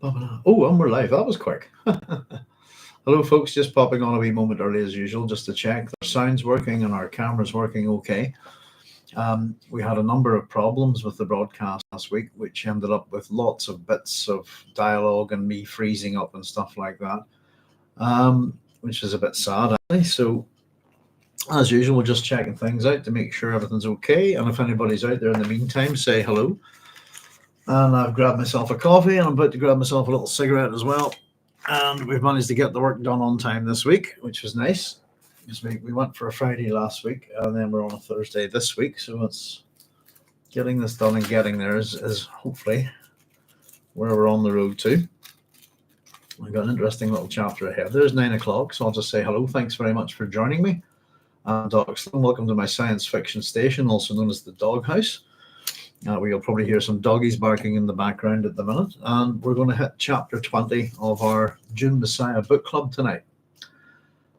Oh, and we're live. That was quick. Hello, folks. Just popping on a wee moment early as usual, just to check our sound's working and our camera's working okay. We had a number of problems with the broadcast last week, which ended up with lots of bits of dialogue and me freezing up and stuff like that, which is a bit sad, actually. So, as usual, we're just checking things out to make sure everything's okay. And if anybody's out there in the meantime, say hello. And I've grabbed myself a coffee and I'm about to grab myself a little cigarette as well. And we've managed to get the work done on time this week, which was nice. Because we went for a Friday last week and then we're on a Thursday this week. So it's getting this done and getting there is hopefully where we're on the road to. We've got an interesting little chapter ahead. There's 9 o'clock, so I'll just say hello. Thanks very much for joining me. I'm Dr. Sloan. Welcome to my science fiction station, also known as the Doghouse. We'll probably hear some doggies barking in the background at the minute. And we're going to hit chapter 20 of our Dune Messiah book club tonight.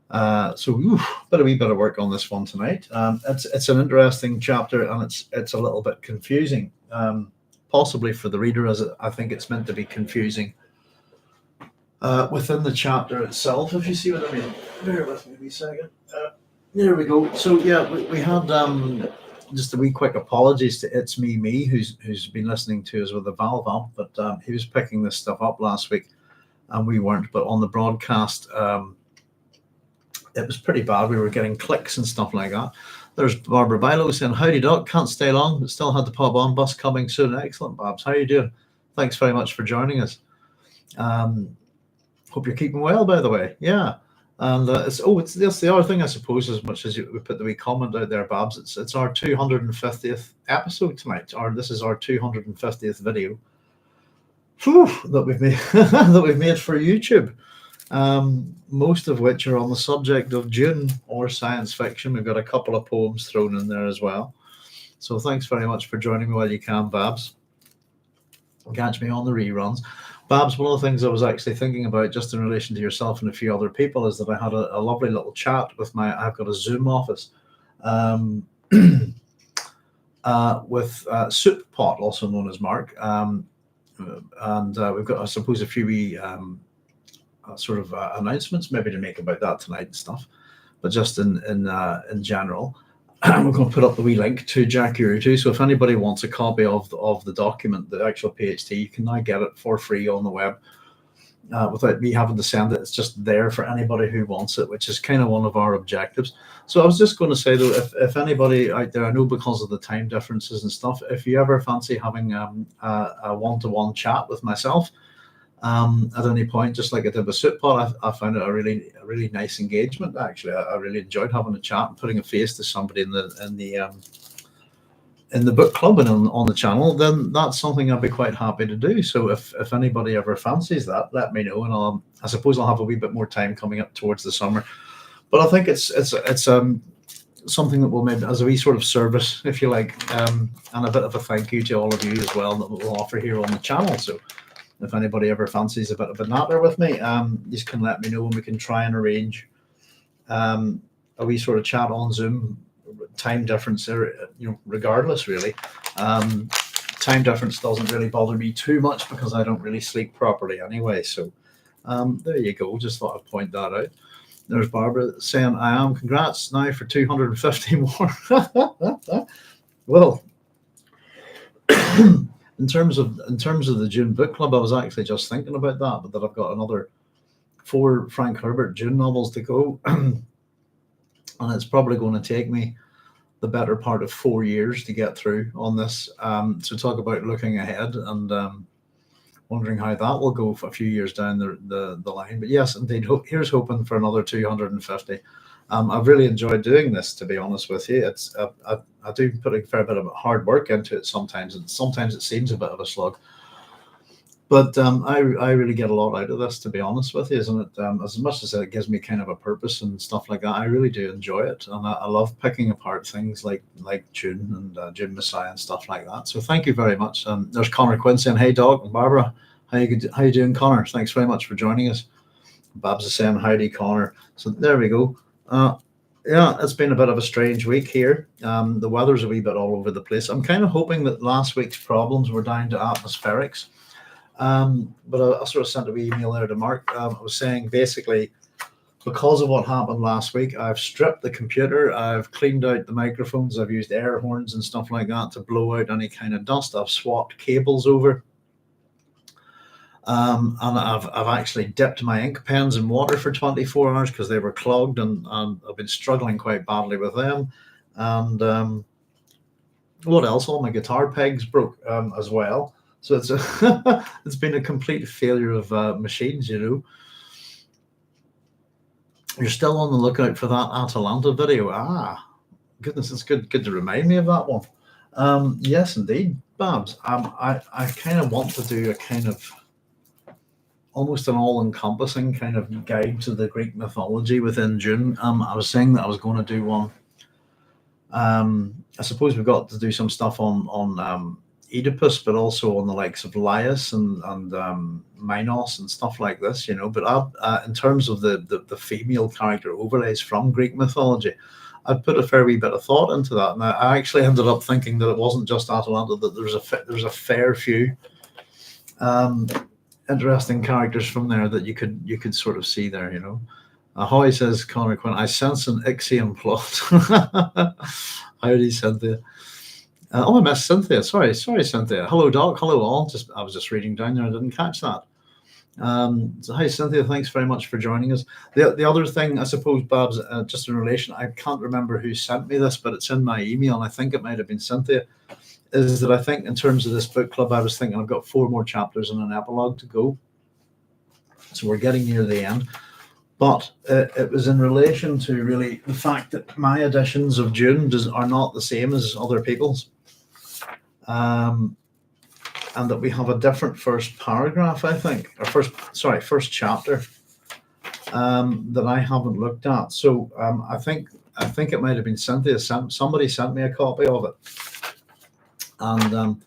So a wee bit of work on this one tonight. It's an interesting chapter and it's a little bit confusing, possibly for the reader, as I think it's meant to be confusing within the chapter itself, if you see what I mean. Bear with me a wee second. There we go. So yeah, we had just a wee quick apologies to It's Me, who's been listening to us with the Valve up, but he was picking this stuff up last week and we weren't. But on the broadcast, it was pretty bad. We were getting clicks and stuff like that. There's Barbara Bilo saying, "Howdy, Doc. Can't stay long, but still had to pop on. Bus coming soon." Excellent, Babs. How are you doing? Thanks very much for joining us. Hope you're keeping well, by the way. Yeah. And it's the other thing, I suppose, as much as we put the wee comment out there, Babs, it's our 250th episode tonight, or this is our 250th video that we've made that we've made for YouTube. Most of which are on the subject of Dune or science fiction. We've got a couple of poems thrown in there as well. So thanks very much for joining me while you can, Babs. Catch me on the reruns. Babs, one of the things I was actually thinking about just in relation to yourself and a few other people is that I had a lovely little chat with I've got a Zoom office with Soup Pot, also known as Mark. And we've got, I suppose, a few sort of announcements maybe to make about that tonight and stuff. But just in general, we're going to put up the wee link to Jack Urutu. So if anybody wants a copy of the document, the actual PhD, you can now get it for free on the web without me having to send it. It's just there for anybody who wants it, which is kind of one of our objectives. So I was just going to say, though, if anybody out there, I know because of the time differences and stuff, if you ever fancy having a one-to-one chat with myself, at any point, just like I did with Soup Pot, I found it a really nice engagement. Actually, I really enjoyed having a chat and putting a face to somebody in the book club and on the channel. Then that's something I'd be quite happy to do. So if anybody ever fancies that, let me know, and I suppose I'll have a wee bit more time coming up towards the summer. But I think it's something that will maybe as a wee sort of service, if you like, and a bit of a thank you to all of you as well that we'll offer here on the channel. So if anybody ever fancies a bit of a natter with me, you just can let me know and we can try and arrange a wee sort of chat on Zoom. Time difference, regardless, really. Time difference doesn't really bother me too much because I don't really sleep properly anyway. So there you go. Just thought I'd point that out. There's Barbara saying, "I am. Congrats now for 250 more." Well. In terms of the Dune book club, I was actually just thinking about that, but that I've got another 4 Frank Herbert Dune novels to go, and it's probably going to take me the better part of 4 years to get through on this. So talk about looking ahead and wondering how that will go for a few years down the line. But yes, indeed, here's hoping for another 250. I've really enjoyed doing this, to be honest with you. It's I do put a fair bit of hard work into it sometimes, and sometimes it seems a bit of a slog. But I really get a lot out of this, to be honest with you, isn't it? As much as it gives me kind of a purpose and stuff like that, I really do enjoy it, and I love picking apart things like Dune and Dune Messiah and stuff like that. So thank you very much. There's Connor Quinn saying, "Hey, Doc," and Barbara, how you doing, Connor? Thanks very much for joining us. Babs is saying, "Howdy, Connor." So there we go. Yeah, it's been a bit of a strange week here. The weather's a wee bit all over the place. I'm kind of hoping that last week's problems were down to atmospherics. But I sort of sent an email there to Mark. I was saying basically, because of what happened last week, I've stripped the computer, I've cleaned out the microphones, I've used air horns and stuff like that to blow out any kind of dust. I've swapped cables over. And I've actually dipped my ink pens in water for 24 hours because they were clogged, and I've been struggling quite badly with them. And what else? All my guitar pegs broke as well. So it's it's been a complete failure of machines, you know. You're still on the lookout for that Atalanta video. Ah, goodness, it's good to remind me of that one. Yes, indeed, Babs. I kind of want to do a kind of almost an all-encompassing kind of guide to the Greek mythology within Dune. I was saying that I was going to do one. I suppose we've got to do some stuff on Oedipus, but also on the likes of Laius and Minos and stuff like this, you know. But in terms of the female character overlays from Greek mythology, I've put a fair wee bit of thought into that, and I actually ended up thinking that it wasn't just Atalanta; that there's a fair few interesting characters from there that you could sort of see there, you know. Ahoy, says Connor Quinn. I sense an Ixian plot. Howdy, Cynthia. Oh, I missed Cynthia. Sorry, Cynthia. Hello, Doc. Hello, all. I was just reading down there. I didn't catch that. So, hi, Cynthia. Thanks very much for joining us. The other thing, I suppose, Babs, just in relation, I can't remember who sent me this, but it's in my email, and I think it might have been Cynthia, is that I think in terms of this book club, I was thinking I've got 4 more chapters and an epilogue to go. So we're getting near the end. But it was in relation to really the fact that my editions of Dune are not the same as other people's. And that we have a different first paragraph, I think, or first chapter that I haven't looked at. So I think it might have been Cynthia. Somebody sent me a copy of it. And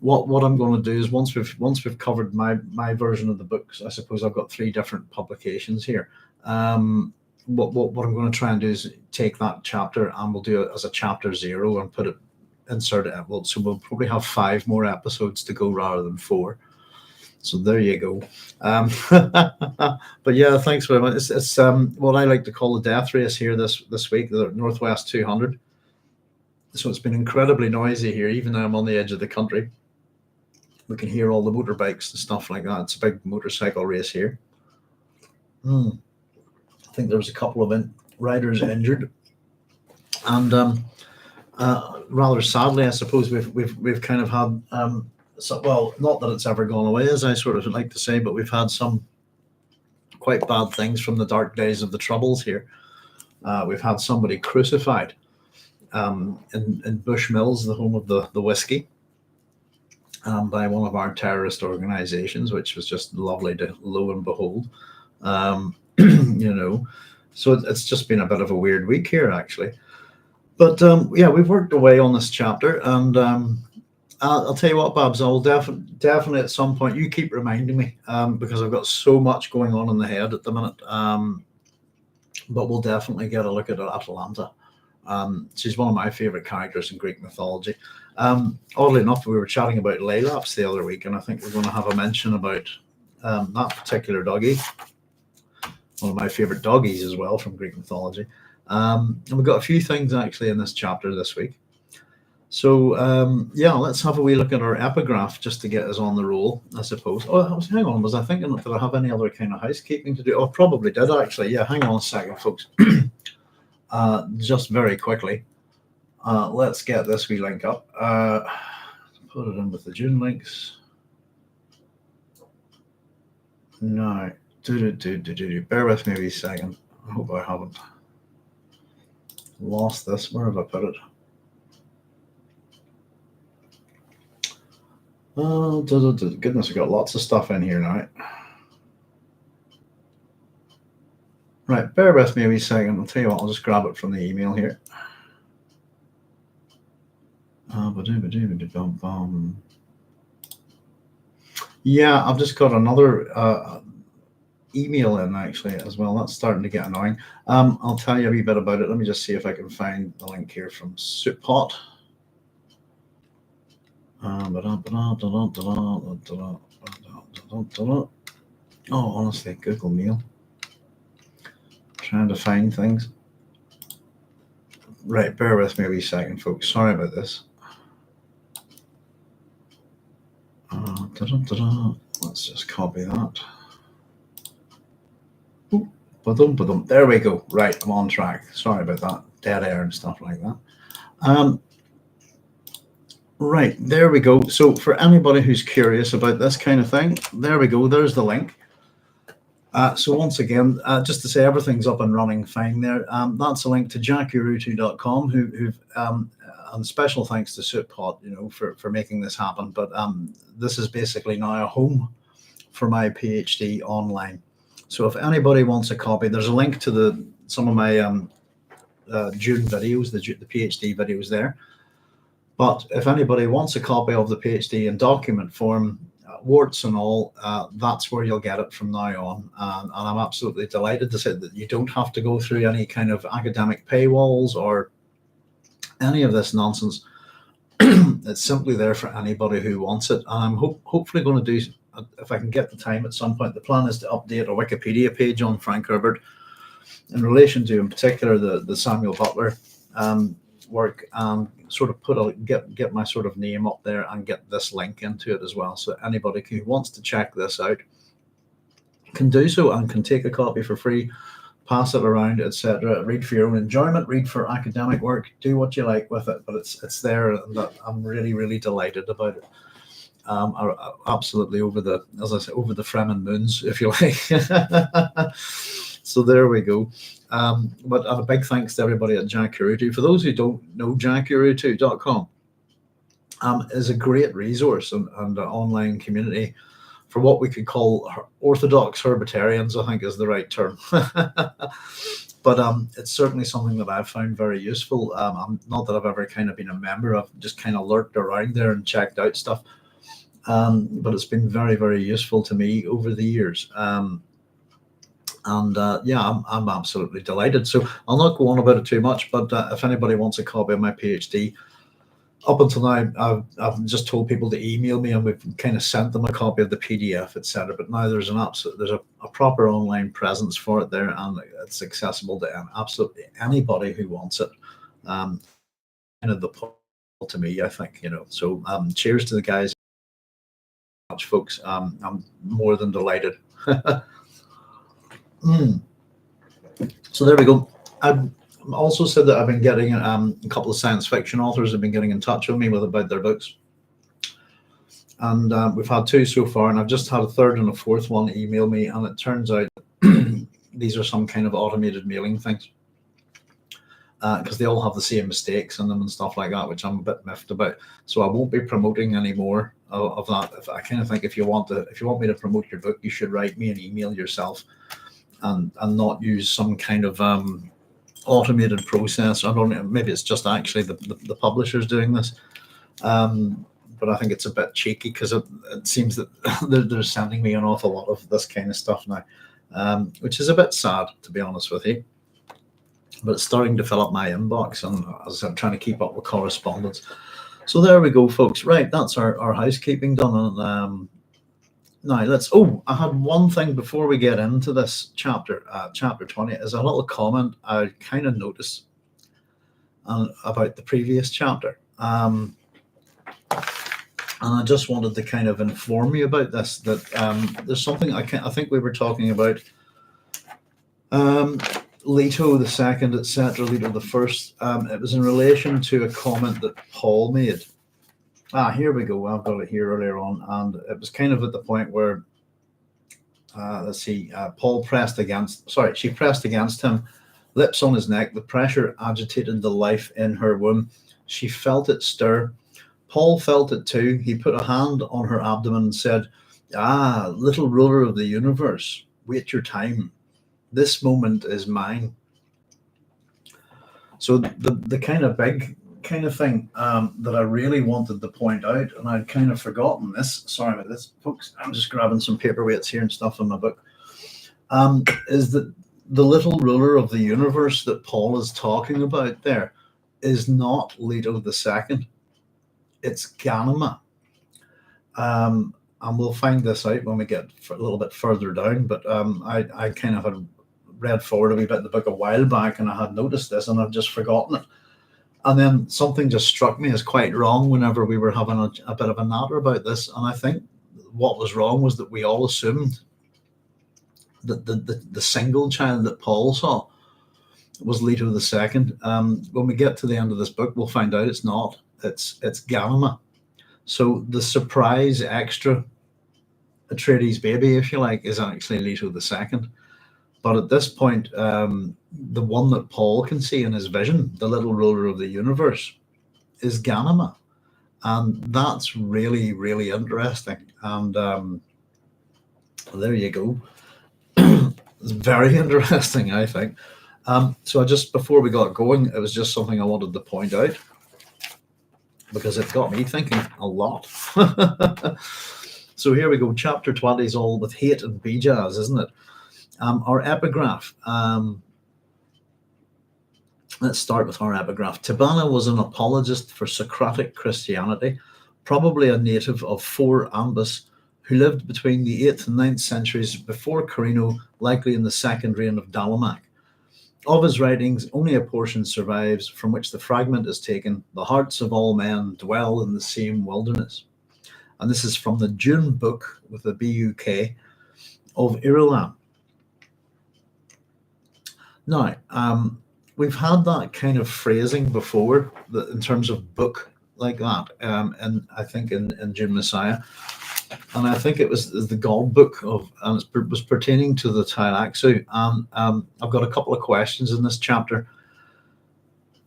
what I'm going to do is once we've covered my version of the books, I suppose I've got 3 different publications here. What I'm going to try and do is take that chapter and we'll do it as a chapter 0 and insert it. So we'll probably have 5 more episodes to go rather than 4. So there you go. But yeah, thanks very much. It's what I like to call the death race here this week, the Northwest 200. So it's been incredibly noisy here, even though I'm on the edge of the country. We can hear all the motorbikes and stuff like that. It's a big motorcycle race here. I think there was a couple of riders injured, and rather sadly, I suppose we've kind of had well, not that it's ever gone away, as I sort of like to say, but we've had some quite bad things from the dark days of the Troubles here. We've had somebody crucified in Bush Mills, the home of the whiskey, by one of our terrorist organizations, which was just lovely to lo and behold. You know, so it's just been a bit of a weird week here, actually. But yeah, we've worked away on this chapter, and I'll tell you what, Babs, I will definitely at some point, you keep reminding me, because I've got so much going on in the head at the minute. But we'll definitely get a look at Atalanta. She's one of my favorite characters in Greek mythology. Oddly enough, we were chatting about Tleilaxu the other week, and I think we're going to have a mention about that particular doggy, one of my favorite doggies as well from Greek mythology. And we've got a few things actually in this chapter this week. So yeah, let's have a wee look at our epigraph just to get us on the roll, I suppose. Oh, hang on, was I thinking, did I have any other kind of housekeeping to do? Oh, probably did actually. Yeah, hang on a second, folks. Just very quickly, let's get this wee link up. Put it in with the Dune links. No, bear with me a wee second. I hope I haven't lost this. Where have I put it? Oh, goodness, we've got lots of stuff in here now. Right, bear with me a wee second. I'll tell you what, I'll just grab it from the email here. Yeah, I've just got another email in actually as well. That's starting to get annoying. I'll tell you a wee bit about it. Let me just see if I can find the link here from Souppot. Oh, honestly, Google Mail. Trying to find things. Right, bear with me a wee second, folks. Sorry about this. Let's just copy that. There we go. Right, I'm on track. Sorry about that. Dead air and stuff like that. Right, there we go. So for anybody who's curious about this kind of thing, there we go. There's the link. So once again, just to say everything's up and running fine there. That's a link to jackurutu.com, who've and special thanks to Sootpot, for making this happen. But this is basically now a home for my PhD online. So if anybody wants a copy, there's a link to some of my Dune videos, the PhD videos there. But if anybody wants a copy of the PhD in document form, warts and all, that's where you'll get it from now on. And I'm absolutely delighted to say that you don't have to go through any kind of academic paywalls or any of this nonsense. It's simply there for anybody who wants it. And I'm hopefully going to do, if I can get the time at some point, the plan is to update a Wikipedia page on Frank Herbert in relation to, in particular, the Samuel Butler work, and sort of get my sort of name up there and get this link into it as well. So anybody who wants to check this out can do so and can take a copy for free, pass it around, etc. Read for your own enjoyment, read for academic work, do what you like with it, but it's there, and I'm really, really delighted about it. Absolutely over the Fremen moons, if you like. So there we go. But a big thanks to everybody at Jack Kurutu. For those who don't know, jackurutu.com is a great resource and an online community for what we could call orthodox herbitarians, I think is the right term. But it's certainly something that I've found very useful. Not that I've ever kind of been a member. I've just kind of lurked around there and checked out stuff. But it's been very, very useful to me over the years. Yeah, I'm absolutely delighted. So I'll not go on about it too much, but if anybody wants a copy of my PhD, up until now, I've just told people to email me, and we've kind of sent them a copy of the PDF, etc. But now there's a proper online presence for it there, and it's accessible to absolutely anybody who wants it. Kind of the pull to me, I think, So cheers to the guys, folks. I'm more than delighted. So there we go. I've also said that I've been getting a couple of science fiction authors have been getting in touch with me about their books, and we've had 2 so far, and I've just had a third and a fourth one email me, and it turns out these are some kind of automated mailing things, because they all have the same mistakes in them and stuff like that, which I'm a bit miffed about. So I won't be promoting any more of that. I kind of think if you want me to promote your book, you should write me an email yourself, and not use some kind of automated process. I don't know, maybe it's just actually the publishers doing this, but I think it's a bit cheeky, because it seems that they're sending me an awful lot of this kind of stuff now, which is a bit sad, to be honest with you. But it's starting to fill up my inbox, and as I'm trying to keep up with correspondence. So there we go, folks. Right, that's our housekeeping done. And now I had one thing before we get into this chapter 20, is a little comment I kind of noticed about the previous chapter. And I just wanted to kind of inform you about this, that there's something I think we were talking about Leto the second, etc., Leto the first. It was in relation to a comment that Paul made. Here we go. I've got it here earlier on, and it was kind of at the point where, let's see, she pressed against him, lips on his neck. The pressure agitated the life in her womb. She felt it stir. Paul felt it too. He put a hand on her abdomen and said, little ruler of the universe, wait your time. This moment is mine. So the kind of big kind of thing that I really wanted to point out, and I'd kind of forgotten this. Sorry about this, folks. I'm just grabbing some paperweights here and stuff in my book. Is that the little ruler of the universe that Paul is talking about there is not Leto II. It's Ganima. and we'll find this out when we get a little bit further down. But I kind of had read forward a wee bit in the book a while back, and I had noticed this, and I've just forgotten it. And then something just struck me as quite wrong whenever we were having a bit of a natter about this. And I think what was wrong was that we all assumed that the single child that Paul saw was Leto II. When we get to the end of this book, we'll find out it's not. It's Ganima. So the surprise extra Atreides baby, if you like, is actually Leto II. But at this point, the one that Paul can see in his vision, the little ruler of the universe, is Ganima. And that's really, really interesting. And there you go. It's very interesting, I think. So before we got going, it was just something I wanted to point out, because it got me thinking a lot. So here we go. Chapter 20 is all with Hayt and Bijaz, isn't it? Our epigraph. Let's start with our epigraph. Tabana was an apologist for Socratic Christianity, probably a native of 4 Ambas, who lived between the 8th and 9th centuries before Carino, likely in the second reign of Dalamak. Of his writings, only a portion survives, from which the fragment is taken: "The hearts of all men dwell in the same wilderness." And this is from the Dune book, with the BUK, of Irulan. Now, we've had that kind of phrasing before, in terms of book like that, and I think in Dune Messiah. And I think it was the God book and it was pertaining to the Tleilaxu. And I've got a couple of questions in this chapter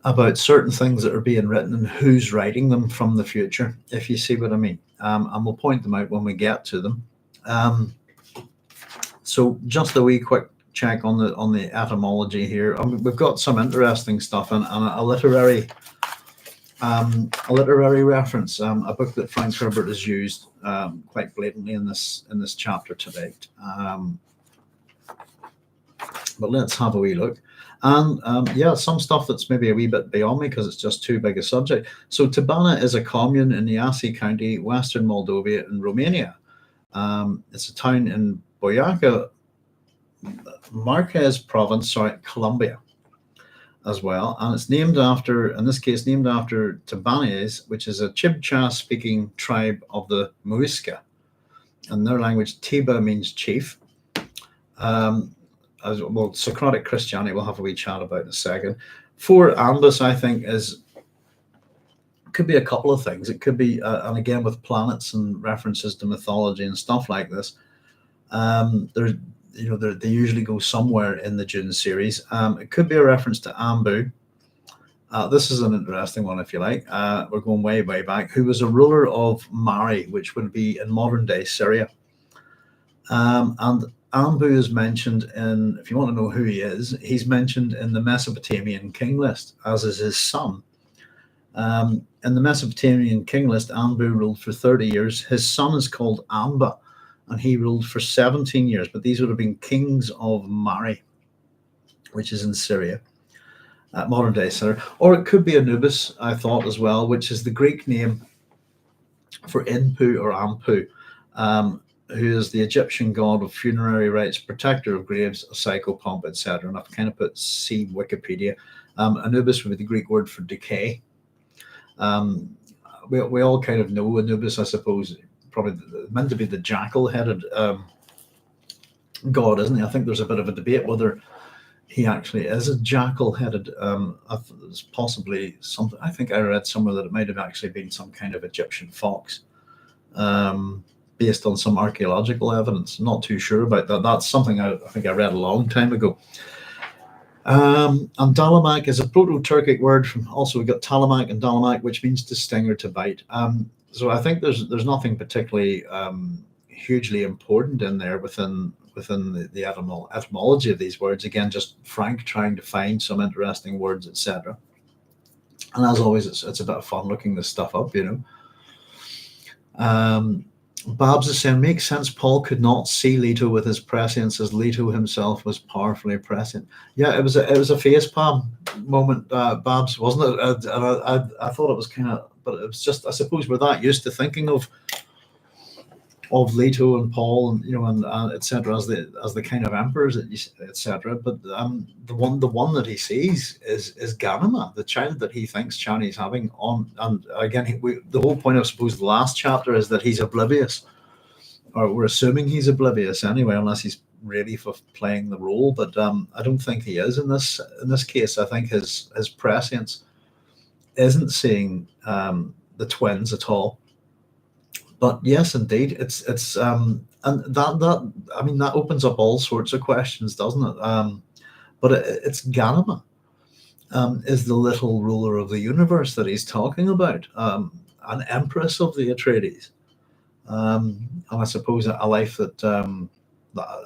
about certain things that are being written and who's writing them from the future, if you see what I mean. And we'll point them out when we get to them. So just a wee quick check on the etymology here. We've got some interesting stuff and a literary reference, a book that Frank Herbert has used quite blatantly in this chapter to date. But let's have a wee look. And yeah, some stuff that's maybe a wee bit beyond me because it's just too big a subject. So Tabana is a commune in Iasi County, Western Moldavia in Romania. It's a town in Boyaca, Marquez Province, Colombia, as well. And it's named after, in this case, Tabanes, which is a Chibcha-speaking tribe of the Muisca. In their language, Tiba means chief. Well, Socratic Christianity, we'll have a wee chat about in a second. 4 Ambas, I think, could be a couple of things. It could be, and again, with planets and references to mythology and stuff like this, they usually go somewhere in the Dune series. It could be a reference to Ambu. This is an interesting one, if you like. We're going way, way back. Who was a ruler of Mari, which would be in modern-day Syria. And Ambu is mentioned in, if you want to know who he is, he's mentioned in the Mesopotamian king list, as is his son. In the Mesopotamian king list, Ambu ruled for 30 years. His son is called Amba, and he ruled for 17 years. But these would have been kings of Mari, which is in Syria, modern day Syria. Or it could be Anubis, I thought as well, which is the Greek name for Inpu or Ampu, who is the Egyptian god of funerary rites, protector of graves, a psychopomp, etc. And I've kind of put C Wikipedia. Anubis would be the Greek word for decay. We all kind of know Anubis, I suppose, probably meant to be the jackal-headed god, isn't he? I think there's a bit of a debate whether he actually is a jackal-headed. It's possibly something. I think I read somewhere that it might have actually been some kind of Egyptian fox, based on some archaeological evidence. Not too sure about that. That's something I think I read a long time ago. And Dalamak is a Proto-Turkic word from. Also, we got Talamak and Dalamak, which means to sting or to bite. So I think there's nothing particularly hugely important in there within the etymology of these words. Again, just Frank trying to find some interesting words, etc. And as always, it's a bit of fun looking this stuff up, Babs is saying, makes sense. Paul could not see Leto with his prescience, as Leto himself was powerfully prescient. Yeah, it was a facepalm moment, Babs, wasn't it? I thought it was kind of, but it was just, I suppose we're that used to thinking of of Leto and Paul, and and etc. as the kind of emperors, etc. But the one that he sees is Ganima, the child that he thinks Chani is having on. And again, the whole point, I suppose, the last chapter is that he's oblivious, or we're assuming he's oblivious anyway, unless he's really for playing the role. But I don't think he is in this case. I think his prescience isn't seeing the twins at all. But yes, indeed, it's and that I mean, that opens up all sorts of questions, doesn't it? But it's Ganima is the little ruler of the universe that he's talking about, an empress of the Atreides, and I suppose a life that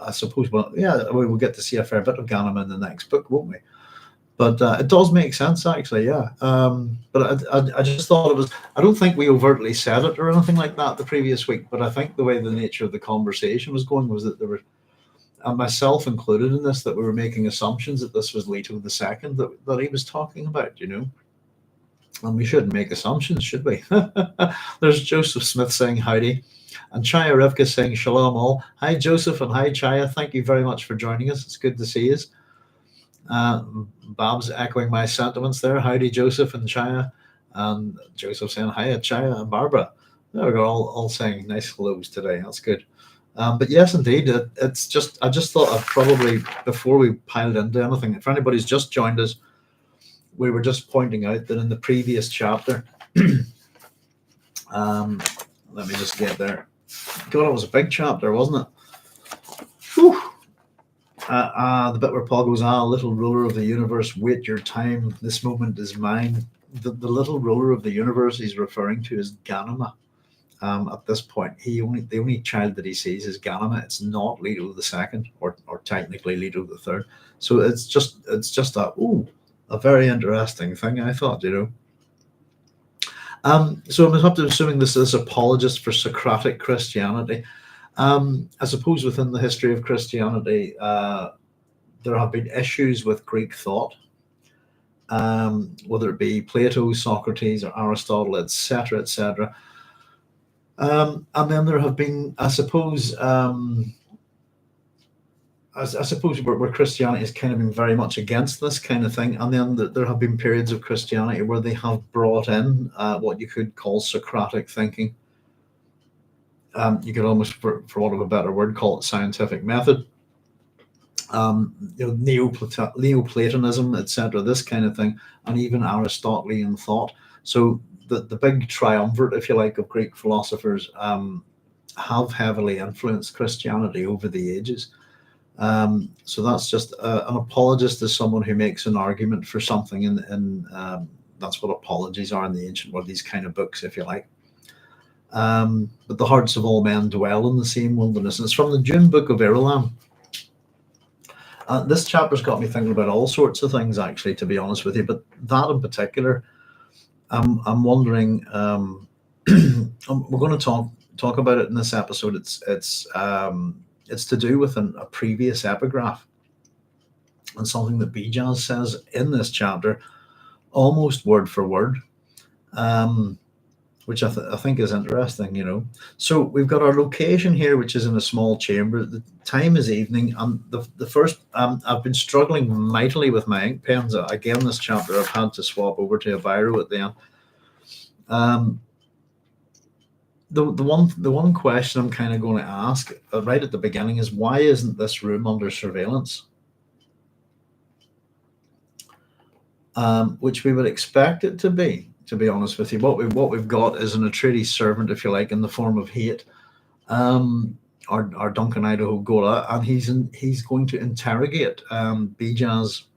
I suppose, well, yeah, we'll get to see a fair bit of Ganima in the next book, won't we? But it does make sense, actually, yeah. But I just thought it was. I don't think we overtly said it or anything like that the previous week. But I think the way the nature of the conversation was going was that there were, and myself included in this, that we were making assumptions that this was Leto the Second that he was talking about. And we shouldn't make assumptions, should we? There's Joseph Smith saying howdy, and Chaya Rivka saying shalom all. Hi Joseph and hi Chaya. Thank you very much for joining us. It's good to see you. Bob's echoing my sentiments there. Howdy, Joseph and Chaya. And Joseph saying hi, Chaya and Barbara. There we go, all saying nice hellos today. That's good. But yes, indeed, it's just, I just thought I'd probably, before we piled into anything, if anybody's just joined us, we were just pointing out that in the previous chapter, let me just get there. God, it was a big chapter, wasn't it? Whew. The bit where Paul goes, little ruler of the universe, wait your time, this moment is mine. The little ruler of the universe he's referring to is Ganima. At this point, the only child that he sees is Ganima. It's not Leto the Second, or technically Leto the Third. So it's just a very interesting thing, I thought, So I'm assuming this is apologist for Socratic Christianity. I suppose within the history of Christianity, there have been issues with Greek thought, whether it be Plato, Socrates, or Aristotle, etc., etc. And then there have been, I suppose, where Christianity has kind of been very much against this kind of thing, and then there have been periods of Christianity where they have brought in what you could call Socratic thinking. You could almost, for want of a better word, call it scientific method. Neoplatonism, etc., this kind of thing, and even Aristotelian thought. So the big triumvirate, if you like, of Greek philosophers have heavily influenced Christianity over the ages. So that's just an apologist is someone who makes an argument for something, and that's what apologies are in the ancient world, these kind of books, if you like. But the hearts of all men dwell in the same wilderness. And it's from the Dune book of Irulan. This chapter's got me thinking about all sorts of things, actually, to be honest with you. But that in particular, I'm wondering. We're going to talk about it in this episode. It's to do with a previous epigraph, and something that Bijaz says in this chapter, almost word for word. Which I think is interesting, So we've got our location here, which is in a small chamber. The time is evening, and the first, I've been struggling mightily with my ink pens. Again, this chapter I've had to swap over to a biro at the end. The one question I'm kind of going to ask right at the beginning is, why isn't this room under surveillance? Which we would expect it to be. To be honest with you, what we've got is an Atreides servant, if you like, in the form of Hayt, our Duncan Idaho ghola, and he's going to interrogate Bijaz,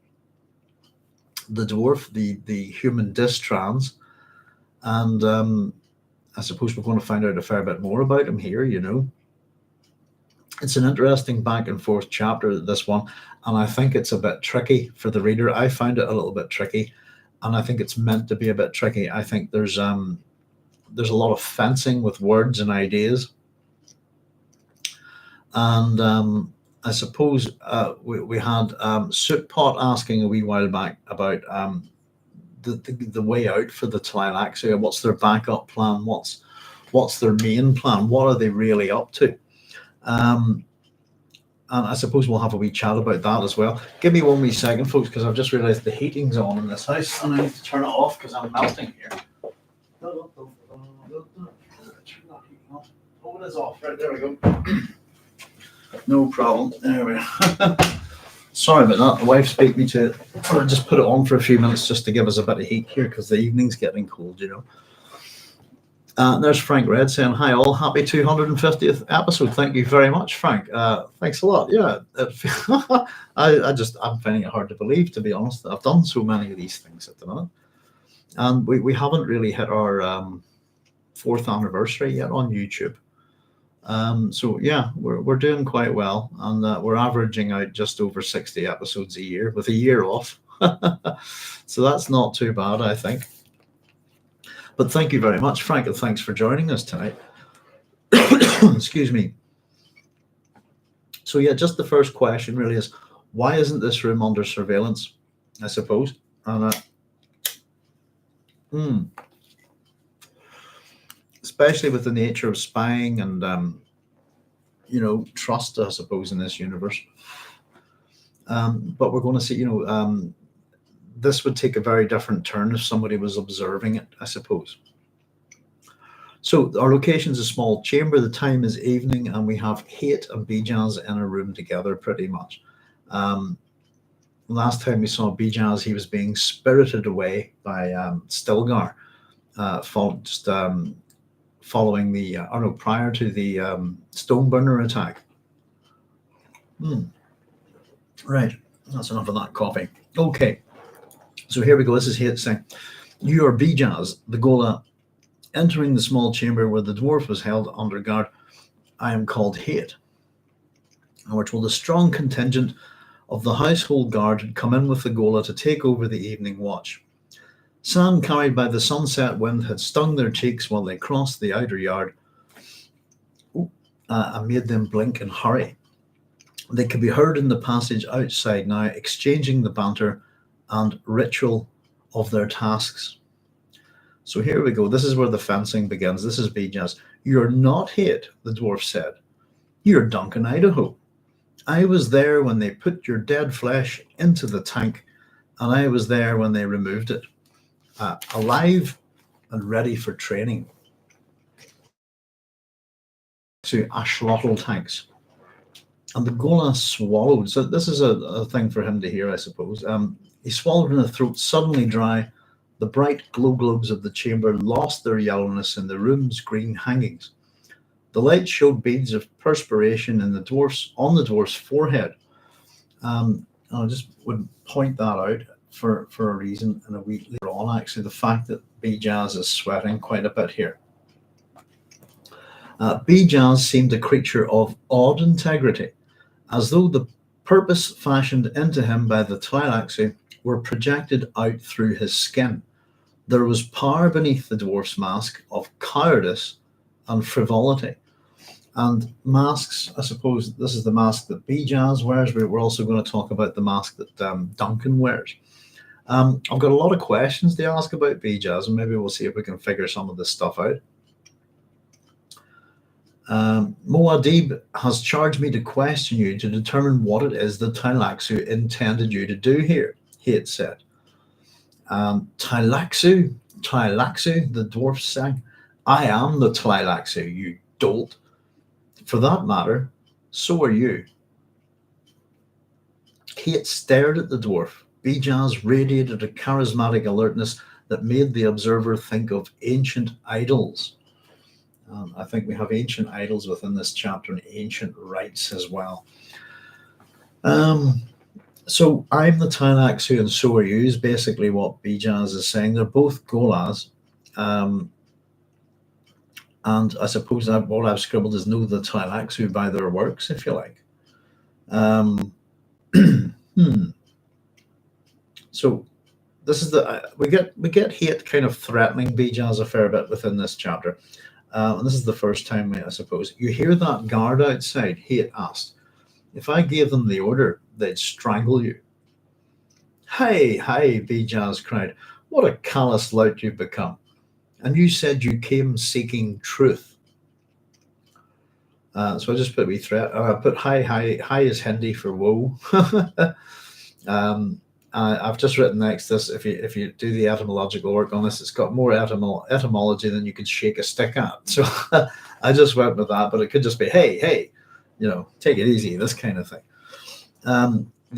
the dwarf, the human distrans, and I suppose we're going to find out a fair bit more about him here. It's an interesting back and forth chapter, this one, and I think it's a bit tricky for the reader. I found it a little bit tricky. And I think it's meant to be a bit tricky. I think there's a lot of fencing with words and ideas. And I suppose we had Sootpot asking a wee while back about the way out for the Tleilaxu. What's their backup plan? What's What's their main plan? What are they really up to? And I suppose we'll have a wee chat about that as well. Give me one wee second, folks, because I've just realised the heating's on in this house and I need to turn it off because I'm melting here. Turn that heating off. Oh, it is off. Right, there we go. No problem. There we are. Sorry about that. The wife beat me to it. I just put it on for a few minutes just to give us a bit of heat here because the evening's getting cold, you know. There's Frank Red saying, hi all, happy 250th episode. Thank you very much, Frank. Thanks a lot. Yeah, I'm finding it hard to believe, to be honest. I've done so many of these things at the minute. And we haven't really hit our 4th anniversary yet on YouTube. So yeah, we're doing quite well. And we're averaging out just over 60 episodes a year with a year off. So that's not too bad, I think. But thank you very much, Frank, and thanks for joining us tonight. Excuse me. So yeah, just the first question really is, why isn't this room under surveillance, I suppose? And especially with the nature of spying and, you know, trust, I suppose, in this universe. But we're going to see, you know, this would take a very different turn if somebody was observing it, I suppose. So our location is a small chamber. The time is evening, and we have Hayt and Bijaz in a room together, pretty much. Last time we saw Bijaz, he was being spirited away by Stilgar, following the, prior to the Stoneburner attack. Right, that's enough of that coffee. Okay. So here we go. This is Hayt saying, you are Bijaz, the ghola, entering the small chamber where the dwarf was held under guard. I am called Hayt. And we're told a strong contingent of the household guard had come in with the ghola to take over the evening watch. Sand carried by the sunset wind had stung their cheeks while they crossed the outer yard and made them blink and hurry. They could be heard in the passage outside now, exchanging the banter and ritual of their tasks. So here we go. This is where the fencing begins. This is Bijaz. You're not Hayt, the dwarf said. You're Duncan, Idaho. I was there when they put your dead flesh into the tank, and I was there when they removed it. Alive and ready for training. To Ashlotl tanks. And the ghola swallowed. So this is a thing for him to hear, I suppose. He swallowed in the throat, suddenly dry. The bright glow globes of the chamber lost their yellowness in the room's green hangings. The light showed beads of perspiration on the dwarf's forehead. I just would point that out for a reason, and a week later on, actually, the fact that Bijaz is sweating quite a bit here. Bijaz seemed a creature of odd integrity, as though the purpose fashioned into him by the Tleilaxu were projected out through his skin. There was power beneath the dwarf's mask of cowardice and frivolity. And masks, I suppose, this is the mask that Bijaz wears. We're also going to talk about the mask that Duncan wears. I've got a lot of questions to ask about Bijaz, and maybe we'll see if we can figure some of this stuff out. Muad'Dib has charged me to question you to determine what it is the Tleilaxu intended you to do here, Hayt said. Tleilaxu, the dwarf sang. I am the Tleilaxu, you dolt. For that matter, so are you. Hayt stared at the dwarf. Bijaz radiated a charismatic alertness that made the observer think of ancient idols. I think we have ancient idols within this chapter and ancient rites as well. So I'm the Tleilaxu and so are you is basically what Bijaz is saying. They're both gholas. And I suppose what I've scribbled is know the Tleilaxu by their works, if you like. So this is we get Hayt kind of threatening Bijaz a fair bit within this chapter. And this is the first time, I suppose. You hear that guard outside? Hayt asked. If I gave them the order, they'd strangle you. Hey, Bijaz cried. What a callous lout you've become. and you said you came seeking truth. So I just put a wee threat. I put hi is Hindi for woe. I've just written next this. If you do the etymological work on this, it's got more etymology than you could shake a stick at. So I just went with that, but it could just be hey, take it easy, this kind of thing.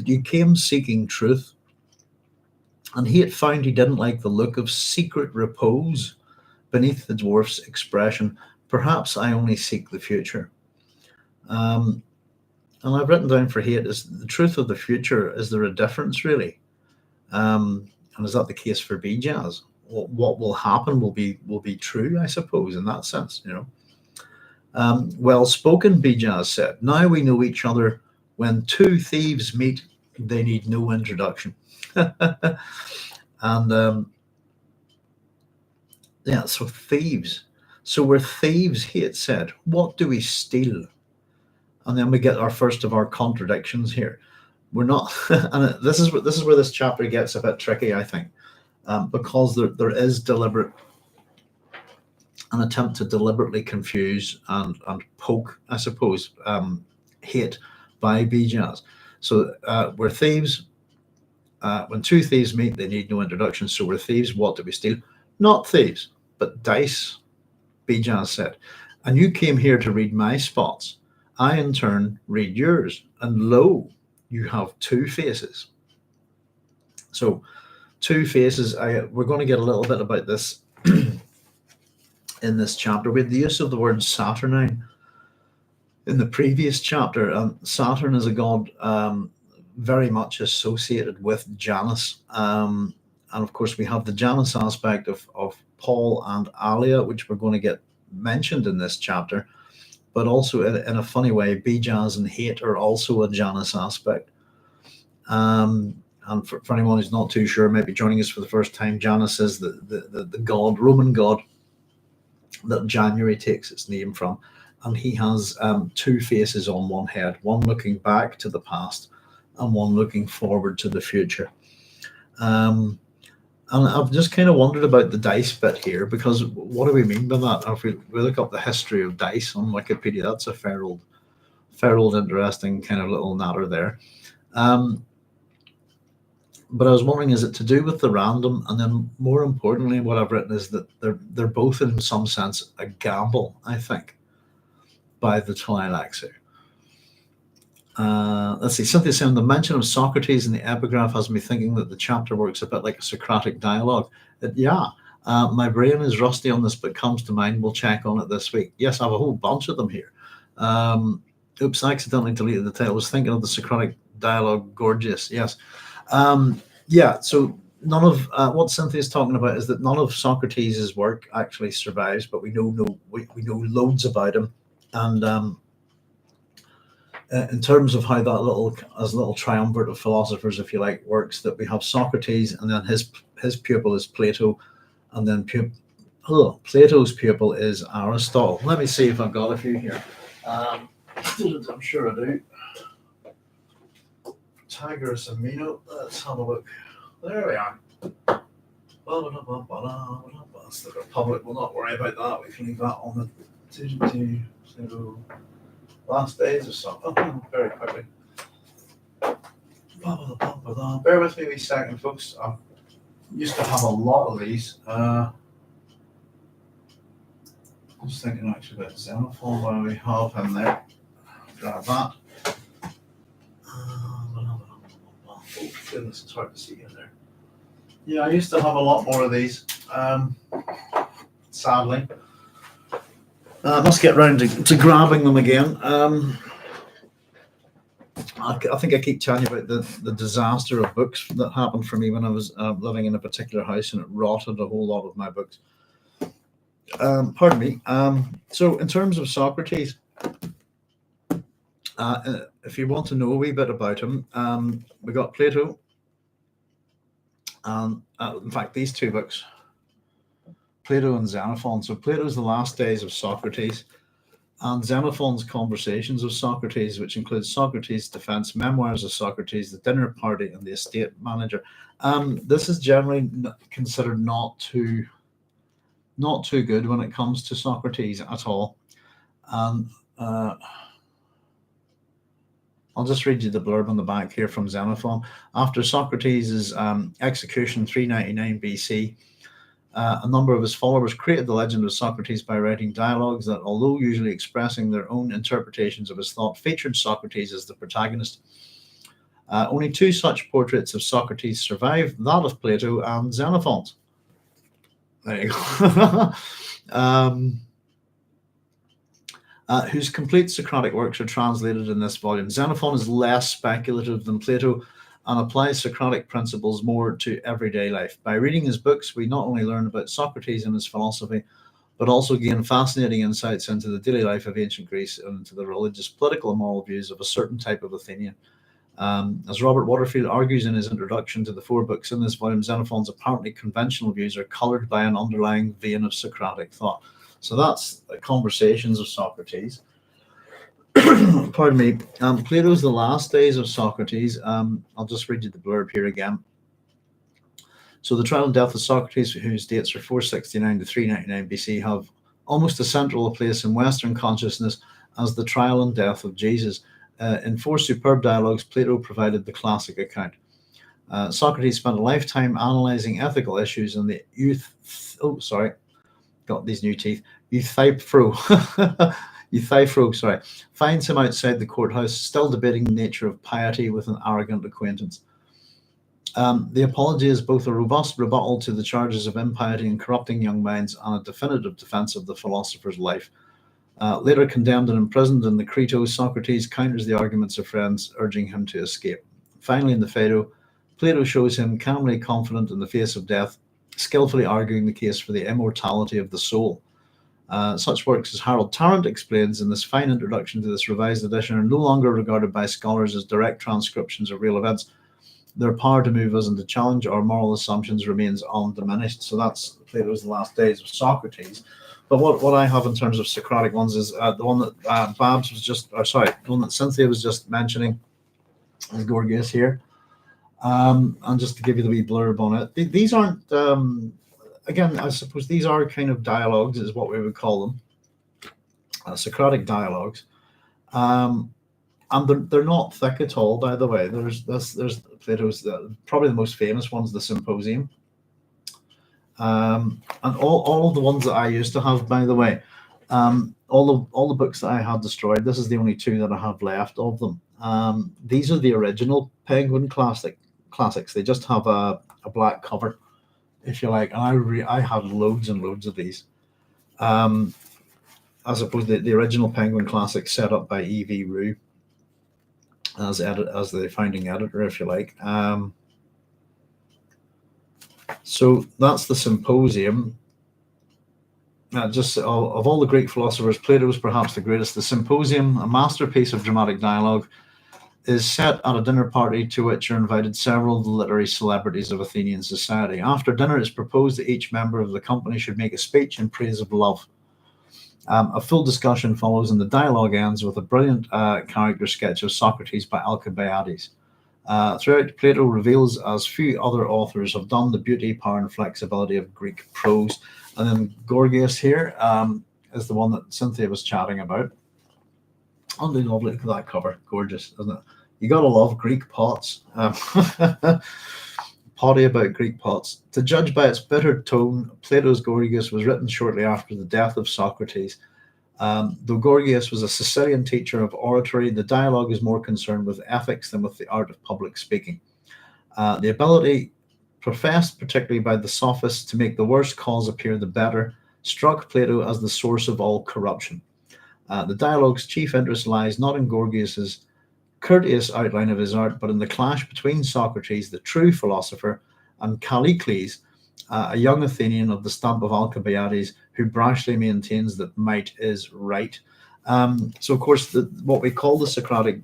You came seeking truth, and he had found he didn't like the look of secret repose beneath the dwarf's expression. Perhaps I only seek the future. And I've written down for Hayt is the truth of the future. Is there a difference really? And is that the case for Bijaz? What will happen will be true, I suppose, in that sense. Well spoken, Bijaz said. Now we know each other. When two thieves meet, they need no introduction. And yeah, so thieves. So we're thieves, Hayt said. What do we steal? And then we get our first of our contradictions here. We're not, and this is where this chapter gets a bit tricky, I think, because there is an attempt to deliberately confuse and poke, I suppose, Hayt by Bijaz. So we're thieves. When two thieves meet, they need no introduction. So we're thieves. What do we steal? Not thieves, but dice, Bijaz said. And you came here to read my spots. I, in turn, read yours. And lo, you have two faces. So two faces. We're going to get a little bit about this in this chapter. We had the use of the word Saturnine in the previous chapter. And Saturn is a god very much associated with Janus. And of course, we have the Janus aspect of Paul and Alia, which we're going to get mentioned in this chapter. But also in a funny way, Bijaz and Hayt are also a Janus aspect. And for anyone who's not too sure, maybe joining us for the first time, Janus is the god, Roman god, that January takes its name from. And he has two faces on one head, one looking back to the past and one looking forward to the future. And I've just kind of wondered about the dice bit here, because what do we mean by that? If we look up the history of dice on Wikipedia, that's a fair old interesting kind of little natter there. But I was wondering, is it to do with the random? And then more importantly, what I've written is that they're both in some sense a gamble, I think, by the Tleilaxu. Let's see, Cynthia saying the mention of Socrates in the epigraph has me thinking that the chapter works a bit like a Socratic dialogue. My brain is rusty on this, but comes to mind. We'll check on it this week. Yes, I have a whole bunch of them here. Oops, I accidentally deleted the title. I was thinking of the Socratic dialogue, gorgeous. Yes. So none of what Cynthia is talking about is that none of Socrates' work actually survives, but we know loads about him. And in terms of how that little triumvirate of philosophers, if you like, works, that we have Socrates, and then his pupil is Plato, and then Plato's pupil is Aristotle. Let me see if I've got a few here. I'm sure I do. Tigris and Mino. Let's have a look. There we are. That's the Republic. We'll not worry about that. We can leave that on the last days of something. Very quickly. Bear with me a wee second, folks. I used to have a lot of these. I was thinking actually about Xenophon while we have him there. Grab that. Oh goodness, it's hard to see in there. Yeah, I used to have a lot more of these. Sadly. I must get round to grabbing them again. I think I keep telling you about the disaster of books that happened for me when I was living in a particular house, and it rotted a whole lot of my books. Pardon me. So in terms of Socrates, if you want to know a wee bit about him, we got Plato, and in fact these two books, Plato and Xenophon. So Plato's The Last Days of Socrates, and Xenophon's Conversations of Socrates, which includes Socrates' Defense, Memoirs of Socrates, The Dinner Party, and The Estate Manager. This is generally considered not to not too good when it comes to Socrates at all. And I'll just read you the blurb on the back here from Xenophon. After Socrates' execution 399 BC, a number of his followers created the legend of Socrates by writing dialogues that, although usually expressing their own interpretations of his thought, featured Socrates as the protagonist. Only two such portraits of Socrates survive, that of Plato and Xenophon's. There you go. Whose complete Socratic works are translated in this volume. Xenophon is less speculative than Plato and applies Socratic principles more to everyday life. By reading his books, we not only learn about Socrates and his philosophy, but also gain fascinating insights into the daily life of ancient Greece and into the religious, political, and moral views of a certain type of Athenian. As Robert Waterfield argues in his introduction to the 4 books in this volume, Xenophon's apparently conventional views are coloured by an underlying vein of Socratic thought. So that's the Conversations of Socrates. Pardon me. Plato's The Last Days of Socrates. I'll just read you the blurb here again. So the trial and death of Socrates, whose dates are 469 to 399 BC, have almost a central place in Western consciousness as the trial and death of Jesus. In 4 superb dialogues, Plato provided the classic account. Socrates spent a lifetime analyzing ethical issues in the Euthyphro finds him outside the courthouse, still debating the nature of piety with an arrogant acquaintance. The apology is both a robust rebuttal to the charges of impiety and corrupting young minds and a definitive defense of the philosopher's life. Later condemned and imprisoned in the Crito, Socrates counters the arguments of friends, urging him to escape. Finally, in the Phaedo, Plato shows him calmly confident in the face of death, skillfully arguing the case for the immortality of the soul. Such works as Harold Tarrant explains in this fine introduction to this revised edition are no longer regarded by scholars as direct transcriptions of real events. Their power to move us and to challenge our moral assumptions remains undiminished. So that's Plato's The Last Days of Socrates. But what I have in terms of Socratic ones is the one that the one that Cynthia was just mentioning is Gorgias here. And just to give you the wee blurb on it, these aren't, again, I suppose these are kind of dialogues, is what we would call them, Socratic dialogues. And they're not thick at all, by the way. There's Plato's, probably the most famous one's the Symposium. And all of the ones that I used to have, by the way, all the books that I had destroyed, this is the only 2 that I have left of them. These are the original Penguin classics. They just have a black cover, if you like. And I had loads and loads of these. I suppose the original Penguin classics set up by E.V. Rue as the founding editor, if you like. So that's the Symposium. Just of all the Greek philosophers, Plato was perhaps the greatest. The Symposium, a masterpiece of dramatic dialogue, is set at a dinner party to which are invited several of the literary celebrities of Athenian society. After dinner, it's proposed that each member of the company should make a speech in praise of love. A full discussion follows, and the dialogue ends with a brilliant character sketch of Socrates by Alcibiades. Throughout, Plato reveals, as few other authors have done, the beauty, power, and flexibility of Greek prose. And then Gorgias here is the one that Cynthia was chatting about. Lovely, look at that cover. Gorgeous, isn't it? You gotta love Greek pots. Potty about Greek pots. To judge by its bitter tone, Plato's Gorgias was written shortly after the death of Socrates. Though Gorgias was a Sicilian teacher of oratory, the dialogue is more concerned with ethics than with the art of public speaking. The ability professed particularly by the sophists to make the worst cause appear the better struck Plato as the source of all corruption. The dialogue's chief interest lies not in Gorgias's courteous outline of his art, but in the clash between Socrates, the true philosopher, and Callicles, a young Athenian of the stamp of Alcibiades, who brashly maintains that might is right. So, of course, what we call the Socratic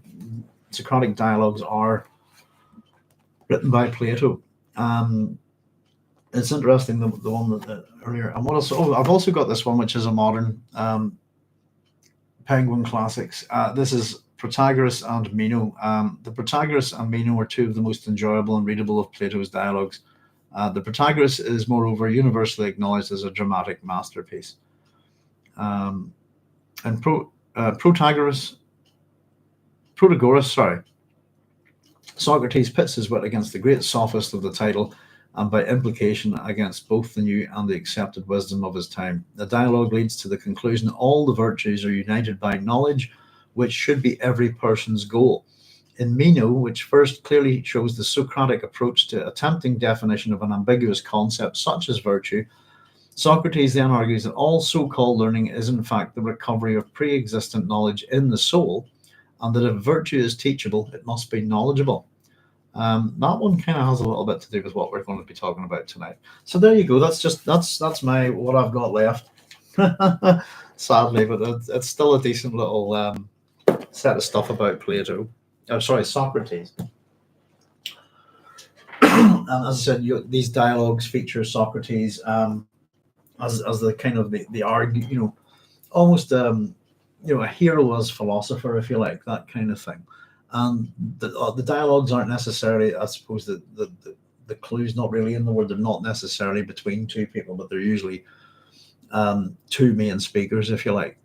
dialogues are written by Plato. It's interesting, the one that earlier. And what else? Oh, I've also got this one, which is a modern Penguin Classics. This is Protagoras and Meno. The Protagoras and Meno are 2 of the most enjoyable and readable of Plato's dialogues. The Protagoras is moreover universally acknowledged as a dramatic masterpiece. And Protagoras, Socrates pits his wit against the great sophist of the title, and by implication against both the new and the accepted wisdom of his time. The dialogue leads to the conclusion all the virtues are united by knowledge, which should be every person's goal. In Meno, which first clearly shows the Socratic approach to attempting definition of an ambiguous concept such as virtue, Socrates then argues that all so-called learning is in fact the recovery of pre-existent knowledge in the soul, and that if virtue is teachable, it must be knowledgeable. That one kind of has a little bit to do with what we're going to be talking about tonight. So there you go. That's my what I've got left. Sadly, but it's still a decent little set of stuff about Plato. Socrates. And as I said, these dialogues feature Socrates as the kind of the argue, almost a hero as philosopher, if you like, that kind of thing. And the dialogues aren't necessarily, I suppose, the clue's not really in the word. They're not necessarily between two people, but they're usually two main speakers, if you like.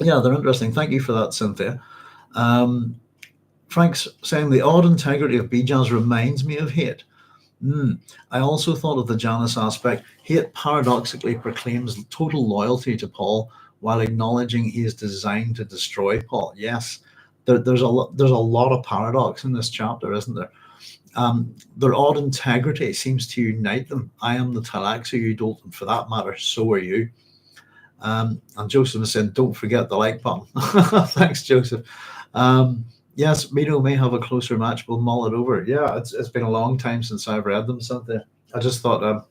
Yeah, they're interesting. Thank you for that, Cynthia. Frank's saying the odd integrity of Bijaz reminds me of Hayt. I also thought of the Janus aspect. Hayt paradoxically proclaims total loyalty to Paul while acknowledging he is designed to destroy Paul. Yes. There's a lot of paradox in this chapter, isn't there? Their odd integrity seems to unite them. I am the Tleilaxu, you don't, and for that matter, so are you. And Joseph is saying, don't forget the like button. Thanks, Joseph. Yes, Meno may have a closer match. We'll mull it over. Yeah, it's been a long time since I've read them, Cynthia. I just thought,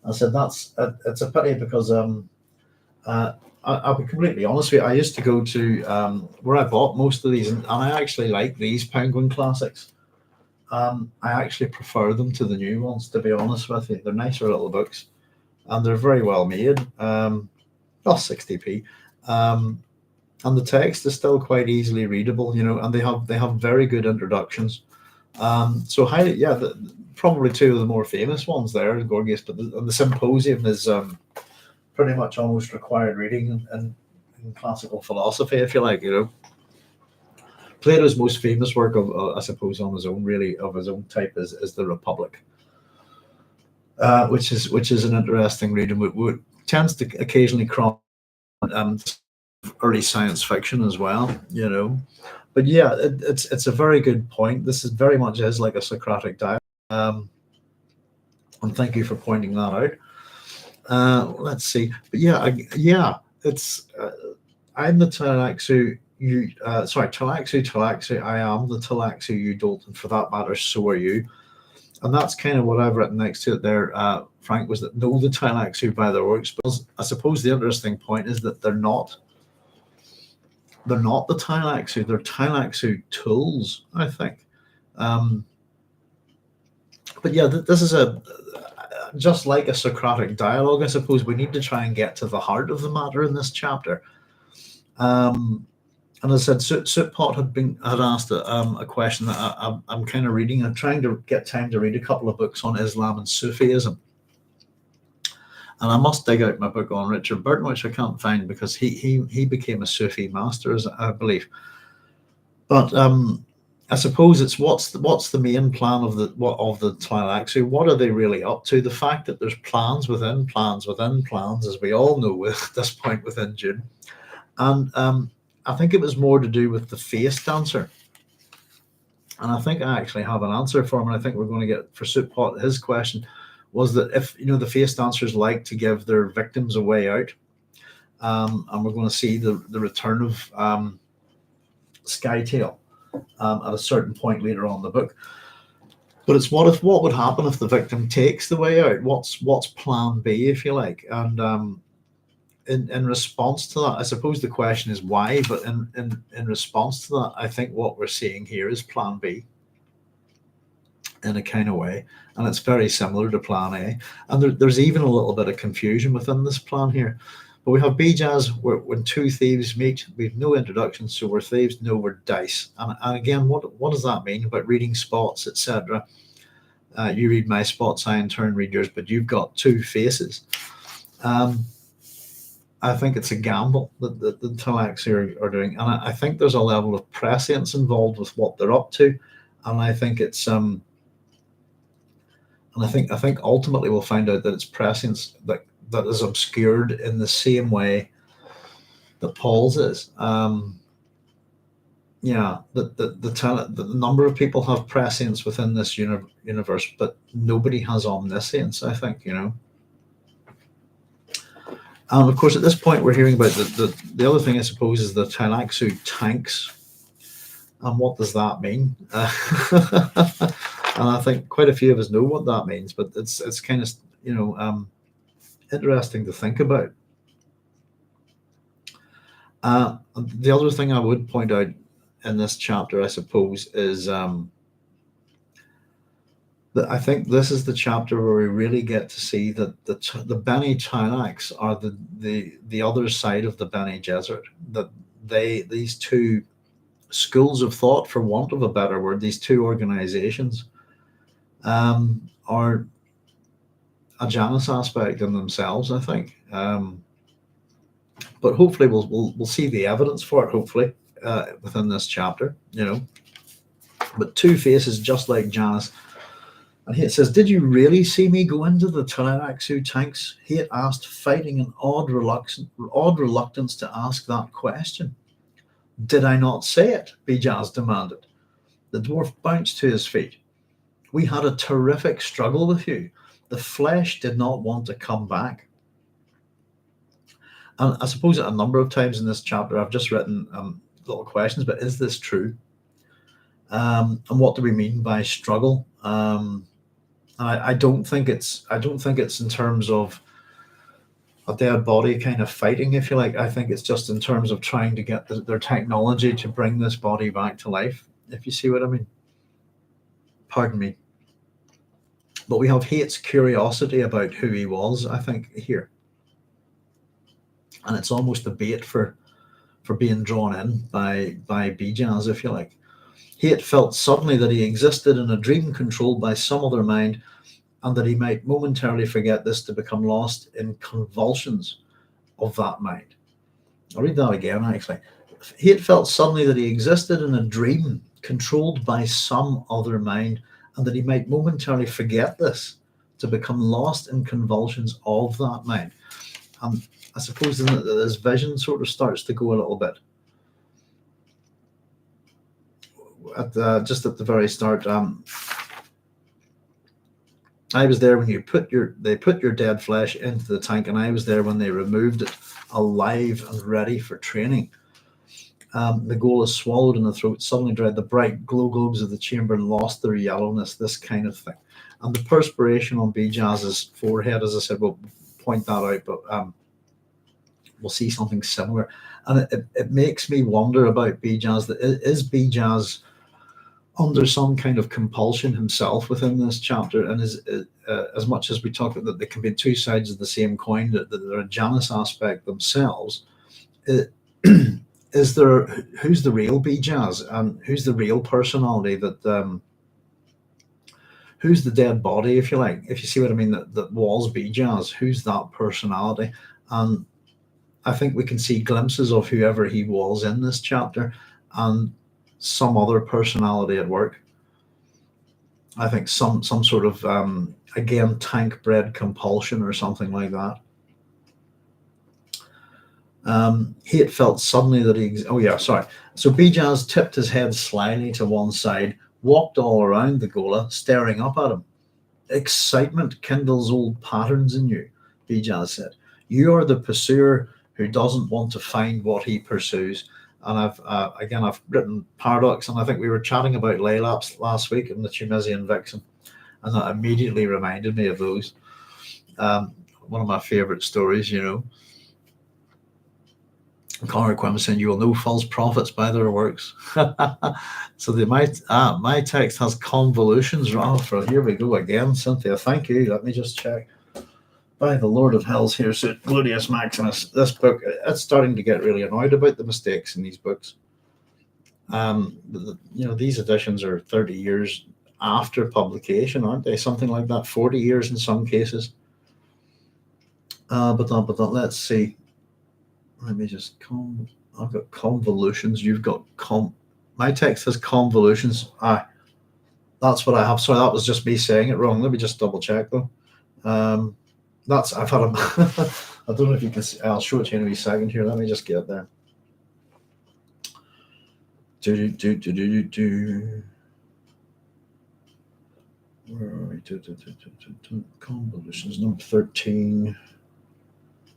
I said it's a pity because I'll be completely honest with you. I used to go to where I bought most of these, and I actually like these Penguin classics. I actually prefer them to the new ones, to be honest with you. They're nicer little books, and they're very well made. 60p, and the text is still quite easily readable, and they have very good introductions. So Hayt, probably two of the more famous ones there, Gorgias, but the Symposium is pretty much almost required reading in classical philosophy, if you like. Plato's most famous work I suppose, on his own, really, of his own type is the Republic, which is an interesting read, and tends to occasionally crop early science fiction as well, But yeah, it's a very good point. This is very much is like a Socratic dialogue, and thank you for pointing that out. Let's see, but it's I'm the Tleilaxu. Tleilaxu. I am the Tleilaxu. You don't, and for that matter, so are you. And that's kind of what I've written next to it there, Frank, was that know the Tleilaxu by their works. But I suppose the interesting point is that they're not the Tleilaxu. They're Tleilaxu tools, I think. But yeah, this is just like a Socratic dialogue. I suppose we need to try and get to the heart of the matter in this chapter. And as I said, Sootpot had asked a question that I'm kind of reading. I'm trying to get time to read a couple of books on Islam and Sufism. And I must dig out my book on Richard Burton, which I can't find because he became a Sufi master, I believe. But I suppose it's what's the main plan of the Tleilaxu? What are they really up to? The fact that there's plans within plans within plans, as we all know at this point within Dune. And I think it was more to do with the face dancer. And I think I actually have an answer for him. And I think we're going to get, for Sootpot, his question was that if, the face dancers like to give their victims a way out, and we're going to see the return of Skytail at a certain point later on in the book. But it's what would happen if the victim takes the way out? What's plan B, if you like? And in response to that, I suppose the question is why, but in response to that, I think what we're seeing here is plan B in a kind of way, and it's very similar to plan A. And there's even a little bit of confusion within this plan here. But we have Bijaz, when two thieves meet, we've no introduction, so we're thieves, no, we're dice. And again, what does that mean about reading spots, etc.? you read my spot sign, turn, read yours, but you've got two faces. I think it's a gamble that the Tleilaxu are doing, and I think there's a level of prescience involved with what they're up to, and I think it's and I think ultimately we'll find out that it's prescience that is obscured in the same way that Paul's is. Yeah, the number of people have prescience within this universe, but nobody has omniscience, I think, And of course, at this point, we're hearing about the other thing, I suppose, is the Tleilaxu tanks. And what does that mean? And I think quite a few of us know what that means, but it's kind of, interesting to think about. The other thing I would point out in this chapter, I suppose, is that I think this is the chapter where we really get to see that the Bene Tleilax are the other side of the Bene Gesserit. That these two schools of thought, for want of a better word, these two organizations are a Janus aspect in themselves, I think. But hopefully we'll see the evidence for it, hopefully, within this chapter, But two faces just like Janus. And Hayt says, "Did you really see me go into the Tleilaxu tanks?" Hayt asked, fighting an odd reluctance to ask that question. "Did I not say it?" Bijaz demanded. The dwarf bounced to his feet. "We had a terrific struggle with you. The flesh did not want to come back." And I suppose a number of times in this chapter, I've just written little questions, but is this true? And what do we mean by struggle? I don't think it's in terms of a dead body kind of fighting, if you like. I think it's just in terms of trying to get their technology to bring this body back to life, if you see what I mean. Pardon me. But we have Hayt's curiosity about who he was, I think, here. And it's almost a bait for being drawn in by Bijaz, if you like. Hayt felt suddenly that he existed in a dream controlled by some other mind, and that he might momentarily forget this to become lost in convulsions of that mind. I'll read that again, actually. Hayt felt suddenly that he existed in a dream controlled by some other mind, and that he might momentarily forget this to become lost in convulsions of that mind. And I suppose then this vision sort of starts to go a little bit. Just at the very start, I was there when they put your dead flesh into the tank, and I was there when they removed it, alive and ready for training. The ghola swallowed in the throat, suddenly dried. The bright glow globes of the chamber lost their yellowness, this kind of thing. And the perspiration on Bijaz's forehead, as I said, we'll point that out, but we'll see something similar. And it makes me wonder about Bijaz. Is Bijaz under some kind of compulsion himself within this chapter? And is as much as we talk about that there can be two sides of the same coin, that they're a Janus aspect themselves, is there, who's the real Bijaz, and who's the real personality that who's the dead body, if you like, if you see what I mean, that was Bijaz? Who's that personality? And I think we can see glimpses of whoever he was in this chapter, and some other personality at work. I think some sort of again tank bred compulsion or something like that. Hayt felt suddenly that So Bijaz tipped his head slyly to one side, walked all around the ghola, staring up at him. "Excitement kindles old patterns in you," Bijaz said. "You are the pursuer who doesn't want to find what he pursues." And I've written paradox, and I think we were chatting about Tleilax last week in the Tunisian Vixen, and that immediately reminded me of those. One of my favorite stories, Conor Quim saying, "You will know false prophets by their works." So my text has convolutions. Here we go again, Cynthia. Thank you. Let me just check. By the Lord of Hell's here, so Glorious Maximus. This book, it's starting to get really annoyed about the mistakes in these books. These editions are 30 years after publication, aren't they? Something like that, 40 years in some cases. But let's see. Let me just I've got convolutions. You've got my text has convolutions. That's what I have. Sorry, that was just me saying it wrong. Let me just double check though. I've had a I don't know if you can see. I'll show it to you in a wee second here. Let me just get there. Where are we? Convolutions number 13.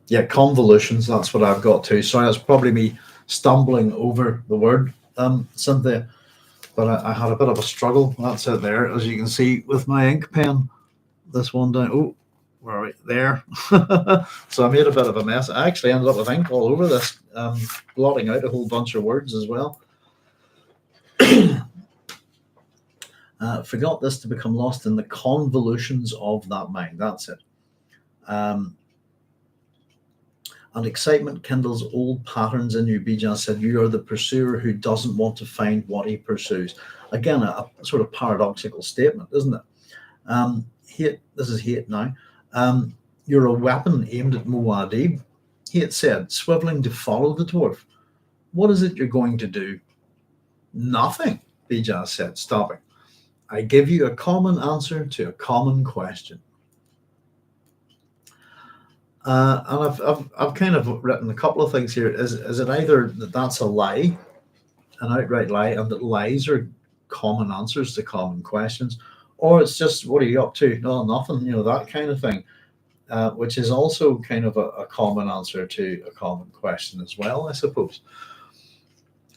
Yeah, convolutions. That's what I've got too. Sorry, that's probably me stumbling over the word, Cynthia. But I had a bit of a struggle. That's it there, as you can see with my ink pen. This one down. Oh, where are we? There. So I made a bit of a mess. I actually ended up with ink all over this, blotting out a whole bunch of words as well. Forgot this to become lost in the convolutions of that mind. That's it. And excitement kindles old patterns in you. Bijaz said, you are the pursuer who doesn't want to find what he pursues. Again, a sort of paradoxical statement, isn't it? Hayt, this is Hayt now. You're a weapon aimed at Muad'Dib. Hayt said, swiveling to follow the dwarf. What is it you're going to do? Nothing, Bijaz said, stopping. I give you a common answer to a common question. And I've kind of written a couple of things here. Is it either that that's a lie, an outright lie, and that lies are common answers to common questions, or it's just, what are you up to? No, nothing, that kind of thing, which is also kind of a common answer to a common question as well, I suppose.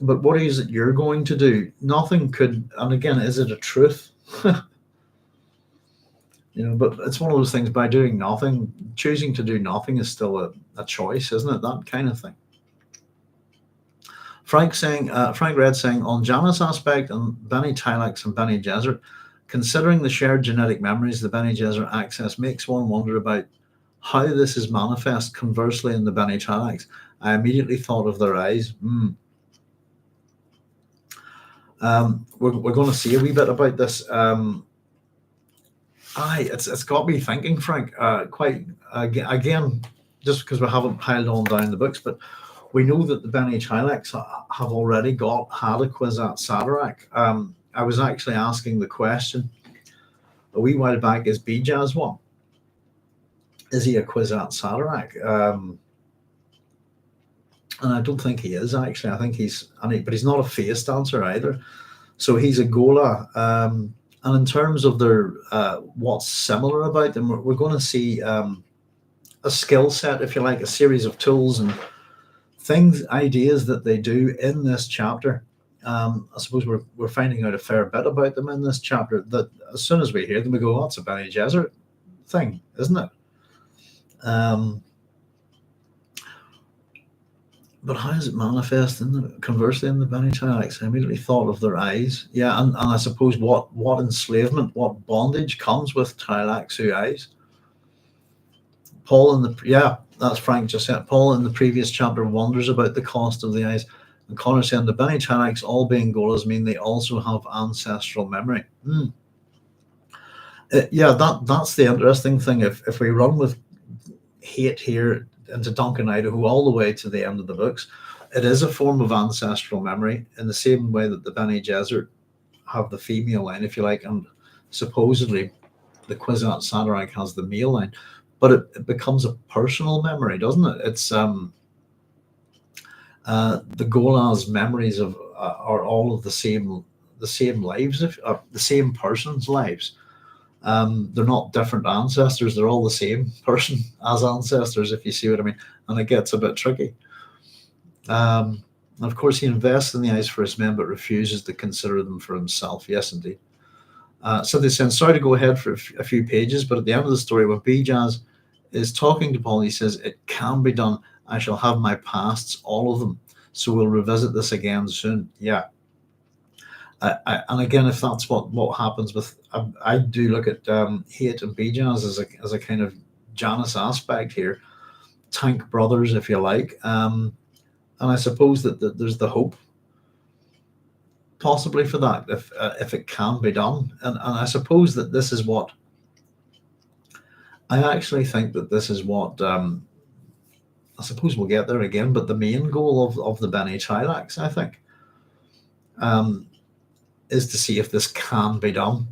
But what is it you're going to do? Nothing could, and again, is it a truth? But it's one of those things. By doing nothing, choosing to do nothing is still a choice, isn't it? That kind of thing. Frank Red saying, on Janus aspect and Bene Tleilax and Bene Gesserit, considering the shared genetic memories the Bene Gesserit access makes one wonder about how this is manifest conversely in the Bene Tleilax. I immediately thought of their eyes. We're going to see a wee bit about this. It's got me thinking, Frank, quite again, just because we haven't piled on down the books, but we know that the Bene Tleilax have already had a Kwisatz Haderach. I was actually asking the question a wee while back, is Bijaz one? Is he a Kwisatz Haderach? And I don't think he is, actually. I think but he's not a face dancer either. So he's a ghola. And in terms of their what's similar about them, we're going to see a skill set, if you like, a series of tools and things, ideas that they do in this chapter. I suppose we're finding out a fair bit about them in this chapter, that as soon as we hear them, we go, that's a Bene Gesserit thing, isn't it? But how does it manifest conversely in the Bene Tleilax? I immediately thought of their eyes. Yeah, and I suppose what enslavement, what bondage comes with Tleilaxu eyes. That's Frank just said. Paul in the previous chapter wonders about the cost of the eyes. And Connor saying the Bene Tleilax, all being gholas, mean they also have ancestral memory. That's the interesting thing. If we run with Hayt here into Duncan, Idaho, all the way to the end of the books, it is a form of ancestral memory in the same way that the Bene Gesserit have the female line, if you like, and supposedly the Kwisatz Haderach has the male line, but it becomes a personal memory, doesn't it? It's the Ghola's memories are all of the same lives, the same person's lives. They're not different ancestors, they're all the same person as ancestors, if you see what I mean, and it gets a bit tricky. Of course, he invests in the eyes for his men, but refuses to consider them for himself. Yes, indeed. So they said, sorry to go ahead for a few pages, but at the end of the story, when Bijaz is talking to Paul, he says, it can be done. I shall have my pasts, all of them. So we'll revisit this again soon. Yeah. And again, if that's what happens with, I do look at Hayt and Bijaz as a kind of Janus aspect here, tank brothers, if you like. And I suppose that there's the hope possibly for that, if it can be done. And I suppose that this is what I actually think that this is what I suppose we'll get there again, but the main goal of the Bene Tleilax, I think, is to see if this can be done.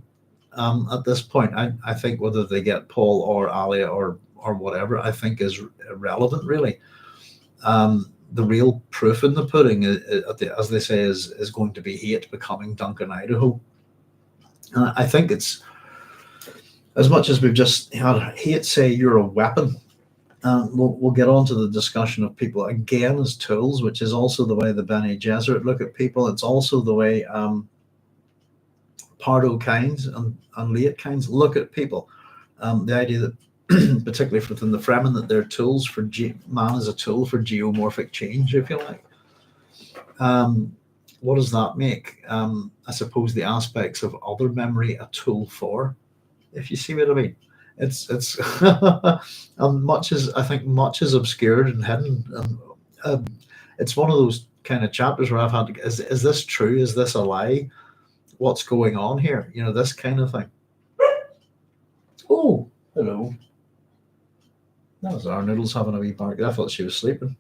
At this point, I think whether they get Paul or Alia or whatever, I think is irrelevant, really. The real proof in the pudding, as they say, is going to be Hayt becoming Duncan Idaho. And I think it's, as much as we've just had Hayt say you're a weapon, we'll get on to the discussion of people again as tools, which is also the way the Bene Gesserit look at people. It's also the way Pardo kinds and Late kinds look at people. The idea that, particularly within the Fremen, that they're tools for man is a tool for geomorphic change, if you like. What does that make? I suppose the aspects of other memory a tool for, if you see what I mean. It's and much is, I think, much is obscured and hidden. And it's one of those kind of chapters where I've had to, is this true? Is this a lie? What's going on here? You know, this kind of thing. Oh, hello. That was our Noodles having a wee bark. I thought she was sleeping.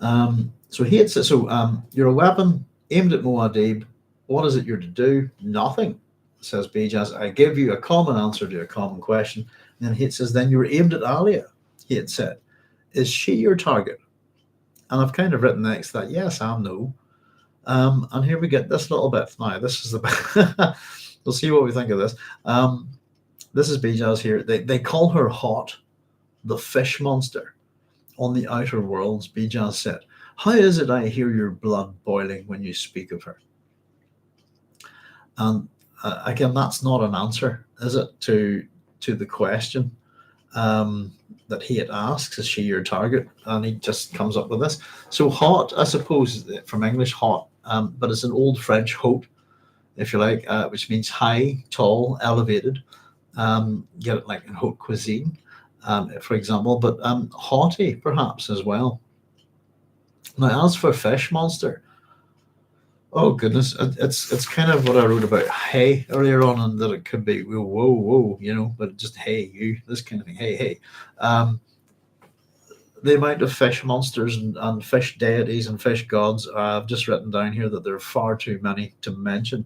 So he had said, so you're a weapon aimed at Muad'Dib. What is it you're to do? Nothing, says Bijaz. I give you a common answer to a common question. And then Hayt says, then you're aimed at Alia. Hayt said, is she your target? And I've kind of written next that yes and no. And here we get this little bit. Now, this is the we'll see what we think of this. This is Bijaz here. They call her Hot, the fish monster. On the outer worlds, Bijaz said, how is it I hear your blood boiling when you speak of her? And again, that's not an answer, is it, to the question that Hayt asks, is she your target? And he just comes up with this. So Hot, I suppose, from English, hot, but it's an old French haute, if you like, which means high, tall, elevated. Get it like in haute cuisine, for example, but haughty perhaps as well. Now, as for fish monster, oh goodness, it's kind of what I wrote about hey earlier on, and that it could be whoa, you know, but just hey you, this kind of thing, hey. The amount of fish monsters and fish deities and fish gods, I've just written down here that there are far too many to mention.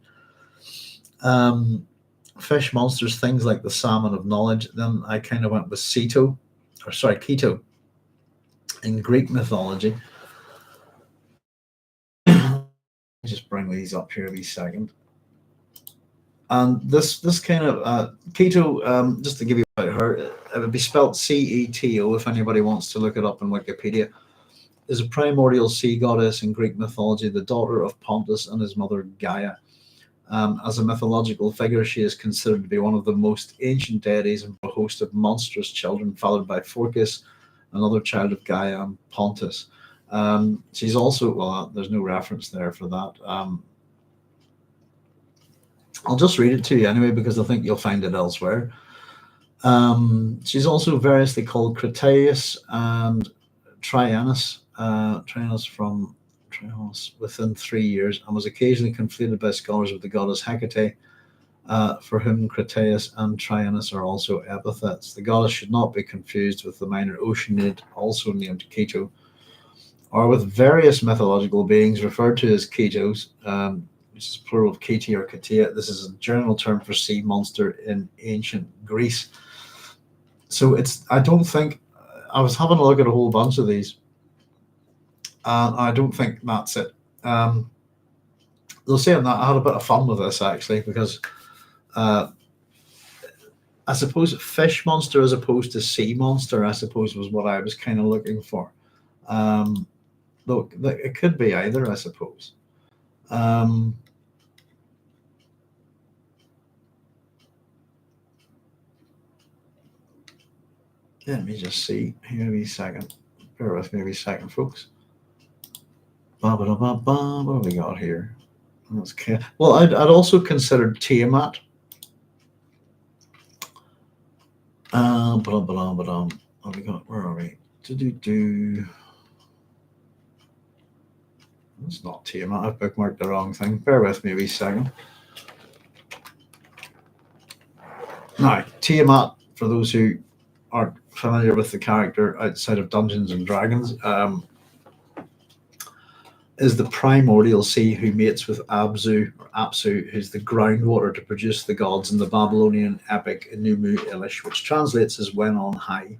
Fish monsters, things like the salmon of knowledge. Then I kind of went with Keto in Greek mythology. Just bring these up here a wee second. And this kind of Keto, just to give you about her, it would be spelled Ceto if anybody wants to look it up in Wikipedia, is a primordial sea goddess in Greek mythology, the daughter of Pontus and his mother Gaia. As a mythological figure, she is considered to be one of the most ancient deities and a host of monstrous children, fathered by Phorcys, another child of Gaia, and Pontus. She's also, well, there's no reference there for that. I'll just read it to you anyway, because I think you'll find it elsewhere. She's also variously called Crataeus and Trianus, from Trianus within 3 years, and was occasionally conflated by scholars with the goddess Hecate, for whom Crataeus and Trianus are also epithets. The goddess should not be confused with the minor Oceanid, also named Keto, or with various mythological beings referred to as Ketos, which is plural of Keti or Katia. This is a general term for sea monster in ancient Greece. So I don't think, I was having a look at a whole bunch of these, and I don't think that's it. They'll say that I had a bit of fun with this actually, because I suppose fish monster as opposed to sea monster, I suppose, was what I was kind of looking for. Though it could be either, I suppose. Let me just see here a wee second. Bear with me a wee second, folks. What have we got here? Well, I'd also considered Tiamat. What have we got? Where are we? It's not Tiamat. I've bookmarked the wrong thing. Bear with me a wee second. Now, Tiamat, for those who aren't familiar with the character outside of Dungeons and Dragons, is the primordial sea who mates with Apsu, who's the groundwater to produce the gods in the Babylonian epic Enuma Elish, which translates as when on high.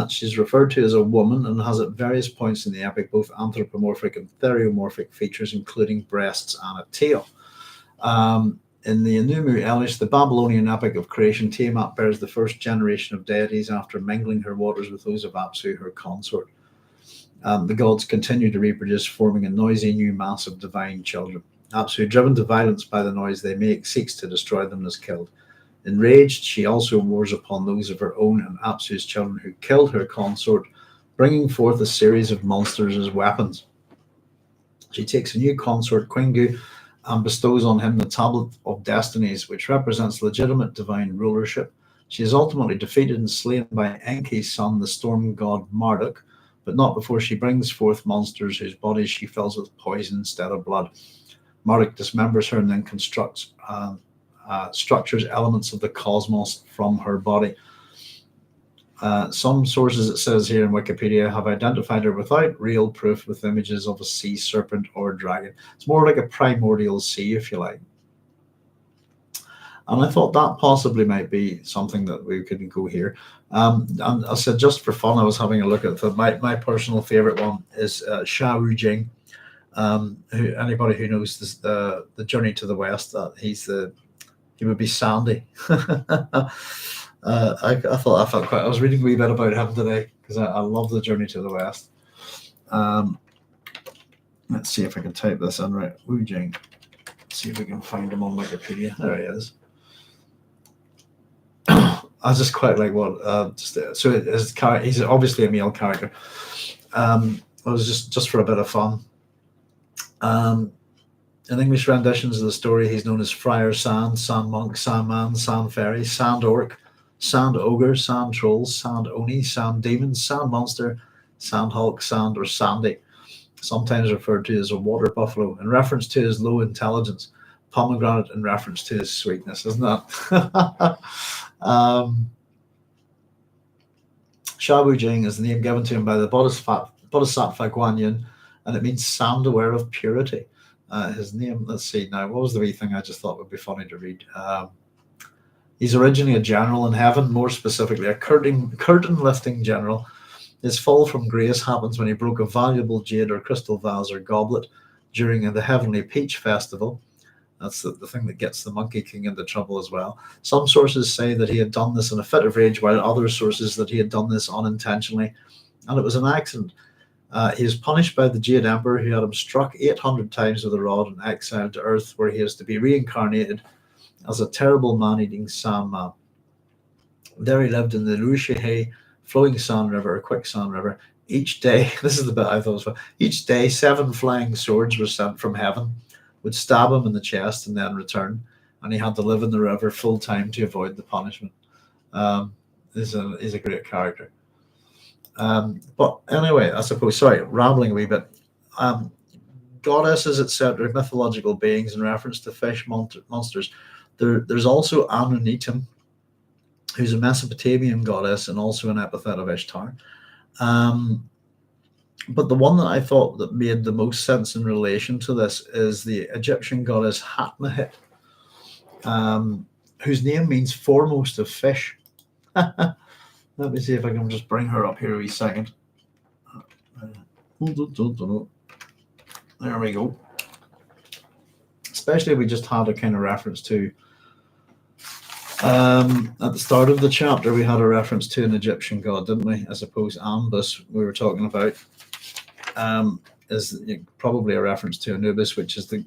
She's referred to as a woman and has at various points in the epic both anthropomorphic and theriomorphic features, including breasts and a tail. In the Enuma Elish, the Babylonian epic of creation, Tiamat bears the first generation of deities after mingling her waters with those of Apsu, her consort. The gods continue to reproduce, forming a noisy new mass of divine children. Apsu, driven to violence by the noise they make, seeks to destroy them and is killed. Enraged, she also wars upon those of her own and Apsu's children who killed her consort, bringing forth a series of monsters as weapons. She takes a new consort, Quingu, and bestows on him the Tablet of Destinies, which represents legitimate divine rulership. She is ultimately defeated and slain by Enki's son, the storm god Marduk, but not before she brings forth monsters whose bodies she fills with poison instead of blood. Marduk dismembers her and then structures elements of the cosmos from her body. Some sources, it says here in Wikipedia, have identified her without real proof with images of a sea serpent or dragon. It's more like a primordial sea, if you like. And I thought that possibly might be something that we could go here. And I said, just for fun, I was having a look at my personal favorite one is Sha Wu Jing. Anybody who knows this, the Journey to the West, he would be Sandy. I was reading a wee bit about him today because I love the Journey to the West. Let's see if I can type this in right. Wu Jing. See if we can find him on Wikipedia. There he is. I just quite like what. He's obviously a male character. It was just for a bit of fun. In English renditions of the story, he's known as Friar Sand, Sand Monk, Sandman, Sand Fairy, Sand Orc, Sand Ogre, Sand Troll, Sand Oni, Sand Demon, Sand Monster, Sand Hulk, Sand, or Sandy, sometimes referred to as a water buffalo, in reference to his low intelligence, pomegranate in reference to his sweetness, isn't that? Sha Wu Jing is the name given to him by the Bodhisattva Guan Yin, and it means sand aware of purity. His name, let's see now, what was the wee thing I just thought would be funny to read? He's originally a general in heaven, more specifically a curtain-lifting general. His fall from grace happens when he broke a valuable jade or crystal vase or goblet during the Heavenly Peach Festival. That's the thing that gets the Monkey King into trouble as well. Some sources say that he had done this in a fit of rage, while other sources that he had done this unintentionally, and it was an accident. He is punished by the Jade Emperor, who had him struck 800 times with a rod and exiled to Earth, where he is to be reincarnated as a terrible man-eating sandman. There he lived in the Rushihei flowing sand river, or quicksand river. Each day, this is the bit I thought was fun, each day 7 flying swords were sent from heaven, would stab him in the chest and then return, and he had to live in the river full time to avoid the punishment. He's a great character. But anyway, I suppose, sorry, rambling a wee bit. Goddesses, etc., mythological beings in reference to fish monsters. There's also Anunnitym, who's a Mesopotamian goddess and also an epithet of Ishtar. But the one that I thought that made the most sense in relation to this is the Egyptian goddess Hatmahit, whose name means foremost of fish. Let me see if I can just bring her up here a wee second. There we go. Especially if we just had a kind of reference to, at the start of the chapter, we had a reference to an Egyptian god, didn't we? I suppose Anubis, we were talking about, is probably a reference to Anubis, which is the,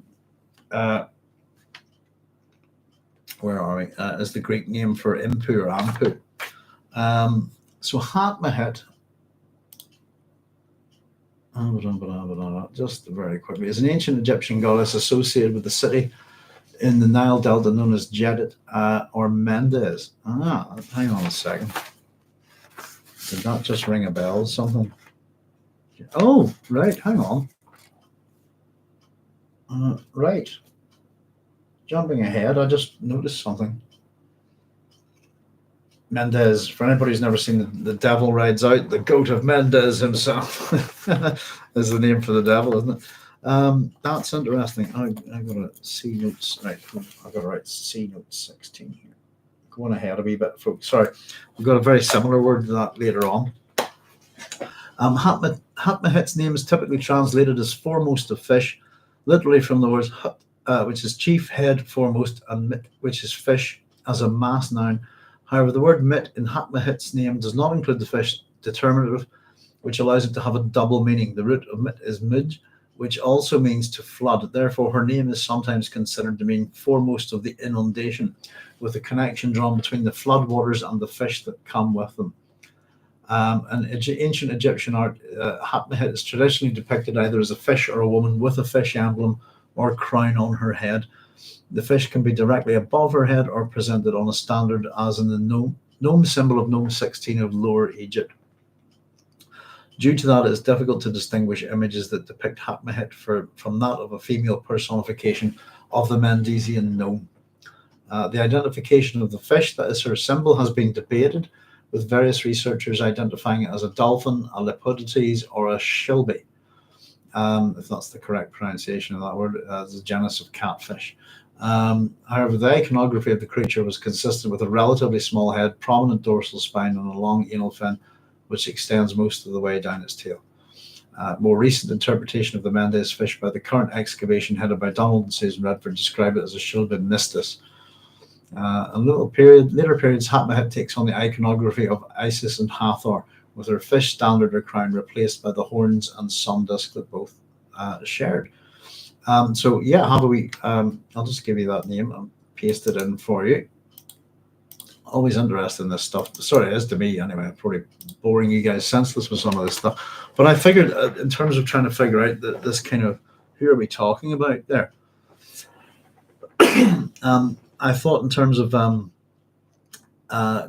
where are we? Is the Greek name for Impu or Ampu. So Hatmahit, just very quickly, is an ancient Egyptian goddess associated with the city in the Nile Delta known as Jedit or Mendes. Hang on a second. Did that just ring a bell? Something? Oh, right. Hang on. Right. Jumping ahead, I just noticed something. Mendes, for anybody who's never seen the Devil Rides Out, the goat of Mendes himself is the name for the devil, isn't it? That's interesting. I got a C notes, right? I got to write C notes 16 here. Going ahead a wee bit, folks. Sorry, we've got a very similar word to that later on. Hatmahit's name is typically translated as foremost of fish, literally from the words hut, which is chief, head, foremost, and mit, which is fish, as a mass noun. However, the word mit in Hatmahit's name does not include the fish determinative, which allows it to have a double meaning. The root of mit is mid, which also means to flood. Therefore, her name is sometimes considered to mean foremost of the inundation, with a connection drawn between the flood waters and the fish that come with them. In ancient Egyptian art, Hatmahit is traditionally depicted either as a fish or a woman with a fish emblem or crown on her head. The fish can be directly above her head or presented on a standard, as in the gnome symbol of Gnome 16 of Lower Egypt. Due to that, it is difficult to distinguish images that depict Hatmahit from that of a female personification of the Mendesian gnome. The identification of the fish that is her symbol has been debated, with various researchers identifying it as a dolphin, a lepidotes, or a shilby, if that's the correct pronunciation of that word, the genus of catfish. However, the iconography of the creature was consistent with a relatively small head, prominent dorsal spine, and a long anal fin, which extends most of the way down its tail. More recent interpretation of the Mendes fish by the current excavation headed by Donald and Susan Redford describe it as a shilby mistus. Later periods, Hatmahit takes on the iconography of Isis and Hathor, with her fish standard or crown replaced by the horns and sun disk that both shared. So yeah, how do we? I'll just give you that name and paste it in for you. Always interested in this stuff. Sorry, it is to me anyway. I'm probably boring you guys senseless with some of this stuff. But I figured, in terms of trying to figure out this kind of who are we talking about there. I thought in terms of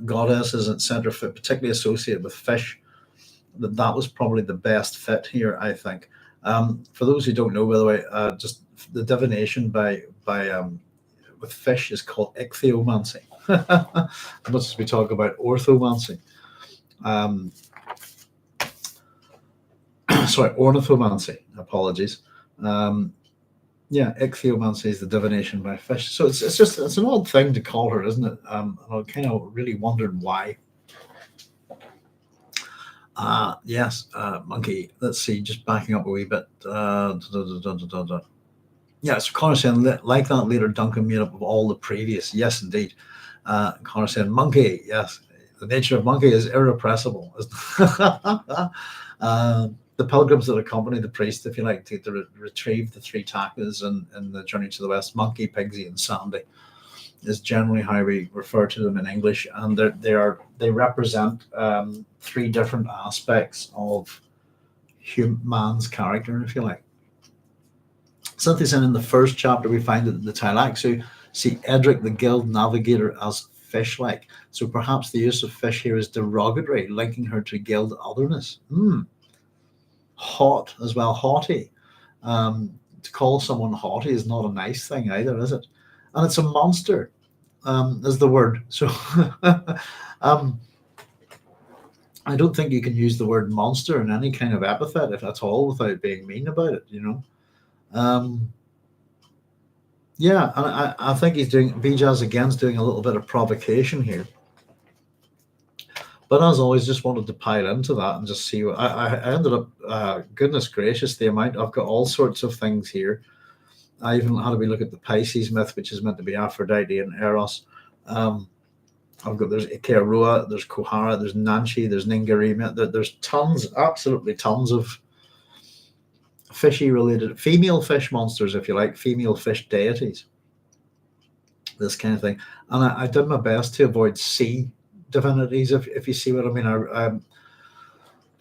goddesses, etc., particularly associated with fish, that was probably the best fit here, I think. For those who don't know, by the way, just the divination with fish is called ichthyomancy. As much as we talk about orthomancy. Sorry, ornithomancy. Apologies. Ichthyomancy is the divination by fish. So it's an odd thing to call her, isn't it? And I kind of really wondered why. Yes, monkey. Let's see, just backing up a wee bit. Yes, Connor saying, like that later Duncan made up of all the previous. Yes, indeed. Connor saying, monkey. Yes, the nature of monkey is irrepressible. The pilgrims that accompany the priest, if you like, to retrieve the three takas in the journey to the west, Monkey, Pigsy, and Sandy, is generally how we refer to them in English, and they represent three different aspects of man's character, if you like. Something in the first chapter, we find that the Tleilaxu see Edric, the guild navigator, as fish-like. So perhaps the use of fish here is derogatory, linking her to guild otherness. Hot as well, haughty. To call someone haughty is not a nice thing either, is it? And it's a monster, is the word. So I don't think you can use the word monster in any kind of epithet, if at all, without being mean about it, you know. And I think Bijaz again's doing a little bit of provocation here. But as always, just wanted to pile into that and just see what I ended up. Goodness gracious, the amount I've got all sorts of things here. I even had a wee look at the Pisces myth, which is meant to be Aphrodite and Eros. There's Ikeroa, there's Kohara, there's Nanchi, there's Ningarima. There's tons, absolutely tons of fishy related female fish monsters, if you like, female fish deities. This kind of thing, and I did my best to avoid sea divinities, if you see what I mean.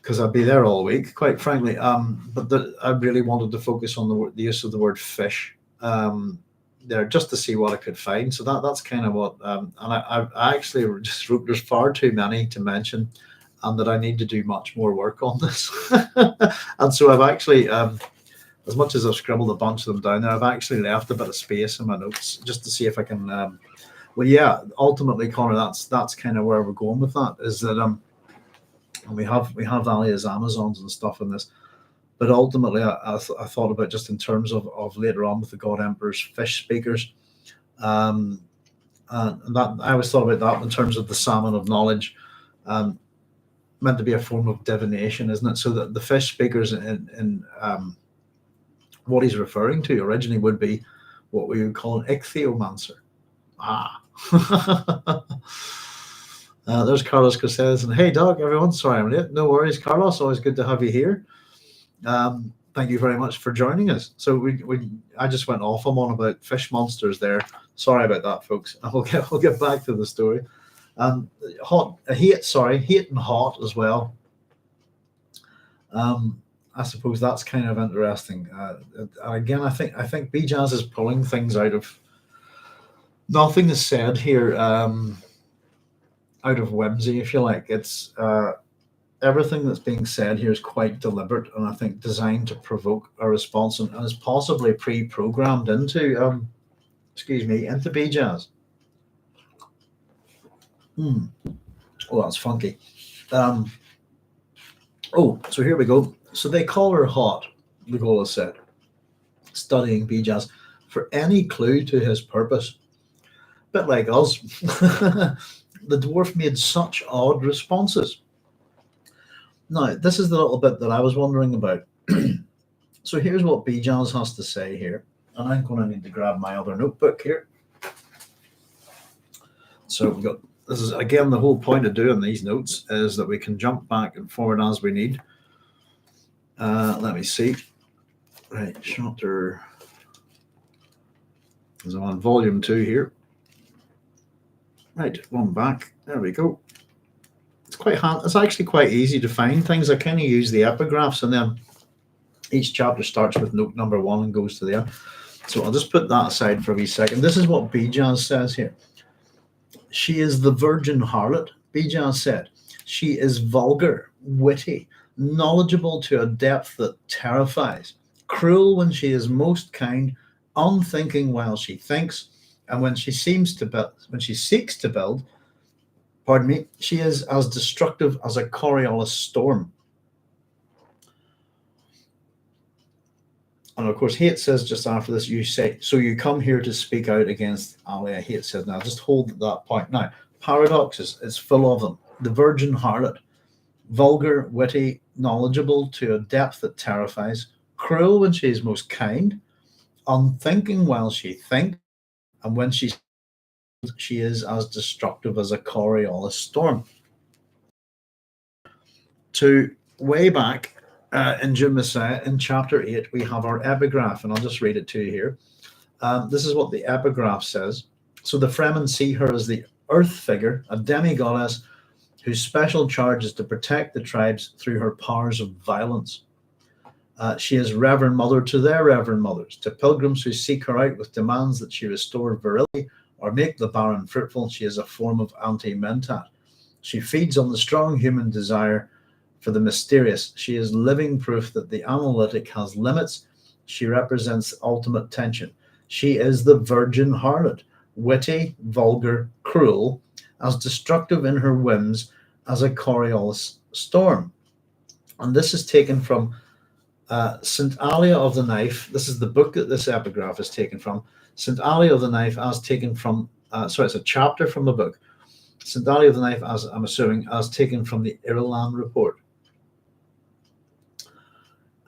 Because I'd be there all week, quite frankly. But I really wanted to focus on the use of the word fish there, just to see what I could find. So that's kind of what. And I actually just wrote there's far too many to mention, and that I need to do much more work on this. And so I've actually as much as I've scribbled a bunch of them down there, I've actually left a bit of space in my notes just to see if I can. Well, yeah, ultimately, Connor, that's kind of where we're going with that. Is that we have Alia's Amazons and stuff in this, but ultimately, I thought about just in terms of later on with the God Emperor's fish speakers, and that I always thought about that in terms of the salmon of knowledge. Meant to be a form of divination, isn't it? So that the fish speakers in what he's referring to originally would be what we would call an ichthyomancer. There's Carlos Cosales and hey Doug, everyone. Sorry I'm late. No worries, Carlos. Always good to have you here. Thank you very much for joining us. So I just went off on about fish monsters there. Sorry about that, folks. We'll get back to the story. Hayt and hot as well. I suppose that's kind of interesting. Again, I think Bijaz is pulling things out of nothing is said here, out of whimsy, if you like. It's everything that's being said here is quite deliberate, and I think designed to provoke a response, and is possibly pre-programmed into Bijaz. Oh, that's funky. So here we go. So they call her hot, the ghola said, studying Bijaz for any clue to his purpose. A bit like us. The dwarf made such odd responses. Now, this is the little bit that I was wondering about. So here's what Bijaz has to say here. And I'm going to need to grab my other notebook here. So we've got, this is again the whole point of doing these notes is that we can jump back and forward as we need. Let me see. Right, chapter. I'm on volume 2 here. Right, one back. There we go. It's actually quite easy to find things. I kind of use the epigraphs, and then each chapter starts with note number 1 and goes to the end. So I'll just put that aside for a wee second. This is what Bijaz says here. She is the virgin harlot, Bijaz said. She is vulgar, witty, knowledgeable to a depth that terrifies, cruel when she is most kind, unthinking while she thinks, and when she seeks to build, she is as destructive as a Coriolis storm. And of course, Hayt says just after this, you say, so you come here to speak out against Alia. Hayt says, now just hold that point. Now, paradoxes, it's full of them. The virgin harlot, vulgar, witty, knowledgeable to a depth that terrifies, cruel when she is most kind, unthinking while she thinks, and when she is as destructive as a Coriolis storm. To way back in Dune Messiah, in chapter 8, we have our epigraph, and I'll just read it to you here. This is what the epigraph says. So the Fremen see her as the earth figure, a demi-goddess whose special charge is to protect the tribes through her powers of violence. She is Reverend Mother to their Reverend Mothers, to pilgrims who seek her out with demands that she restore virility or make the barren fruitful. She is a form of anti-mentat. She feeds on the strong human desire for the mysterious. She is living proof that the analytic has limits. She represents ultimate tension. She is the virgin harlot, witty, vulgar, cruel, as destructive in her whims as a Coriolis storm. And this is taken from St. Alia of the Knife. This is the book that this epigraph is taken from. St. Alia of the Knife as taken from, it's a chapter from the book. St. Alia of the Knife, as I'm assuming, as taken from the Irulan report.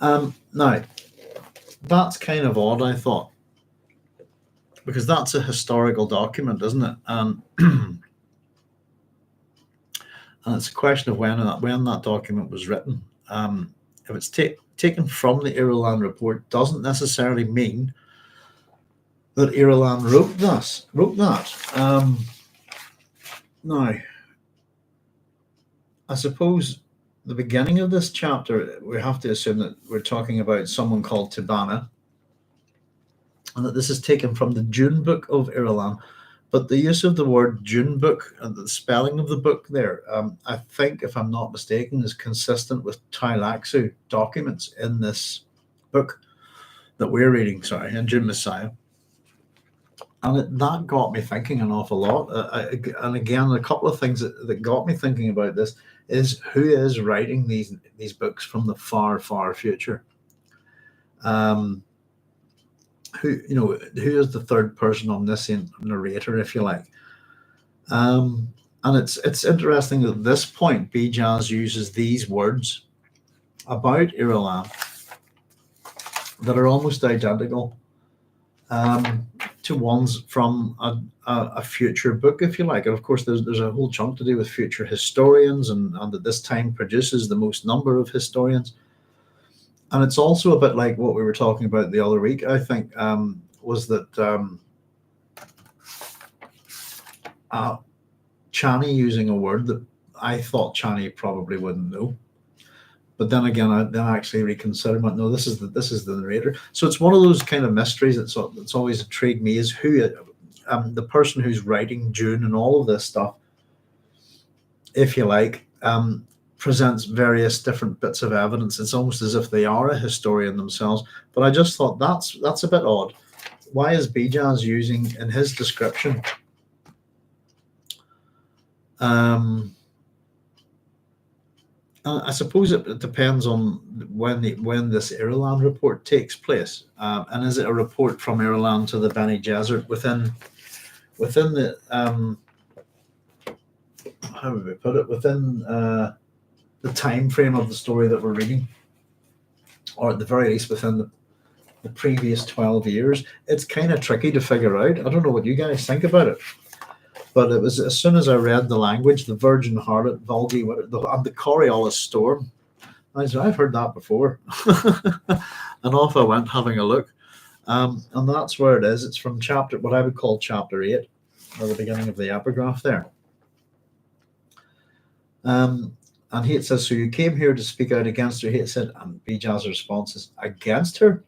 Now, that's kind of odd, I thought, because that's a historical document, isn't it? And it's a question of when that document was written. If it's taken from the Irulan report, doesn't necessarily mean that Irulan wrote that. Now, I suppose the beginning of this chapter, we have to assume that we're talking about someone called Tibana, and that this is taken from the Dune book of Irulan. But the use of the word Dune book and the spelling of the book there, I think, if I'm not mistaken, is consistent with Tleilaxu documents in this book. that we're reading, sorry, in Dune Messiah. And that got me thinking an awful lot. And again, a couple of things that got me thinking about this is who is writing these books from the far, far future. Who is the third person omniscient narrator, if you like. And it's interesting that at this point, Bijaz uses these words about Irulan that are almost identical to ones from a future book, if you like. And of course, there's a whole chunk to do with future historians, and at this time produces the most number of historians. And it's also a bit like what we were talking about the other week, I think, was that Chani using a word that I thought Chani probably wouldn't know. But then again, I actually reconsidered. But no, this is the narrator. So it's one of those kind of mysteries that's always intrigued me, is who the person who's writing Dune and all of this stuff, if you like, presents various different bits of evidence. It's almost as if they are a historian themselves. But I just thought that's a bit odd. Why is Bijaz using in his description? I suppose it depends on when this Irulan report takes place, and is it a report from Irulan to the Bene Gesserit within the how would we put it, within the time frame of the story that we're reading, or at the very least within the previous 12 years? It's kind of tricky to figure out. I don't know what you guys think about it. But it was as soon as I read the language, the Virgin Harlot, Volgi, and the Coriolis Storm, I said, I've heard that before. And off I went having a look. And that's where it is. It's from what I would call chapter 8, or the beginning of the epigraph there. And Hayt says, so you came here to speak out against her? Hayt said, and Bijaz's response is, against her?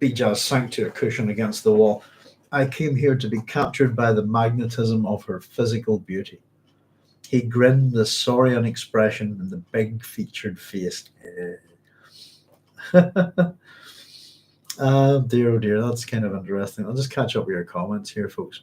Bijaz sank to a cushion against the wall. I came here to be captured by the magnetism of her physical beauty. He grinned the saurian expression in the big-featured face. Dear, oh dear, that's kind of interesting. I'll just catch up with your comments here, folks.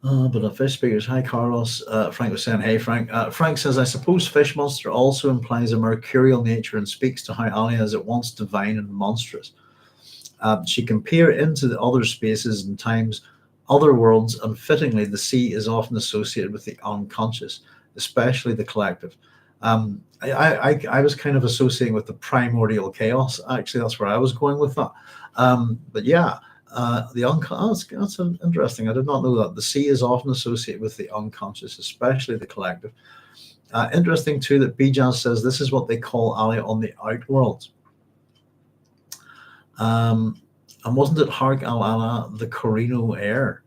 But the fish speakers, hi Carlos. Frank was saying, hey Frank. Frank says, I suppose fish monster also implies a mercurial nature and speaks to how Alia is at once divine and monstrous. She can peer into the other spaces and times, other worlds, and fittingly, the sea is often associated with the unconscious, especially the collective. I was kind of associating with the primordial chaos. Actually, that's where I was going with that. But yeah, the unconscious, that's interesting. I did not know that. The sea is often associated with the unconscious, especially the collective. Interesting, too, that Bijaz says this is what they call Alia on the outworlds. And wasn't it Hark al Allah, the Corino air?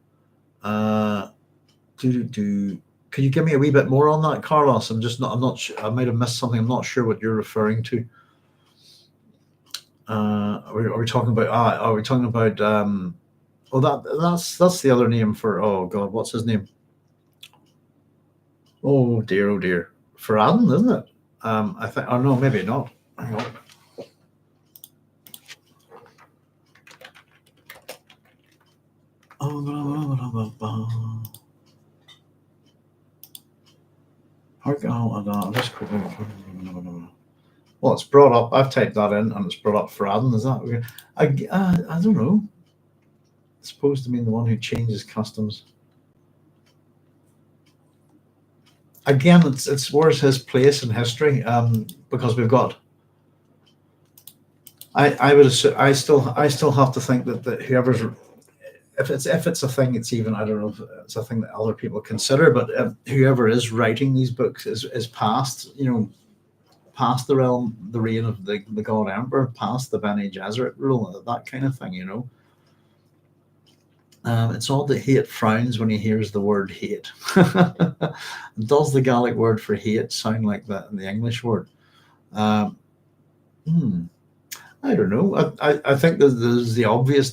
Could you give me a wee bit more on that, Carlos? I'm not sure. I might have missed something. I'm not sure what you're referring to. Are we talking about? Are we talking about? That's the other name for. Oh God, what's his name? Oh dear. Farad'n, isn't it? I think. Oh no, maybe not. Hang on. Just quickly. Well, it's brought up. I've typed that in, and it's brought up Farad'n. Is that weird? I don't know. It's supposed to mean the one who changes customs. Again, it's where's his place in history? Because we've got. I still have to think that whoever's. If it's a thing, it's even, I don't know if it's a thing that other people consider, but whoever is writing these books is past, past the reign of the God Emperor, past the Bene Gesserit rule, that kind of thing, It's odd that Hayt frowns when he hears the word hate. Does the Gaelic word for hate sound like that in the English word? I don't know. I think there's the obvious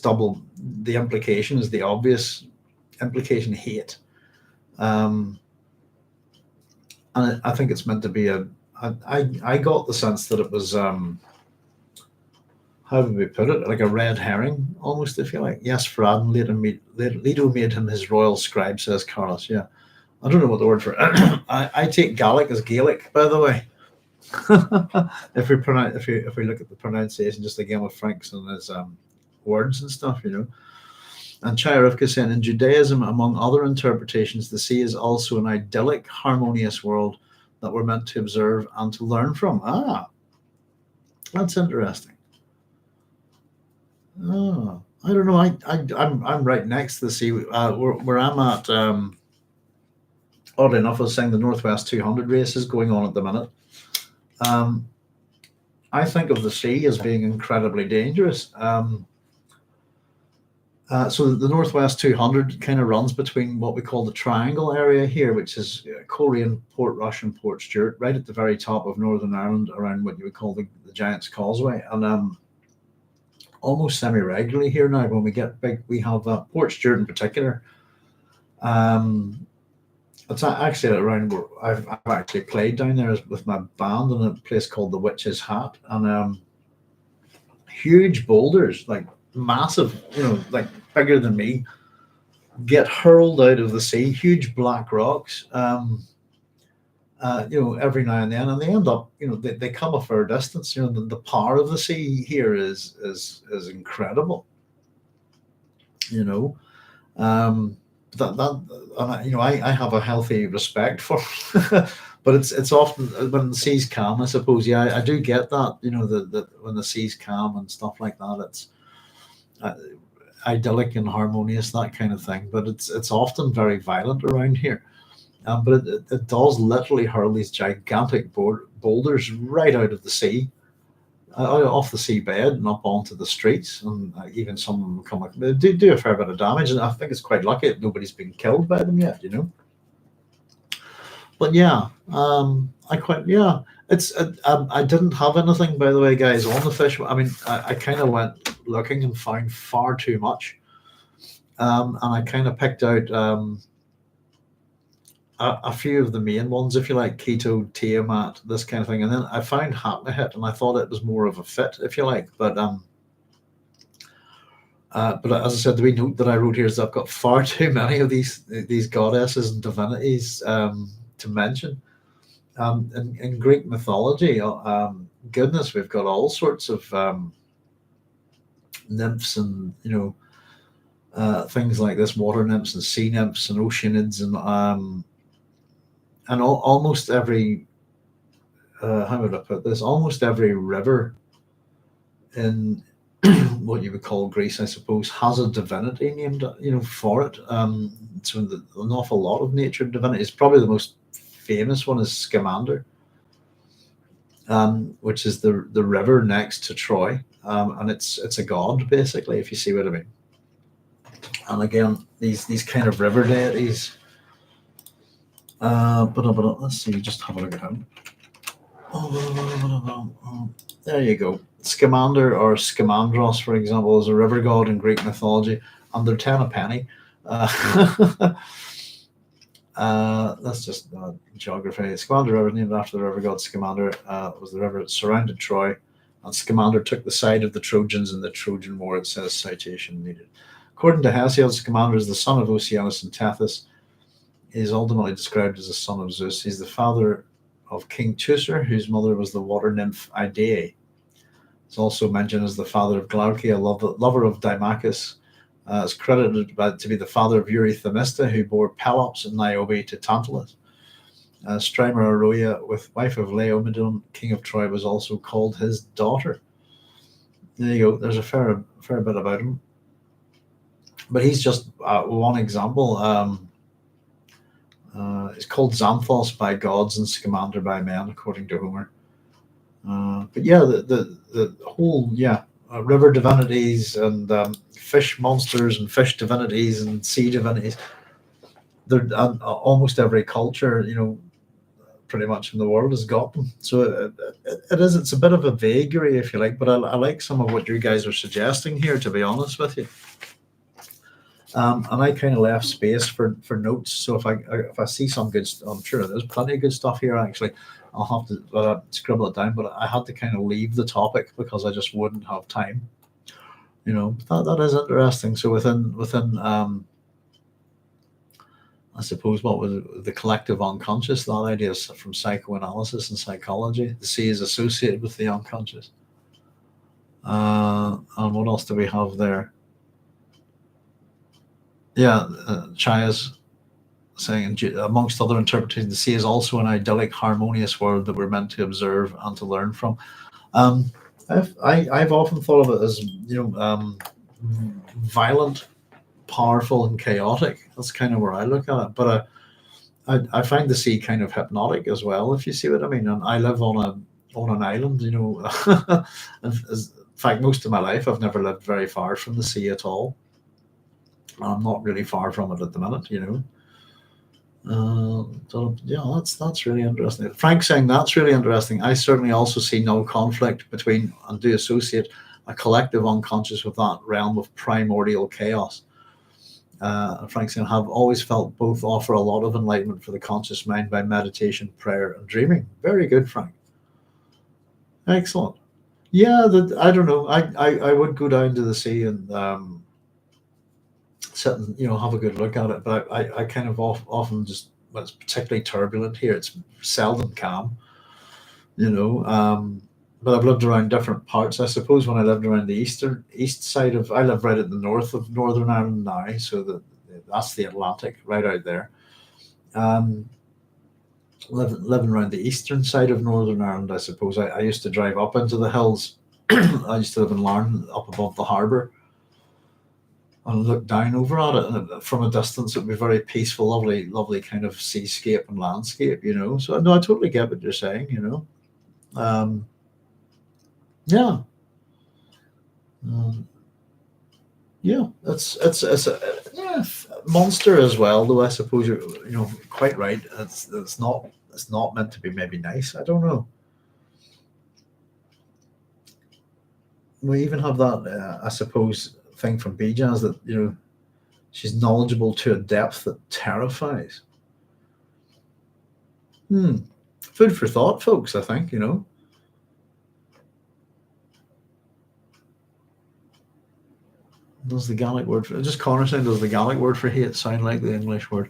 the implication is the obvious implication, hate. And I think it's meant to be I got the sense that it was how would we put it, like a red herring almost, if you like. Yes, Fraden Leto made him his royal scribe, says Carlos. Yeah, I don't know what the word for it. I take Gaelic as Gaelic, by the way. If we look at the pronunciation, just again with Franks and his words and stuff, And Chayarivka saying, in Judaism, among other interpretations, the sea is also an idyllic, harmonious world that we're meant to observe and to learn from. Ah, that's interesting. Oh, I don't know. I'm right next to the sea. Where I'm at. Oddly enough, I was saying the Northwest 200 race is going on at the minute. I think of the sea as being incredibly dangerous. So the Northwest 200 kind of runs between what we call the Triangle area here, which is Korean, Portrush, and Port Stewart, right at the very top of Northern Ireland, around what you would call the Giant's Causeway. And almost semi-regularly here now, when we get big, we have Port Stewart in particular. It's actually around where I've actually played down there with my band in a place called the Witch's Hat, and huge boulders, like massive, like bigger than me, get hurled out of the sea. Huge black rocks, every now and then, and they end up, they come a fair distance. The power of the sea here is incredible. I have a healthy respect for, but it's often when the sea's calm, I suppose. Yeah, I do get that. That when the sea's calm and stuff like that, it's idyllic and harmonious, that kind of thing. But it's often very violent around here. But it does literally hurl these gigantic boulders right out of the sea, off the seabed and up onto the streets, and even some of them come. They do a fair bit of damage, and I think it's quite lucky that nobody's been killed by them yet. But yeah, I didn't have anything, by the way, guys, on the fish. I mean, I kind of went looking and found far too much, and I kind of picked out a few of the main ones, if you like, Keto, Tiamat, this kind of thing. And then I found Hatmahit, and I thought it was more of a fit, if you like. But as I said, the wee note that I wrote here is that I've got far too many of these goddesses and divinities to mention. In Greek mythology, goodness, we've got all sorts of nymphs and things like this, water nymphs and sea nymphs and oceanids and almost every how would I put this? Almost every river in what you would call Greece, I suppose, has a divinity named, for it. So an awful lot of nature divinities. Probably the most famous one is Scamander, which is the river next to Troy, and it's a god, basically, if you see what I mean. And again, these kind of river deities. But let's see, just have a look at him. There you go. Scamander, or Scamandros, for example, is a river god in Greek mythology, and they're 10 a penny. That's just geography. Scamander River, named after the river god Scamander, was the river that surrounded Troy, and Scamander took the side of the Trojans in the Trojan War. It says citation needed. According to Hesiod, Scamander is the son of Oceanus and Tethys. He is ultimately described as the son of Zeus. He's the father of King Teucer, whose mother was the water nymph Idaea. He's also mentioned as the father of Glaucia, lover of Dimachus. Is credited to be the father of Eurythemista, who bore Pelops and Niobe to Tantalus. Strymon Aroia, with wife of Laomedon, king of Troy, was also called his daughter. There you go. There's a fair bit about him. But he's just one example. It's called Xanthos by gods and Scamander by men, according to Homer. But yeah, the whole river divinities and fish monsters and fish divinities and sea divinities. They're almost every culture, pretty much in the world has got them. So it's a bit of a vagary, if you like. But I like some of what you guys are suggesting here, to be honest with you. And I kind of left space for notes. So if I see some good, I'm sure there's plenty of good stuff here. Actually, I'll have to scribble it down. But I had to kind of leave the topic because I just wouldn't have time. That is interesting. So within I suppose what was the collective unconscious, that idea is from psychoanalysis and psychology. The sea is associated with the unconscious. And what else do we have there? Yeah, Chaya's saying, amongst other interpretations, the sea is also an idyllic, harmonious world that we're meant to observe and to learn from. I've often thought of it as violent, powerful, and chaotic. That's kind of where I look at it. But I find the sea kind of hypnotic as well, if you see what I mean. And I live on an island, in fact, most of my life I've never lived very far from the sea at all. I'm not really far from it at the minute. So yeah, that's really interesting. Frank saying that's really interesting. I certainly also see no conflict between and do associate a collective unconscious with that realm of primordial chaos. Frank saying, have always felt both offer a lot of enlightenment for the conscious mind by meditation, prayer, and dreaming. Very good, Frank. Excellent. Yeah, I don't know. I would go down to the sea and sit and have a good look at it. But I kind of often just, when it's particularly turbulent here, it's seldom calm. But I've lived around different parts. I suppose when I lived around the east side I live right at the north of Northern Ireland now, so that's the Atlantic right out there. Living around the eastern side of Northern Ireland, I suppose I used to drive up into the hills. I used to live in Larne, up above the harbour, and look down over at it, and from a distance it would be very peaceful, lovely kind of seascape and landscape. So no, I totally get what you're saying. Yeah. Yeah, it's a monster as well, though. I suppose you're quite right. It's not meant to be maybe nice. I don't know. We even have that, I suppose, thing from Bijaz that she's knowledgeable to a depth that terrifies. Food for thought, folks. I think. Does the Gaelic word just Connor saying, does the Gaelic word for hate sound like the English word?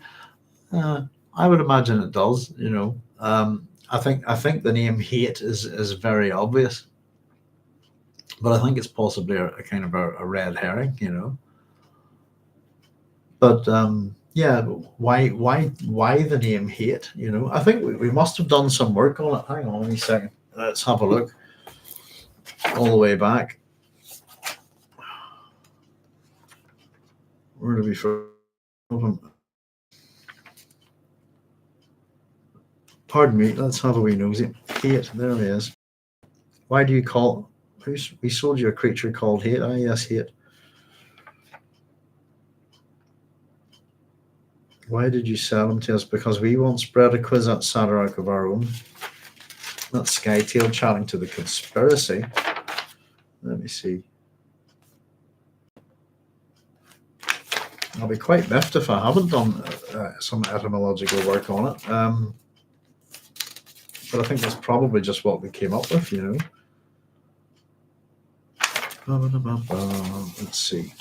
I would imagine it does. I think the name Hayt is very obvious, but I think it's possibly a kind of a red herring. But yeah, why the name Hayt? I think we must have done some work on it. Hang on a second. Let's have a look all the way back. Where do we from? Pardon me, let's have a wee nosy. Hayt, there he is. Why do you call... We sold you a creature called Hayt. Ah, yes, Hayt. Why did you sell him to us? Because we once spread a Kwisatz Haderach of our own. That's Skytail chatting to the conspiracy. Let me see. I'll be quite miffed if I haven't done some etymological work on it. But I think that's probably just what we came up with, Let's see.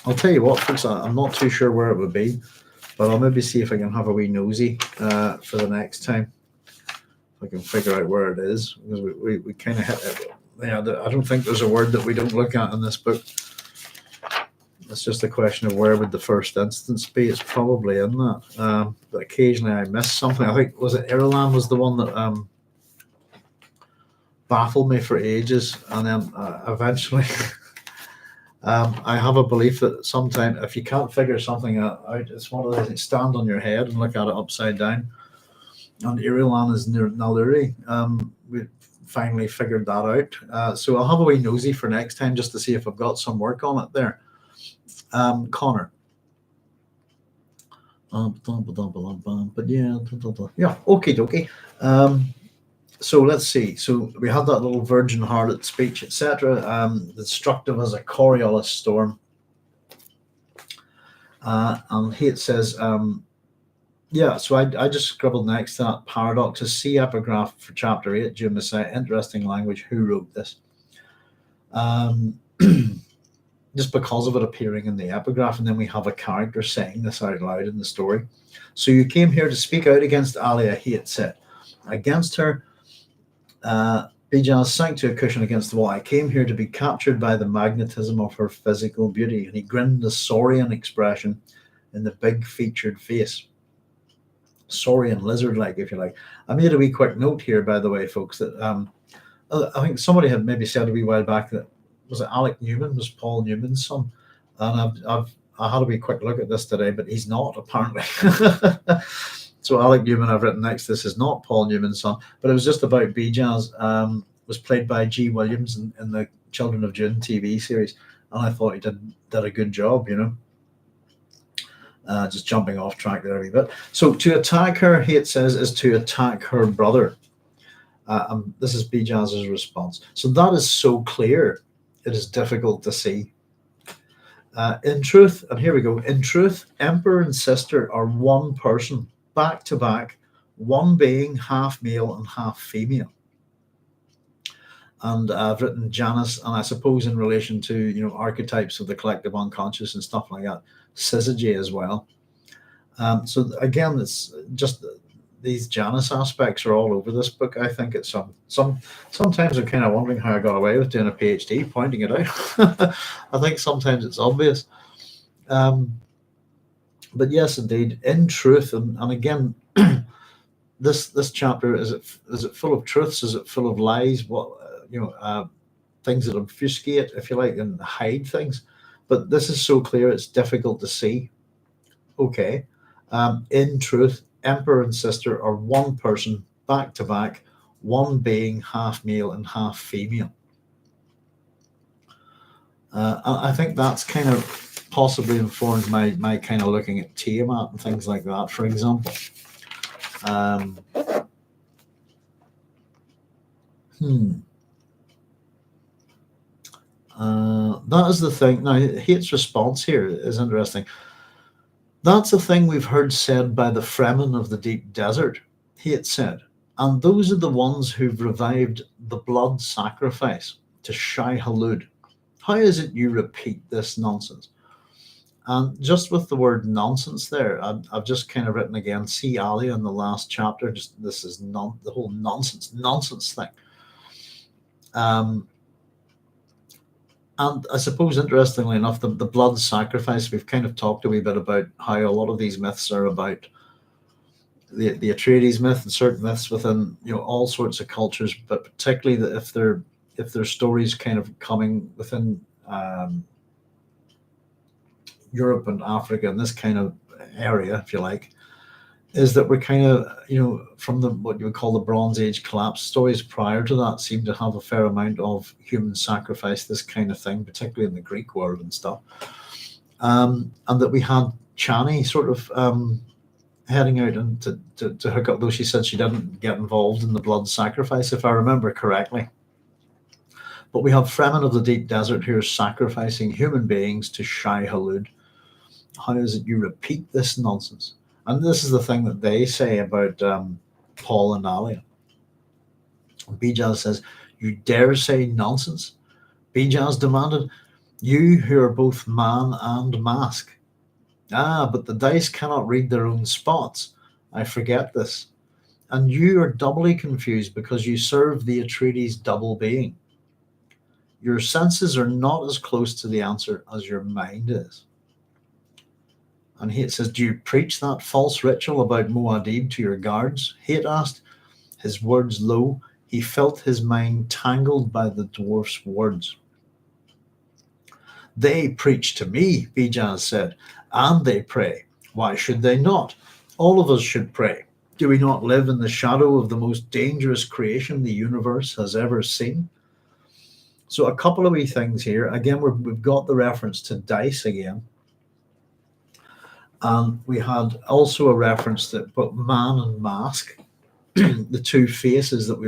I'll tell you what, folks, I'm not too sure where it would be, but I'll maybe see if I can have a wee nosy for the next time. If I can figure out where it is, because we kind of hit it. Yeah, I don't think there's a word that we don't look at in this book. It's just a question of where would the first instance be. It's probably in that. But occasionally I miss something. I think, was it Ireland was the one that baffled me for ages. And then eventually I have a belief that sometimes if you can't figure something out, it's one of those things, stand on your head and look at it upside down. And Ireland is near Naluri. We finally figured that out. So I'll have a wee nosy for next time just to see if I've got some work on it there. Connor. But yeah, okay. So let's see. So we had that little virgin harlot speech, etc. Destructive as a Coriolis storm. And Hayt says, yeah, so I just scribbled next to that paradoxes. See epigraph for chapter 8, Dune Messiah. Interesting language. Who wrote this? Just because of it appearing in the epigraph, and then we have a character saying this out loud in the story. So you came here to speak out against Alia, Hayt said. Against her, Bijaz sank to a cushion against the wall. I came here to be captured by the magnetism of her physical beauty. And he grinned a saurian expression in the big featured face. Saurian, lizard-like, if you like. I made a wee quick note here, by the way, folks, that I think somebody had maybe said a wee while back that, was it Alec Newman, was Paul Newman's son? And I had a wee quick look at this today, but he's not, apparently. So Alec Newman, I've written next, this is not Paul Newman's son, but it was just about Bijaz. Was played by G. Williams in the Children of Dune TV series, and I thought he did a good job, you know. Just jumping off track there a wee bit. So to attack her, Hayt says, is to attack her brother. This is Bijaz's response. So that is so clear, it is difficult to see. In truth, and here we go, in truth, emperor and sister are one person, back to back, one being, half male and half female. And I've written Janus, and I suppose in relation to, you know, archetypes of the collective unconscious and stuff like that, syzygy as well. So again, it's just these Janus aspects are all over this book. I think it's sometimes I'm kind of wondering how I got away with doing a PhD pointing it out. I think sometimes it's obvious. But yes, indeed, in truth, and again, this chapter, is it full of truths? Is it full of lies? What things that obfuscate, if you like, and hide things. But this is so clear, it's difficult to see. Okay. In truth, emperor and sister are one person, back to back, one being, half male and half female. I think that's kind of possibly informed my kind of looking at Tiamat and things like that, for example. That is the thing. Now, Hayt's response here is interesting. That's a thing we've heard said by the Fremen of the deep desert, Hayt said. And those are the ones who've revived the blood sacrifice to Shai Halud. How is it you repeat this nonsense? And just with the word nonsense there, I've just kind of written again, see Alia in the last chapter. Just this is the whole nonsense thing. And I suppose, interestingly enough, the blood sacrifice, we've kind of talked a wee bit about how a lot of these myths are about the Atreides myth and certain myths within, you know, all sorts of cultures, but particularly that if they're stories kind of coming within Europe and Africa and this kind of area, if you like, is that we're kind of, you know, from what you would call the Bronze Age collapse, stories prior to that seem to have a fair amount of human sacrifice, this kind of thing, particularly in the Greek world and stuff. And that we had Chani sort of heading out and to hook up, though she said she didn't get involved in the blood sacrifice, if I remember correctly. But we have Fremen of the deep desert who are sacrificing human beings to Shai Halud. How is it you repeat this nonsense? And this is the thing that they say about Paul and Alia. Bijaz says, you dare say nonsense? Bijaz demanded, you who are both man and mask. But the dice cannot read their own spots. I forget this. And you are doubly confused because you serve the Atreides double being. Your senses are not as close to the answer as your mind is. And Hayt says, do you preach that false ritual about Muad'Dib to your guards? Hayt asked, his words low. He felt his mind tangled by the dwarf's words. They preach to me, Bijaz said, and they pray. Why should they not? All of us should pray. Do we not live in the shadow of the most dangerous creation the universe has ever seen? So a couple of wee things here. Again, we've got the reference to dice again. And we had also a reference that but man and mask. the two faces that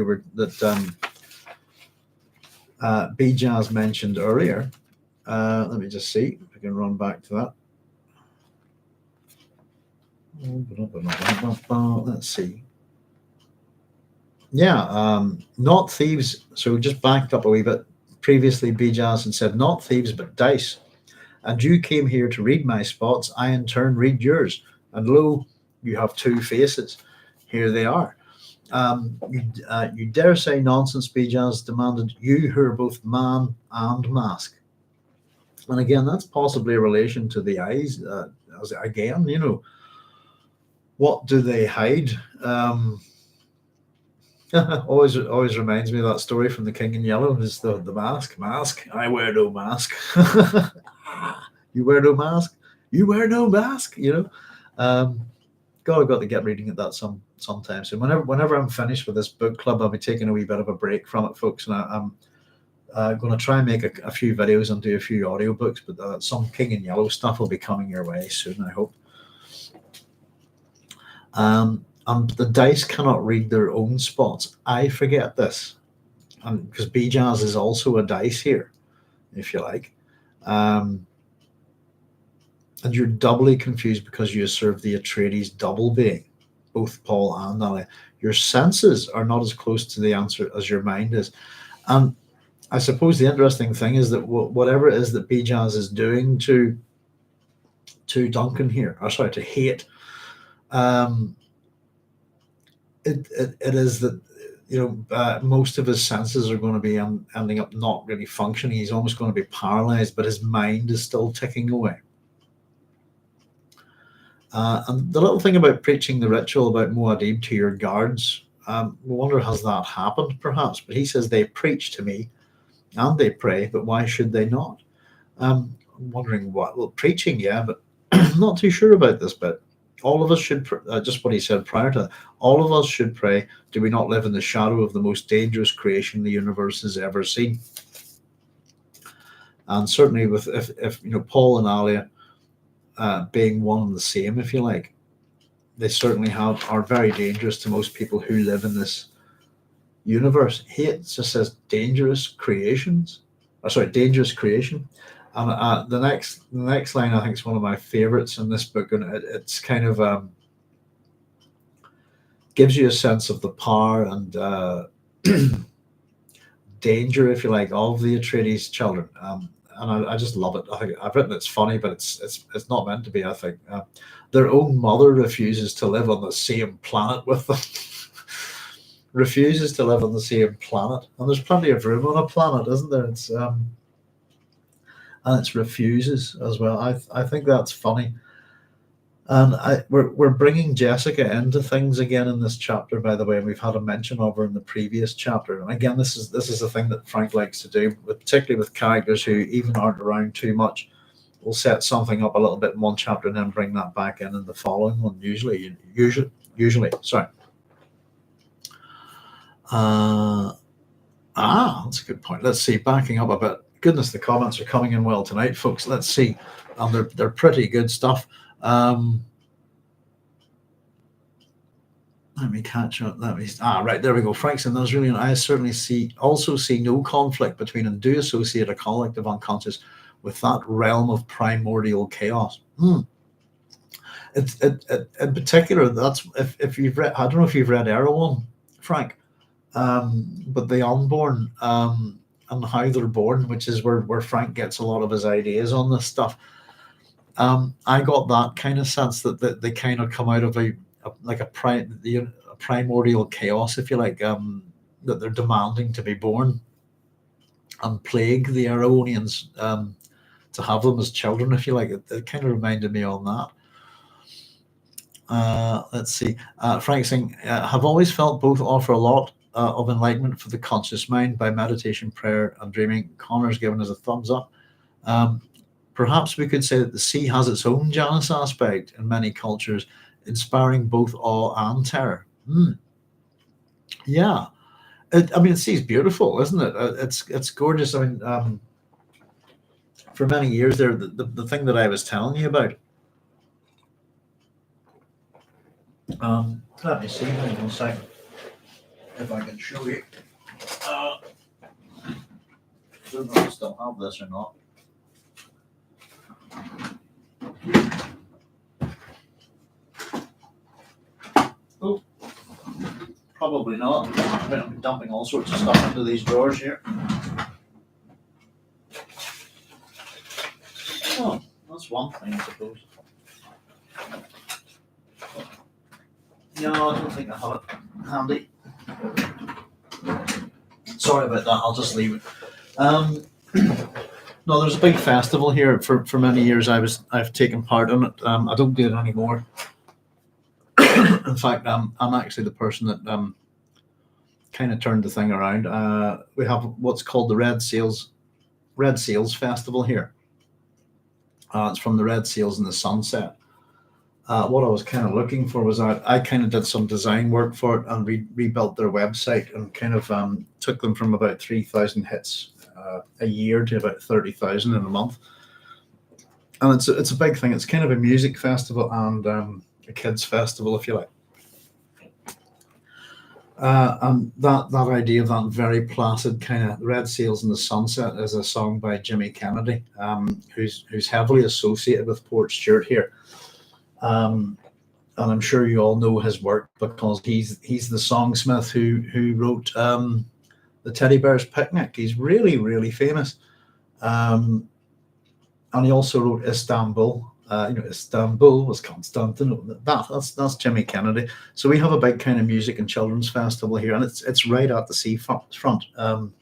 Bijaz mentioned earlier. Let me just see if I can run back to that. Let's see. Yeah, not thieves. So just backed up a wee bit. Previously, Bijaz had said, not thieves, but dice. And you came here to read my spots. I, in turn, read yours. And lo, you have two faces. Here they are. You dare say nonsense, Bijaz demanded. You who are both man and mask. And again, that's possibly a relation to the eyes. Again, what do they hide? Always reminds me of that story from The King in Yellow. Is the mask? I wear no mask. You wear no mask. You wear no mask. I've got to get reading at that sometime. So whenever I'm finished with this book club, I'll be taking a wee bit of a break from it, folks, and I'm going to try and make a few videos and do a few audiobooks, but some King in Yellow stuff will be coming your way soon, I hope. And the dice cannot read their own spots. I forget this, and because Bijaz is also a dice here, if you like. And you're doubly confused because you serve the Atreides double being, both Paul and Alia. Your senses are not as close to the answer as your mind is. And I suppose the interesting thing is that whatever it is that Bijaz is doing to Duncan here, or sorry, to Hayt, it is that most of his senses are going to be ending up not really functioning. He's almost going to be paralyzed, but his mind is still ticking away. And the little thing about preaching the ritual about Muad'Dib to your guards, we wonder, has that happened perhaps? But he says they preach to me and they pray, but why should they not? I'm wondering what. Well, preaching, yeah, but I'm not too sure about this bit. All of us should, just what he said prior to that, all of us should pray, do we not live in the shadow of the most dangerous creation the universe has ever seen? And certainly if Paul and Alia being one and the same, if you like, they certainly are very dangerous to most people who live in this universe. Hayt just says dangerous creations. Dangerous creation. And the next line I think is one of my favorites in this book, and it's kind of gives you a sense of the power and danger, if you like, of the Atreides children. And I just love it. I think I've written it's funny, but it's not meant to be. I think their own mother refuses to live on the same planet with them. Refuses to live on the same planet, and there's plenty of room on a planet, isn't there? And it's refuses as well. I think that's funny, and we're bringing Jessica into things again in this chapter, by the way, and we've had a mention of her in the previous chapter. And again, this is a thing that Frank likes to do, particularly with characters who even aren't around too much. We'll set something up a little bit in one chapter and then bring that back in the following one. Usually, sorry. That's a good point. Let's see, backing up a bit. Goodness, the comments are coming in well tonight, folks. Let's see. They're pretty good stuff. Let me catch up. Right, there we go. Frank said, "That's really." I certainly also see no conflict between and do associate a collective unconscious with that realm of primordial chaos. In particular, that's if you've read. I don't know if you've read Erewhon, Frank. But the unborn and how they're born, which is where Frank gets a lot of his ideas on this stuff. I got that kind of sense that they kind of come out of a primordial chaos, if you like, that they're demanding to be born and plague the Erewhonians to have them as children, if you like. It kind of reminded me on that. Let's see. Frank saying, have always felt both offer a lot of enlightenment for the conscious mind by meditation, prayer, and dreaming. Connor's given us a thumbs up. Perhaps we could say that the sea has its own Janus aspect in many cultures, inspiring both awe and terror. Yeah. The sea's beautiful, isn't it? It's gorgeous. I mean, for many years there, the thing that I was telling you about. Let me see. Hang on a second. if I can show you. I don't know if I still have this or not. Oh, probably not. I'm dumping all sorts of stuff into these drawers here. Oh, that's one thing, I suppose. No, I don't think I have it handy. Sorry about that, I'll just leave it. No, there's a big festival here. For many years I've taken part in it. I don't do it anymore. In fact, I'm actually the person that kind of turned the thing around. We have what's called the Red Sails Festival here. It's from the Red Sails in the Sunset. What I was kind of looking for was I kind of did some design work for it and rebuilt their website and kind of took them from about 3,000 hits a year to about 30,000 in a month. And it's a big thing. It's kind of a music festival and a kids festival, if you like. And that idea of that very placid kind of Red Sails in the Sunset is a song by Jimmy Kennedy, who's heavily associated with Port Stewart here. And I'm sure you all know his work because he's the songsmith who wrote the Teddy Bear's Picnic. He's really, really famous. And he also wrote Istanbul. Istanbul was Constantinople. That's Jimmy Kennedy. So we have a big kind of music and children's festival here, and it's right at the seafront. And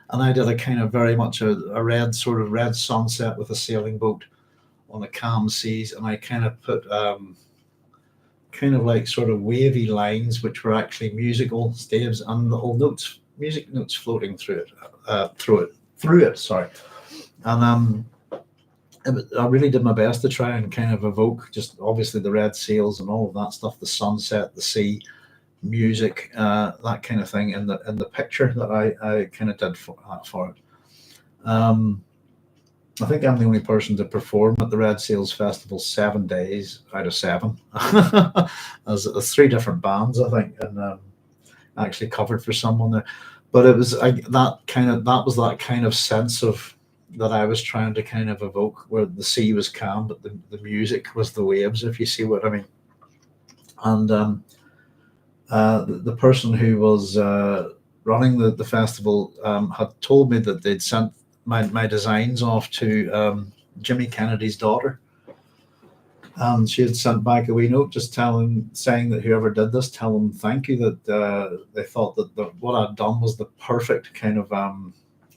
I did a kind of very much a red sunset with a sailing boat on the calm seas, and I kind of put kind of like sort of wavy lines, which were actually musical staves and little music notes floating through it. Sorry, and I really did my best to try and kind of evoke just obviously the red sails and all of that stuff, the sunset, the sea, music, that kind of thing in the picture that I kind of did for it. I think I'm the only person to perform at the Red Sails Festival 7 days out of 7. There's 3 different bands, I think, and actually covered for someone there. But it was that was kind of sense of that I was trying to kind of evoke, where the sea was calm, but the music was the waves, if you see what I mean. And the person who was running the festival had told me that they'd sent my designs off to Jimmy Kennedy's daughter, and she had sent back a wee note just saying that whoever did this, tell them thank you, that they thought that what I'd done was the perfect kind of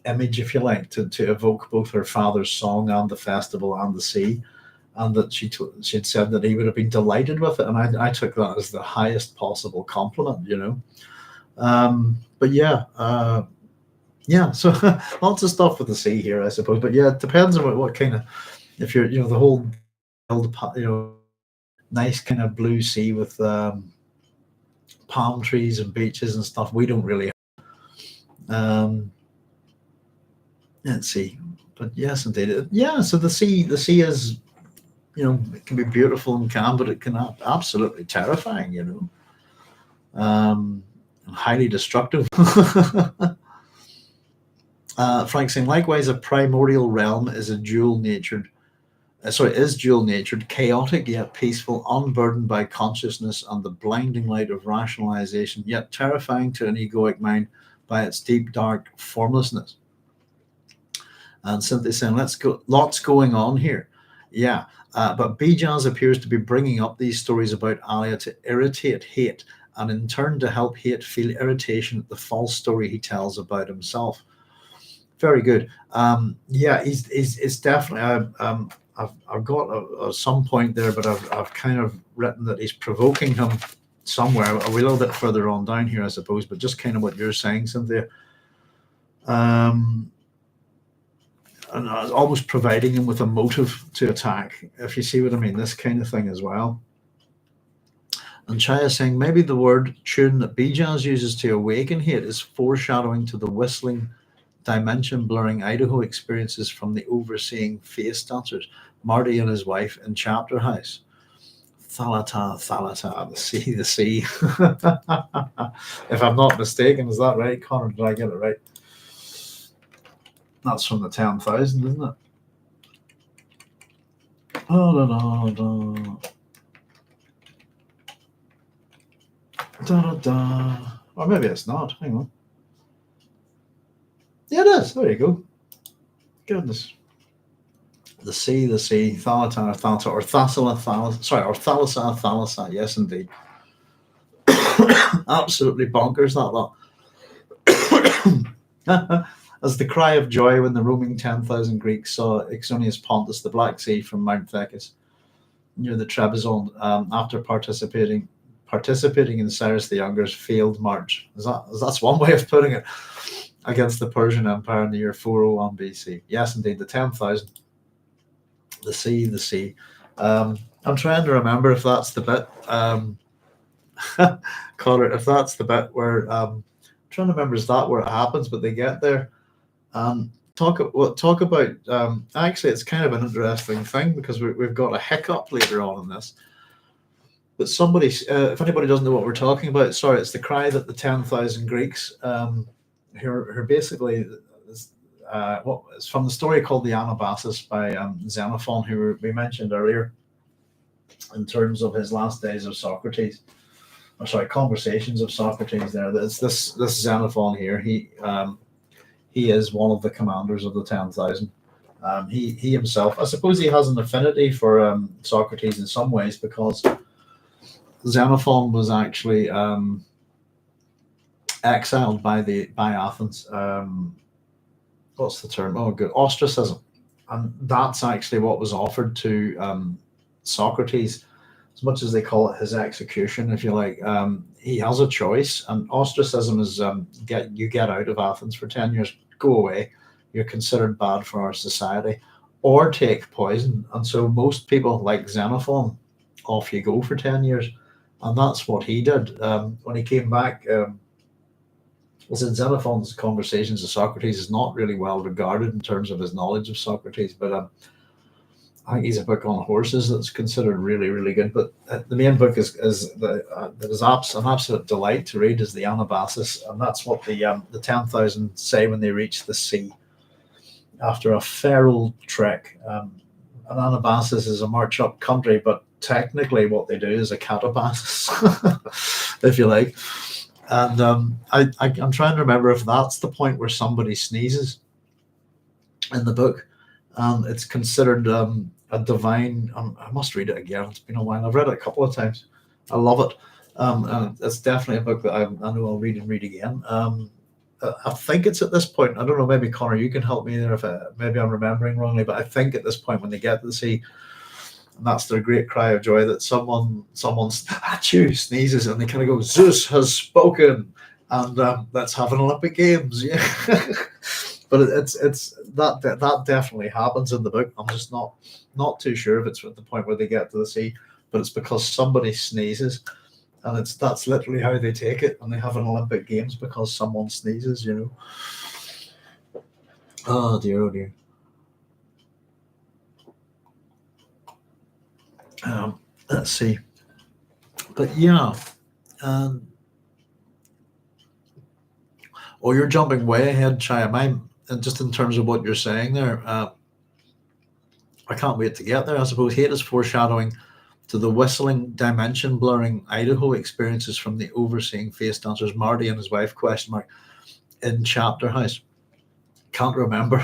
image, if you like, to evoke both her father's song and the festival and the sea, and that she'd said that he would have been delighted with it, and I took that as the highest possible compliment, but yeah, so lots of stuff with the sea here, I suppose. But yeah, it depends on what kind of, if you're, the whole, nice kind of blue sea with palm trees and beaches and stuff. We don't really have. Let's see, but yes, indeed, yeah. So the sea is, it can be beautiful and calm, but it can be absolutely terrifying, and highly destructive. Frank saying, likewise, a primordial realm is dual-natured, chaotic yet peaceful, unburdened by consciousness and the blinding light of rationalization, yet terrifying to an egoic mind by its deep, dark formlessness. And Cynthia saying, lots going on here. Yeah, but Bijaz appears to be bringing up these stories about Alia to irritate Hayt, and in turn to help Hayt feel irritation at the false story he tells about himself. Very good. Yeah, it's definitely. I've got some point there, but I've kind of written that he's provoking him somewhere. A little bit further on down here, I suppose, but just kind of what you're saying, Cynthia. And almost providing him with a motive to attack, if you see what I mean. This kind of thing as well. And Chaya saying maybe the word tune that Bijaz uses to awaken Hayt is foreshadowing to the whistling, dimension blurring Idaho experiences from the overseeing face dancers, Marty and his wife in Chapter House. Thalata, the sea. If I'm not mistaken, is that right, Connor? Did I get it right? That's from the 10,000, isn't it? Oh, no. Or maybe it's not. Hang on. Yeah, it is. There you go. Goodness. The sea, Thalata, or Thalasa, sorry, or Thalasa, yes, indeed. Absolutely bonkers, that. As the cry of joy when the roaming 10,000 Greeks saw Ixonius Pontus, the Black Sea, from Mount Thecus near the Trebizond, after participating in Cyrus the Younger's failed march. That's one way of putting it, against the Persian Empire in the year 401 BC. Yes, indeed, the 10,000. The sea. I'm trying to remember if that's the bit, Connor, if that's the bit where, trying to remember, is that where it happens, but they get there. Talk about, actually, it's kind of an interesting thing, because we've got a hiccup later on in this. But somebody, if anybody doesn't know what we're talking about, sorry, it's the cry that the 10,000 Greeks, who are basically, it's from the story called the Anabasis by Xenophon, who we mentioned earlier, in terms of his last days of Socrates, or sorry, conversations of Socrates. There, it's this Xenophon here. He is one of the commanders of the 10,000. He himself, I suppose, he has an affinity for Socrates in some ways, because Xenophon was actually exiled by Athens. What's the term? Oh, good, ostracism, and that's actually what was offered to Socrates, as much as they call it his execution, if you like. He has a choice, and ostracism is get out of Athens for 10 years, go away, you're considered bad for our society, or take poison. And so most people, like Xenophon, off you go for 10 years, and that's what he did. When he came back, in Xenophon's conversations with Socrates is not really well regarded in terms of his knowledge of Socrates, but I think he's a book on horses that's considered really, really good. But the main book is an absolute delight to read, is the Anabasis, and that's what the 10,000 say when they reach the sea after a fair old trek. An Anabasis is a march up country, but technically what they do is a catabasis, if you like. And I'm trying to remember if that's the point where somebody sneezes in the book. It's considered a divine. I must read it again. It's been a while. I've read it a couple of times. I love it. And it's definitely a book that I know I'll read and read again. I think it's at this point. I don't know. Maybe Connor, you can help me there if maybe I'm remembering wrongly. But I think at this point, when they get to the sea, and that's their great cry of joy, that someone sneezes, and they kind of go, "Zeus has spoken," and let's have an Olympic Games. Yeah. But it's that definitely happens in the book. I'm just not too sure if it's at the point where they get to the sea, but it's because somebody sneezes, and that's literally how they take it, and they have an Olympic Games because someone sneezes. Oh dear, oh dear. Let's see, but yeah. You're jumping way ahead, Chaya. And just in terms of what you're saying there, I can't wait to get there. I suppose Hayt is foreshadowing to the whistling, dimension blurring Idaho experiences from the overseeing face dancers Marty and his wife ? In Chapter House. Can't remember.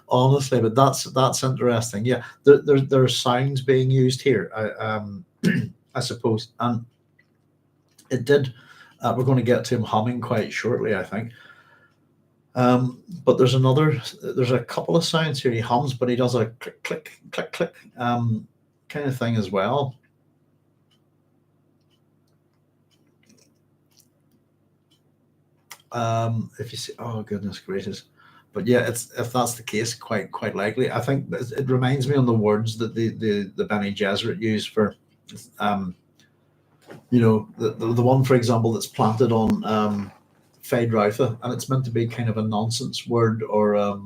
Honestly, but that's interesting. Yeah, there are sounds being used here. I suppose, and it did. We're going to get to him humming quite shortly, I think. But there's a couple of sounds here. He hums, but he does a click, click, click, click, kind of thing as well. If you see, oh goodness gracious. But yeah, if that's the case, quite likely. I think it reminds me on the words that the Bene Gesserit use for, the one, for example, that's planted on Feyd-Rautha, and it's meant to be kind of a nonsense word, or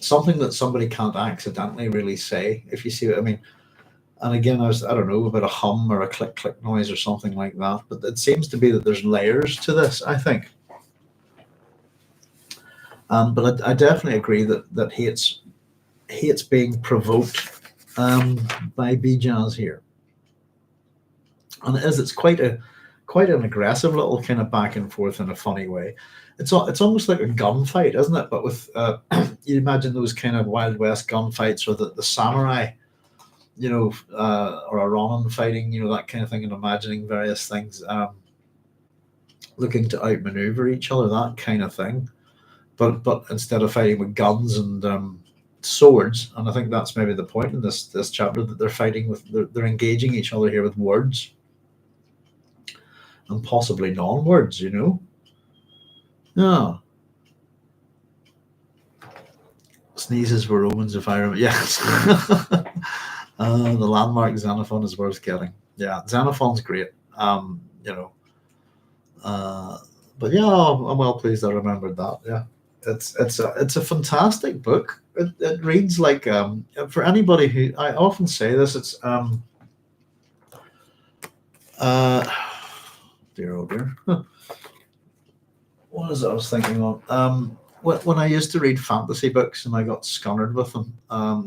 something that somebody can't accidentally really say, if you see what I mean. And again, I don't know, about a hum or a click click noise or something like that. But it seems to be that there's layers to this, I think. But I definitely agree that Hayt's being provoked by Bijaz here, and it's quite an aggressive little kind of back and forth in a funny way. It's almost like a gunfight, isn't it? But with you imagine those kind of Wild West gunfights, or the samurai, or a Ronin fighting, that kind of thing, and imagining various things, looking to outmaneuver each other, that kind of thing. But instead of fighting with guns and swords, and I think that's maybe the point in this chapter, that they're engaging each other here with words and possibly non-words. Yeah. Sneezes were Romans, if I remember. Yes. The landmark Xenophon is worth getting. Yeah, Xenophon's great. But yeah, I'm well pleased I remembered that. Yeah, it's a fantastic book. It reads like, for anybody who, I often say this, it's dear oh dear. What is it I was thinking of? When I used to read fantasy books and I got scunnered with them,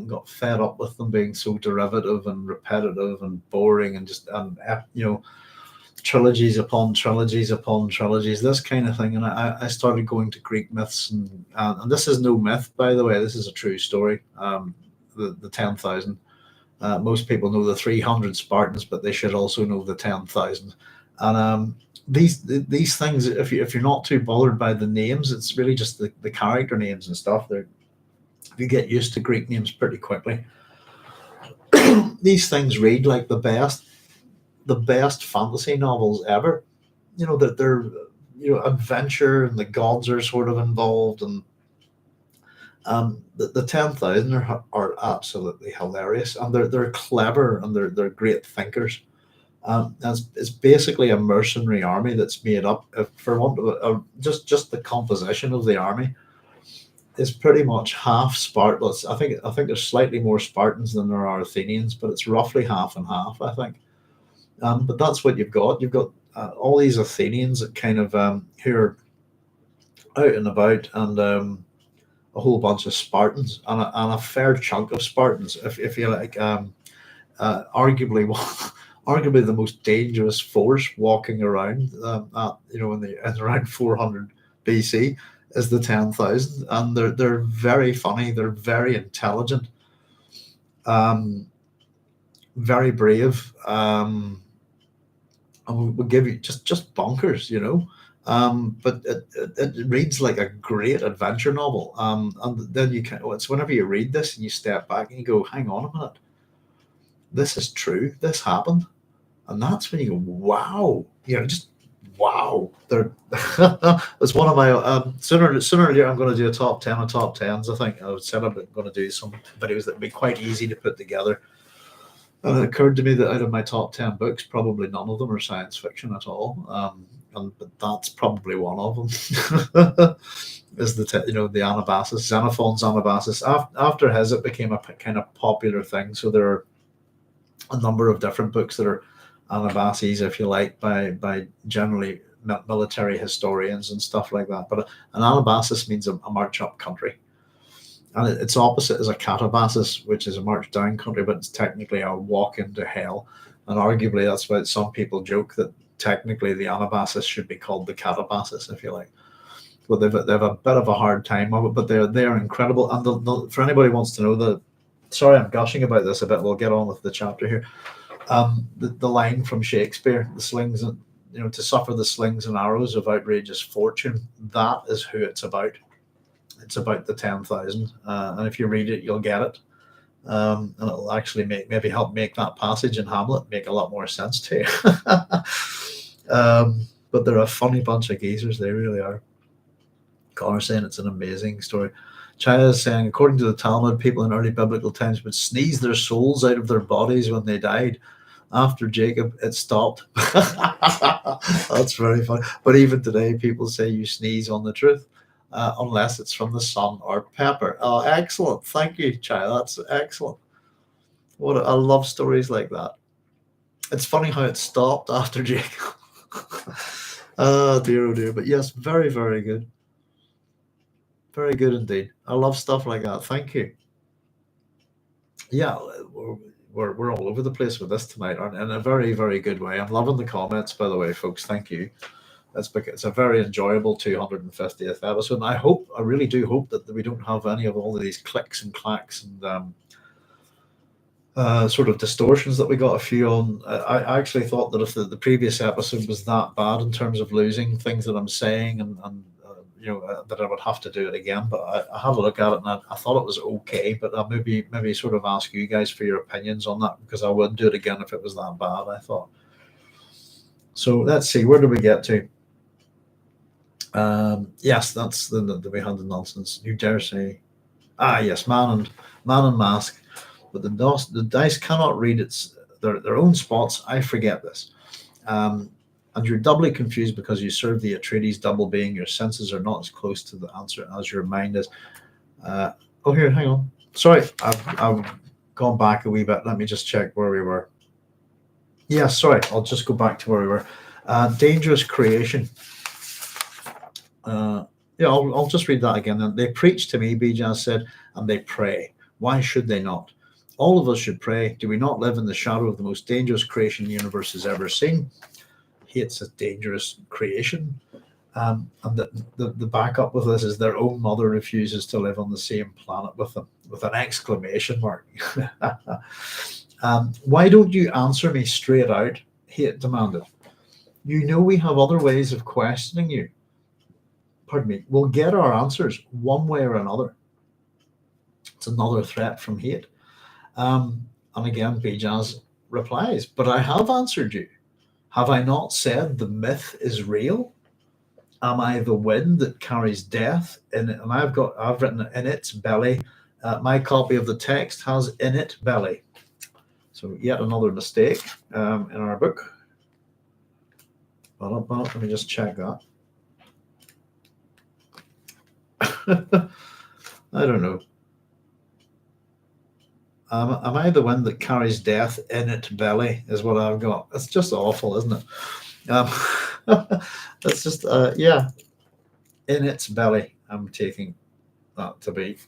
got fed up with them being so derivative and repetitive and boring, and just trilogies upon trilogies upon trilogies, this kind of thing. And I started going to Greek myths, and this is no myth, by the way. This is a true story. The 10,000. Most people know the 300 Spartans, but they should also know the 10,000. And these things, if you're not too bothered by the names, it's really just the character names and stuff. You get used to Greek names pretty quickly. These things read like the best fantasy novels ever. That they're adventure, and the gods are sort of involved, and the 10,000 are absolutely hilarious, and they're clever, and they're great thinkers. It's basically a mercenary army that's made up, for want of just the composition of the army is pretty much half Spartans. I think there's slightly more Spartans than there are Athenians, but it's roughly half and half, I think. But that's what you've got. You've got all these Athenians that kind of who are out and about, and a whole bunch of Spartans, and a fair chunk of Spartans, if you like. Arguably, arguably the most dangerous force walking around, in around 400 BC, is the 10,000, and they're very funny. They're very intelligent, very brave. And we'll give you just bonkers, but it reads like a great adventure novel. And then it's whenever you read this and you step back and you go, hang on a minute, this is true, this happened. And that's when you go, wow, just wow. It's one of my sooner or later I'm going to do a top 10 of top 10s. I think I said I'm going to do some videos that would be quite easy to put together. And it occurred to me that out of my top 10 books, probably none of them are science fiction at all. But that's probably one of them. Is the Anabasis, Xenophon's Anabasis. After his, it became a kind of popular thing. So there are a number of different books that are Anabases, if you like, by generally military historians and stuff like that. But an Anabasis means a march up country. And its opposite is a catabasis, which is a march down country, but it's technically a walk into hell. And arguably, that's why some people joke that technically the Anabasis should be called the catabasis, if you like. But they've a bit of a hard time of it, but they're incredible. And for anybody who wants to know, sorry, I'm gushing about this a bit. We'll get on with the chapter here. The line from Shakespeare, the slings, to suffer the slings and arrows of outrageous fortune. That is who it's about. It's about the 10,000, and if you read it, you'll get it, and it'll actually maybe help make that passage in Hamlet make a lot more sense to you. But they're a funny bunch of geezers, they really are. Connor's saying it's an amazing story. China is saying, according to the Talmud, people in early biblical times would sneeze their souls out of their bodies when they died. After Jacob, it stopped. That's very funny. But even today, people say you sneeze on the truth. Unless it's from the sun or pepper. Oh, excellent. Thank you, Chai. That's excellent. I love stories like that. It's funny how it stopped after Jacob. Oh dear, oh dear. But yes, very, very good. Very good indeed. I love stuff like that. Thank you. Yeah, we're all over the place with this tonight, aren't in a very, very good way. I'm loving the comments, by the way, folks. Thank you. That's because it's a very enjoyable 250th episode. And I really do hope that we don't have any of all of these clicks and clacks and sort of distortions that we got a few on. I actually thought that if the previous episode was that bad in terms of losing things that I'm saying and that I would have to do it again. But I had a look at it and I thought it was okay. But I'll maybe sort of ask you guys for your opinions on that because I wouldn't do it again if it was that bad. I thought. So let's see, where do we get to? Yes, that's the we had the nonsense. New Jersey. Ah, yes, man and mask. But the dice cannot read their own spots. I forget this. And you're doubly confused because you serve the Atreides double being. Your senses are not as close to the answer as your mind is. Oh, here, hang on. Sorry, I've gone back a wee bit. Let me just check where we were. Yeah, sorry, I'll just go back to where we were. Dangerous creation. Yeah, I'll just read that again. They preach to me, Bijaz said, and they pray. Why should they not? All of us should pray. Do we not live in the shadow of the most dangerous creation the universe has ever seen? Hates a dangerous creation. And the backup with this is their own mother refuses to live on the same planet with them, with an exclamation mark. Why don't you answer me straight out? Hayt demanded. You know we have other ways of questioning you. Pardon me. We'll get our answers one way or another. It's another threat from Hayt. And again, Bijaz replies, but I have answered you. Have I not said the myth is real? Am I the wind that carries death in it? And I've written in its belly. My copy of the text has in it belly. So yet another mistake in our book. Let me just check that. I don't know. Am I the one that carries death in its belly? Is what I've got. It's just awful, isn't it? That's just yeah, in its belly. I'm taking that to be.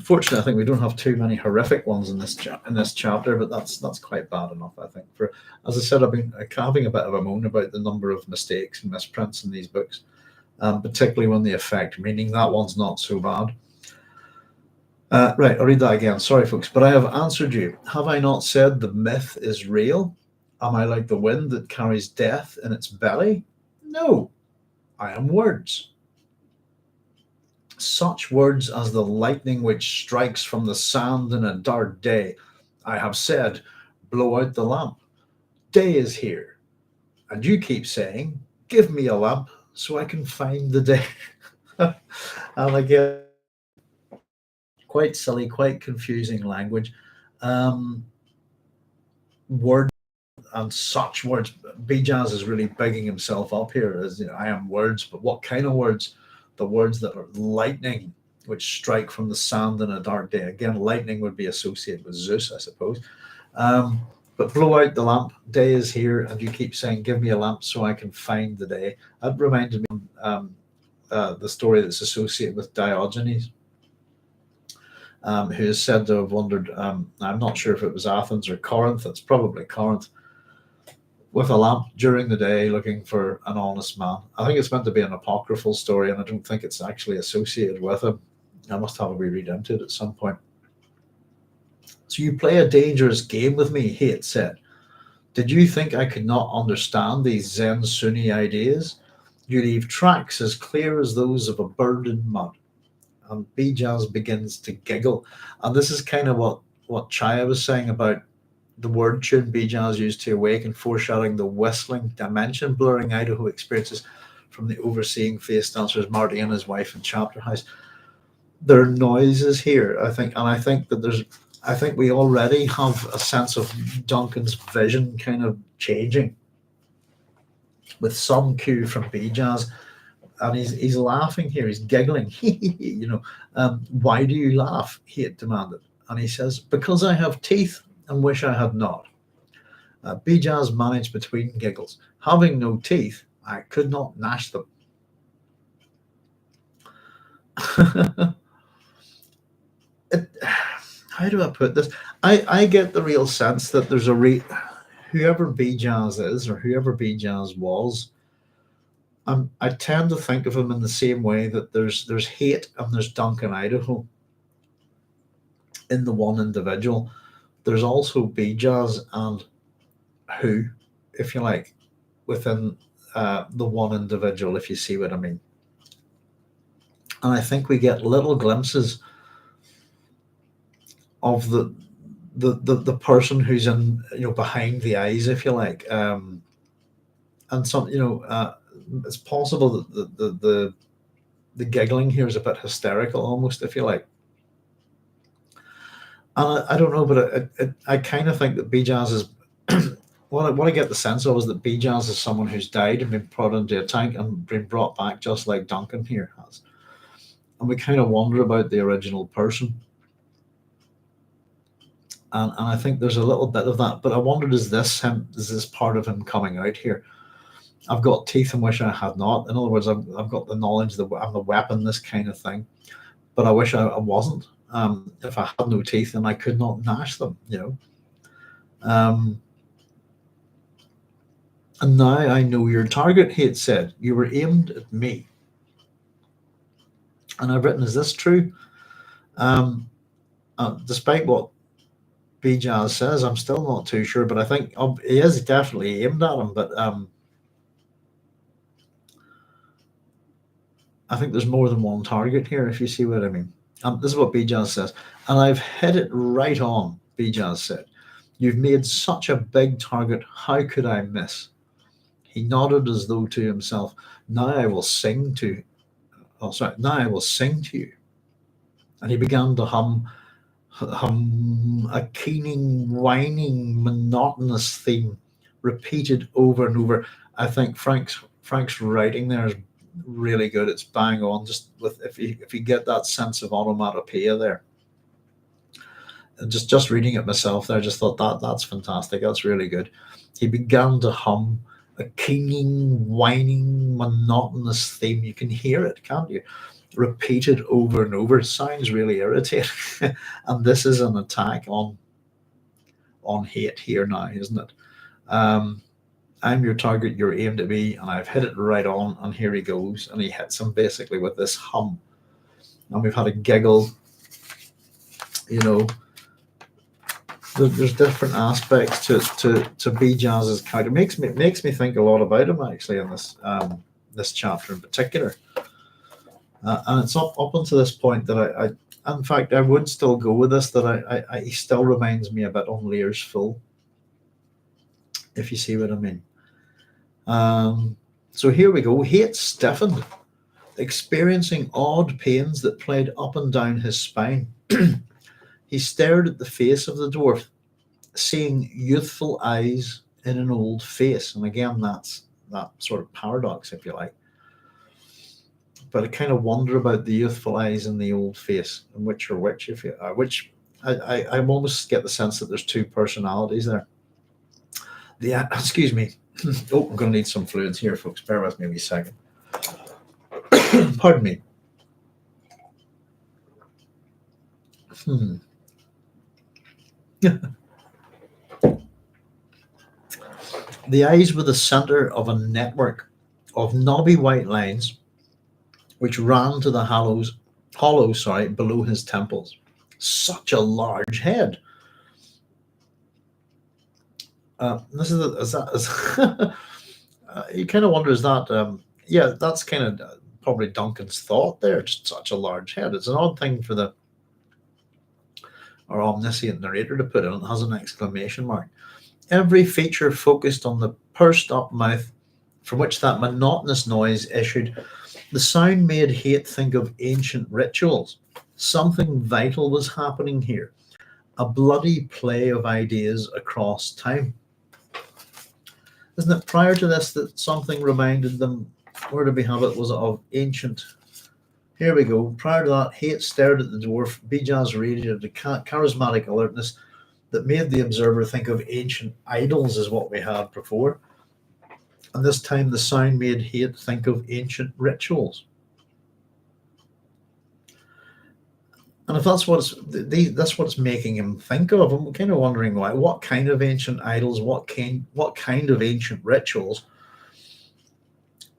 Fortunately, I think we don't have too many horrific ones in this chapter, but that's quite bad enough, I think. For as I said, I've been having a bit of a moan about the number of mistakes and misprints in these books, particularly when they affect meaning. That one's not so bad. Right, I'll read that again. Sorry, folks, but I have answered you. Have I not said the myth is real? Am I like the wind that carries death in its belly? No, I am words. Such words as the lightning which strikes from the sand in a dark day. I have said, blow out the lamp. Day is here. And you keep saying, give me a lamp so I can find the day. And again, quite silly, quite confusing language. Words and such words. Bijaz is really bigging himself up here as I am words, but what kind of words? The words that are lightning, which strike from the sand in a dark day. Again, lightning would be associated with Zeus, I suppose. But blow out the lamp. Day is here, and you keep saying, "Give me a lamp so I can find the day." That reminded me of the story that's associated with Diogenes, who is said to have wandered. I'm not sure if it was Athens or Corinth. It's probably Corinth. With a lamp during the day looking for an honest man. I think it's meant to be an apocryphal story, and I don't think it's actually associated with him. I must have a wee read into it at some point. So you play a dangerous game with me, Hayt said. Did you think I could not understand these Zen Sunni ideas? You leave tracks as clear as those of a bird in mud. And Bijaz begins to giggle. And this is kind of what Chaya was saying about the word tune Bijaz used to awaken, foreshadowing the whistling dimension blurring Idaho experiences from the overseeing face dancers Marty and his wife in Chapter House. There are noises here, I think, and I think we already have a sense of Duncan's vision kind of changing with some cue from Bijaz and he's laughing here. He's giggling. Why do you laugh? Hayt demanded. And he says, because I have teeth and wish I had not. Bijaz managed between giggles. Having no teeth, I could not gnash them. How do I put this? I get the real sense that there's whoever Bijaz is or whoever Bijaz was, I tend to think of him in the same way that there's Hayt and there's Duncan Idaho in the one individual. There's also Bijaz and who, if you like, within the one individual, if you see what I mean. And I think we get little glimpses of the person who's in, behind the eyes, if you like, and some, it's possible that the giggling here is a bit hysterical, almost, if you like. And I don't know, but I kind of think that Bijaz is what I get the sense of is that Bijaz is someone who's died and been put into a tank and been brought back, just like Duncan here has. And we kind of wonder about the original person. And I think there's a little bit of that. But I wondered, is this part of him coming out here? I've got teeth and wish I had not. In other words, I've got the knowledge that I'm the weapon, this kind of thing. But I wish I wasn't. If I had no teeth, then I could not gnash them, And now I know your target, Hayt said. You were aimed at me. And I've written, is this true? Despite what Bijaz says, I'm still not too sure, but I think he is definitely aimed at him. But I think there's more than one target here, if you see what I mean. This is what Bijaz says. And I've hit it right on, Bijaz said. You've made such a big target. How could I miss? He nodded as though to himself. Now I will sing to you. And he began to hum a keening, whining, monotonous theme, repeated over and over. I think Frank's writing there is really good. It's bang on. Just with if you get that sense of onomatopoeia there. And just reading it myself there, I just thought that's fantastic. That's really good. He began to hum a keening, whining, monotonous theme. You can hear it, can't you? Repeated over and over. It sounds really irritating. And this is an attack on Hayt here now, isn't it? I'm your target, you're aimed at me, and I've hit it right on, and here he goes. And he hits him basically with this hum. And we've had a giggle, There's different aspects to Bijaz's character. It makes me think a lot about him, actually, in this chapter in particular. And it's up until this point that in fact, I would still go with this, that he still reminds me a bit on layers full, if you see what I mean. So here we go. Hayt stiffened, experiencing odd pains that played up and down his spine. He stared at the face of the dwarf, seeing youthful eyes in an old face. And again, that's that sort of paradox, if you like. But I kind of wonder about the youthful eyes in the old face, and which are which. I almost get the sense that there's two personalities there. Excuse me. Oh, I'm going to need some fluids here, folks. Bear with me a wee second. Pardon me. The eyes were the center of a network of knobby white lines which ran to the hollows below his temples. Such a large head. You kind of wonder, is that that's kind of probably Duncan's thought there. Just such a large head. It's an odd thing for our omniscient narrator to put it. It has an exclamation mark. Every feature focused on the pursed up mouth from which that monotonous noise issued. The sound made Hayt think of ancient rituals. Something vital was happening here. A bloody play of ideas across time. Isn't it prior to this that something reminded them Where did we have it? Was it of ancient? Here we go. Prior to that, Hayt stared at the dwarf. Bijaz radiated a charismatic alertness that made the observer think of ancient idols, is what we had before. And this time the sound made Hayt think of ancient rituals. And if that's what it's making him think of, I'm kind of wondering why. What kind of ancient idols? What kind of ancient rituals?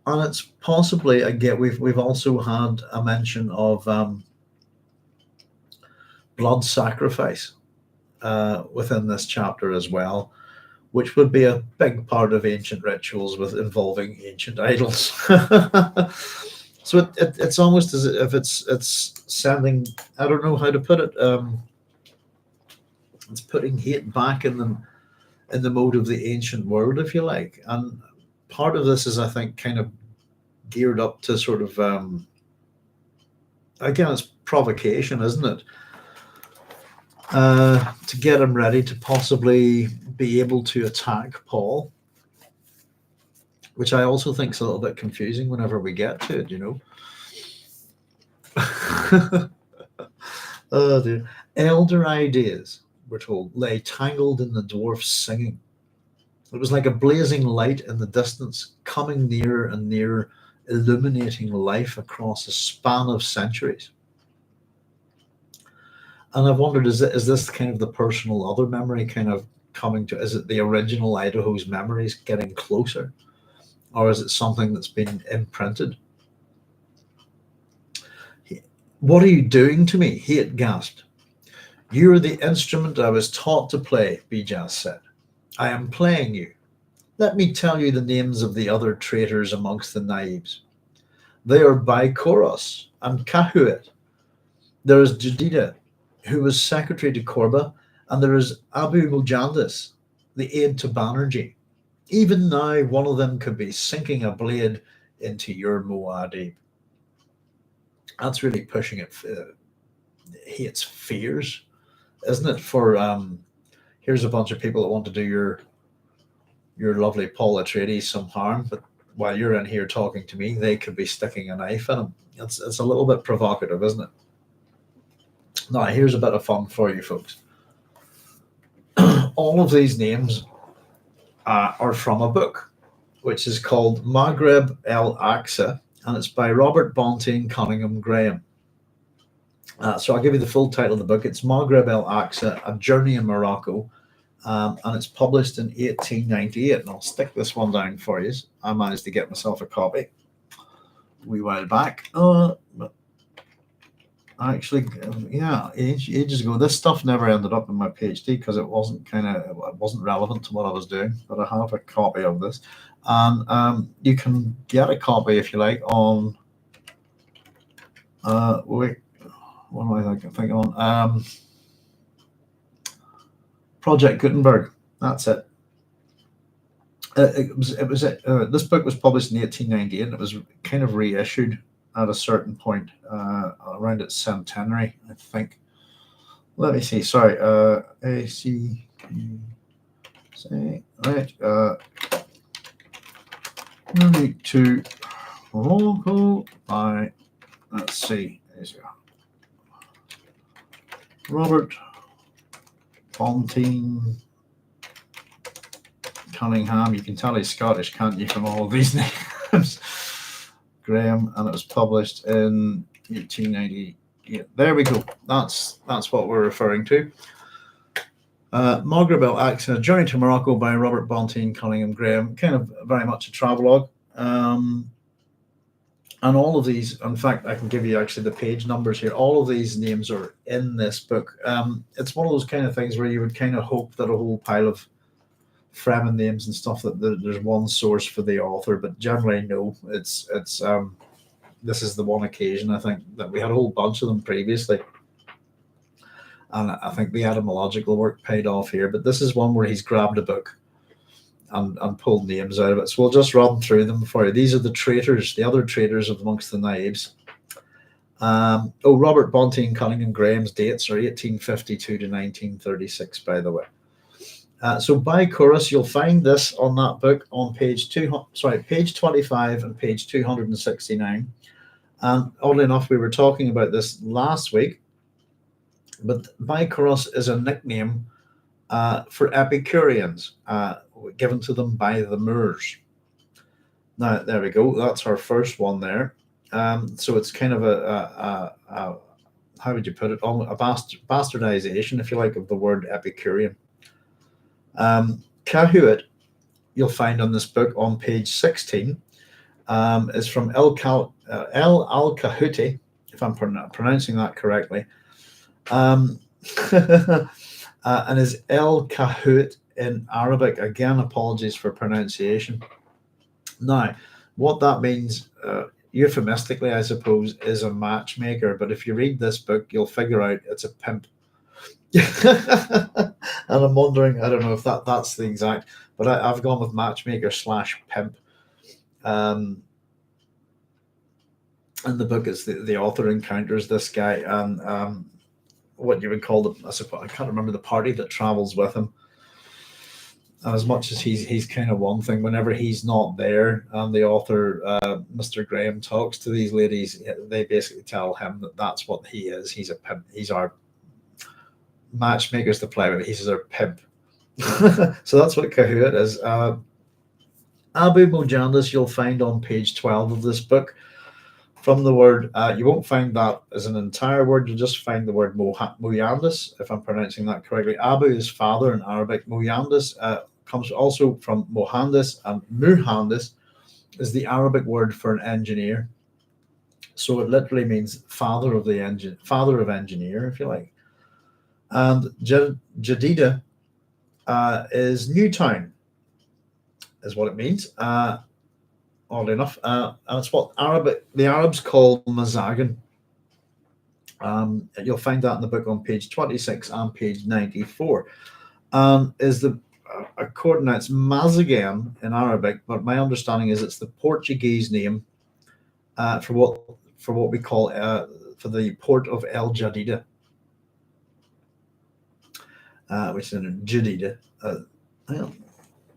And it's possibly, again, we've also had a mention of blood sacrifice within this chapter as well, which would be a big part of ancient rituals with involving ancient idols. So it's almost as if it's sending, I don't know how to put it, it's putting Hayt back in the mode of the ancient world, if you like. And part of this is, I think, kind of geared up to sort of, again, it's provocation, isn't it? To get him ready to possibly be able to attack Paul, which I also think is a little bit confusing whenever we get to it, you know. Oh dear. Elder ideas, we're told, lay tangled in the dwarf's singing. It was like a blazing light in the distance, coming nearer and nearer, illuminating life across a span of centuries. And I've wondered, is this kind of the personal other memory kind of coming to, is it the original Idaho's memories getting closer? Or is it something that's been imprinted? What are you doing to me? Hayt gasped. You are the instrument I was taught to play, Bijaz said. I am playing you. Let me tell you the names of the other traitors amongst the Naibs. They are Baikoros and Kahuit. There is Jadida, who was secretary to Korba, and there is Abu Mujandis, the aide to Banerjee. Even now, one of them could be sinking a blade into your Muad'Dib. That's really pushing it. Hayt's fears, isn't it? For here's a bunch of people that want to do your lovely Paul Atreides some harm, but while you're in here talking to me, they could be sticking a knife in him. It's a little bit provocative, isn't it? Now, here's a bit of fun for you folks. All of these names are from a book, which is called Maghreb el-Aqsa, and it's by Robert Bonteen Cunningham Graham. So I'll give you the full title of the book. It's Maghreb el-Aqsa, A Journey in Morocco, and it's published in 1898. And I'll stick this one down for you. I managed to get myself a copy a wee while back. Actually, yeah, ages ago. This stuff never ended up in my PhD because it wasn't relevant to what I was doing. But I have a copy of this, and you can get a copy if you like on. Wait, what am I thinking on? Project Gutenberg. That's it. This book was published in 1898, and it was kind of reissued at a certain point around its centenary, I think. Let me see. Sorry, AC. Say right. Journey to Morocco by. Let's see. There's Robert Bonteen Cunningham. You can tell he's Scottish, can't you, from all of these names? Graham, and it was published in 1898. There we go. That's what we're referring to. Maghreb el-Aqsa, Journey to Morocco by Robert Bonteen Cunningham Graham. Kind of very much a travelogue. And all of these, in fact, I can give you actually the page numbers here. All of these names are in this book. It's one of those kind of things where you would kind of hope that a whole pile of Fremen names and stuff that there's one source for the author, but generally no. It's this is the one occasion I think that we had a whole bunch of them previously, and I think the etymological work paid off here. But this is one where he's grabbed a book and pulled names out of it. So we'll just run through them for you. These are the traitors, the other traitors amongst the Naibs. Robert Bonteen Cunningham Graham's dates are 1852 to 1936, by the way. So by chorus, you'll find this on that book on page page 25 and page 269. And oddly enough, we were talking about this last week, but Baichoros is a nickname for Epicureans, given to them by the Moors. Now, there we go. That's our first one there. So it's kind of a how would you put it? A bastardization, if you like, of the word Epicurean. Kahuit, you'll find on this book on page 16, is from El Al-Kahuti, if I'm pronouncing that correctly. And is El Kahut in Arabic. Again, apologies for pronunciation. Now, what that means, euphemistically, I suppose, is a matchmaker. But if you read this book, you'll figure out it's a pimp. And I'm wondering, I don't know if that's the exact, but I've gone with matchmaker / pimp. And the book is the author encounters this guy and what you would call I suppose, I can't remember the party that travels with him. And as much as he's kind of one thing, whenever he's not there and the author, Mr. Graham, talks to these ladies, they basically tell him that that's what he is. He's a pimp. He's our matchmaker's the play with. He's our pimp. So that's what Kahoot is. Abu Mujandis you'll find on page 12 of this book. From the word, you won't find that as an entire word, you'll just find the word Muyandis, if I'm pronouncing that correctly. Abu is father in Arabic. Muyandis comes also from Mohandis, and Muhandis is the Arabic word for an engineer. So it literally means father of engineer, if you like. And Jadida is Newtown, is what it means. Oddly enough, and it's what the Arabs call Mazagan. You'll find that in the book on page 26 and page 94. Is according to it's Mazagan in Arabic, but my understanding is it's the Portuguese name for what we call for the port of El Jadida, which is in Jadida. The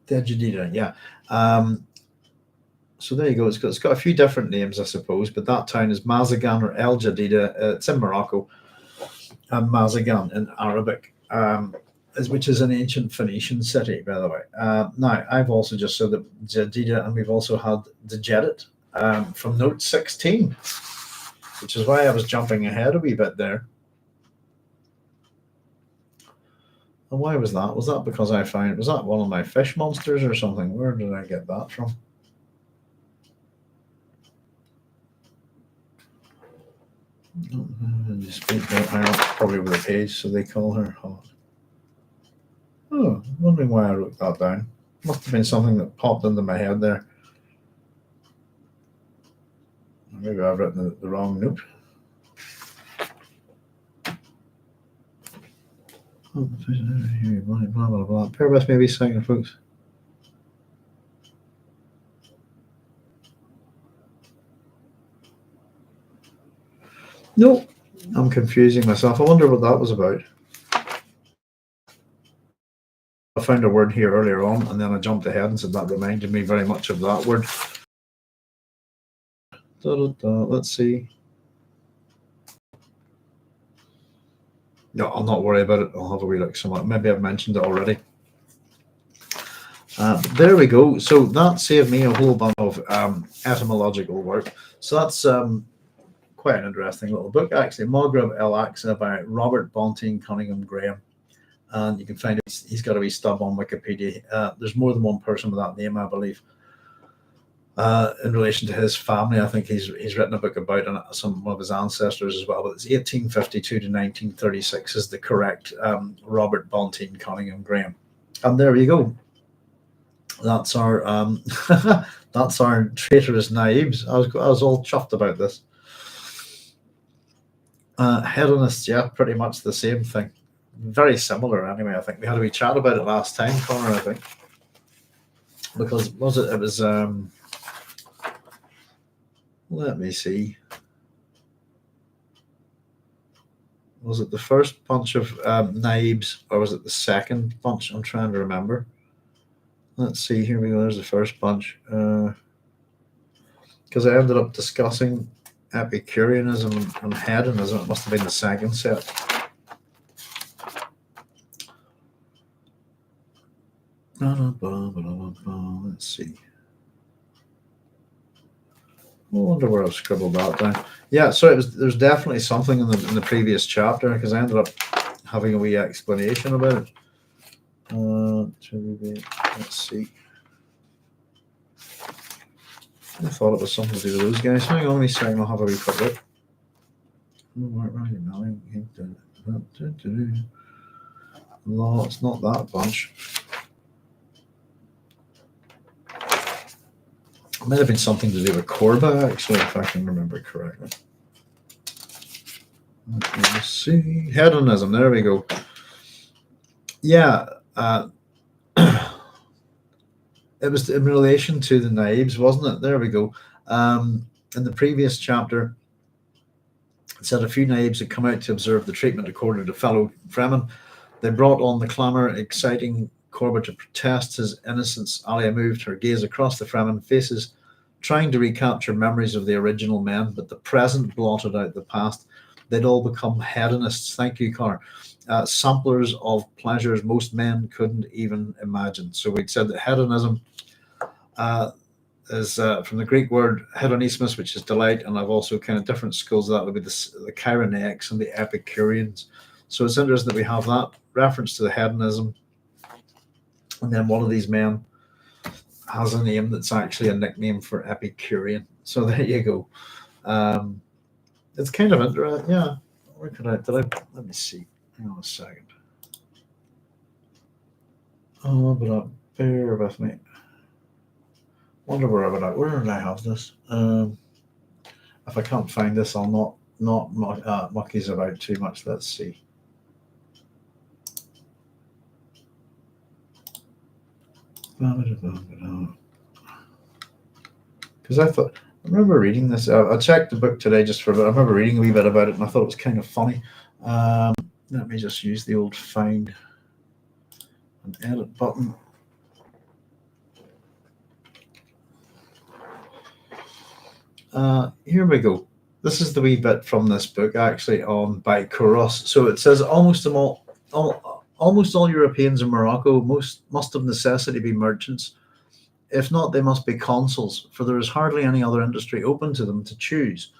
Jadida, yeah. So there you go. It's got a few different names, I suppose, but that town is Mazagan or El Jadida. It's in Morocco, and Mazagan in Arabic, which is an ancient Phoenician city, by the way. Now, I've also just said that Jadida, and we've also had the Jedit from note 16, which is why I was jumping ahead a wee bit there. And why was that? Was that because was that one of my fish monsters or something? Where did I get that from? Probably with a page, so they call her hot. Oh, I'm wondering why I wrote that down. Must have been something that popped into my head there. Maybe I've written the wrong note. Oh, blah, blah, blah. Bear with me a second, folks. No, I'm confusing myself. I wonder what that was about. I found a word here earlier on, and then I jumped ahead and said that reminded me very much of that word. Let's see. No, I'll not worry about it. I'll have a wee look somewhere. Maybe I've mentioned it already. There we go. So that saved me a whole bunch of etymological work. So that's quite an interesting little book, actually. Maghreb El Aqsa by Robert Bonteen Cunningham Graham. And you can find it. He's got a wee stub on Wikipedia. There's more than one person with that name, I believe. In relation to his family, I think he's written a book about one of his ancestors as well. But it's 1852 to 1936 is the correct Robert Bonteen Cunningham Graham. And there you go. That's our that's our traitorous knives. I was all chuffed about this. Hedonists, yeah, pretty much the same thing. Very similar, anyway. I think we had a wee chat about it last time, Connor. I think because it was let me see. Was it the first bunch of naibs, or was it the second bunch? I'm trying to remember. Let's see. Here we go. There's the first bunch. Because I ended up discussing Epicureanism and hedonism. It must have been the second set. Let's see. I wonder where I've scribbled that down. Yeah, so there's definitely something in the previous chapter, because I ended up having a wee explanation about it. Let's see. I thought it was something to do with those guys. Hang on a second, I'll have a wee quick look. No, it's not that bunch. It might have been something to do with Corba, actually, if I can remember correctly. Let's see. Hedonism, there we go. Yeah, it was in relation to the naibs, wasn't it? There we go. In the previous chapter, it said a few naibs had come out to observe the treatment accorded to fellow Fremen. They brought on the clamour, exciting Corba to protest his innocence. Alia moved her gaze across the Fremen faces, trying to recapture memories of the original men, but the present blotted out the past. They'd all become hedonists. Thank you, Connor. Samplers of pleasures most men couldn't even imagine. So we'd said that hedonism is from the Greek word hedonismus, which is delight, and I've also kind of different schools of that would be the Cyrenaics and the Epicureans. So it's interesting that we have that reference to the hedonism, and then one of these men has a name that's actually a nickname for Epicurean. So there you go. It's kind of interesting. Yeah. Where could let me see. Hang on a second. Oh, but bear with me. Wonder where did I have this? If I can't find this, I'll not muckies about too much. Let's see. Because I remember reading this. I checked the book today just for a bit. I remember reading a wee bit about it, and I thought it was kind of funny. Let me just use the old find and edit button. Here we go. This is the wee bit from this book, actually, on Bikuros. So it says almost all Europeans in Morocco must of necessity be merchants. If not, they must be consuls, for there is hardly any other industry open to them to choose.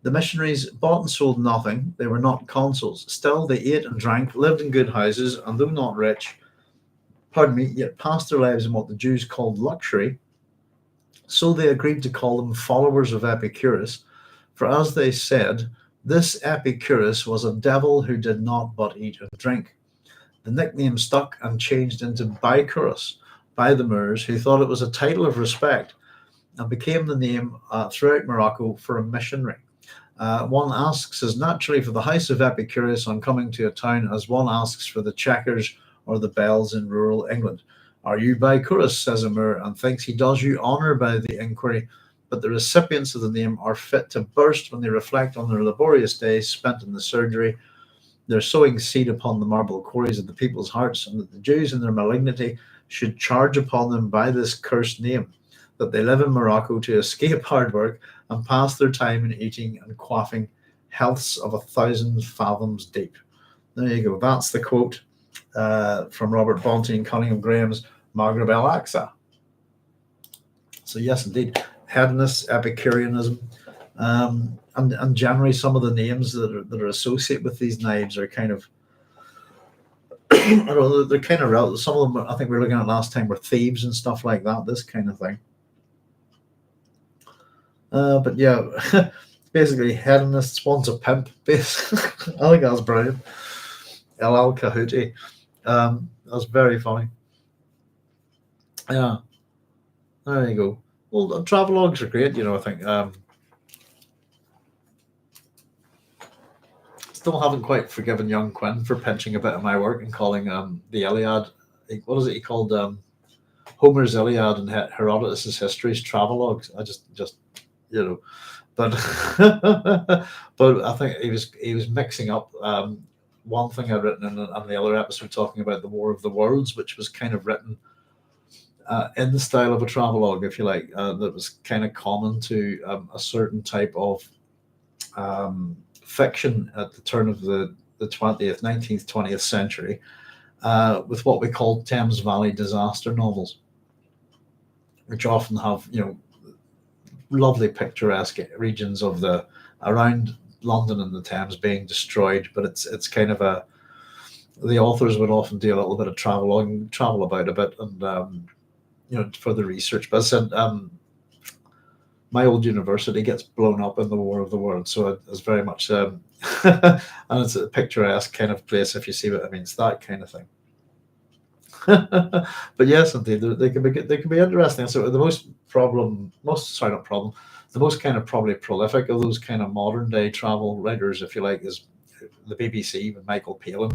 The missionaries bought and sold nothing. They were not consuls. Still, they ate and drank, lived in good houses, and though not rich, yet passed their lives in what the Jews called luxury. So they agreed to call them followers of Epicurus, for as they said, this Epicurus was a devil who did not but eat and drink. The nickname stuck and changed into Bikuros by the Moors, who thought it was a title of respect, and became the name throughout Morocco for a missionary. One asks as naturally for the house of Epicurus on coming to a town as one asks for the checkers or the bells in rural England. Are you Bikuros, says a Moor, and thinks he does you honour by the inquiry, but the recipients of the name are fit to burst when they reflect on their laborious days spent in the surgery, their sowing seed upon the marble quarries of the people's hearts, and that the Jews in their malignity should charge upon them by this cursed name, that they live in Morocco to escape hard work and pass their time in eating and quaffing healths of 1,000 fathoms deep. There you go. That's the quote from Robert Bonty and Cunningham Graham's Maghreb El Aqsa. So yes, indeed, hedonists, Epicureanism, and generally some of the names that are associated with these knives are kind of, I don't know, they're kind of relative. Some of them, I think we were looking at last time, were thieves and stuff like that, this kind of thing. But yeah, basically hedonists, one's a pimp. I think that's brilliant. El Cahuti. That's very funny. Yeah, there you go. Well, travelogues are great, I think. Still haven't quite forgiven young Quinn for pinching a bit of my work and calling the Iliad, what is it he called, Homer's Iliad and Herodotus's histories travelogues. I just but but I think he was mixing up one thing I'd written in on the other episode talking about the War of the Worlds, which was kind of written in the style of a travelogue, if you like, that was kind of common to a certain type of fiction at the turn of the 20th, 19th, 20th century, with what we call Thames Valley disaster novels, which often have, lovely picturesque regions of the around London and the Thames being destroyed, but it's kind of the authors would often do a little bit of travel about a bit, and further research. But as I said, my old university gets blown up in the War of the Worlds, so it's very much and it's a picturesque kind of place, if you see what I mean. It's that kind of thing. But yes, indeed, they can be good. They can be interesting. So the most kind of probably prolific of those kind of modern day travel writers, if you like, is the BBC with Michael Palin.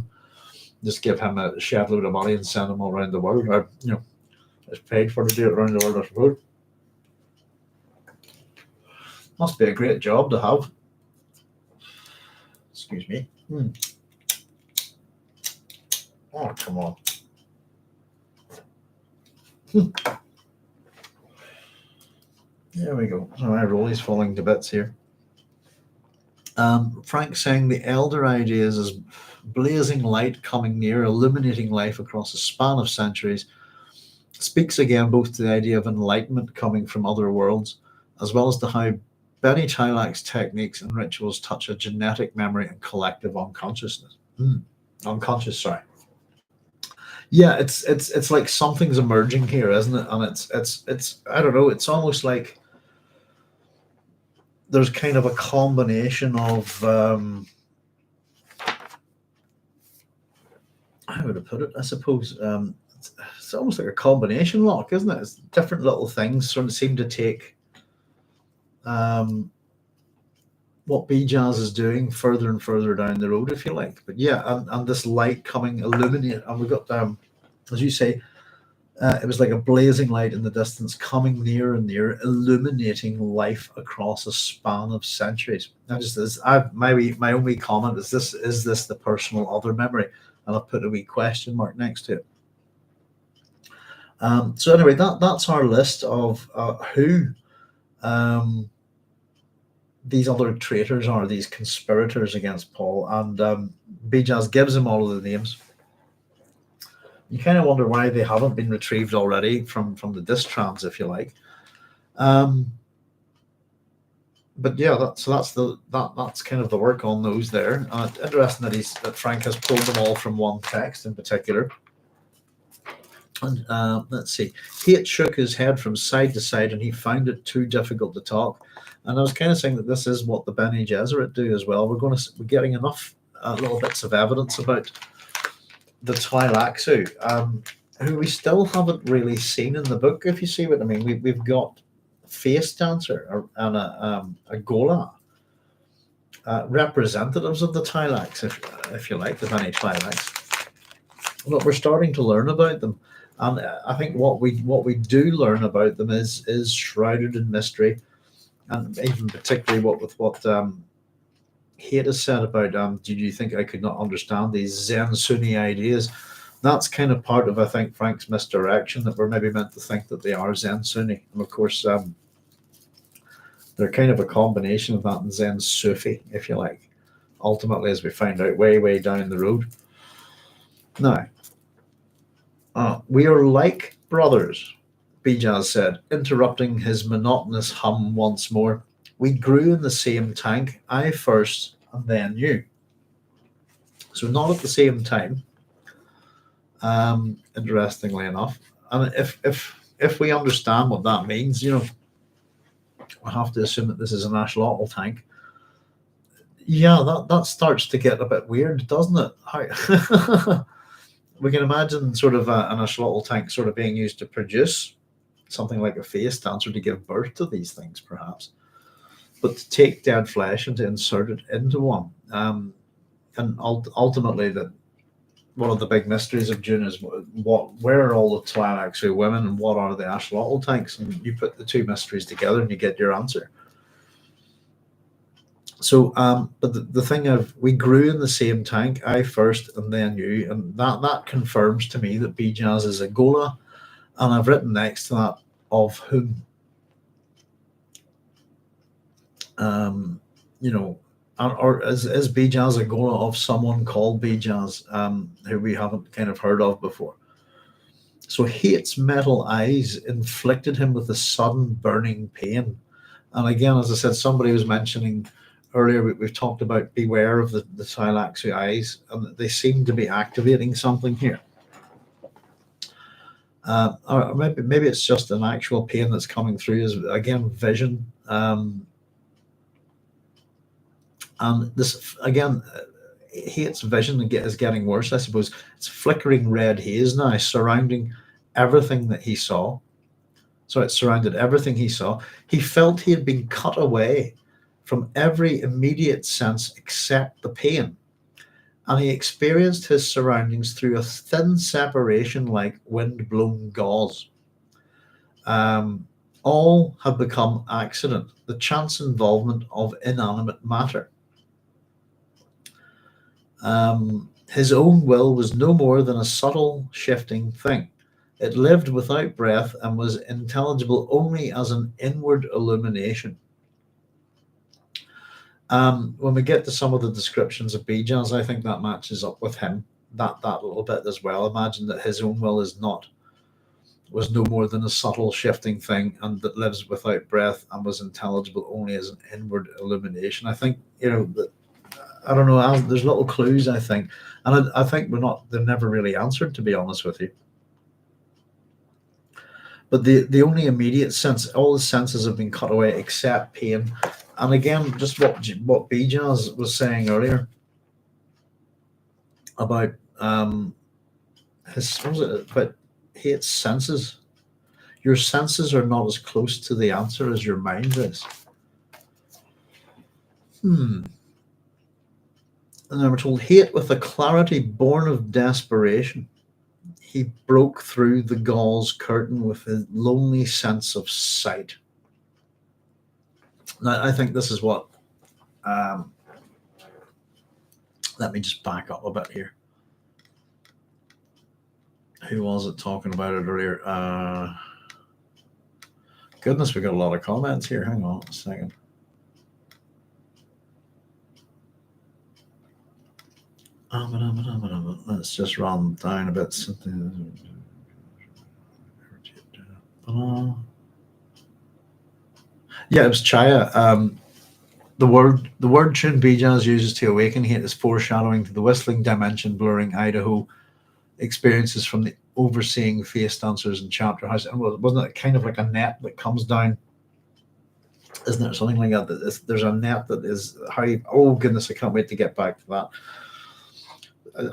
Just give him a shed load of money and send him all around the world. Or, it's paid for to do it around the world, I suppose. Must be a great job to have. Excuse me. Oh, come on. There we go. So my roll is falling to bits here. Frank saying the elder ideas is blazing light coming near, illuminating life across a span of centuries, speaks again both to the idea of enlightenment coming from other worlds, as well as to how Bene Tleilax techniques and rituals touch a genetic memory and collective unconsciousness. Unconscious, sorry. Yeah, it's like something's emerging here, isn't it? And it's I don't know. It's almost like there's kind of a combination of how would I put it? I suppose it's almost like a combination lock, isn't it? It's different little things sort of seem to take what Bijaz is doing further and further down the road, if you like. But yeah, and this light coming illuminate, and we got as you say, it was like a blazing light in the distance, coming near and near, illuminating life across a span of centuries. Now, just as my only comment is this the personal other memory, and I've put a wee question mark next to it. So anyway, that's our list of who these other traitors are, these conspirators against Paul, and Bijaz gives them all of the names. You kind of wonder why they haven't been retrieved already from the distrams, if you like. But yeah, that's kind of the work on those there. Interesting that Frank has pulled them all from one text in particular. And let's see. Hayt shook his head from side to side, and he found it too difficult to talk. And I was kind of saying that this is what the Bene Gesserit do as well. We're getting enough little bits of evidence about the Tleilaxu, who we still haven't really seen in the book, if you see what I mean. We've got face dancer and a ghola, representatives of the Tleilax, if you like, the Bene Tleilax. But we're starting to learn about them, and I think what we do learn about them is shrouded in mystery, and even particularly what Hayt has said about do you think I could not understand these Zen Sunni ideas? That's kind of part of, I think, Frank's misdirection, that we're maybe meant to think that they are Zen Sunni. And of course, they're kind of a combination of that and Zen Sufi, if you like, ultimately, as we find out way down the road. Now, we are like brothers, Bijaz said, interrupting his monotonous hum once more. We grew in the same tank, I first and then you. So not at the same time, interestingly enough. And if we understand what that means, we have to assume that this is an axolotl tank. Yeah, that starts to get a bit weird, doesn't it? We can imagine sort of an axolotl tank sort of being used to produce something like a face dancer, to give birth to these things, perhaps. But to take dead flesh and to insert it into one. And ultimately, that one of the big mysteries of Dune is where are all the Tleilaxu women and what are the axolotl tanks? And you put the two mysteries together and you get your answer. So, but the thing of we grew in the same tank, I first and then you, and that confirms to me that Bijaz is a ghola, and I've written next to that of whom, um, you know, or is Bijaz a ghola of someone called Bijaz, who we haven't kind of heard of before. So Hayt's metal eyes inflicted him with a sudden burning pain. And again, as I said, somebody was mentioning earlier, we've talked about beware of the Tleilaxu eyes, and they seem to be activating something here. Or maybe it's just an actual pain that's coming through as, again, vision. And this, again, Hayt's vision is getting worse, I suppose. It's flickering red haze now surrounding everything that he saw. So it surrounded everything he saw. He felt he had been cut away from every immediate sense except the pain. And he experienced his surroundings through a thin separation like wind-blown gauze. All have become accident, the chance involvement of inanimate matter. His own will was no more than a subtle shifting thing. It lived without breath and was intelligible only as an inward illumination. When we get to some of the descriptions of Bijaz, I think that matches up with him that little bit as well. Imagine that his own will was no more than a subtle shifting thing, and that lives without breath and was intelligible only as an inward illumination. I think I don't know. There's little clues, I think, and I think they're never really answered, to be honest with you. But the only immediate sense, all the senses have been cut away except pain. And again, just what Bijaz was saying earlier about about Hayt's senses. Your senses are not as close to the answer as your mind is. And then we're told Hayt with a clarity born of desperation. He broke through the gauze curtain with a lonely sense of sight. Now, I think this is what. Let me just back up a bit here. Who was it talking about it earlier? Goodness, we got a lot of comments here. Hang on a second. Let's just run down a bit. Yeah, it was Chaya. The word Tune Bijaz uses to awaken Hayt is foreshadowing to the whistling dimension blurring Idaho experiences from the overseeing face dancers in Chapter House. And wasn't it kind of like a net that comes down? Isn't there something like that? There's a net that is oh goodness, I can't wait to get back to that.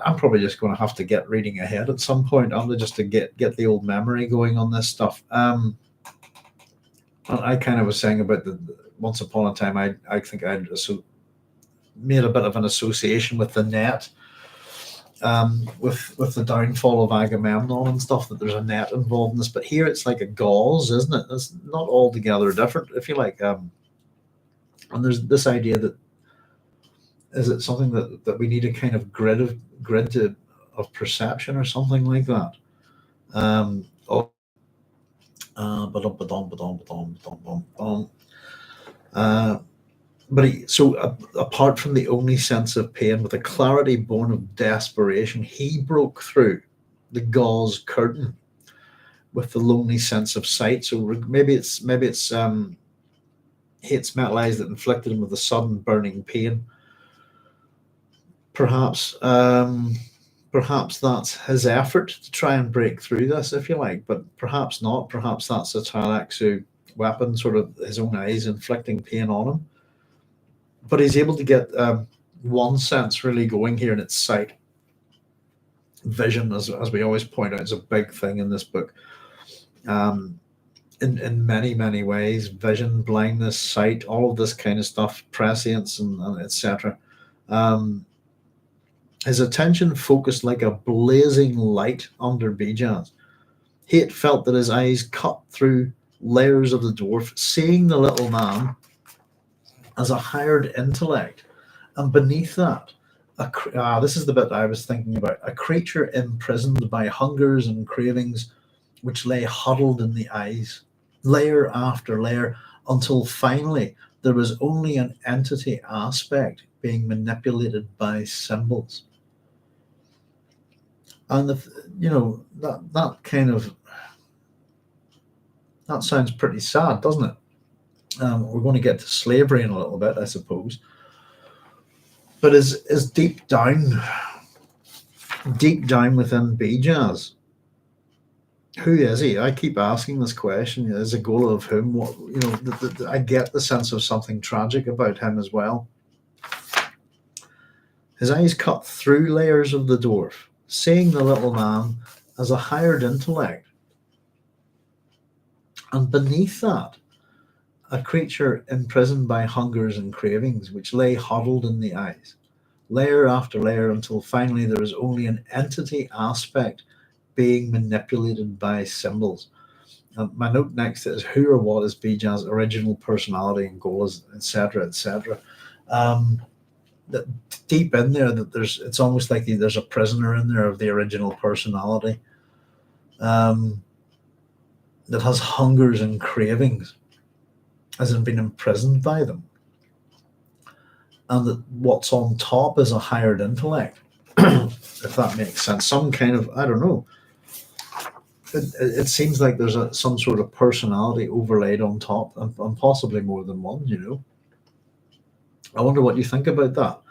I'm probably just going to have to get reading ahead at some point, just to get the old memory going on this stuff. I kind of was saying about once upon a time, I think I'd made a bit of an association with the net, with the downfall of Agamemnon and stuff, that there's a net involved in this. But here it's like a gauze, isn't it? It's not altogether different, if you like. And there's this idea that, is it something that we need a kind of grid of perception or something like that? Apart from the only sense of pain, with a clarity born of desperation, he broke through the gauze curtain with the lonely sense of sight. So maybe it's Hayt's metal eyes that inflicted him with a sudden burning pain. Perhaps that's his effort to try and break through this, if you like, but perhaps not. Perhaps that's a Tleilaxu weapon, sort of his own eyes inflicting pain on him. But he's able to get one sense really going here, and it's sight. Vision, as we always point out, is a big thing in this book. In many, many ways, vision, blindness, sight, all of this kind of stuff, prescience, and etc. His attention focused like a blazing light under Bijaz. Hayt felt that his eyes cut through layers of the dwarf, seeing the little man as a hired intellect, and beneath that, this is the bit I was thinking about, a creature imprisoned by hungers and cravings which lay huddled in the eyes, layer after layer, until finally there was only an entity aspect being manipulated by symbols. And that kind of, that sounds pretty sad, doesn't it? We're going to get to slavery in a little bit, I suppose. But is deep down within Bijaz, who is he? I keep asking this question. Is a ghola of whom? What, I get the sense of something tragic about him as well. His eyes cut through layers of the dwarf, seeing the little man as a hired intellect, and beneath that, a creature imprisoned by hungers and cravings which lay huddled in the eyes, layer after layer, until finally there is only an entity aspect being manipulated by symbols. My note next is who or what is Bijaz's original personality and goals, etc., etc. That deep in there, that it's almost like there's a prisoner in there of the original personality, that has hungers and cravings, hasn't been imprisoned by them, and that what's on top is a hired intellect, if that makes sense. Some kind of, I don't know. It seems like there's some sort of personality overlaid on top, and possibly more than one. I wonder what you think about that.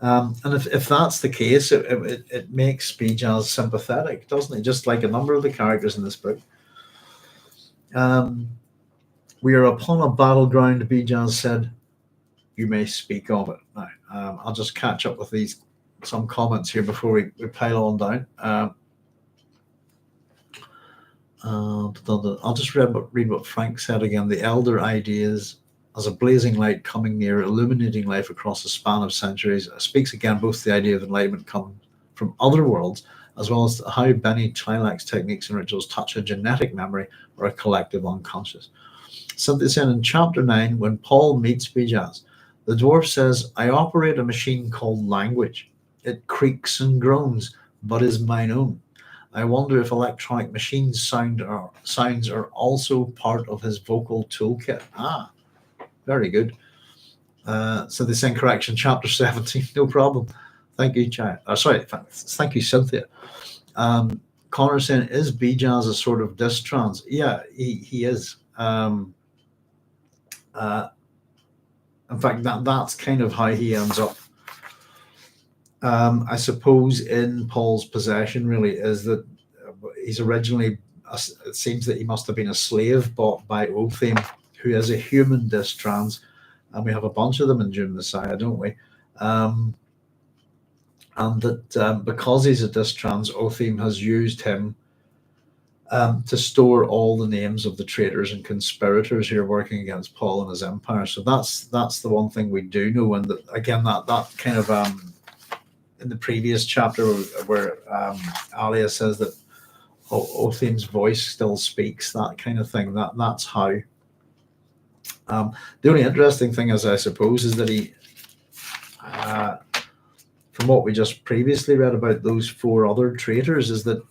And if that's the case, it makes Bijaz sympathetic, doesn't it? Just like a number of the characters in this book. We are upon a battleground, Bijaz said. You may speak of it. Now, I'll just catch up with some comments here before we pile on down. I'll just read what Frank said again. The elder ideas as a blazing light coming near, illuminating life across a span of centuries, speaks again both the idea of enlightenment coming from other worlds, as well as how Bene Tleilax techniques and rituals touch a genetic memory or a collective unconscious. Cynthia said in chapter 9, when Paul meets Bijaz, the dwarf says, I operate a machine called language. It creaks and groans, but is mine own. I wonder if electronic machine sounds are also part of his vocal toolkit. Very good. So they send correction, chapter 17, no problem. Thank you, thank you, Cynthia. Connor saying, is Bijaz a sort of distrans? Yeah, he is. In fact, that's kind of how he ends up. I suppose in Paul's possession, really, is that he's originally, it seems that he must have been a slave bought by Othim, who is a human distrans, and we have a bunch of them in Dune Messiah, don't we? And that because he's a distrans, Othim has used him to store all the names of the traitors and conspirators who are working against Paul and his empire. So that's the one thing we do know. And again, that kind of in the previous chapter where Alia says that Othim's voice still speaks, that kind of thing. That's how. The only interesting thing is, I suppose, is that he, from what we just previously read about those 4 other traitors, is that,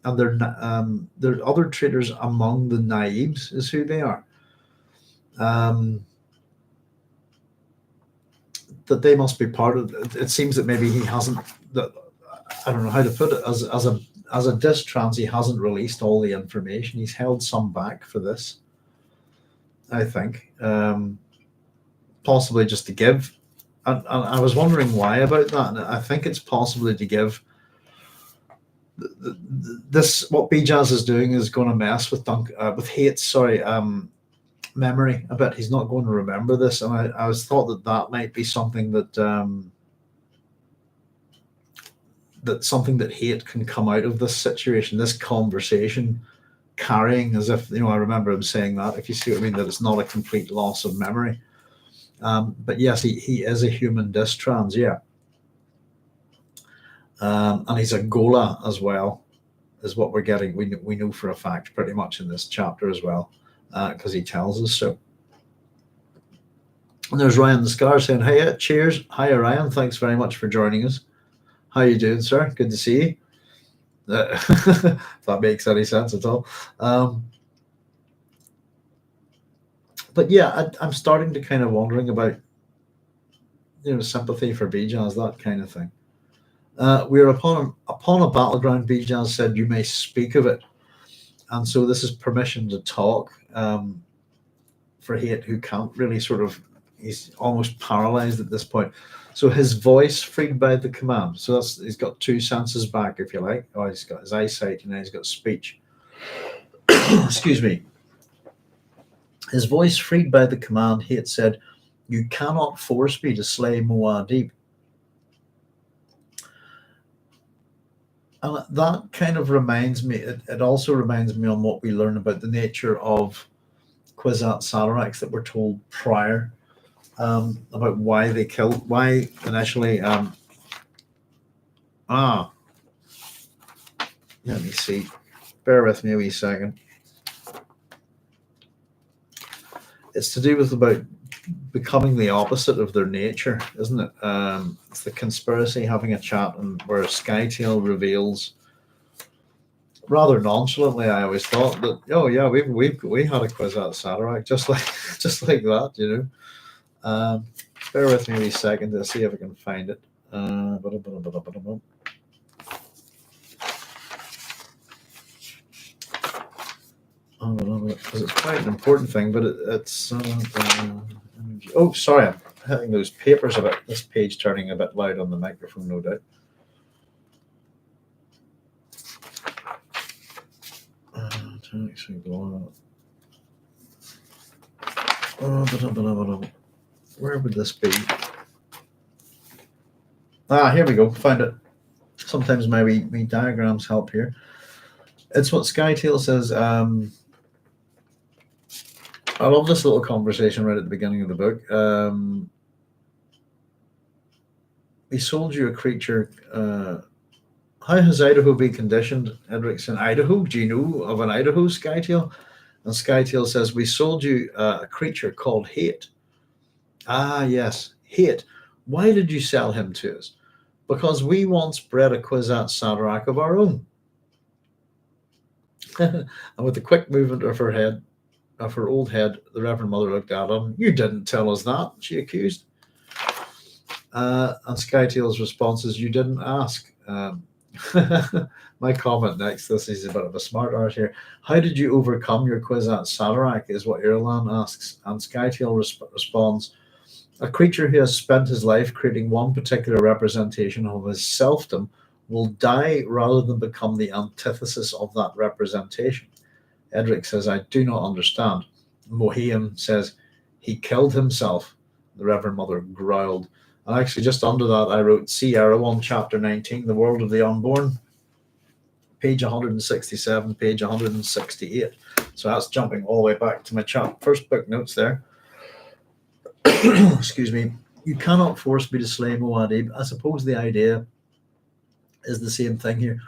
and there are other traitors among the naibs, is who they are. That they must be part of. It seems that maybe he hasn't. I don't know how to put it. As a distrans, he hasn't released all the information. He's held some back for this, I think, possibly just to give. And I was wondering why about that. And I think it's possibly to give. This, what Bijaz is doing, is going to mess with Hayt's memory a bit. He's not going to remember this, and I was thought that might be something that something that Hayt can come out of this situation, this conversation, carrying as if, I remember him saying that, if you see what I mean, that it's not a complete loss of memory. But yes, he is a human distrans, yeah. And he's a ghola as well, is what we're getting. We know for a fact pretty much in this chapter as well, because he tells us so. And there's Ryan the Scar saying, hey, cheers. Hi, Ryan. Thanks very much for joining us. How you doing, sir? Good to see you. If that makes any sense at all. But yeah, I'm starting to kind of wondering about, sympathy for Bijaz, that kind of thing. We're upon a battleground, Bijaz said, you may speak of it. And so this is permission to talk for Hayt, who can't really he's almost paralyzed at this point. So his voice freed by the command. So he's got two senses back, if you like. Oh, he's got his eyesight and then he's got speech. Excuse me. His voice freed by the command, Hayt said, you cannot force me to slay Muad'Dib. And that kind of reminds me, it also reminds me on what we learn about the nature of Kwisatz Haderach that we're told prior, about why they killed, why initially, let me see, bear with me a wee second. It's to do with about becoming the opposite of their nature, isn't it? It's the conspiracy having a chat, and where Skytail reveals rather nonchalantly, I always thought that, oh yeah, we had a Kwisatz Haderach just like that, Bear with me a second to see if I can find it. Because it's quite an important thing, but it's oh, sorry, I'm hitting those papers a bit. This page turning a bit loud on the microphone, no doubt. Where would this be? Here we go. Found it. Sometimes my diagrams help here. It's what Skytail says. I love this little conversation right at the beginning of the book. We sold you a creature. How has Idaho been conditioned? Edric's in Idaho. Do you know of an Idaho, Skytail? And Skytail says, we sold you a creature called Hayt. Ah, yes, Hayt. Why did you sell him to us? Because we once bred a Kwisatz Haderach of our own. And with a quick movement of her head, of her old head, the Reverend Mother looked at him. You didn't tell us that, she accused. And Skytail's response is, you didn't ask. My comment next, this is a bit of a smart art here. How did you overcome your Kwisatz Haderach, is what Irulan asks. And Skytail responds, a creature who has spent his life creating one particular representation of his selfdom will die rather than become the antithesis of that representation. Edric says, I do not understand. Mohiam says, he killed himself. The Reverend Mother growled. And actually, just under that, I wrote, see Erewhon, chapter 19, The World of the Unborn, page 167, page 168. So that's jumping all the way back to my first book notes there. Excuse me. You cannot force me to slay Muad'Dib. I suppose the idea is the same thing here.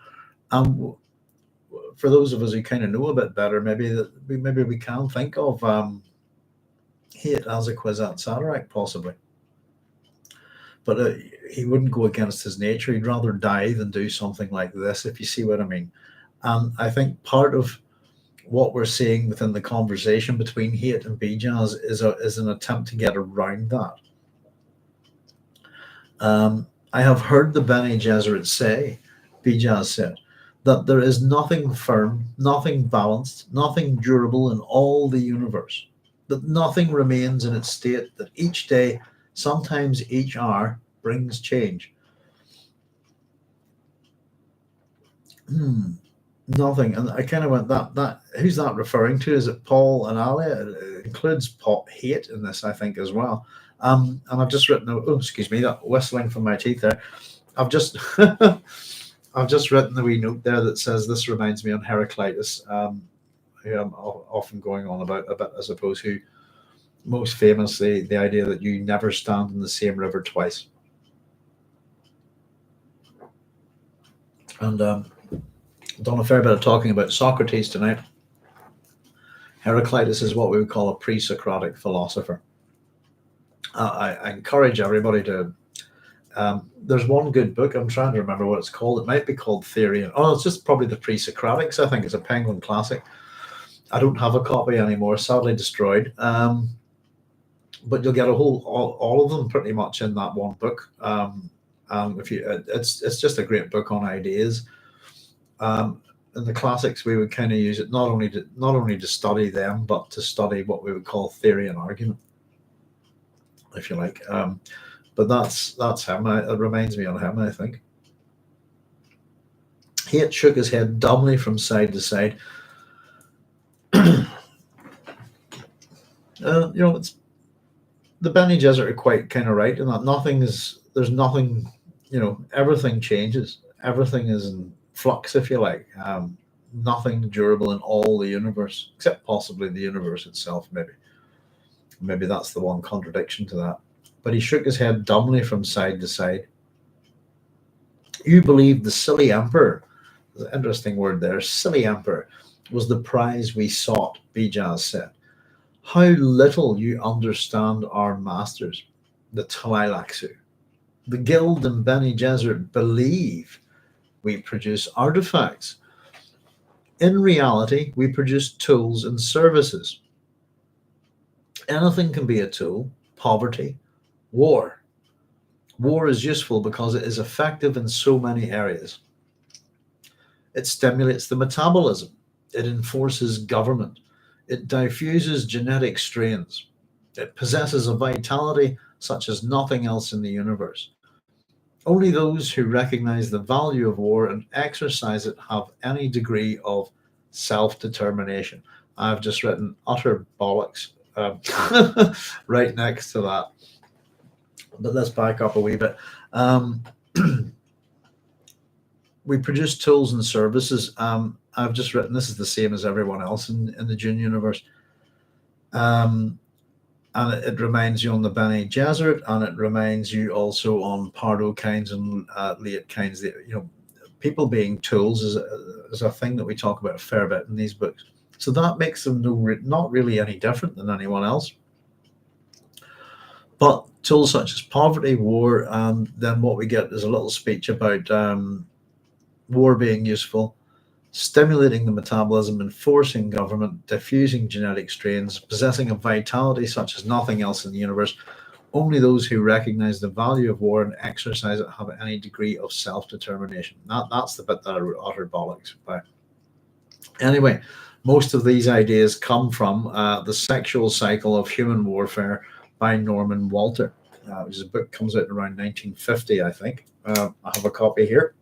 For those of us who kind of know a bit better, maybe we can think of Hayt as a Kwisatz Haderach, possibly. But he wouldn't go against his nature. He'd rather die than do something like this, if you see what I mean. And I think part of what we're seeing within the conversation between Hayt and Bijaz is an attempt to get around that. I have heard the Bene Gesserit say, Bijaz said, that there is nothing firm, nothing balanced, nothing durable in all the universe, that nothing remains in its state, that each day, sometimes each hour, brings change. Nothing. And I kind of went, that who's that referring to? Is it Paul and Alia? It includes Hayt in this, I think, as well. And I've just written, oh, excuse me, that whistling from my teeth there. I've just I've just written the wee note there that says, this reminds me on Heraclitus, who I'm often going on about a bit, I suppose, who most famously, the idea that you never stand in the same river twice. And done a fair bit of talking about Socrates tonight. Heraclitus is what we would call a pre-Socratic philosopher. I encourage everybody to. There's one good book. I'm trying to remember what it's called. It might be called Theory. Oh, it's just probably the Pre-Socratics. I think it's a Penguin classic. I don't have a copy anymore, sadly destroyed. But you'll get all of them pretty much in that one book. If you, it's just a great book on ideas. In the classics, we would kind of use it not only to study them, but to study what we would call theory and argument, if you like. But that's him. It reminds me of him, I think. Hayt shook his head dumbly from side to side. It's the Bene Gesserit are quite kind of right in that there's nothing, everything changes. Everything is in flux, if you like. Nothing durable in all the universe, except possibly the universe itself, maybe. Maybe that's the one contradiction to that. But he shook his head dumbly from side to side. You believe the silly emperor, the interesting word there, silly emperor, was the prize we sought, Bijaz said. How little you understand our masters, the Tleilaxu. The guild and Bene Gesserit believe we produce artifacts. In reality, we produce tools and services. Anything can be a tool. Poverty, war. War is useful because it is effective in so many areas. It stimulates the metabolism. It enforces government. It diffuses genetic strains. It possesses a vitality such as nothing else in the universe. Only those who recognize the value of war and exercise it have any degree of self-determination. I've just written utter bollocks right next to that. But let's back up a wee bit. We produce tools and services. I've just written this is the same as everyone else in the Dune universe. And it reminds you on the Bene Gesserit, and it reminds you also on Pardo kinds and late kinds. People being tools is a thing that we talk about a fair bit in these books. So that makes them not really any different than anyone else. But tools such as poverty, war, and then what we get is a little speech about war being useful, stimulating the metabolism, enforcing government, diffusing genetic strains, possessing a vitality such as nothing else in the universe. Only those who recognize the value of war and exercise it have any degree of self-determination. That's the bit that I uttered bollocks by. Anyway, most of these ideas come from The Sexual Cycle of Human Warfare by Norman Walter, which is a book comes out around 1950, I think. I have a copy here.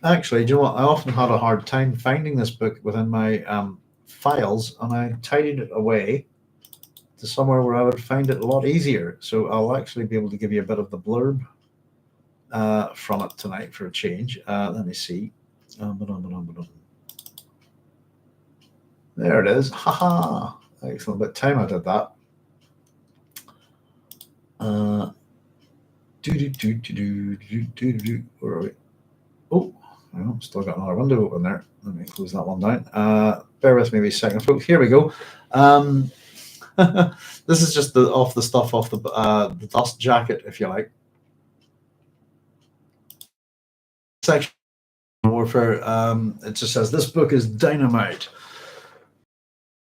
Actually, do you know what? I often had a hard time finding this book within my files, and I tidied it away to somewhere where I would find it a lot easier. So I'll actually be able to give you a bit of the blurb from it tonight for a change. Let me see. There it is. Haha. Excellent. About time I did that. Where are we? Oh, still got another window open there. Let me close that one down. Bear with me a second, folks. Here we go. This is just off the dust jacket, if you like. Section warfare. It just says this book is dynamite.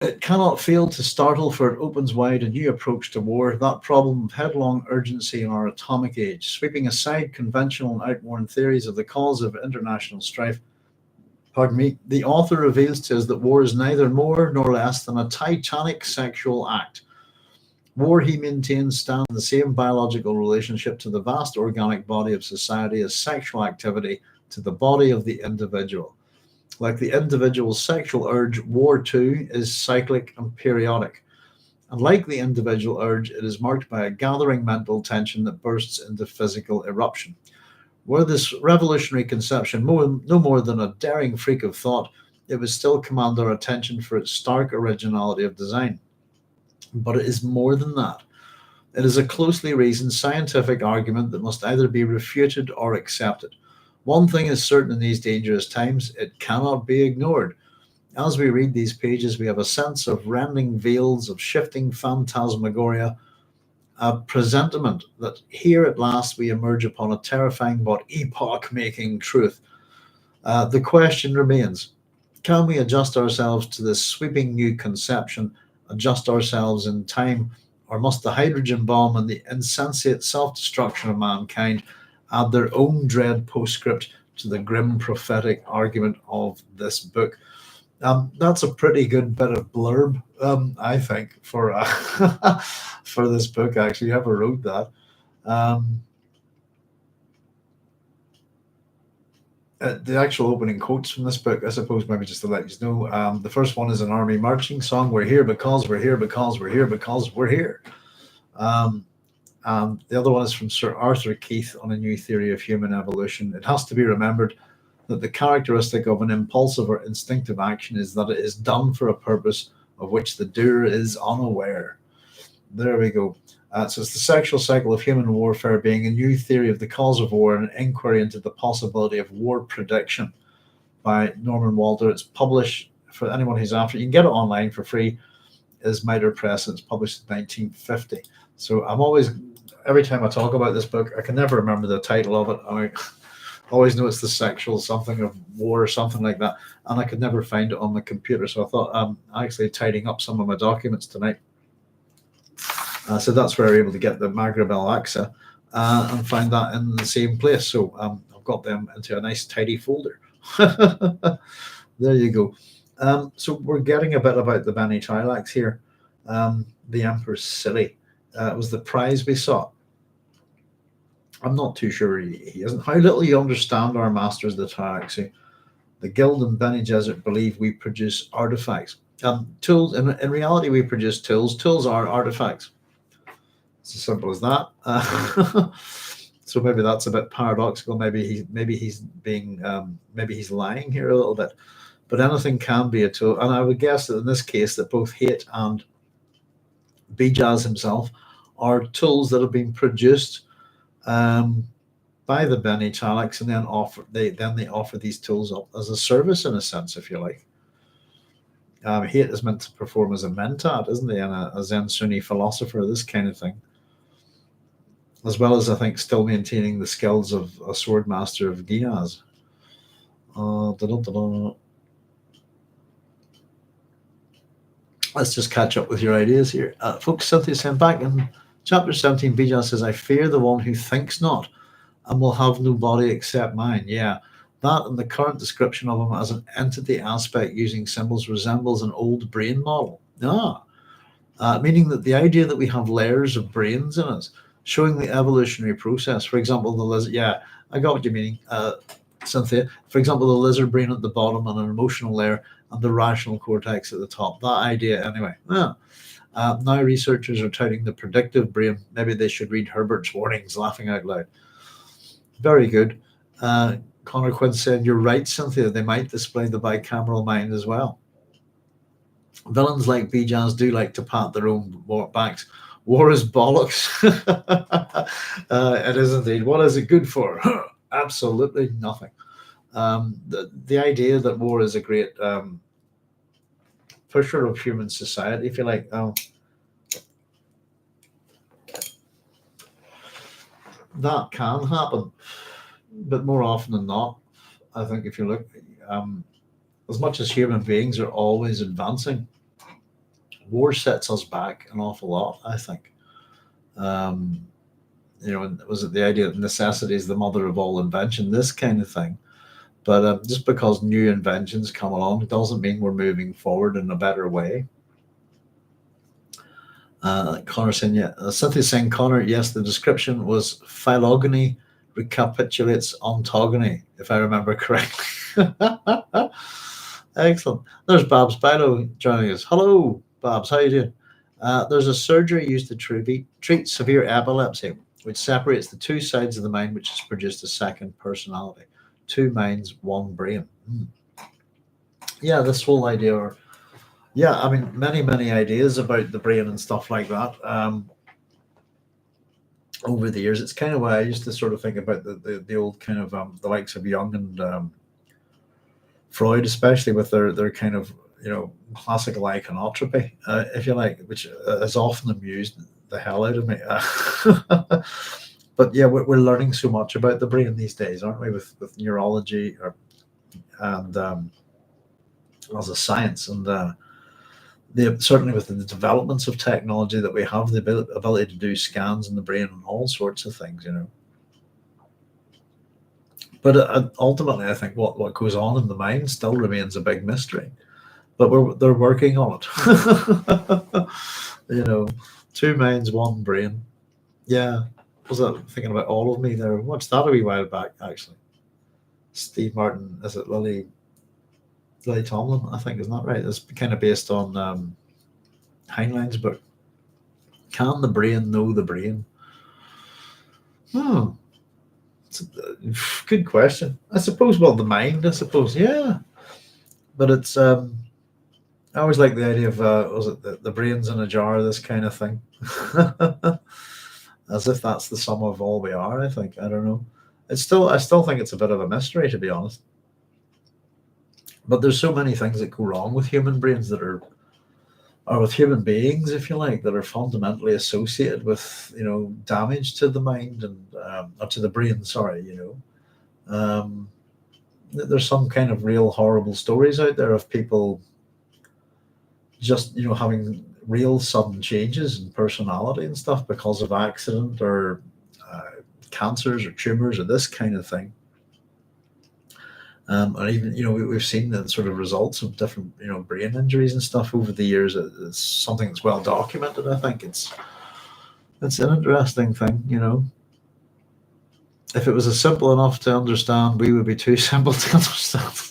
It cannot fail to startle, for it opens wide a new approach to war, that problem of headlong urgency in our atomic age, sweeping aside conventional and outworn theories of the cause of international strife. Pardon me. The author reveals to us that war is neither more nor less than a titanic sexual act. War, he maintains, stands in the same biological relationship to the vast organic body of society as sexual activity to the body of the individual. Like the individual's sexual urge, war too is cyclic and periodic. And like the individual urge, it is marked by a gathering mental tension that bursts into physical eruption. Were this revolutionary conception no more than a daring freak of thought, it would still command our attention for its stark originality of design. But it is more than that. It is a closely reasoned scientific argument that must either be refuted or accepted. One thing is certain in these dangerous times: it cannot be ignored. As we read these pages, we have a sense of rending veils, of shifting phantasmagoria, a presentiment that here at last we emerge upon a terrifying but epoch-making truth. The question remains, can we adjust ourselves to this sweeping new conception, adjust ourselves in time, or must the hydrogen bomb and the insensate self-destruction of mankind add their own dread postscript to the grim prophetic argument of this book? That's a pretty good bit of blurb, I think, for for this book. Actually, whoever wrote that. Um, the actual opening quotes from this book, I suppose, maybe just to let you know. The first one is an army marching song. We're here because we're here because we're here because we're here. And the other one is from Sir Arthur Keith on a new theory of human evolution. It has to be remembered that the characteristic of an impulsive or instinctive action is that it is done for a purpose of which the doer is unaware. There we go. So it's the sexual cycle of human warfare being a new theory of the cause of war and an inquiry into the possibility of war prediction by Norman Walter. It's published, for anyone who's after, you can get it online for free, is Mitre Press, and it's published in 1950. So I'm always, every time I talk about this book, I can never remember the title of it. I always know it's the sexual something of war or something like that, and I could never find it on my computer. So I thought I'm actually tidying up some of my documents tonight. So that's where I was able to get the Maghreb al-Aqsa and find that in the same place. So I've got them into a nice tidy folder. There you go. So we're getting a bit about the Bene Tleilax here. The Emperor's City. It was the prize we sought. I'm not too sure he isn't. How little you understand our masters, the Tleilaxu. The Guild and Bene Gesserit believe we produce artifacts. Tools. In reality, we produce tools. Tools are artifacts. It's as simple as that. So maybe that's a bit paradoxical. Maybe he's being maybe he's lying here a little bit. But anything can be a tool, and I would guess that in this case that both Hayt and Bijaz himself are tools that have been produced by the Bene Tleilax, and then they offer these tools up as a service in a sense, if you like. Hayt is meant to perform as a mentat, isn't he, and a Zen Sunni philosopher, this kind of thing, as well as I think still maintaining the skills of a sword master of Bijaz. Let's just catch up with your ideas here. Folks, Cynthia saying back in chapter 17, Bijaz says, I fear the one who thinks not and will have no body except mine. Yeah, that and the current description of him as an entity aspect using symbols resembles an old brain model. Meaning that the idea that we have layers of brains in us, showing the evolutionary process. For example, the lizard, yeah, I got what you mean, Cynthia. For example, the lizard brain at the bottom and an emotional layer and the rational cortex at the top. That idea, anyway. Yeah. Now researchers are touting the predictive brain. Maybe they should read Herbert's warnings, laughing out loud. Very good. Connor Quinn said, you're right, Cynthia. They might display the bicameral mind as well. Villains like Bijaz do like to pat their own backs. War is bollocks. It is indeed. What is it good for? Absolutely nothing. The idea that war is a great pusher of human society, if you like. That can happen, but more often than not, I think if you look, as much as human beings are always advancing, war sets us back an awful lot, I think. Was it the idea that necessity is the mother of all invention, this kind of thing? But just because new inventions come along doesn't mean we're moving forward in a better way. Connor saying, yeah. Cynthia saying, Connor, yes, the description was phylogeny recapitulates ontogeny, if I remember correctly. Excellent. There's Babs Bilo joining us. Hello, Babs. How you doing? There's a surgery used to treat severe epilepsy, which separates the two sides of the mind, which has produced a second personality. Two minds, one brain. Yeah, this whole idea, I mean, many ideas about the brain and stuff like that. Over the years, it's kind of why I used to sort of think about the old kind of the likes of Jung and Freud, especially with their kind of classical iconotropy, if you like, which has often amused the hell out of me. But yeah, we're learning so much about the brain these days, aren't we? With neurology, and as a science, and certainly with the developments of technology that we have, the ability to do scans in the brain and all sorts of things, But ultimately, I think what goes on in the mind still remains a big mystery. But they're working on it. Two minds, one brain. Yeah, was that thinking about All of Me there? Watched that a wee while back, actually. Steve Martin, is it Lily Tomlin? I think, isn't that right? It's kind of based on Heinlein's book. Can the brain know the brain? Oh, it's a good question. I suppose. Well, the mind, I suppose. Yeah, but it's. I always like the idea of was it the brains in a jar? This kind of thing. As if that's the sum of all we are. I think. I don't know. I still think it's a bit of a mystery, to be honest. But there's so many things that go wrong with human brains that are, or with human beings, if you like, that are fundamentally associated with damage to the mind and or to the brain. Sorry, there's some kind of real horrible stories out there of people just having real sudden changes in personality and stuff because of accident or cancers or tumors or this kind of thing. And even we've seen the sort of results of different brain injuries and stuff over the years. It's something that's well documented. I think it's an interesting thing. If it was a simple enough to understand, we would be too simple to understand.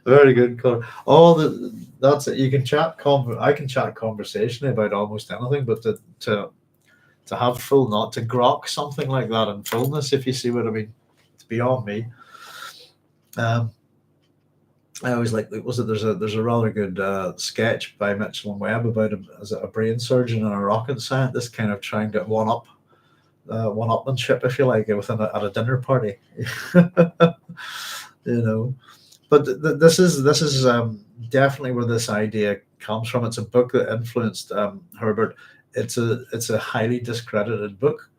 Very good, Colin. That's it. You can chat. I can chat conversationally about almost anything, but to have full, not to grok something like that in fullness, if you see what I mean, it's beyond me. I always like. There's a rather good sketch by Mitchell and Webb about him as a brain surgeon and a rocket scientist, kind of trying to one-upmanship, if you like, at a dinner party. But this is definitely where this idea comes from. It's a book that influenced Herbert. It's a highly discredited book,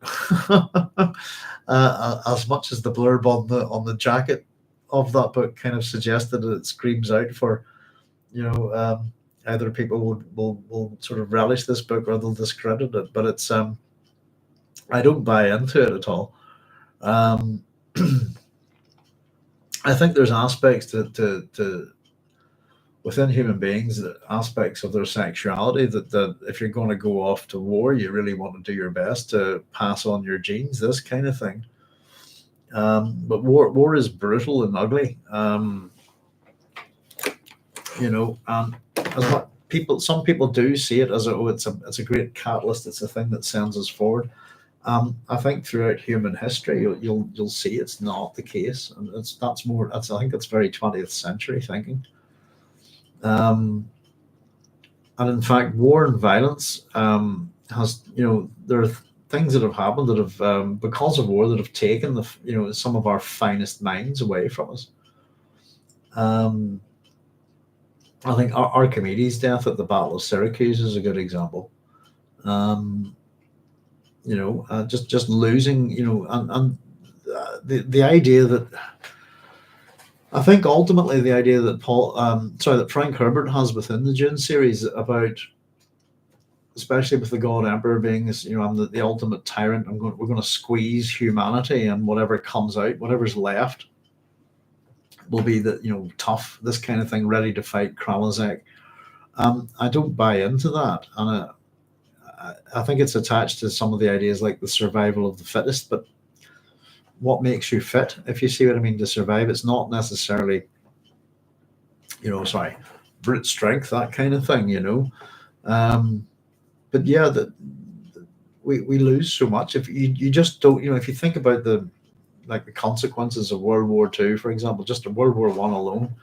as much as the blurb on the jacket of that book kind of suggested that it screams out for, either people will sort of relish this book or they'll discredit it. But it's I don't buy into it at all. I think there's aspects to within human beings, aspects of their sexuality that if you're going to go off to war, you really want to do your best to pass on your genes, this kind of thing. But war is brutal and ugly. And some people do see it as it's a great catalyst. It's a thing that sends us forward. I think throughout human history, you'll see it's not the case, and I think that's very 20th century thinking. And in fact, war and violence has there are things that have happened that have because of war that have taken some of our finest minds away from us. I think Archimedes' death at the Battle of Syracuse is a good example. Just losing, and the idea that I think ultimately the idea that that Frank Herbert has within the Dune series about, especially with the God Emperor being this, I'm the ultimate tyrant. We're going to squeeze humanity, and whatever comes out, whatever's left, will be tough, this kind of thing, ready to fight Kralazek. I don't buy into that, and I think it's attached to some of the ideas like the survival of the fittest. But what makes you fit, if you see what I mean, to survive? It's not necessarily, brute strength, that kind of thing, But yeah, we lose so much if you just don't, if you think about the consequences of World War II, for example, just in World War I alone,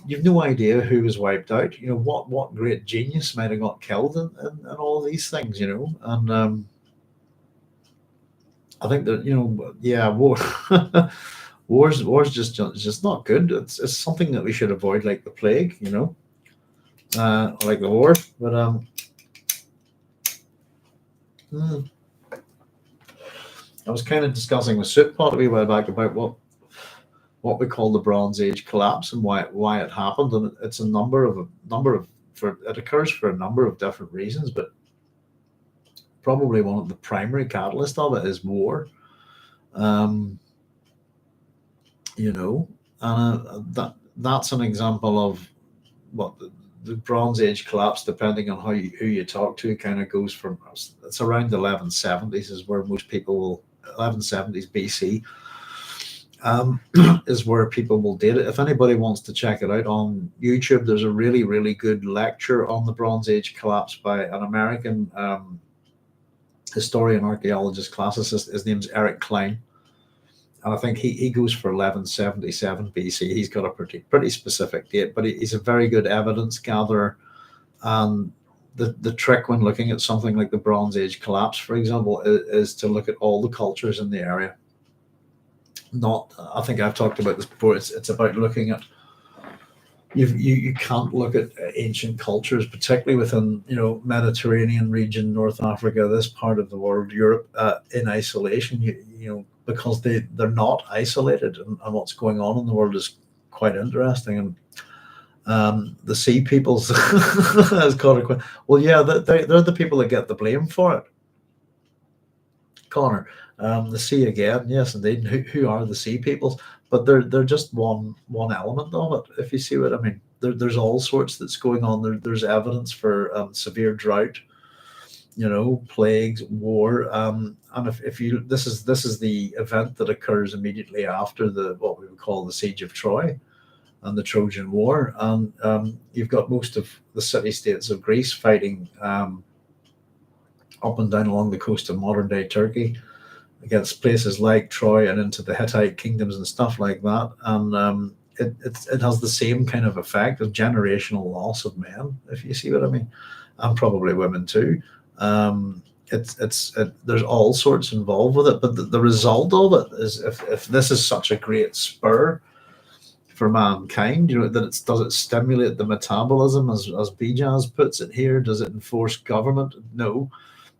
you've no idea who was wiped out. What great genius might have got killed in all of these things. And I think that war War's just not good. It's something that we should avoid, like the plague, like the war. But hmm, I was kind of discussing with Sootpot a wee while back about what we call the Bronze Age collapse and why it happened, and it's a number of for it occurs for a number of different reasons, but probably one of the primary catalyst of it is war. Um, you know, and that's an example of what the Bronze Age collapse, depending on who you talk to, kind of goes from it's around the 1170s is where most people will 1170s BC is where people will date it. If anybody wants to check it out on YouTube, there's a really good lecture on the Bronze Age collapse by an American historian, archaeologist, classicist. His name's Eric Klein, and I think he goes for 1177 BC. He's got a pretty specific date, but he's a very good evidence gatherer. And the trick when looking at something like the Bronze Age collapse, for example, is to look at all the cultures in the area. Not, I think I've talked about this before. It's about looking at you can't look at ancient cultures, particularly within Mediterranean region, North Africa, this part of the world, Europe, in isolation. Because they're not isolated, and what's going on in the world is quite interesting. And the sea peoples, as Connor, well, yeah, they're the people that get the blame for it. Connor, the sea again, yes, indeed. Who are the sea peoples? But they're just one element of it. If you see what I mean, there's all sorts that's going on. There's evidence for severe drought, plagues, war, and if you this is the event that occurs immediately after the what we would call the siege of Troy and the Trojan War, and you've got most of the city-states of Greece fighting up and down along the coast of modern day Turkey against places like Troy and into the Hittite kingdoms and stuff like that. And it has the same kind of effect of generational loss of men, if you see what I mean, and probably women too. There's all sorts involved with it, but the result of it is if this is such a great spur for mankind, does it stimulate the metabolism as Bijaz puts it here? Does it enforce government? No.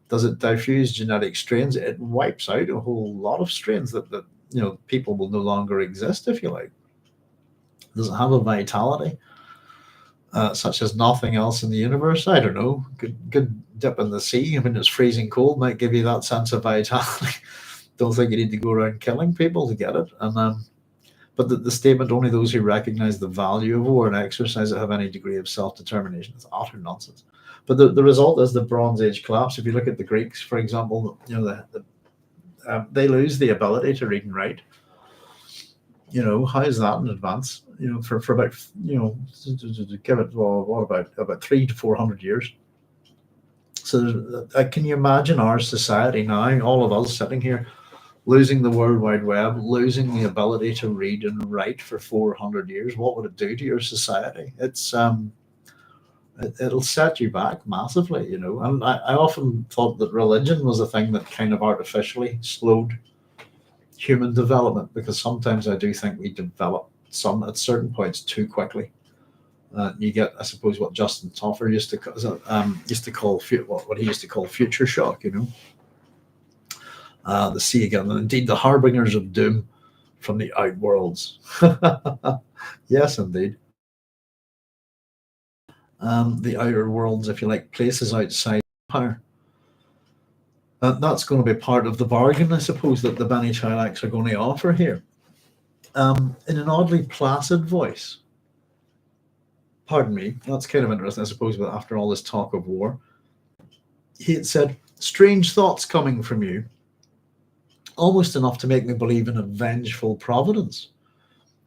Does it diffuse genetic strains? It wipes out a whole lot of strains that people will no longer exist, if you like. Does it have a vitality such as nothing else in the universe? I don't know. Good dip in the sea. I mean, it's freezing cold, might give you that sense of vitality. Don't think you need to go around killing people to get it. And but the statement, only those who recognize the value of war and exercise it have any degree of self-determination, is utter nonsense. But the result is the Bronze Age collapse. If you look at the Greeks, for example, they lose the ability to read and write. How is that in advance? For about give it, well, what about 300 to 400 years? So can you imagine our society now, all of us sitting here, losing the World Wide Web, losing the ability to read and write for 400 years? What would it do to your society? It'll set you back massively, And I often thought that religion was a thing that kind of artificially slowed human development, because sometimes I do think we develop some at certain points too quickly. You get, I suppose, what Justin Toffer used to call what he used to call future shock, the sea again, and indeed the harbingers of doom from the outworlds. Yes, indeed. The outer worlds, if you like, places outside empire. That's going to be part of the bargain, I suppose, that the Bene Tleilax are going to offer here. In an oddly placid voice. Pardon me, that's kind of interesting, I suppose, but after all this talk of war. He had said, "Strange thoughts coming from you, almost enough to make me believe in a vengeful providence.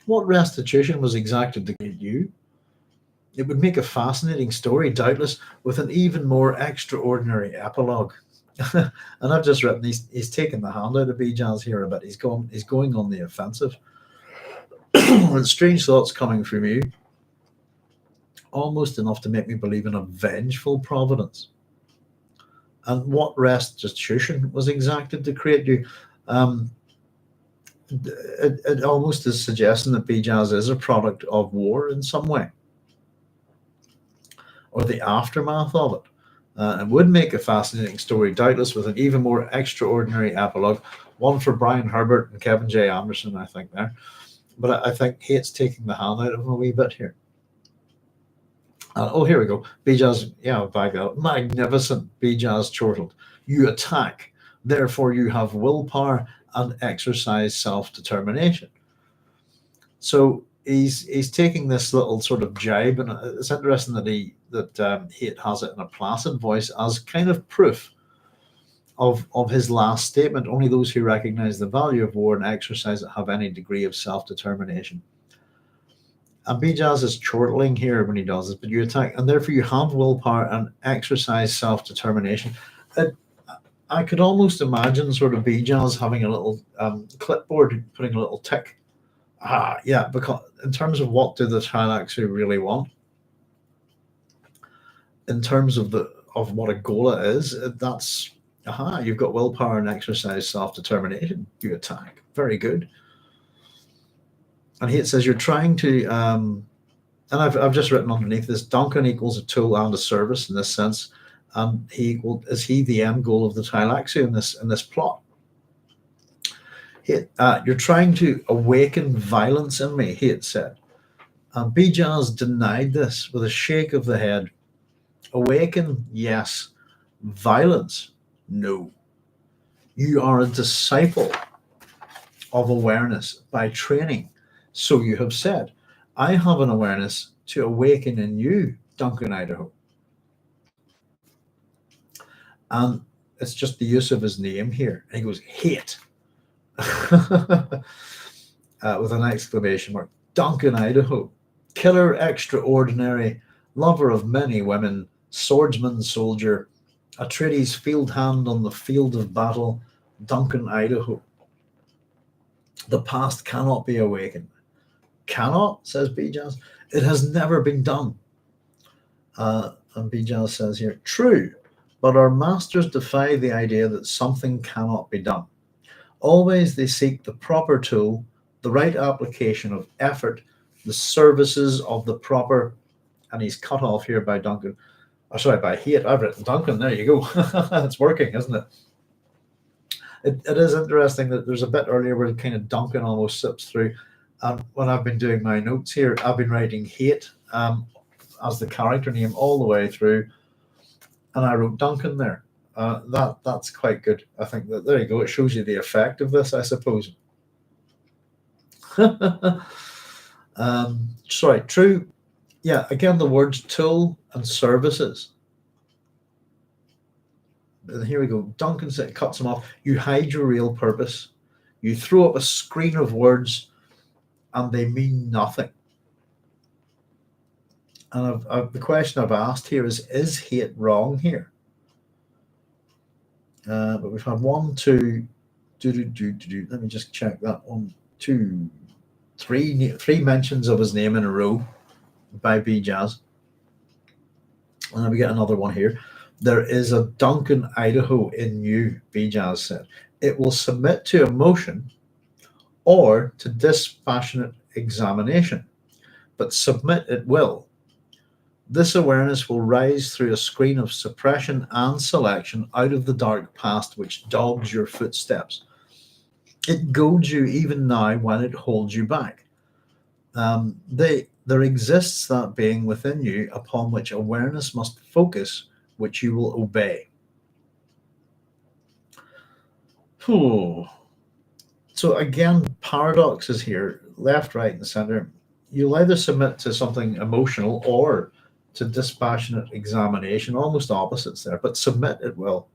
What restitution was exacted to get you? It would make a fascinating story, doubtless, with an even more extraordinary epilogue." And I've just written, he's taken the hand out of Bijaz here a bit. He's going on the offensive. And strange thoughts coming from you, almost enough to make me believe in a vengeful providence. And what restitution was exacted to create you? it almost is suggesting that Bijaz is a product of war in some way, or the aftermath of it. It would make a fascinating story, doubtless, with an even more extraordinary epilogue, one for Brian Herbert and Kevin J. Anderson, I think, there. But I think Hayt's taking the hand out of him a wee bit here. Oh, here we go. Bijaz, yeah, back up. Magnificent, Bijaz chortled. You attack, therefore you have willpower and exercise self-determination. So he's taking this little sort of jibe, and it's interesting that Hayt has it in a placid voice as kind of proof of his last statement. Only those who recognize the value of war and exercise it have any degree of self-determination. And Bijaz is chortling here when he does this, but you attack, and therefore you have willpower and exercise self-determination. I could almost imagine sort of Bijaz having a little clipboard, putting a little tick. Yeah, because in terms of what do the Tleilaxu really want, in terms of what a ghola is, that's you've got willpower and exercise self-determination. You attack. Very good. And here it says you're trying to, and I've just written underneath this, Duncan equals a tool and a service in this sense, and is he the end goal of the Tleilaxu in this plot? You're trying to awaken violence in me, Hayt said. And Bijaz denied this with a shake of the head. Awaken, yes. Violence, no. You are a disciple of awareness by training. So you have said, I have an awareness to awaken in you, Duncan Idaho. And it's just the use of his name here. And he goes, Hayt. With an exclamation mark. Duncan Idaho. Killer extraordinary, lover of many women, swordsman, soldier, Atreides field hand on the field of battle, Duncan Idaho. The past cannot be awakened. Cannot, says Bijaz. It has never been done. And Bijaz says here, true, but our masters defy the idea that something cannot be done. Always they seek the proper tool, the right application of effort, the services of the proper, and he's cut off here by Duncan. By Hayt. I've written Duncan. There you go. It's working, isn't it? It is interesting that there's a bit earlier where kind of Duncan almost slips through. And when I've been doing my notes here, I've been writing Hayt as the character name all the way through, and I wrote Duncan there. That's quite good. I think that there you go. It shows you the effect of this, I suppose. Sorry, true. Yeah, again, the words tool and services. And here we go. Duncan cuts him off. You hide your real purpose. You throw up a screen of words and they mean nothing. And the question I've asked here is Hayt wrong here? But we've had 1, 2, let me just check that. 1, 2, 3 mentions of his name in a row by Bijaz. And then we get another one here. There is a Duncan Idaho in you, Bijaz said. It will submit to emotion or to dispassionate examination, but submit it will. This awareness will rise through a screen of suppression and selection out of the dark past which dogs your footsteps. It goads you even now when it holds you back. There exists that being within you upon which awareness must focus, which you will obey. So again, paradoxes here, left, right, and center. You'll either submit to something emotional or to dispassionate examination, almost opposites there, but submit it will.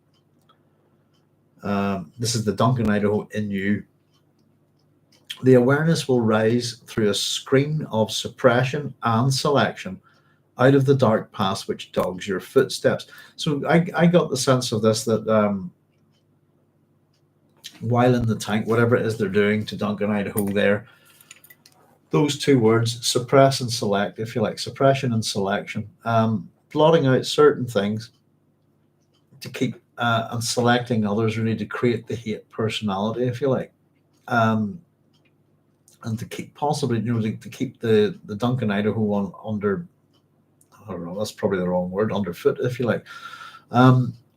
This is the Duncan Idaho in you. The awareness will rise through a screen of suppression and selection out of the dark past which dogs your footsteps. So I got the sense of this, that while in the tank, whatever it is they're doing to Duncan Idaho there, those two words, suppress and select, if you like, suppression and selection, blotting out certain things to keep and selecting others, really to create the Hayt personality, if you like. and to keep possibly, to keep the Duncan Idaho one under, I don't know, that's probably the wrong word, underfoot, if you like.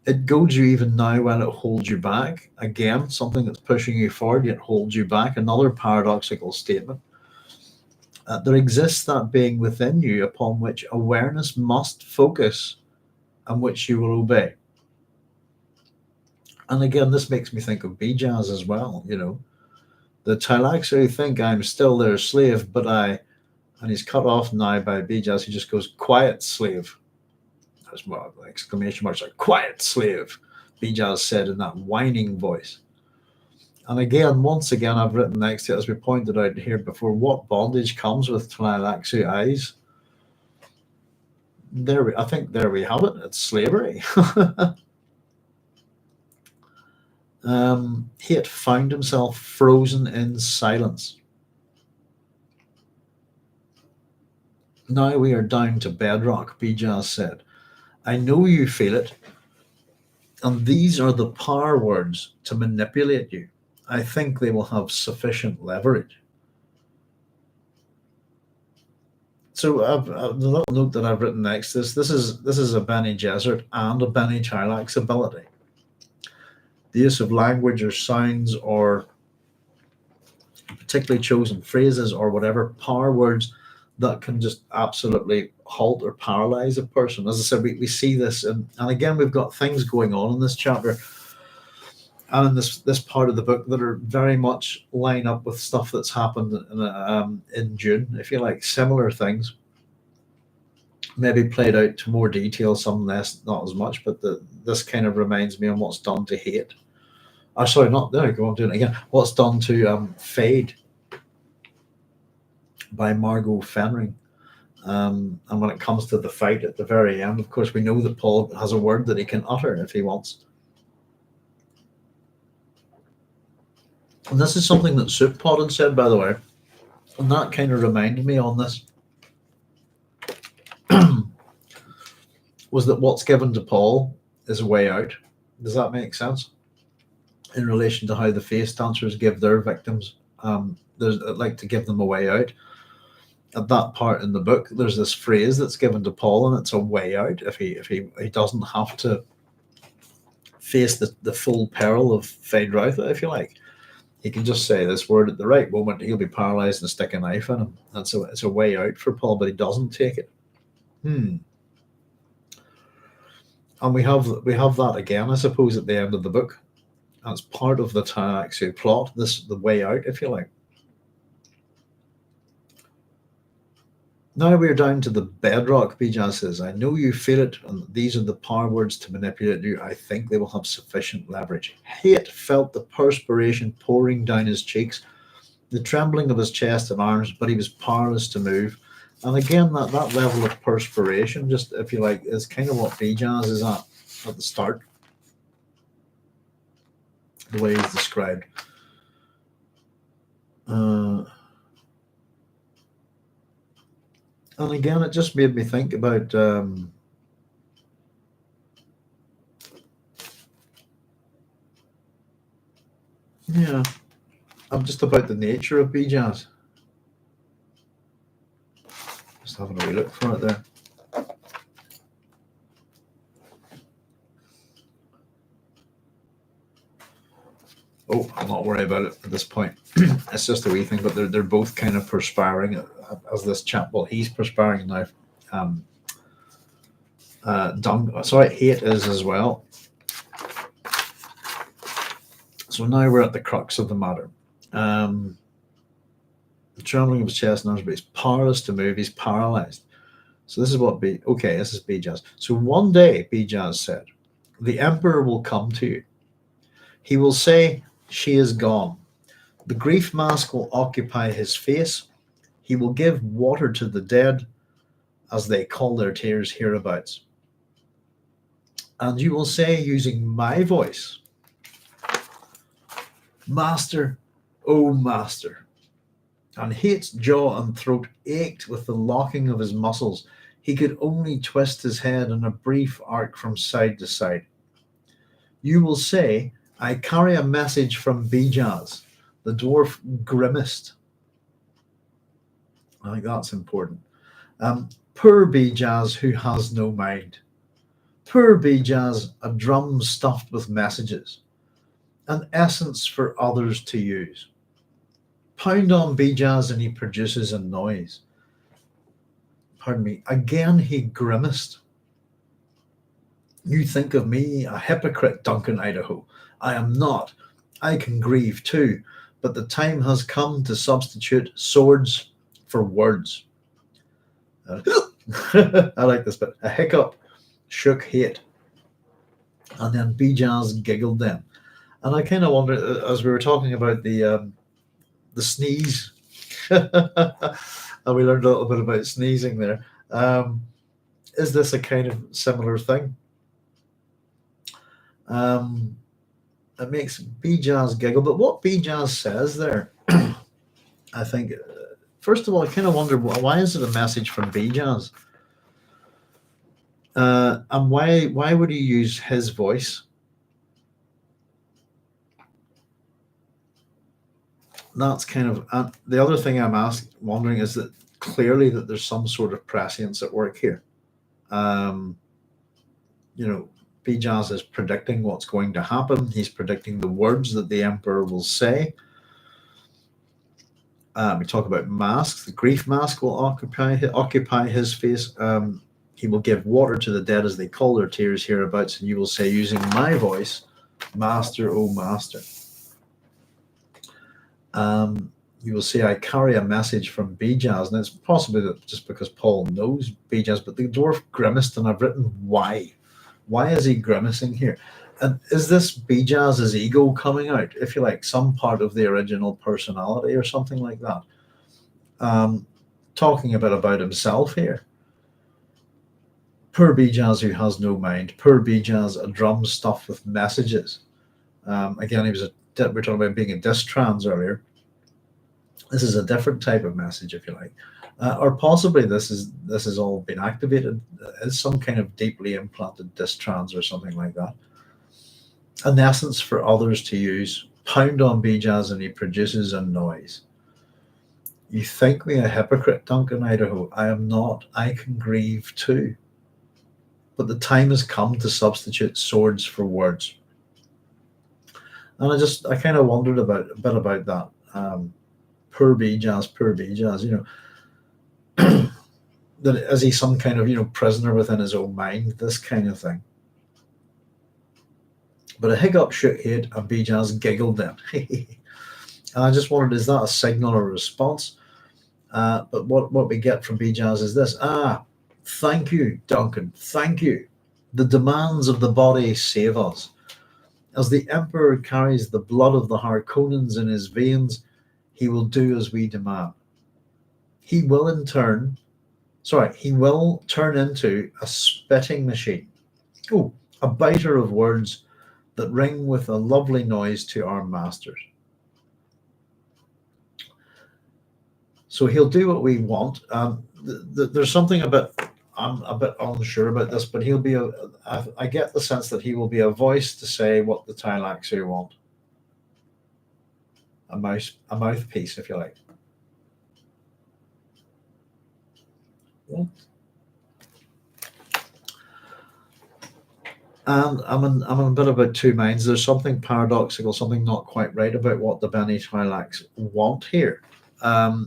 It goads you even now when it holds you back. Again, something that's pushing you forward yet holds you back. Another paradoxical statement. There exists that being within you upon which awareness must focus and which you will obey. And again, this makes me think of Bijaz as well. The Tleilaxu think I'm still their slave, and he's cut off now by Bijaz. He just goes, quiet, slave. That's more exclamation marks, like, quiet, slave, Bijaz said in that whining voice. And again, once again, I've written next to it, as we pointed out here before, what bondage comes with Tleilaxu eyes? I think there we have it. It's slavery. He had found himself frozen in silence. Now we are down to bedrock, Bijaz said. I know you feel it, and these are the power words to manipulate you. I think they will have sufficient leverage. So the little note that I've written next to this is a Bene Gesserit and a Bene Tleilax ability. The use of language or sounds or particularly chosen phrases or whatever, power words that can just absolutely halt or paralyze a person. As I said, we see this, and again, we've got things going on in this chapter and in this part of the book that are very much line up with stuff that's happened in Dune, if you like, similar things. Maybe played out to more detail, some less, not as much, but this kind of reminds me of what's done to Hayt. Sorry, not there. Go on, doing it again. What's done to Fade by Margot Fenring. And when it comes to the fight at the very end, of course, we know that Paul has a word that he can utter if he wants. And this is something that Soup Pod had said, by the way, and that kind of reminded me on this, was that what's given to Paul is a way out. Does that make sense? In relation to how the face dancers give their victims, there's like to give them a way out. At that part in the book, there's this phrase that's given to Paul, and it's a way out if he doesn't have to face the full peril of Fade Routha, if you like. He can just say this word at the right moment. He'll be paralyzed and stick a knife in him. It's a way out for Paul, but he doesn't take it. And we have that again, I suppose, at the end of the book. That's part of the Tleilaxu plot. The way out, if you like. Now we're down to the bedrock, Bijaz says. I know you feel it, and these are the power words to manipulate you. I think they will have sufficient leverage. Hayt felt the perspiration pouring down his cheeks, the trembling of his chest and arms, but he was powerless to move. And again, that level of perspiration, just, if you like, is kind of what Bijaz is at the start. The way he's described. And again, it just made me think about just about the nature of Bijaz. Just having a wee look for it there. Oh, I'm not worried about it at this point. It's just a wee thing, but they're both kind of perspiring as this chap. Well, he's perspiring now. Hayt is as well. So now we're at the crux of the matter. The trembling of his chest and arms, but he's powerless to move. He's paralyzed. So this is this is Bijaz. So one day, Bijaz said, the emperor will come to you. He will say, she is gone. The grief mask will occupy his face. He will give water to the dead, as they call their tears hereabouts. And you will say, using my voice, Master, oh Master. And Hayt's jaw and throat ached with the locking of his muscles. He could only twist his head in a brief arc from side to side. You will say, I carry a message from Bijaz. The dwarf grimaced. I think that's important. Poor Bijaz who has no mind. Poor Bijaz, a drum stuffed with messages, an essence for others to use. Pound on Bijaz and he produces a noise. Pardon me. Again he grimaced. You think of me a hypocrite, Duncan, Idaho. I am not. I can grieve too, but the time has come to substitute swords for words. I like this bit. A hiccup shook Hayt, and then Bijaz giggled then. And I kind of wonder, as we were talking about the sneeze, and we learned a little bit about sneezing there. Is this a kind of similar thing? It makes Bijaz giggle, but what Bijaz says there, I think, first of all, I kind of wonder why is it a message from Bijaz, and why would he use his voice? That's kind of the other thing wondering is that clearly that there's some sort of prescience at work here. You know, Bijaz is predicting what's going to happen. He's predicting the words that the emperor will say. We talk about masks. The grief mask will occupy his face. He will give water to the dead as they call their tears hereabouts, and you will say, using my voice, Master, O Master. You will say, I carry a message from Bijaz, and it's possibly that just because Paul knows Bijaz, but the dwarf grimaced, and I've written why. Why is he grimacing here? And is this Bijaz's ego coming out, if you like, some part of the original personality or something like that? Talking a bit about himself here. Poor Bijaz who has no mind. Poor Bijaz, a drum stuffed with messages. Again, we were talking about being a distrans earlier. This is a different type of message, if you like. Or possibly this has all been activated as some kind of deeply implanted distrans or something like that. An essence for others to use. Pound on Bijaz and he produces a noise. You think me a hypocrite, Duncan, Idaho. I am not. I can grieve too. But the time has come to substitute swords for words. And I kind of wondered a bit about that. Poor Bijaz, you know, that is he some kind of, you know, prisoner within his own mind, this kind of thing. But a hiccup shook Hayt and Bijaz giggled then. And I just wondered, is that a signal or a response? But what we get from Bijaz is this. Thank you, Duncan, thank you. The demands of the body save us. As the emperor carries the blood of the Harkonnens in his veins, he will do as we demand. He will turn into a spitting machine. Oh, a biter of words that ring with a lovely noise to our masters. So he'll do what we want. There's something I'm a bit unsure about this, but I get the sense that he will be a voice to say what the Tleilaxu want. A mouthpiece, if you like. What? And I'm in a bit about two minds. There's something paradoxical, something not quite right about what the Bene Tleilax want here. I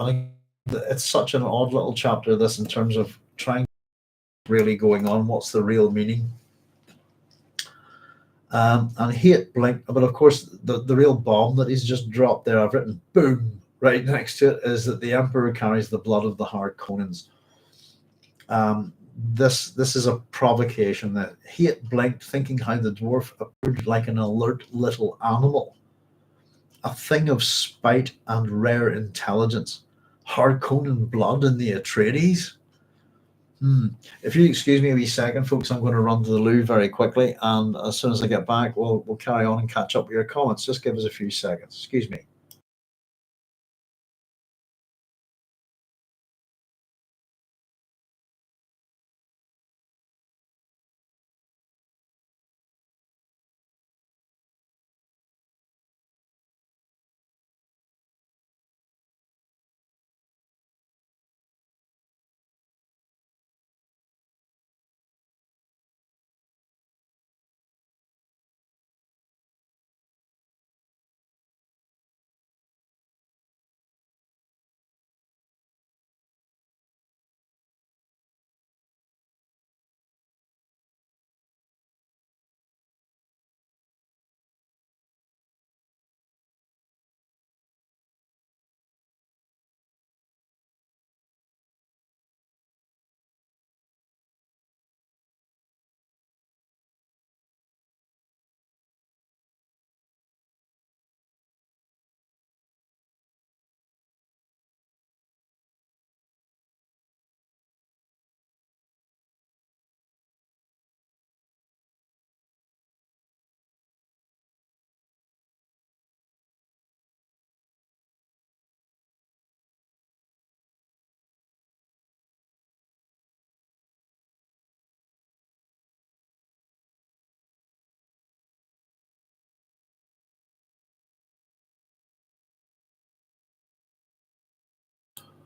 think it's such an odd little chapter, this, in terms of trying really going on. What's the real meaning? And Hayt blinked, but of course the real bomb that he's just dropped there, I've written boom right next to it, is that the emperor carries the blood of the Harkonnens. This is a provocation. That Hayt blinked, thinking how the dwarf appeared like an alert little animal, a thing of spite and rare intelligence. Harkonnen blood in the Atreides. If you excuse me a wee second, folks, I'm going to run to the loo very quickly, and as soon as I get back, we'll carry on and catch up with your comments. Just give us a few seconds. Excuse me.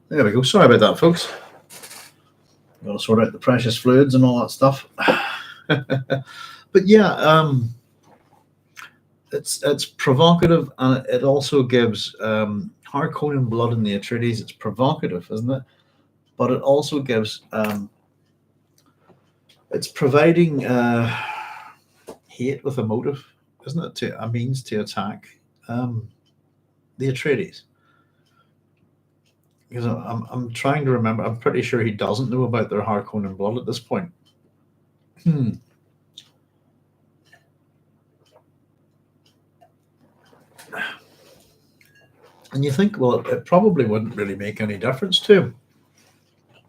There we go. Sorry about that, folks. Got to sort out the precious fluids and all that stuff. But yeah, it's provocative, and it also gives Harkonnen blood in the Atreides. It's provocative, isn't it? But it also gives it's providing Hayt with a motive, isn't it? To a means to attack the Atreides. Because I'm trying to remember. I'm pretty sure he doesn't know about their Harkonnen blood at this point. And you think, well, it probably wouldn't really make any difference to him.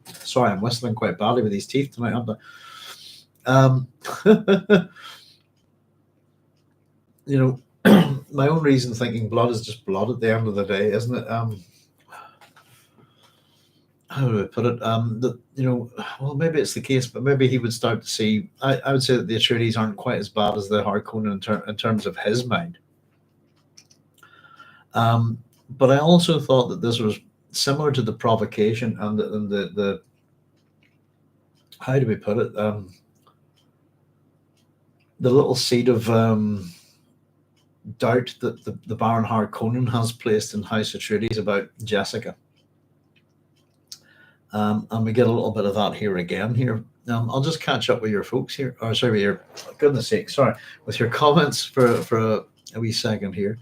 Sorry, I'm whistling quite badly with these teeth tonight, aren't I? You know, my own reason thinking blood is just blood at the end of the day, isn't it? How do I put it? That well, maybe it's the case, but maybe he would start to see. I would say that the Atreides aren't quite as bad as the Harkonnen in terms of his mind. But I also thought that this was similar to the provocation and the how do we put it? The little seed of doubt that the Baron Harkonnen has placed in House Atreides about Jessica. And we get a little bit of that here again here. I'll just catch up with your folks here. Or sorry, with your goodness sake, sorry, with your comments for a wee second here.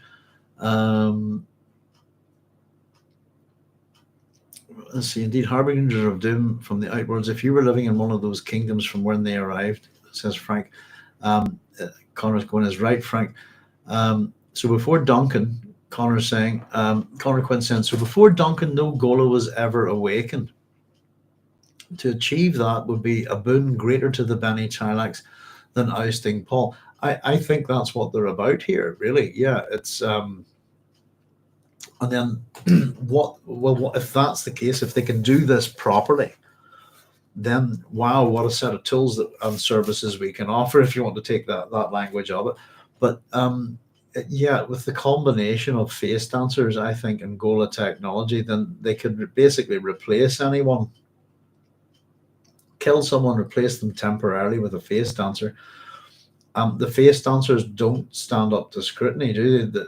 Let's see. Indeed, harbingers of doom from the outwards. If you were living in one of those kingdoms from when they arrived, says Frank. Connor's going is right, Frank. So before Duncan, Connor's saying, Connor Quinn saying, so before Duncan, no ghola was ever awakened. To achieve that would be a boon greater to the Bene Tleilax than ousting Paul. I think that's what they're about here, really. Yeah, it's and then what if that's the case, if they can do this properly, then wow, what a set of tools and services we can offer, if you want to take that language of it. But yeah, with the combination of face dancers, I think, and ghola technology, then they could basically replace anyone. Kill someone, replace them temporarily with a face dancer. The face dancers don't stand up to scrutiny, do they?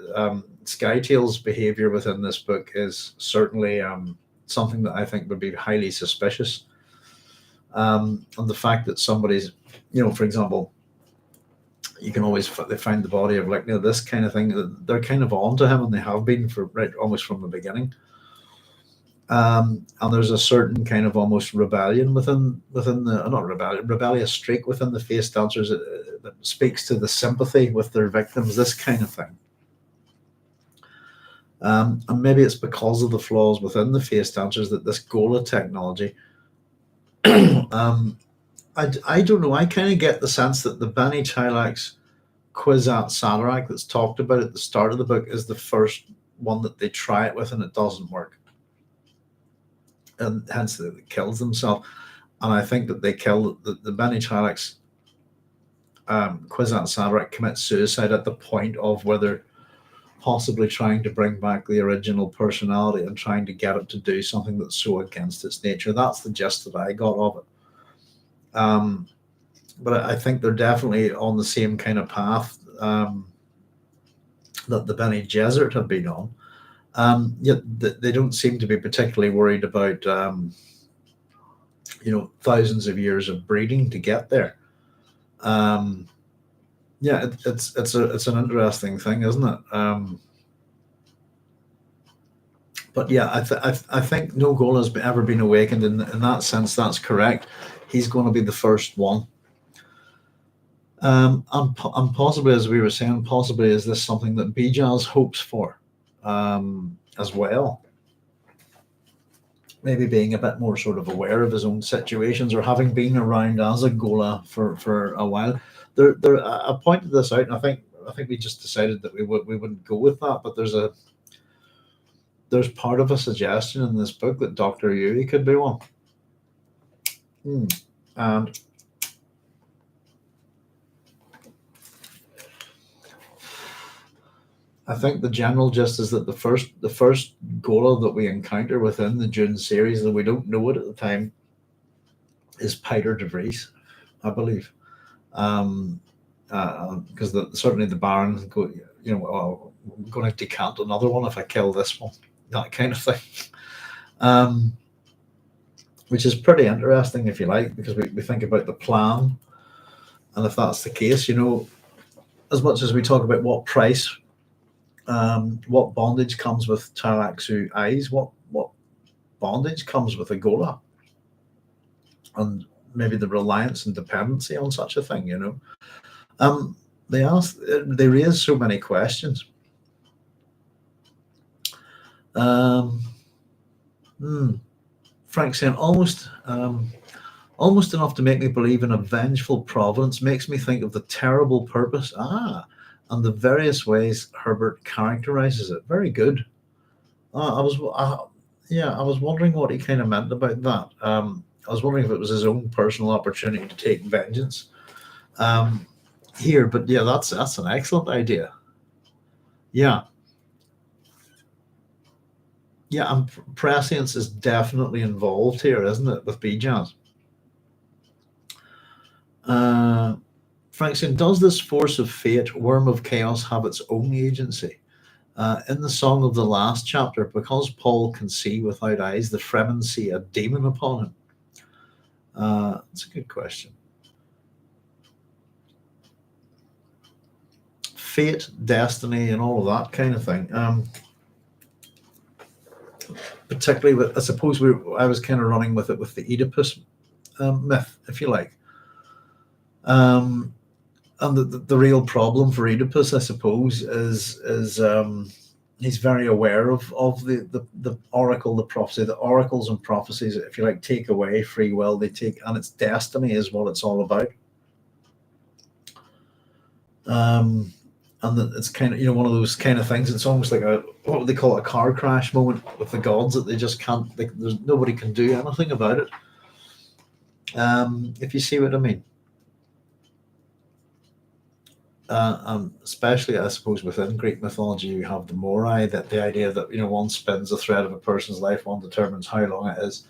Skytail's behavior within this book is certainly something that I think would be highly suspicious. And the fact that somebody's, for example, you can always find the body of this kind of thing. They're kind of on to him, and they have been for almost from the beginning. And there's a certain kind of almost rebellion within the not rebellion, rebellious streak within the face dancers that speaks to the sympathy with their victims, this kind of thing. And maybe it's because of the flaws within the face dancers that this ghola technology. I don't know. I kind of get the sense that the Bene Tleilax Kwisatz Haderach that's talked about at the start of the book is the first one that they try it with, and it doesn't work. And hence it kills themselves. And I think that they kill the Bene Tleilax Kwisatz Haderach commit suicide at the point of where they're possibly trying to bring back the original personality and trying to get it to do something that's so against its nature. That's the gist that I got of it. But I think they're definitely on the same kind of path that the Bene Gesserit have been on. Yet they don't seem to be particularly worried about, thousands of years of breeding to get there. Yeah, it's an interesting thing, isn't it? But yeah, I think no ghola has ever been awakened in that sense. That's correct. He's going to be the first one. And possibly, as we were saying, possibly is this something that Bijaz hopes for as well? Maybe being a bit more sort of aware of his own situations, or having been around as a ghola for a while. I pointed this out, and I think we just decided that we wouldn't go with that. But there's part of a suggestion in this book that Dr. Yuri could be one. And I think the general gist is that the first ghola that we encounter within the Dune series, and we don't know it at the time, is Peter de Vries, I believe. Because certainly the Baron go, oh, I'm going to decant another one if I kill this one, that kind of thing. Which is pretty interesting, if you like, because we think about the plan, and if that's the case, as much as we talk about what price, what bondage comes with Tleilaxu eyes, what bondage comes with a ghola, and maybe the reliance and dependency on such a thing, they raise so many questions. Frank saying almost enough to make me believe in a vengeful providence, makes me think of the terrible purpose and the various ways Herbert characterizes it. Very good. I was wondering what he kind of meant about that. I was wondering if it was his own personal opportunity to take vengeance here, but yeah, that's an excellent idea. Yeah, and prescience is definitely involved here, isn't it, with Bijaz? Frank saying, does this force of fate, worm of chaos, have its own agency? In the Song of the Last chapter, because Paul can see without eyes, the Fremen see a demon upon him. That's a good question. Fate, destiny, and all of that kind of thing. Particularly with, I suppose I was kind of running with it with the Oedipus myth, if you like. And the real problem for Oedipus, I suppose, is he's very aware of the oracle, the prophecy. The oracles and prophecies, if you like, take away free will. They take, and its destiny is what it's all about. And it's kind of, one of those kind of things. It's almost like what would they call it, a car crash moment with the gods, that they just can't, there's nobody can do anything about it. If you see what I mean. Especially, I suppose, within Greek mythology, you have the Morai, that the idea that one spins the thread of a person's life, one determines how long it is,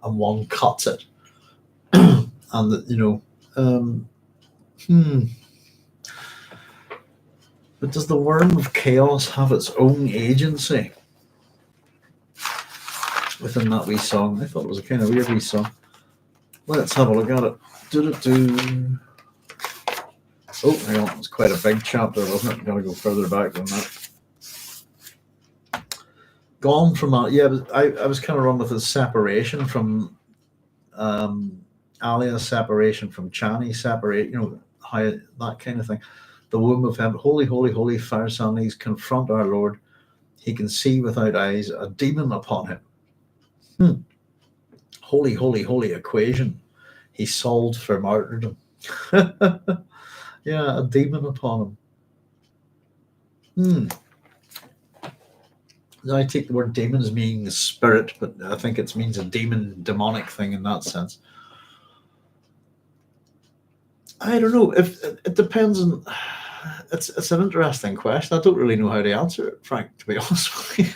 and one cuts it, and that But does the worm of chaos have its own agency within that wee song? I thought it was a kind of weird wee song. Let's have a look at it. Do-do-do. Oh, hang on, it's quite a big chapter, wasn't it? Got to go further back than that. Gone from that, yeah. I was kind of wrong with the separation from Alia, separation from Chani, separate, how that kind of thing. The womb of heaven, holy, holy, holy, fire soundings, confront our Lord. He can see without eyes, a demon upon him. Holy, holy, holy equation. He solved for martyrdom. Yeah, a demon upon him. Now, I take the word demon as meaning the spirit, but I think it means a demonic thing in that sense. I don't know. If it depends on. It's an interesting question. I don't really know how to answer it, Frank, to be honest with you.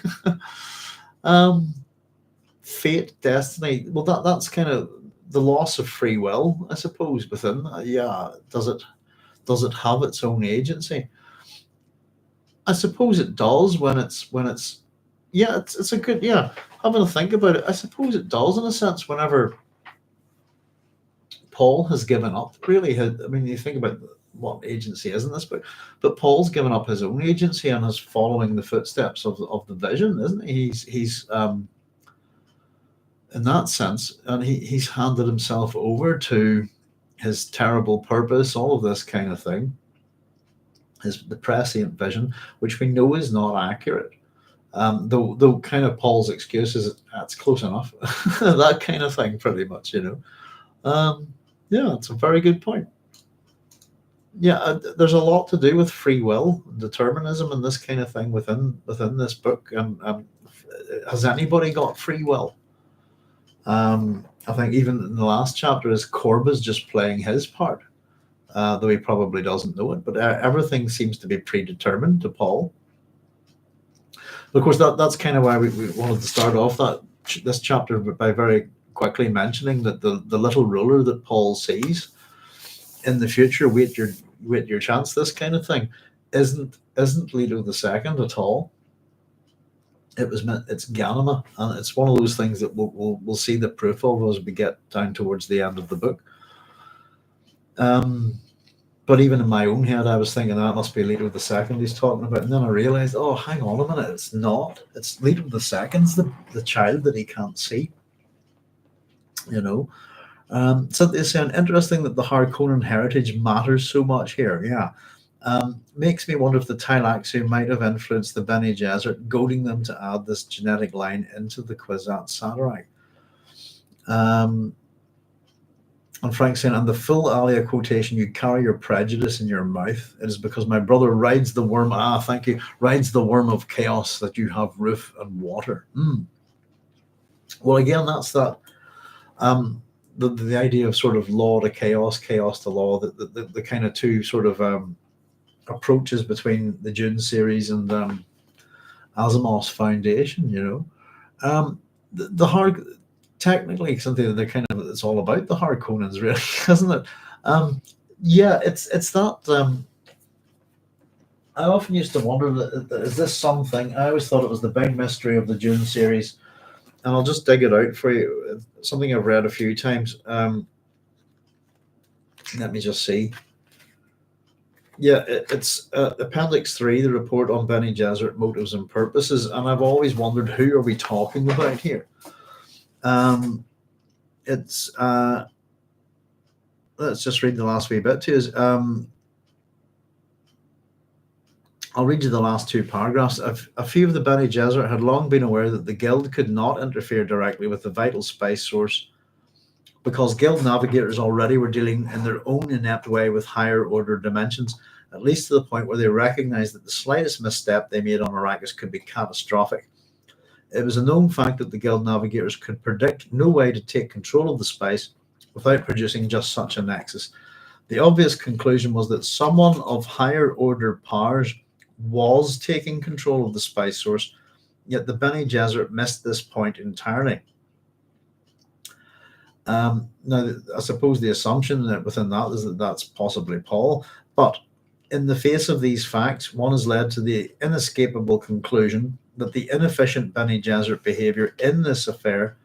Fate, destiny. Well, that's kind of the loss of free will, I suppose. Within that, yeah. Does it have its own agency? I suppose it does when it's yeah. It's a good, yeah. Having to think about it, I suppose it does in a sense. Whenever Paul has given up, really, you think about what agency is in this book, but Paul's given up his own agency and is following the footsteps of the vision, isn't he? He's in that sense, and he's handed himself over to his terrible purpose, all of this kind of thing, the prescient vision, which we know is not accurate. Though kind of Paul's excuse is that's close enough, that kind of thing, pretty much, Yeah, it's a very good point. Yeah, there's a lot to do with free will, determinism, and this kind of thing within this book. Has anybody got free will? I think even in the last chapter, is Corba's just playing his part, though he probably doesn't know it. But everything seems to be predetermined to Paul. Of course, that's kind of why we wanted to start off this chapter by very quickly mentioning that the little ruler that Paul sees in the future, wait your chance, this kind of thing, isn't Leto the Second at all. It's Ganima, and it's one of those things that we'll see the proof of as we get down towards the end of the book. But even in my own head, I was thinking that must be Leto the Second he's talking about, and then I realized, oh, hang on a minute, it's not. It's Leto the Second's the child that he can't see. So it's interesting that the Harkonnen heritage matters so much here. Yeah. Makes me wonder if the Tleilaxu might have influenced the Bene Gesserit, goading them to add this genetic line into the Kwisatz Haderach. And Frank saying, and the full Alia quotation, you carry your prejudice in your mouth. It is because my brother rides the worm. Thank you. Rides the worm of chaos that you have roof and water. Well, again, that's that. The idea of sort of law to chaos, chaos to law, the kind of two sort of approaches between the Dune series and Asimov's Foundation. The hard. Technically, something that it's all about the Harkonnens, really, isn't it? Yeah, it's that. I often used to wonder, is this something? I always thought it was the big mystery of the Dune series, and I'll just dig it out for you. Something I've read a few times. Let me just see. Yeah, it's Appendix 3, the report on Bene Gesserit motives and purposes, and I've always wondered, who are we talking about here? It's let's just read the last wee bit to us. I'll read you the last two paragraphs. A few of the Bene Gesserit had long been aware that the Guild could not interfere directly with the vital spice source, because Guild navigators already were dealing in their own inept way with higher order dimensions, at least to the point where they recognized that the slightest misstep they made on Arrakis could be catastrophic. It was a known fact that the Guild navigators could predict no way to take control of the spice without producing just such a nexus. The obvious conclusion was that someone of higher order powers was taking control of the spice source, yet the Bene Gesserit missed this point entirely. Now, I suppose the assumption that within that is that that's possibly Paul, but in the face of these facts, one is led to the inescapable conclusion that the inefficient Bene Gesserit behavior in this affair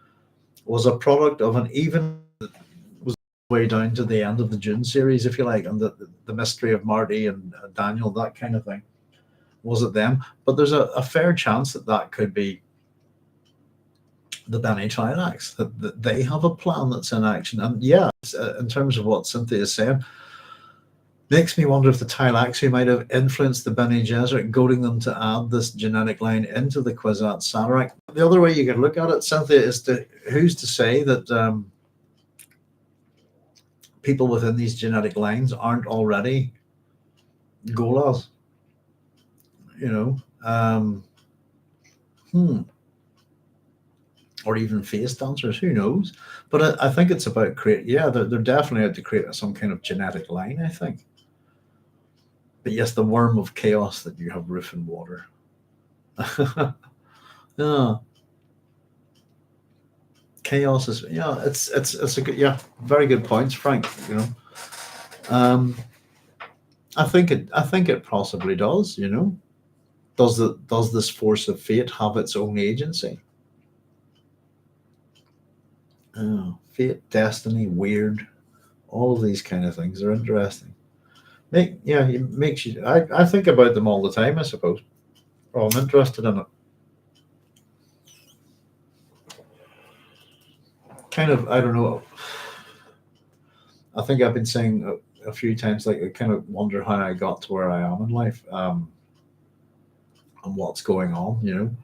was a product of an even was way down to the end of the Dune series, if you like, and the mystery of Marty and Daniel, that kind of thing. Was it them? But there's a fair chance that could be the Bene Tleilax, that they have a plan that's in action. And yeah, in terms of what Cynthia is saying, makes me wonder if the Tleilaxu might have influenced the Bene Gesserit, goading them to add this genetic line into the Kwisatz Haderach. The other way you could look at it, Cynthia, is who's to say that people within these genetic lines aren't already gholas? Or even face dancers, who knows? But I think it's about they're definitely out to create some kind of genetic line, I think. But yes, the worm of chaos that you have roof and water. Yeah. Chaos is it's a good very good points, Frank. I think it possibly does. Does this force of fate have its own agency? Fate, destiny, weird, all of these kind of things are interesting. It makes you. I think about them all the time, I suppose. Oh, I'm interested in it. Kind of, I don't know. I think I've been saying a few times, like, I kind of wonder how I got to where I am in life, and what's going on,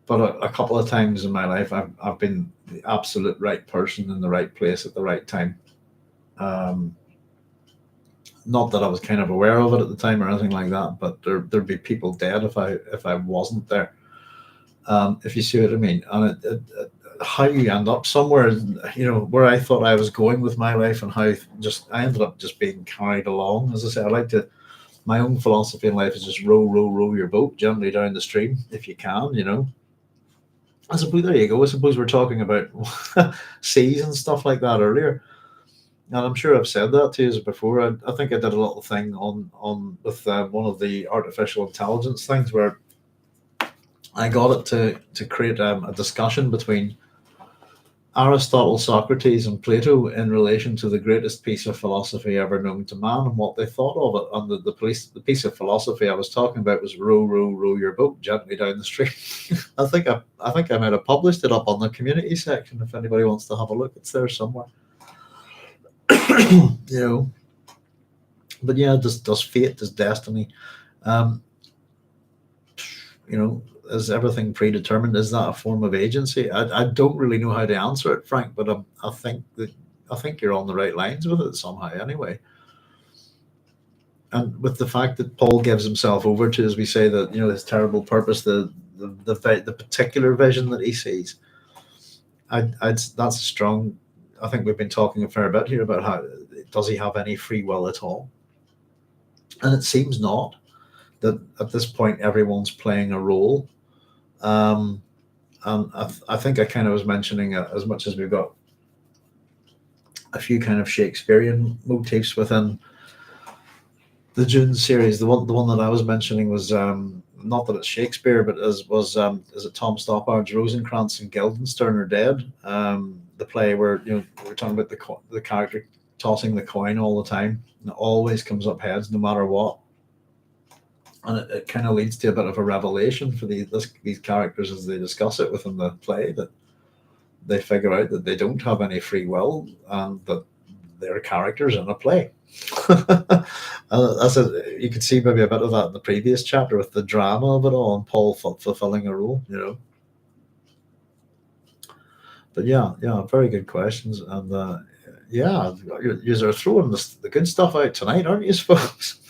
but a couple of times in my life, I've been the absolute right person in the right place at the right time. Not that I was kind of aware of it at the time or anything like that, but there'd be people dead if I wasn't there. If you see what I mean. And how you end up somewhere, where I thought I was going with my life, and how I ended up just being carried along. As I say, I like to My own philosophy in life is just row your boat gently down the stream if you can, you know. I suppose there you go. I suppose we're talking about seas and stuff like that earlier, and I'm sure I've said that to you before. I think I did a little thing on with one of the artificial intelligence things where I got it to create a discussion between Aristotle, Socrates, and Plato in relation to the greatest piece of philosophy ever known to man and what they thought of it. And the piece of philosophy I was talking about was row your boat gently down the stream. I think I might have published it up on the community section if anybody wants to have a look. It's there somewhere. You know. But yeah, does fate, does destiny, um, you know, is everything predetermined? Is that a form of agency? I don't really know how to answer it, Frank, but I think you're on the right lines with it somehow anyway. And with the fact that Paul gives himself over to, as we say, that, you know, his terrible purpose, the particular vision that he sees, that's a strong. I think we've been talking a fair bit here about how does he have any free will at all, and it seems not. That at this point everyone's playing a role. Um, and I think I kind of was mentioning as much as we've got a few kind of Shakespearean motifs within the Dune series. The one that I was mentioning was not that it's Shakespeare, but as was is it Tom Stoppard's Rosencrantz and Guildenstern Are Dead? The play where, you know, we're talking about the character tossing the coin all the time, and it always comes up heads no matter what. And it kind of leads to a bit of a revelation for these characters as they discuss it within the play, that they figure out that they don't have any free will and that they're characters in a play. You could see maybe a bit of that in the previous chapter with the drama of it all and Paul fulfilling a role, you know. But yeah, very good questions. And yeah, you're throwing the good stuff out tonight, aren't you, folks?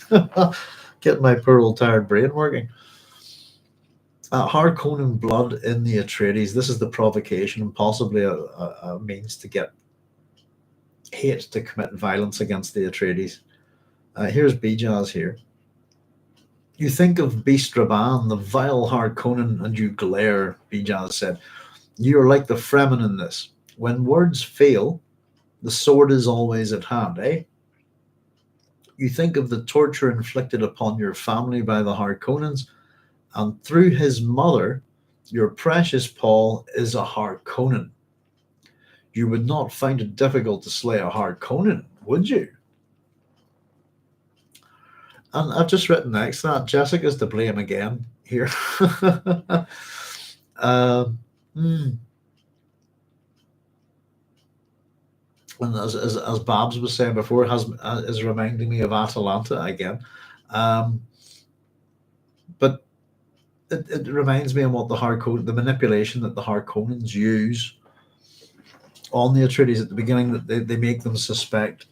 Getting my poor old tired brain working. Harkonnen blood in the Atreides. This is the provocation and possibly a means to get Hayt to commit violence against the Atreides. Here's Bijaz here. You think of Beast Raban, the vile Harkonnen, and you glare, Bijaz said. You are like the Fremen in this. When words fail, the sword is always at hand, eh? You think of the torture inflicted upon your family by the Harkonnens, and through his mother, your precious Paul is a Harkonnen. You would not find it difficult to slay a Harkonnen, would you? And I've just written next to that, Jessica's to blame again here. And as Babs was saying before, is reminding me of Atalanta again. But it reminds me of what the manipulation that the Harkonnens use on the Atreides at the beginning, that they make them suspect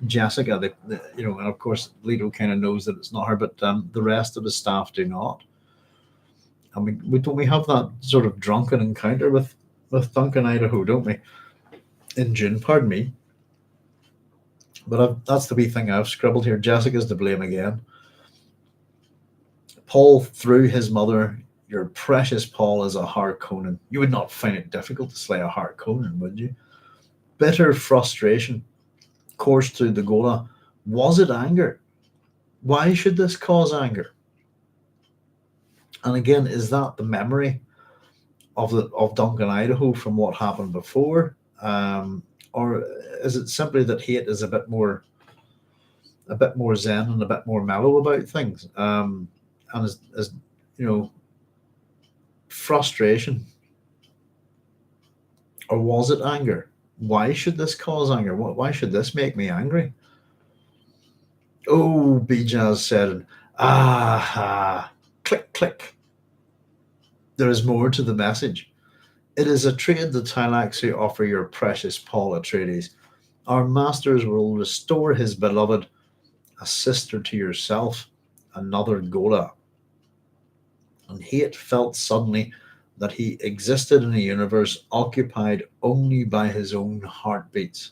Jessica. You know, and of course Leto kind of knows that it's not her, but the rest of the staff do not. And we have that sort of drunken encounter with Duncan Idaho, don't we? In June, pardon me. But that's the wee thing I've scribbled here. Jessica's to blame again. Paul, through his mother, your precious Paul is a Harkonnen. You would not find it difficult to slay a Harkonnen, would you? Bitter frustration coursed through the ghola. Was it anger? Why should this cause anger? And again, is that the memory of Duncan Idaho from what happened before? Or is it simply that Hayt is a bit more zen and a bit more mellow about things? And is you know, frustration, or was it anger? Why should this cause anger? Why should this make me angry? Oh, Bijaz said, click, click. There is more to the message. It is a trade the Tleilaxu offer your precious Paul Atreides. Our masters will restore his beloved, a sister to yourself, another ghola. And Hayt felt suddenly that he existed in a universe occupied only by his own heartbeats.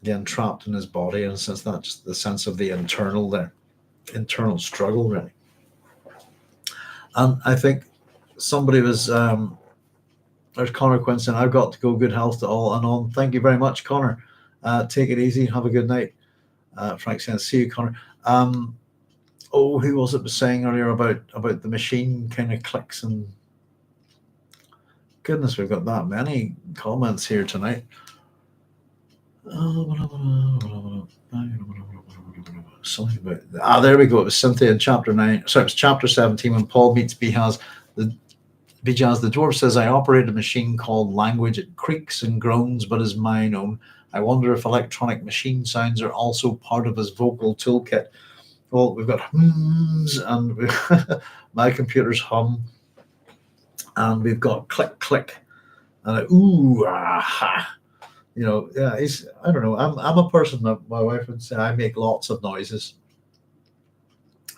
again trapped in his body, and since that just the sense of the internal struggle really. And I think somebody was there's Connor Quinn saying, I've got to go, good health to all and on. Thank you very much, Connor. Take it easy, have a good night. Frank saying, see you, Connor. Who was it was saying earlier about the machine kind of clicks, and goodness, we've got that many comments here tonight. Something about there we go. It was Cynthia in chapter 9. Sorry, it was chapter 17 when Paul meets Bijaz. Bijaz, the dwarf, says, I operate a machine called language. It creaks and groans, but is mine own. I wonder if electronic machine sounds are also part of his vocal toolkit. Well, we've got hums, and my computer's hum, and we've got click, click, and ooh, aha. You know, yeah, I don't know. I'm a person that my wife would say I make lots of noises.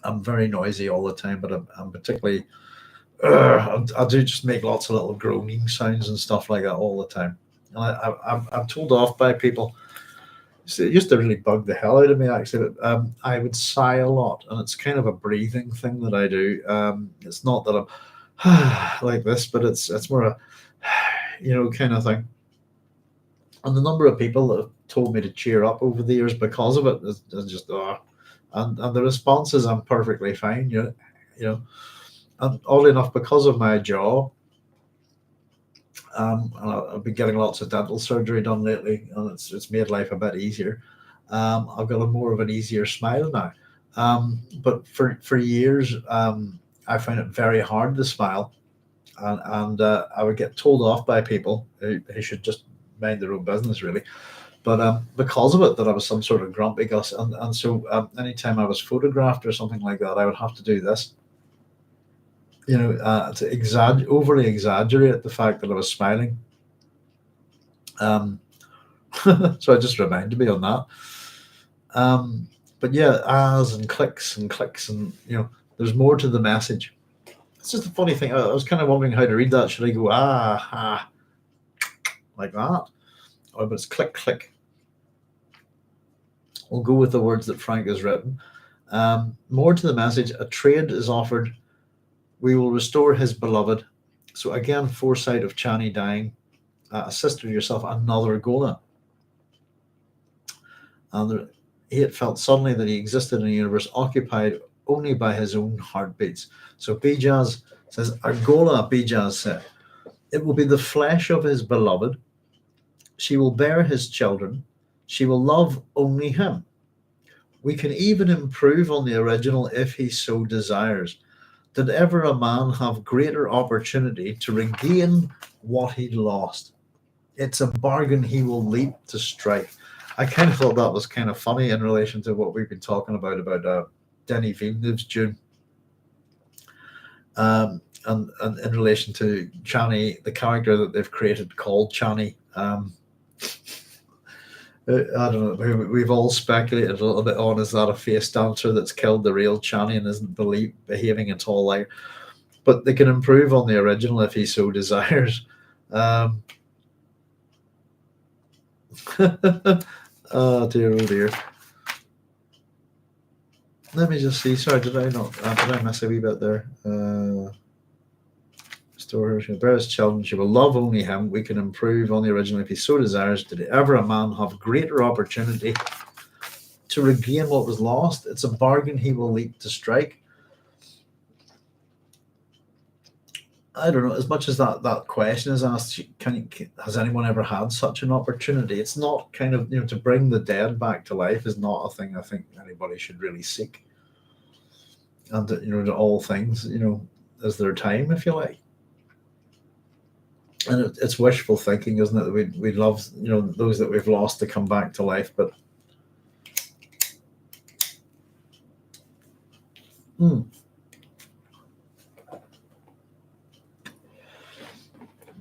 I'm very noisy all the time, but I'm particularly, I do just make lots of little groaning sounds and stuff like that all the time. And I'm told off by people. It used to really bug the hell out of me, actually. But I would sigh a lot, and it's kind of a breathing thing that I do. It's not that I'm like this, but it's more a, kind of thing. And the number of people that have told me to cheer up over the years because of it is just, and the response is I'm perfectly fine, And oddly enough, because of my jaw, and I've been getting lots of dental surgery done lately, and it's made life a bit easier. I've got a more of an easier smile now. But for years, I found it very hard to smile, and I would get told off by people who should just mind their own business, really. But because of it, that I was some sort of grumpy Gus, and so anytime I was photographed or something like that, I would have to do this, to overly exaggerate the fact that I was smiling. So it just reminded me on that. But yeah, ahs and clicks, and there's more to the message. It's just a funny thing. I was kind of wondering how to read that. Should I go like that, but it's click, click? We'll go with the words that Frank has written. More to the message. A trade is offered. We will restore his beloved. So again, foresight of Chani dying. A sister to yourself, another ghola. And Hayt felt suddenly that he existed in a universe occupied only by his own heartbeats. So Bijaz says, a ghola, Bijaz said, it will be the flesh of his beloved. She will bear his children. She will love only him. We can even improve on the original if he so desires. Did ever a man have greater opportunity to regain what he'd lost? It's a bargain he will leap to strike. I kind of thought that was kind of funny in relation to what we've been talking about Denis Villeneuve's Dune. And in relation to Chani, the character that they've created called Chani. I don't know. We've all speculated a little bit on, is that a face dancer that's killed the real Chani and isn't behaving at all like? But they can improve on the original if he so desires. Oh dear, oh dear. Let me just see. Sorry, did I miss a wee bit there? Store her, bear his children, she will love only him. We can improve on the original if he so desires. Did ever a man have greater opportunity to regain what was lost? It's a bargain he will leap to strike. I don't know. As much as that question is asked, has anyone ever had such an opportunity? It's not kind of, to bring the dead back to life is not a thing I think anybody should really seek. And to all things, is there time, if you like. And it's wishful thinking, isn't it? That we'd love, those that we've lost to come back to life, but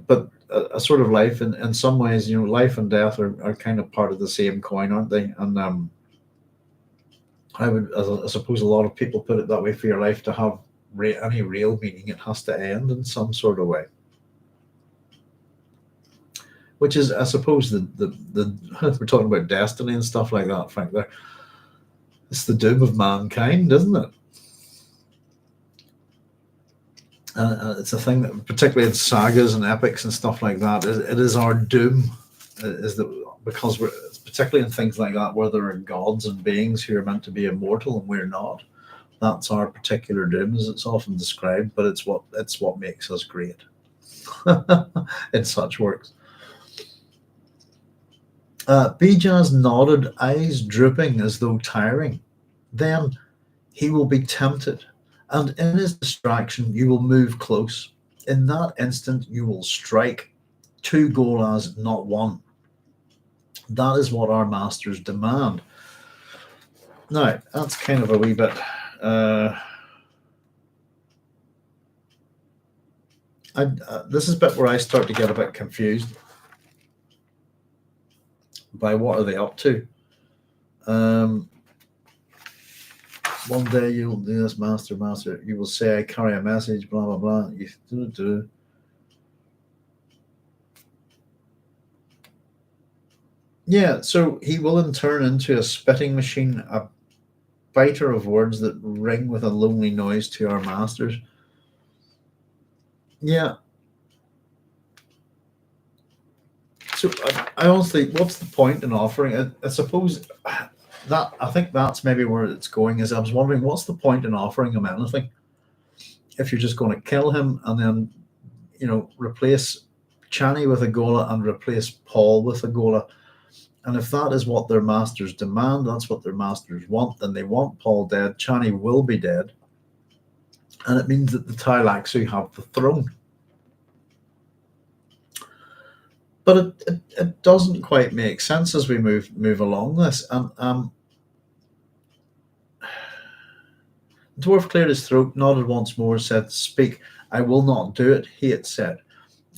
but a sort of life, in some ways, life and death are kind of part of the same coin, aren't they? And I suppose a lot of people put it that way. For your life to have any real meaning, it has to end in some sort of way. which is, I suppose, the we're talking about destiny and stuff like that, Frank. There, it's the doom of mankind, isn't it? It's a thing that, particularly in sagas and epics and stuff like that, it is our doom. Is that because we're particularly in things like that where there are gods and beings who are meant to be immortal and we're not. That's our particular doom, as it's often described. But it's what makes us great in such works. Bijaz nodded, eyes drooping as though tiring. Then he will be tempted, and in his distraction you will move close. In that instant you will strike. 2 gholas, not 1. That is what our masters demand. Now, that's kind of a wee bit... this is a bit where I start to get a bit confused by what are they up to. One day you'll do this, master. You will say, I carry a message, blah, blah, blah. Yeah, so he will in turn into a spitting machine, a biter of words that ring with a lonely noise to our masters. Yeah. So I honestly, what's the point in offering? I suppose that I think that's maybe where it's going. Is I was wondering what's the point in offering him anything if you're just going to kill him and then replace Chani with a ghola and replace Paul with a ghola. And if that is what their masters demand, that's what their masters want, then they want Paul dead. Chani will be dead. And it means that the Tleilaxu have the throne. But it doesn't quite make sense as we move along this. And the dwarf cleared his throat, nodded once more, said, Speak, I will not do it, Hayt said.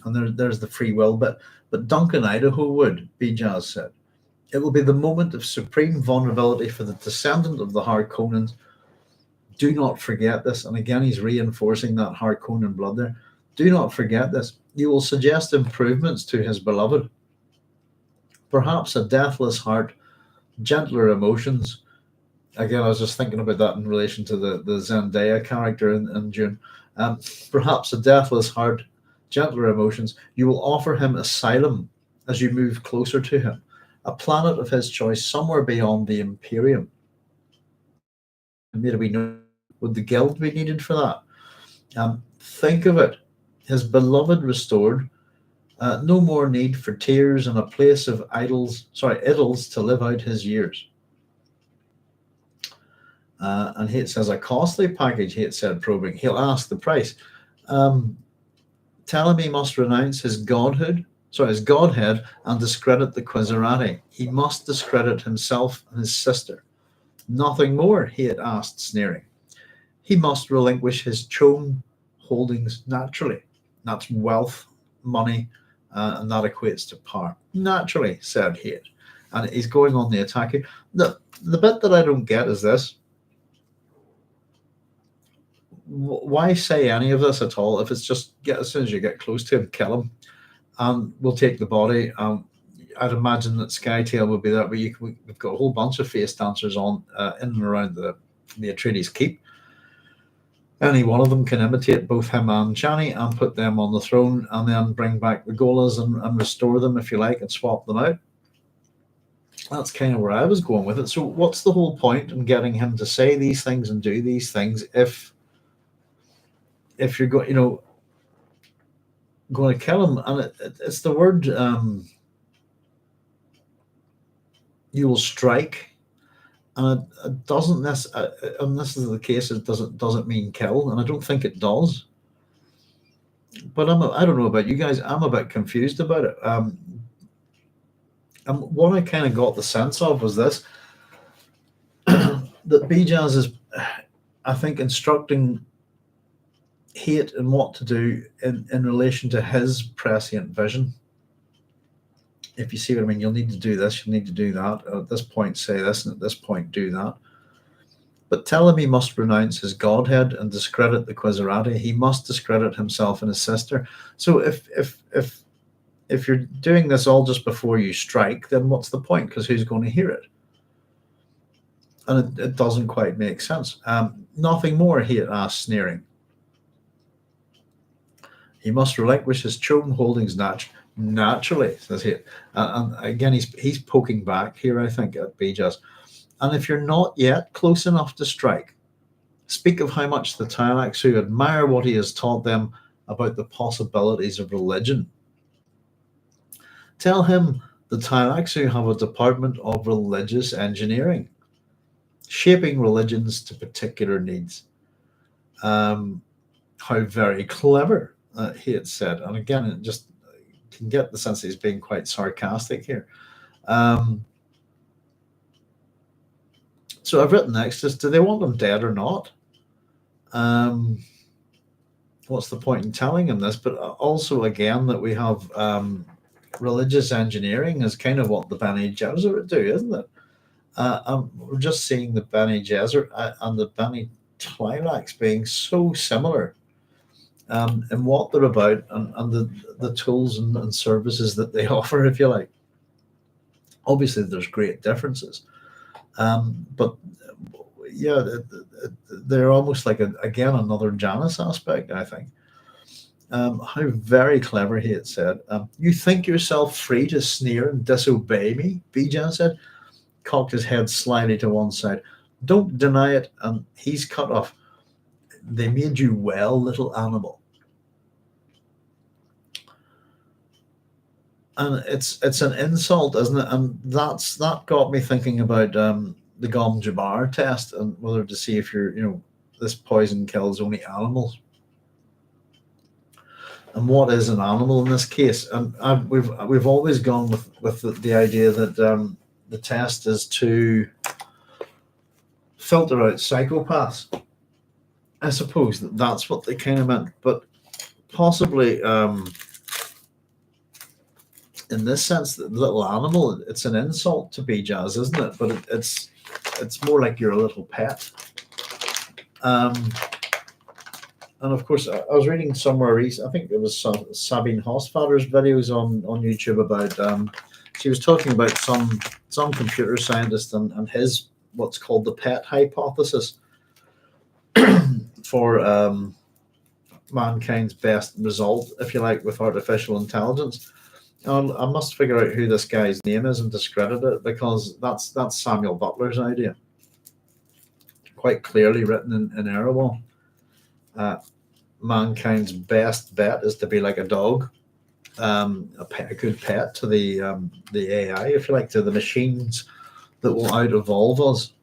And there's the free will bit. But Duncan Idaho would, Bijaz said. It will be the moment of supreme vulnerability for the descendant of the Harkonnens. Do not forget this. And again, he's reinforcing that Harkonnen blood there. Do not forget this. You will suggest improvements to his beloved. Perhaps a deathless heart, gentler emotions. Again, I was just thinking about that in relation to the Zendaya character in Dune. Perhaps a deathless heart, gentler emotions. You will offer him asylum as you move closer to him. A planet of his choice somewhere beyond the Imperium. Maybe would the guild be needed for that? Think of it. His beloved restored. No more need for tears and a place of idols to live out his years. And Hayt says, a costly package, Hayt said, probing. He'll ask the price. Tell him he must renounce his godhead, and discredit the Quizarati. He must discredit himself and his sister. Nothing more, Hayt asked, sneering. He must relinquish his chone holdings naturally. That's wealth, money, and that equates to power. Naturally, said Hayt. And he's going on the attack here. The bit that I don't get is this. Why say any of this at all if it's just as soon as you get close to him, kill him, and we'll take the body. I'd imagine that Skytail would be that, but we've got a whole bunch of face dancers on in and around the Atreides Keep. Any one of them can imitate both him and Chani and put them on the throne, and then bring back the gholas and restore them if you like, and swap them out. That's kind of where I was going with it. So what's the whole point in getting him to say these things and do these things if you're going to kill him? And it's the word you will strike, and it doesn't necessarily, and this is the case, it doesn't mean kill, and I don't think it does. But I don't know about you guys, I'm a bit confused about it. And what I kind of got the sense of was this, that Bijaz is, I think, instructing Hayt and what to do in relation to his prescient vision. If you see what I mean, you'll need to do this, you'll need to do that. At this point, say this, and at this point, do that. But tell him he must renounce his godhead and discredit the Quizarati. He must discredit himself and his sister. So if if you're doing this all just before you strike, then what's the point? Because who's going to hear it? And it doesn't quite make sense. Nothing more, Hayt asked, sneering. He must relinquish his chosen holdings naturally, says Hayt. And again, he's poking back here, I think, at Bijaz. And if you're not yet close enough to strike, speak of how much the Tleilaxu admire what he has taught them about the possibilities of religion. Tell him the Tleilaxu have a department of religious engineering, shaping religions to particular needs. How very clever, Hayt said. And again, it just can get the sense that he's being quite sarcastic here. So I've written next is, do they want him dead or not? What's the point in telling him this? But also, again, that we have religious engineering is kind of what the Bene Gesserit do, isn't it? We're just seeing the Bene Gesserit and the Bene Tleilax being so similar in what they're about and the tools and services that they offer, if you like. Obviously, there's great differences. But yeah, they're almost like, again, another Janus aspect, I think. How very clever, he had said. You think yourself free to sneer and disobey me, Bijaz said, cocked his head slyly to one side. Don't deny it. And he's cut off. They made you well, little animal. And it's an insult, isn't it? And that got me thinking about the Gom Jabbar test and whether to see if this poison kills only animals. And what is an animal in this case? And we've always gone with the idea that the test is to filter out psychopaths. I suppose that's what they kind of meant, but possibly in this sense, the little animal, it's an insult to Bijaz, isn't it? But it's more like you're a little pet. And of course, I was reading somewhere recently, I think it was Sabine Hosfatter's videos on YouTube about, she was talking about some computer scientist and his, what's called the pet hypothesis for mankind's best result, if you like, with artificial intelligence. And I must figure out who this guy's name is and discredit it, because that's Samuel Butler's idea. Quite clearly written in Erewhon. Mankind's best bet is to be like a dog, a good pet to the AI, if you like, to the machines that will out-evolve us.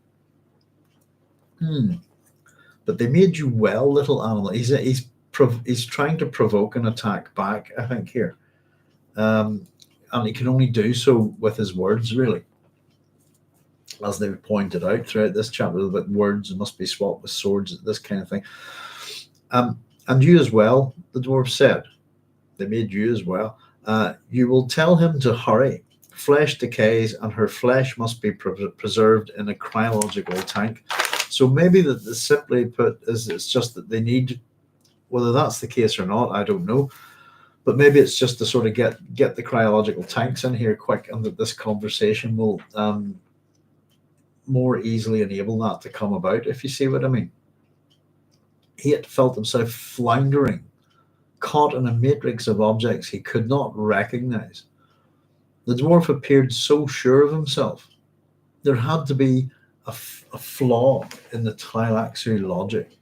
But they made you well, little animal. He's trying to provoke an attack back, I think, here. And he can only do so with his words, really. As they pointed out throughout this chapter, that words must be swapped with swords, this kind of thing. And you as well, the dwarf said. They made you as well. You will tell him to hurry. Flesh decays, and her flesh must be preserved in a cryological tank. So maybe that simply put is it's just that they need, whether that's the case or not, I don't know. But maybe it's just to sort of get the cryological tanks in here quick, and that this conversation will more easily enable that to come about, if you see what I mean. Hayt felt himself floundering, caught in a matrix of objects he could not recognize. The dwarf appeared so sure of himself. There had to be a flaw in the Tleilaxu logic.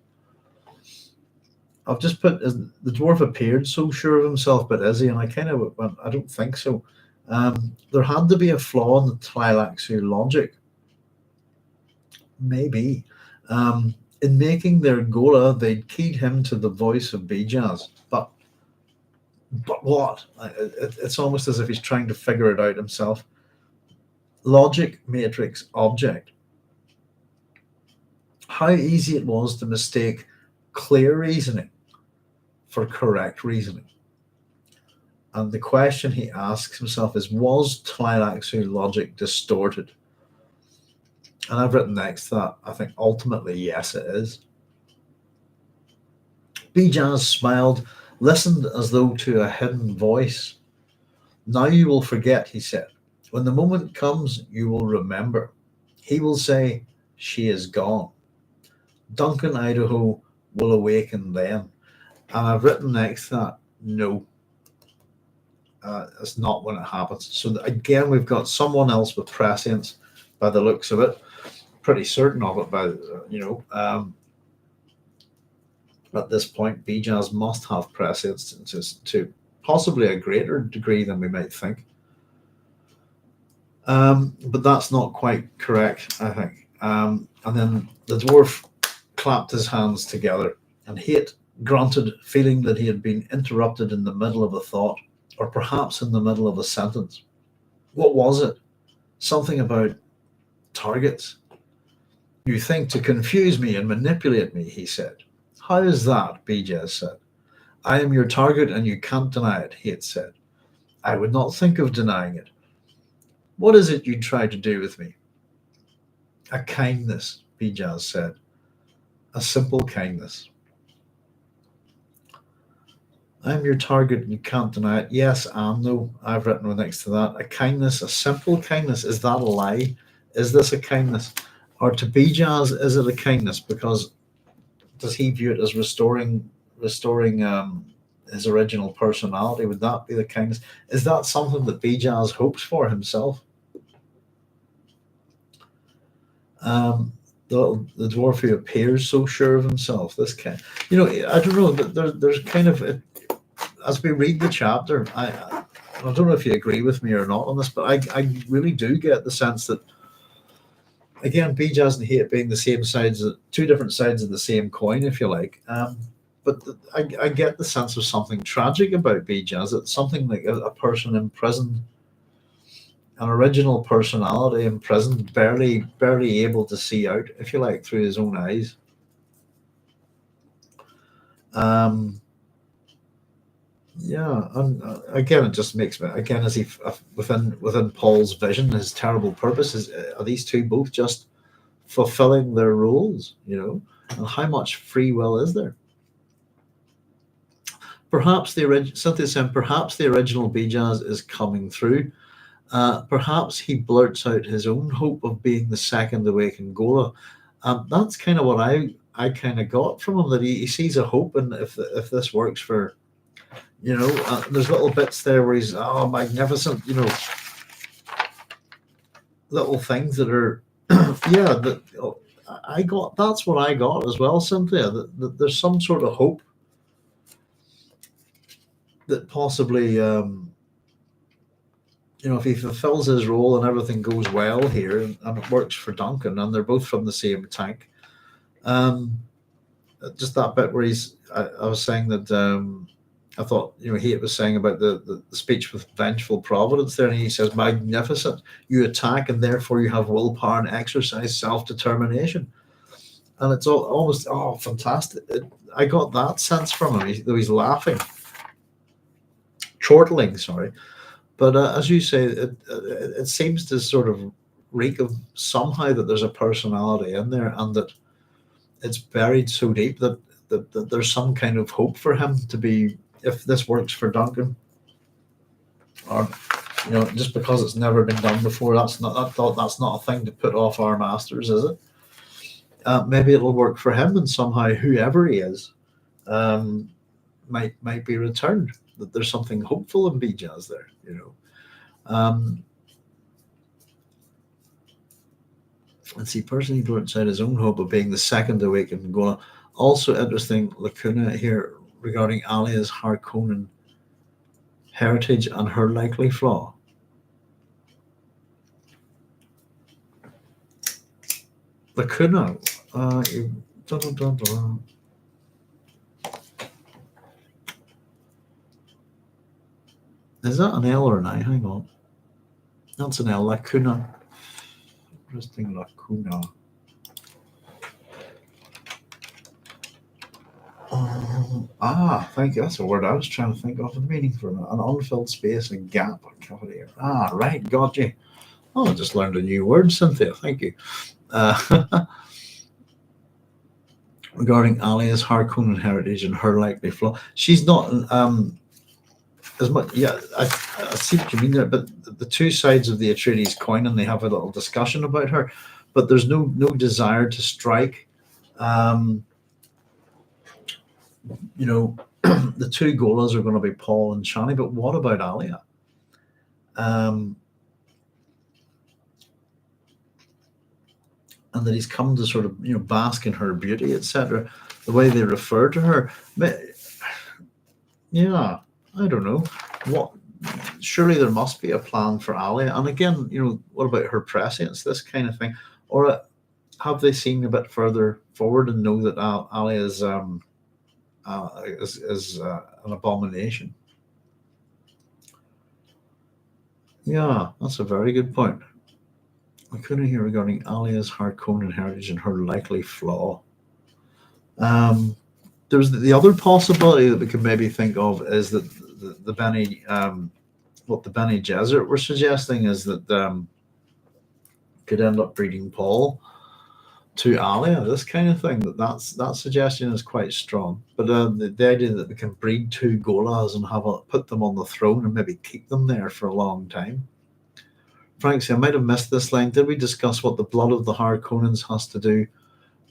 I've just put, the dwarf appeared so sure of himself, but is he? And I kind of went, I don't think so. There had to be a flaw in the Tleilaxu logic. Maybe. In making their ghola, they'd keyed him to the voice of Bijaz. But what? It's almost as if he's trying to figure it out himself. Logic, matrix, object. How easy it was to mistake clear reasoning for correct reasoning. And the question he asks himself is, was Tleilaxu logic distorted? And I've written next that I think ultimately, yes, it is. Bijaz smiled, listened as though to a hidden voice. Now you will forget, he said. When the moment comes, you will remember. He will say, she is gone. Duncan, Idaho will awaken then. And I've written next to that, no, it's not when it happens. So again, we've got someone else with prescience by the looks of it. Pretty certain of it by, at this point, Bijaz must have prescience to possibly a greater degree than we might think. But that's not quite correct, I think. And then the dwarf clapped his hands together, and Hayt grunted, feeling that he had been interrupted in the middle of a thought, or perhaps in the middle of a sentence. What was it? Something about targets. You think to confuse me and manipulate me, he said. How is that? Bijaz said. I am your target and you can't deny it, Hayt said. I would not think of denying it. What is it you try to do with me? A kindness, Bijaz said. A simple kindness. I'm your target and you can't deny it. Yes and no. I've written next to that. A kindness, a simple kindness. Is that a lie? Is this a kindness? Or to Bijaz, is it a kindness? Because does he view it as restoring his original personality? Would that be the kindness? Is that something that Bijaz hopes for himself? The dwarf who appears so sure of himself. This kind, I don't know. There's kind of as we read the chapter, I don't know if you agree with me or not on this, but I really do get the sense that, again, Bijaz and Hayt being the same sides, two different sides of the same coin, if you like. But I get the sense of something tragic about Bijaz. It's something like a person imprisoned, an original personality imprisoned, barely able to see out, if you like, through his own eyes. Yeah, and again, it just makes me, again, as he within Paul's vision, his terrible purpose are these two both just fulfilling their roles, and how much free will is there? Perhaps Cynthia said, perhaps the original Bijaz is coming through. Perhaps he blurts out his own hope of being the second awakened ghola. That's kind of what I kind of got from him, that he sees a hope, and if this works for, there's little bits there where he's magnificent, little things that are, I got. That's what I got as well, Cynthia. That there's some sort of hope that possibly, if he fulfills his role and everything goes well here, and it works for Duncan, and they're both from the same tank. Just that bit where I was saying that. I thought, Hayt was saying about the speech with vengeful providence there, and he says, magnificent, you attack and therefore you have willpower and exercise self-determination. And it's almost, fantastic. I got that sense from him, though he's laughing. Chortling, sorry. But as you say, it seems to sort of reek of somehow that there's a personality in there, and that it's buried so deep that there's some kind of hope for him to be, if this works for Duncan, or just because it's never been done before, that's not a thing to put off our masters, is it? Maybe it'll work for him, and somehow whoever he is might be returned. That there's something hopeful in Bijaz there, Let's see, personally blurts out his own hope of being the second awakened ghola. Also interesting lacuna here regarding Alia's Harkonnen heritage and her likely flaw. Lacuna. Is that an L or an I? Hang on. That's an L. Lacuna. Interesting lacuna. Thank you. That's a word I was trying to think of the meaning for an unfilled space, a gap, a cavity. Right, got you. I just learned a new word, Cynthia. Thank you. Regarding Alia's Harkonnen heritage and her likely flaw, she's not. as much, yeah, I see what you mean there, but the two sides of the Atreides coin, and they have a little discussion about her, but there's no desire to strike. Um, you know, the two gholas are going to be Paul and Chani, but what about Alia? Um, and that he's come to sort of bask in her beauty, etc. The way they refer to her, yeah, I don't know what. Surely there must be a plan for Alia. And again, what about her prescience, this kind of thing, or have they seen a bit further forward and know that Alia is an abomination? Yeah, that's a very good point. I couldn't hear regarding Alia's Harkonnen heritage and her likely flaw. Um, there's the other possibility that we could maybe think of is that the Bene, what the Bene Gesserit were suggesting is that could end up breeding Paul to Alia, this kind of thing. That suggestion is quite strong. But the idea that we can breed two Golas and put them on the throne and maybe keep them there for a long time. Frank, I might have missed this line. Did we discuss what the blood of the Harkonnens has to do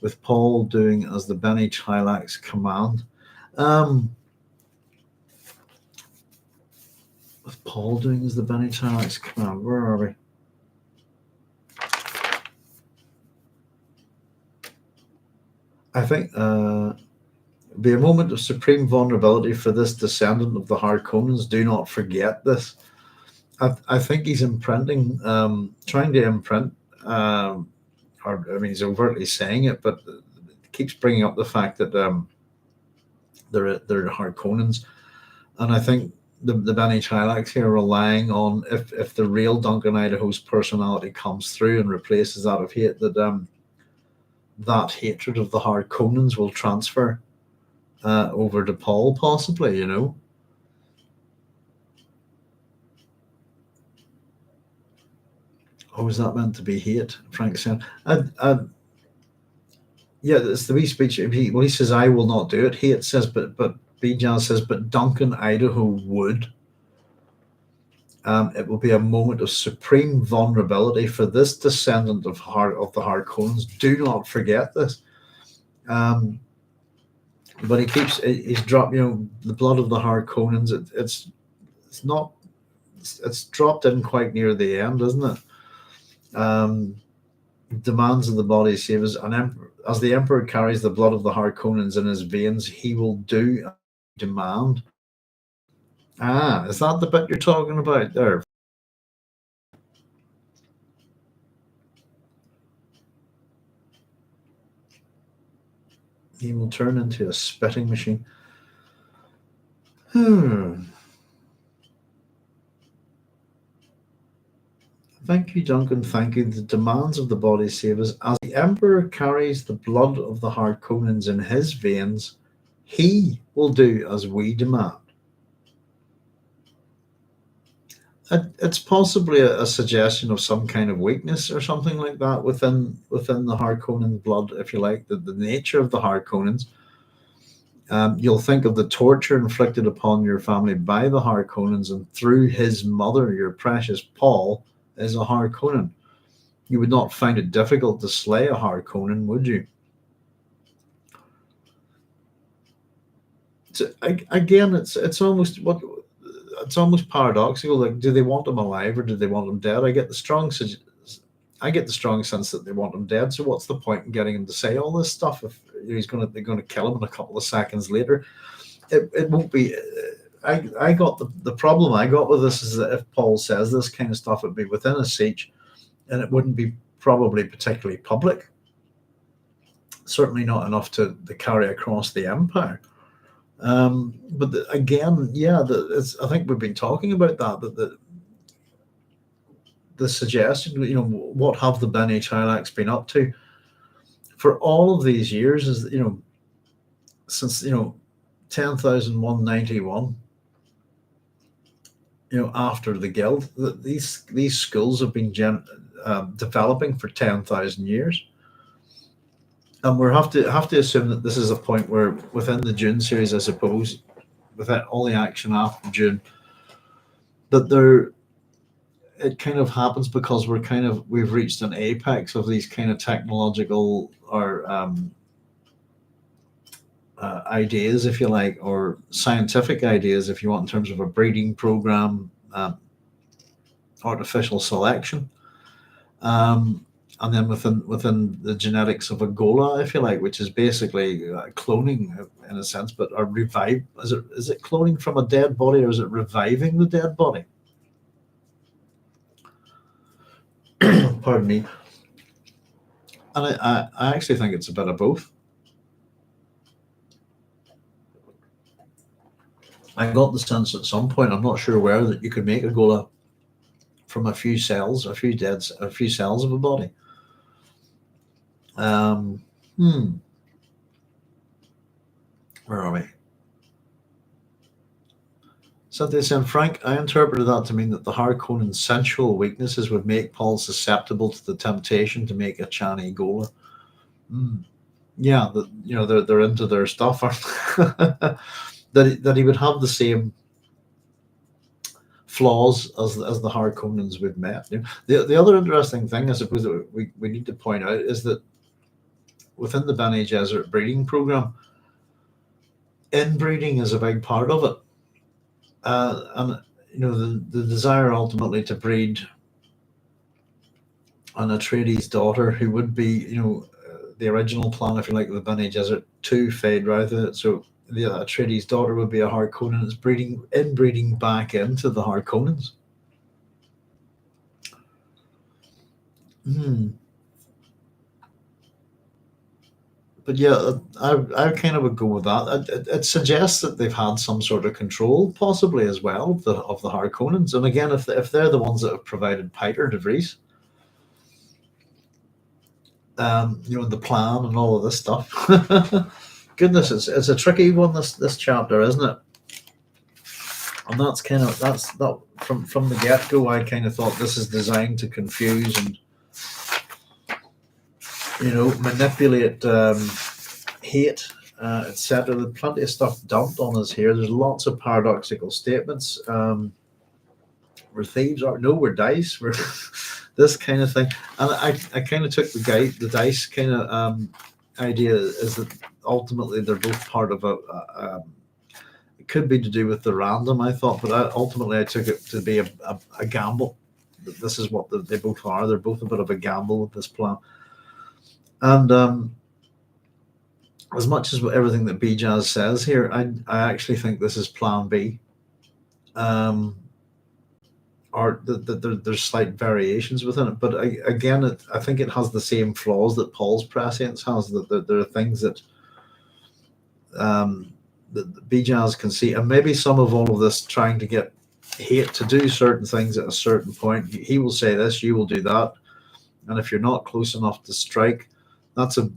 with Paul doing as the Bene Tleilax command? With Paul doing as the Bene Tleilax command, where are we? I think be a moment of supreme vulnerability for this descendant of the Harkonnens. Do not forget this. I think he's imprinting, trying to imprint, or I mean, he's overtly saying it, but keeps bringing up the fact that they're Harkonnens, and I think the Bene Tleilax here are relying on if the real Duncan Idaho's personality comes through and replaces that of Hayt, that that hatred of the Harkonnens will transfer over to Paul, possibly. Oh, is that meant to be Hayt? Frank said. Yeah, it's the wee speech. He says, "I will not do it." Hayt says, but Bijaz says, "But Duncan Idaho would." It will be a moment of supreme vulnerability for this descendant of the Harkonnens. Do not forget this. But he's dropped. The blood of the Harkonnens. It's not. It's dropped in quite near the end, isn't it? Demands of the body savers. As the Emperor carries the blood of the Harkonnens in his veins, he will do a demand. Is that the bit you're talking about there? He will turn into a spitting machine. Thank you, Duncan. Thank you. The demands of the body savers. As the Emperor carries the blood of the Harkonnens in his veins, he will do as we demand. It's possibly a suggestion of some kind of weakness or something like that within the Harkonnen blood, if you like, the nature of the Harkonnens. You'll think of the torture inflicted upon your family by the Harkonnens, and through his mother, your precious Paul is a Harkonnen. You would not find it difficult to slay a Harkonnen, would you? Again, it's almost what it's almost paradoxical. Like, do they want him alive or do they want him dead? I get the strong sense that they want him dead. So what's the point in getting him to say all this stuff if they're going to kill him in a couple of seconds later? It won't be. I got the problem I got with this is that if Paul says this kind of stuff, it'd be within a siege, and it wouldn't be probably particularly public. Certainly not enough to carry across the empire. But again, yeah, I think we've been talking about that the suggestion, what have the Bene Tleilax been up to for all of these years is, since, 10,191, after the Guild, that these schools have been developing for 10,000 years. And we have to assume that this is a point where within the Dune series, I suppose, without all the action after Dune, that there it kind of happens because we've reached an apex of these kind of technological or ideas, if you like, or scientific ideas, if you want, in terms of a breeding program, artificial selection, and then within the genetics of a ghola, if you like, which is basically cloning in a sense, but a revive. Is it cloning from a dead body, or is it reviving the dead body? Pardon me. And I actually think it's a bit of both. I got the sense at some point, I'm not sure where, that you could make a ghola from a few cells of a body. Where are we? So they said, Frank, I interpreted that to mean that the Harkonnen's sensual weaknesses would make Paul susceptible to the temptation to make a Chani ghola. Yeah, they're into their stuff. that he would have the same flaws as the Harkonnens we've met. The other interesting thing, I suppose, that we need to point out is that within the Bene Gesserit breeding program, inbreeding is a big part of it, and the desire ultimately to breed an Atreides daughter who would be the original plan, if you like, of the Bene Gesserit to fade rather. So the Atreides daughter would be a Harkonnen. It's inbreeding back into the Harkonnens. But yeah, I kind of would go with that. It suggests that they've had some sort of control, possibly as well, of the Harkonnens. And again, if they're the ones that have provided Piter de Vries, the plan and all of this stuff. Goodness, it's a tricky one, this chapter, isn't it? And that's that from the get go. I kind of thought this is designed to confuse and manipulate Hayt, etc. There's plenty of stuff dumped on us here. There's lots of paradoxical statements. We're thieves, or no, we're dice. We're this kind of thing. And I kind of took the dice kind of idea is that ultimately they're both part of it could be to do with the random, I thought, but ultimately I took it to be a gamble. This is what they both are. They're both a bit of a gamble with this plan. And as much as everything that Bijaz says here, I actually think this is Plan B. Or there's slight variations within it, but again, I think it has the same flaws that Paul's prescience has. That there are things that that Bijaz can see, and maybe some of all of this trying to get Hayt to do certain things at a certain point. He will say this, you will do that, and if you're not close enough to strike, that's a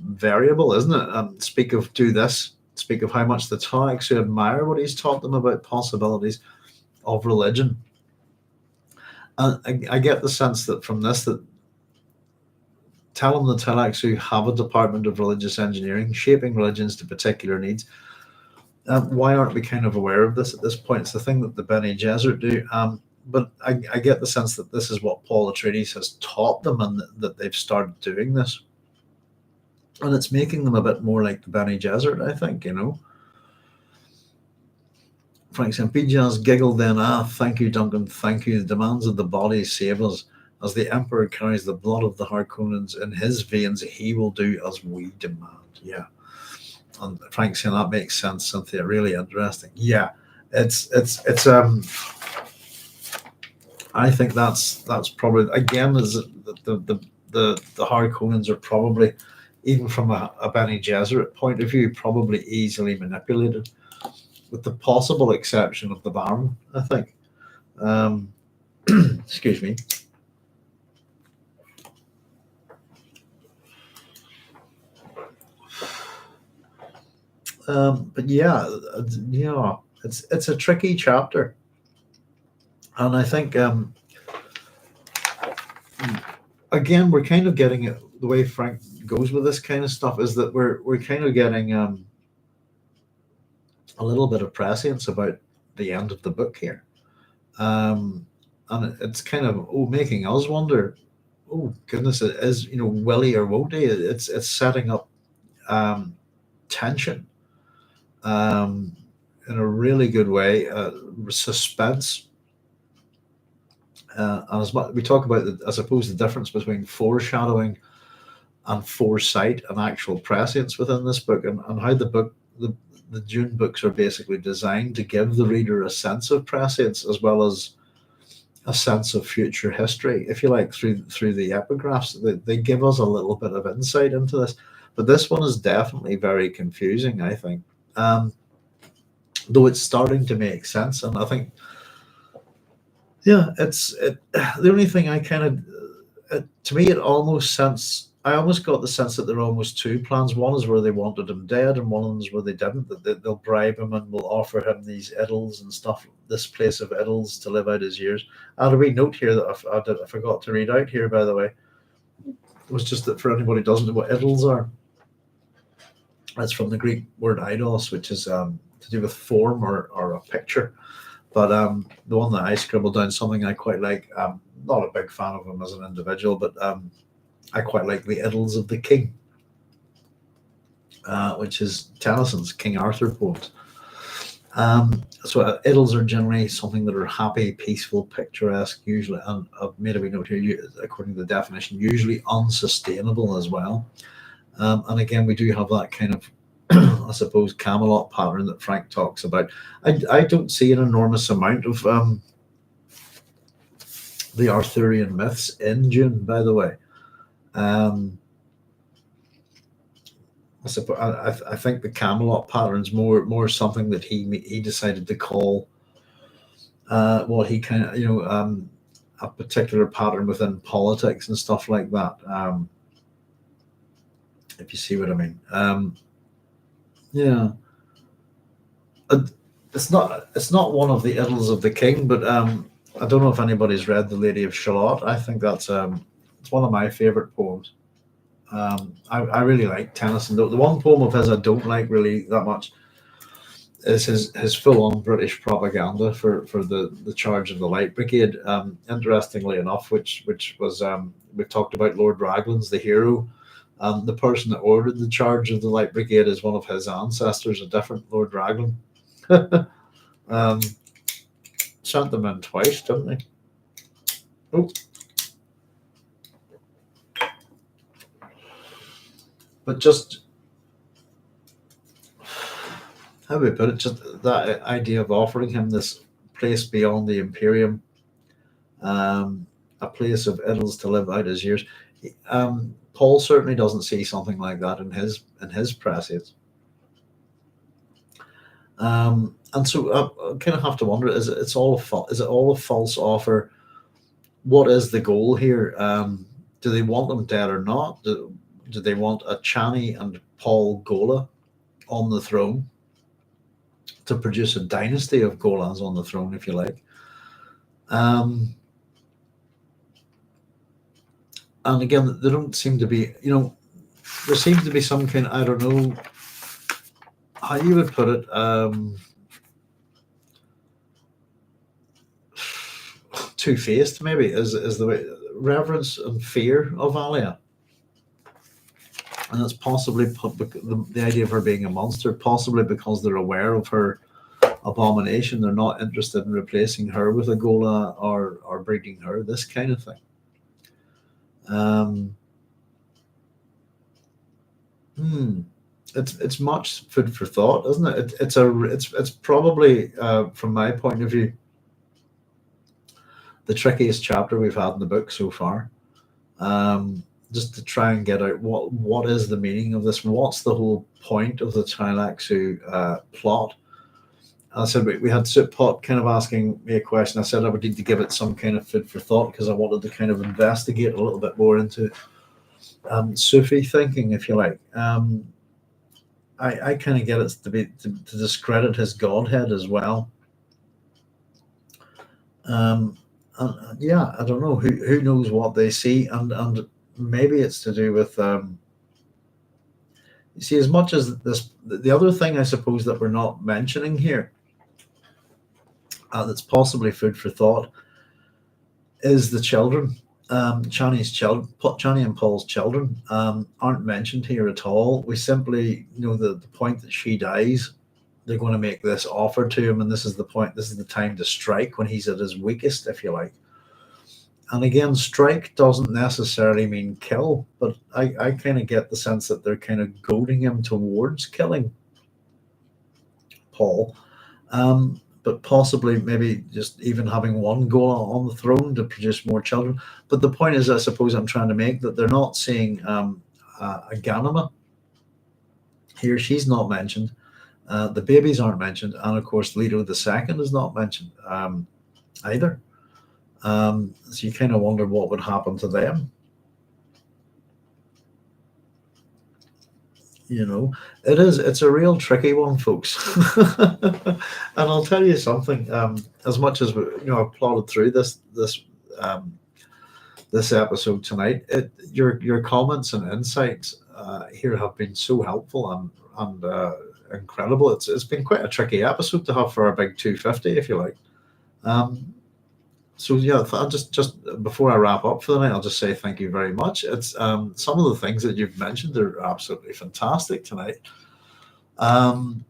variable, isn't it? Speak of do this. Speak of how much the Tleilaxu admire what he's taught them about possibilities of religion. And I get the sense that from this, that tell them the Tleilaxu have a department of religious engineering, shaping religions to particular needs. Why aren't we kind of aware of this at this point? It's the thing that the Bene Gesserit do. But I get the sense that this is what Paul Atreides has taught them, and that they've started doing this. And it's making them a bit more like the Bene Gesserit, I think, Frank said, Bijaz giggled then, thank you, Duncan, thank you. The demands of the body save us. As the Emperor carries the blood of the Harkonnens in his veins, he will do as we demand. Yeah. And Frank saying that makes sense, Cynthia. Really interesting. Yeah. It's I think that's probably, again, is the Harkonnens are probably, even from a Bene Gesserit point of view, probably easily manipulated, with the possible exception of the Baron, I think. Excuse me. But yeah, it's a tricky chapter, and I think again we're kind of getting it. The way Frank goes with this kind of stuff is that we're kind of getting a little bit of prescience about the end of the book here. and it's kind of making us wonder. Oh goodness, it is, willy or won't he? It's setting up um, tension um, in a really good way, suspense. And as much we talk about, I suppose, the difference between foreshadowing and foresight and actual prescience within this book, and how the Dune books are basically designed to give the reader a sense of prescience as well as a sense of future history, if you like, through the epigraphs. They give us a little bit of insight into this, but this one is definitely very confusing, I think. Um, though it's starting to make sense, and I think, yeah, the only thing I kind of, to me, it almost sense. I almost got the sense that there are almost two plans. One is where they wanted him dead, and one of them is where they didn't. That they'll bribe him and will offer him these idols and stuff, this place of idols to live out his years. I had a wee note here that I forgot to read out here, by the way. It was just that for anybody who doesn't know what idols are, it's from the Greek word eidos, which is to do with form or a picture. But the one that I scribbled down, something I quite like. Not a big fan of him as an individual, but I quite like the Idylls of the King, which is Tennyson's King Arthur poems. So idylls are generally something that are happy, peaceful, picturesque, usually, and I've made a wee note here, according to the definition, usually unsustainable as well. And again, we do have that kind of, I suppose, Camelot pattern that Frank talks about. I don't see an enormous amount of the Arthurian myths in Dune, by the way. I suppose I think the Camelot pattern's more something that he decided to call what he kind of, a particular pattern within politics and stuff like that. If you see what I mean. Yeah. It's not one of the Idylls of the King, but I don't know if anybody's read The Lady of Shalott. I think that's it's one of my favorite poems. I really like Tennyson. The one poem of his I don't like really that much is his full-on British propaganda for the charge of the Light Brigade. Interestingly enough, which was we've talked about Lord Raglan's the hero. The person that ordered the charge of the Light Brigade is one of his ancestors, a different Lord Raglan. Sent them in twice, didn't they? Oh. But just, how do we put it? Just that idea of offering him this place beyond the Imperium, a place of idylls to live out his years. Paul certainly doesn't see something like that in his prescience. And so I kind of have to wonder: is it all a false offer? What is the goal here? Do they want them dead or not? Do they want a Chani and Paul ghola on the throne to produce a dynasty of gholas on the throne, if you like? And again, there don't seem to be, there seems to be some kind, I don't know how you would put it, two-faced maybe is the way, reverence and fear of Alia. And it's possibly the idea of her being a monster, possibly because they're aware of her abomination. They're not interested in replacing her with a ghola or breeding her, this kind of thing. It's much food for thought, isn't it? It's probably from my point of view the trickiest chapter we've had in the book so far. Just to try and get out what is the meaning of this, what's the whole point of the Tleilaxu plot. I said we had Souppot kind of asking me a question. I said I would need to give it some kind of food for thought because I wanted to kind of investigate a little bit more into Sufi thinking, if you like. I kind of get it to discredit his godhead as well. Yeah, I don't know who knows what they see, and maybe it's to do with you see, as much as this, the other thing I suppose that we're not mentioning here that's possibly food for thought is the children. Chani and Paul's children aren't mentioned here at all. We simply know that the point that she dies, they're going to make this offer to him, and this is the point. This is the time to strike when he's at his weakest, if you like. And again, strike doesn't necessarily mean kill, but I kind of get the sense that they're kind of goading him towards killing Paul. But possibly maybe just even having one ghola on the throne to produce more children. But the point is, I suppose I'm trying to make, that they're not seeing a Ganima here. She's not mentioned. The babies aren't mentioned. And of course, Leto II is not mentioned either. So you kind of wonder what would happen to them. It's a real tricky one, folks. And I'll tell you something, as much as I've plodded through this episode tonight, your comments and insights here have been so helpful and incredible. It's been quite a tricky episode to have for our big 250, if you like. So yeah, I'll just before I wrap up for the night, I'll just say thank you very much. It's some of the things that you've mentioned are absolutely fantastic tonight. Oddly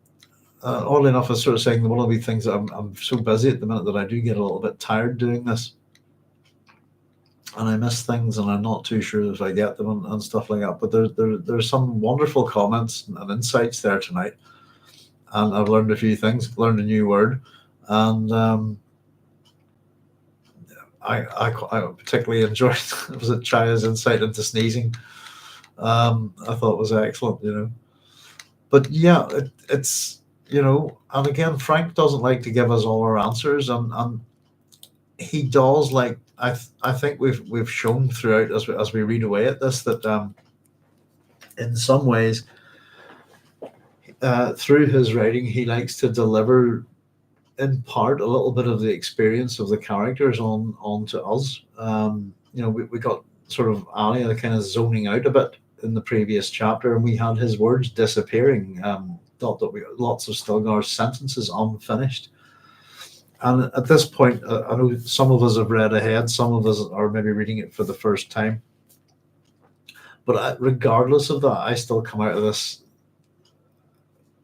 enough, I was sort of saying that one of the things that I'm so busy at the minute that I do get a little bit tired doing this, and I miss things, and I'm not too sure if I get them and stuff like that. But there's some wonderful comments and insights there tonight, and I've learned a few things, learned a new word, and I particularly enjoyed was it Chaya's insight into sneezing. I thought it was excellent, But yeah, it's and again, Frank doesn't like to give us all our answers, and he does like I think we've shown throughout as we read away at this that in some ways through his writing he likes to deliver in part a little bit of the experience of the characters onto us. We got sort of Alia kind of zoning out a bit in the previous chapter, and we had his words disappearing. Thought that we lots of Stilgar's sentences unfinished. And at this point, I know some of us have read ahead, some of us are maybe reading it for the first time. But regardless of that, I still come out of this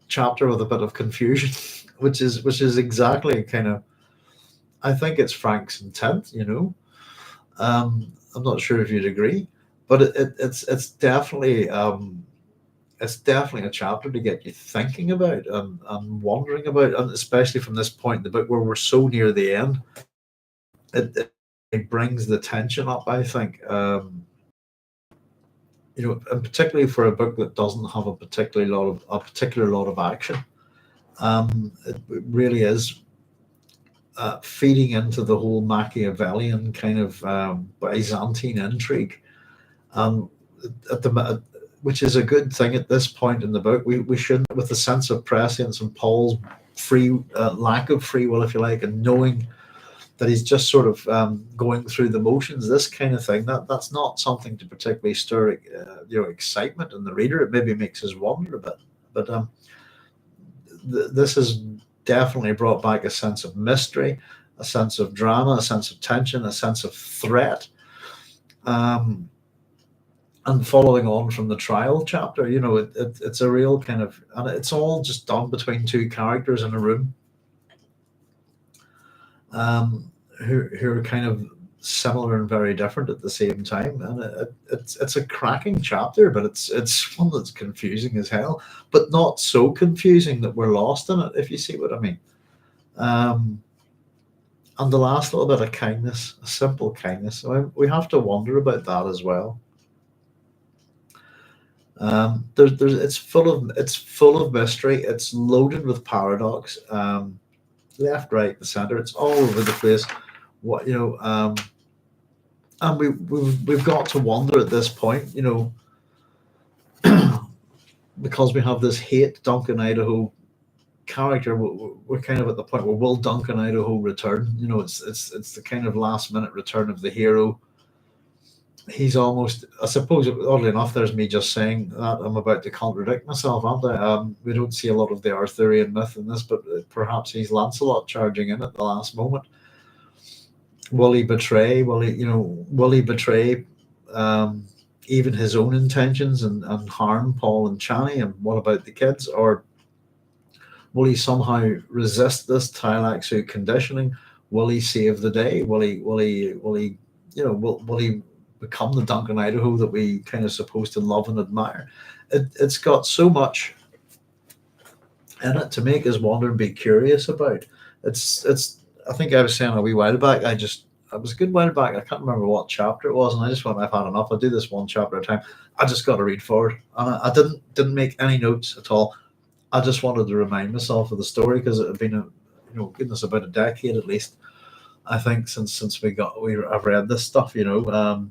chapter with a bit of confusion, which is exactly kind of, I think it's Frank's intent. I'm not sure if you'd agree, but it's definitely a chapter to get you thinking about and wondering about, and especially from this point in the book where we're so near the end, it brings the tension up, I think. And particularly for a book that doesn't have a particular lot of action, it really is feeding into the whole Machiavellian kind of Byzantine intrigue, which is a good thing at this point in the book. We shouldn't, with the sense of prescience and Paul's lack of free will, if you like, and knowing that he's just sort of going through the motions, this kind of thing, that's not something to particularly stir excitement in the reader. It maybe makes us wonder a bit, but this has definitely brought back a sense of mystery, a sense of drama, a sense of tension, a sense of threat, and following on from the trial chapter, it's a real kind of, and it's all just done between two characters in a room. Who are kind of similar and very different at the same time, and it's a cracking chapter, but it's one that's confusing as hell, but not so confusing that we're lost in it, if you see what I mean. And the last little bit of kindness, a simple kindness, we have to wonder about that as well. It's full of mystery. It's loaded with paradox. Left, right, the center. It's all over the place. And we've got to wonder at this point, because we have this Hayt Duncan Idaho character. We're kind of at the point where will Duncan Idaho return? It's the kind of last minute return of the hero. he's almost, I suppose, oddly enough, there's me just saying that I'm about to contradict myself, aren't I? We don't see a lot of the Arthurian myth in this, but perhaps he's Lancelot charging in at the last moment. Will he betray? Will he betray um, even his own intentions and harm Paul and Chani? And what about the kids? Or will he somehow resist this Tleilaxu conditioning? Will he save the day? Will he become the Duncan Idaho that we kind of supposed to love and admire? It's got so much in it to make us wonder and be curious about. It's. I think I was saying a wee while back. I was a good while back. I can't remember what chapter it was, and I just went, I've had enough. I'll do this one chapter at a time. I just got to read forward, and I didn't make any notes at all. I just wanted to remind myself of the story because it had been goodness, about a decade at least. I think since I've read this stuff, and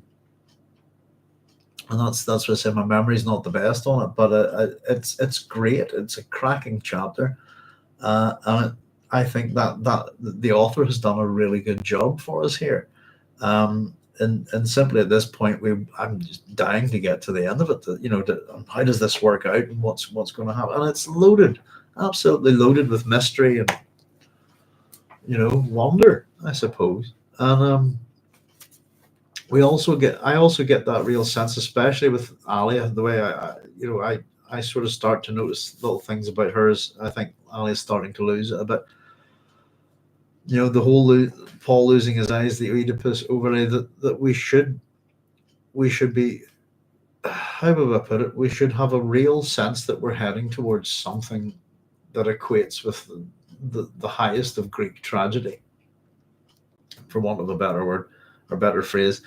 that's what I said. My memory's not the best on it, but it's great. It's a cracking chapter, and I think that the author has done a really good job for us here. And simply at this point, I'm just dying to get to the end of it. How does this work out, and what's going to happen? And it's loaded, absolutely loaded with mystery and wonder, I suppose. And I also get that real sense, especially with Alia, the way I sort of start to notice little things about her as I think Alia's starting to lose it a bit. The whole Paul losing his eyes, the Oedipus overlay, that we should be, how would I put it? We should have a real sense that we're heading towards something that equates with the highest of Greek tragedy, for want of a better word or better phrase,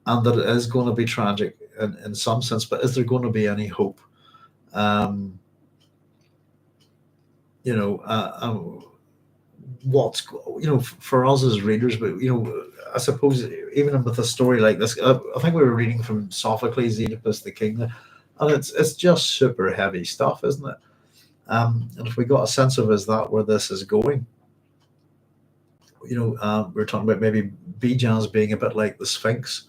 and that it is going to be tragic in some sense. But is there going to be any hope? What's for us as readers, but I suppose even with a story like this, I think we were reading from Sophocles' Oedipus the King, and it's just super heavy stuff, isn't it? And if we got a sense of is that where this is going, we're talking about maybe Bijaz being a bit like the Sphinx,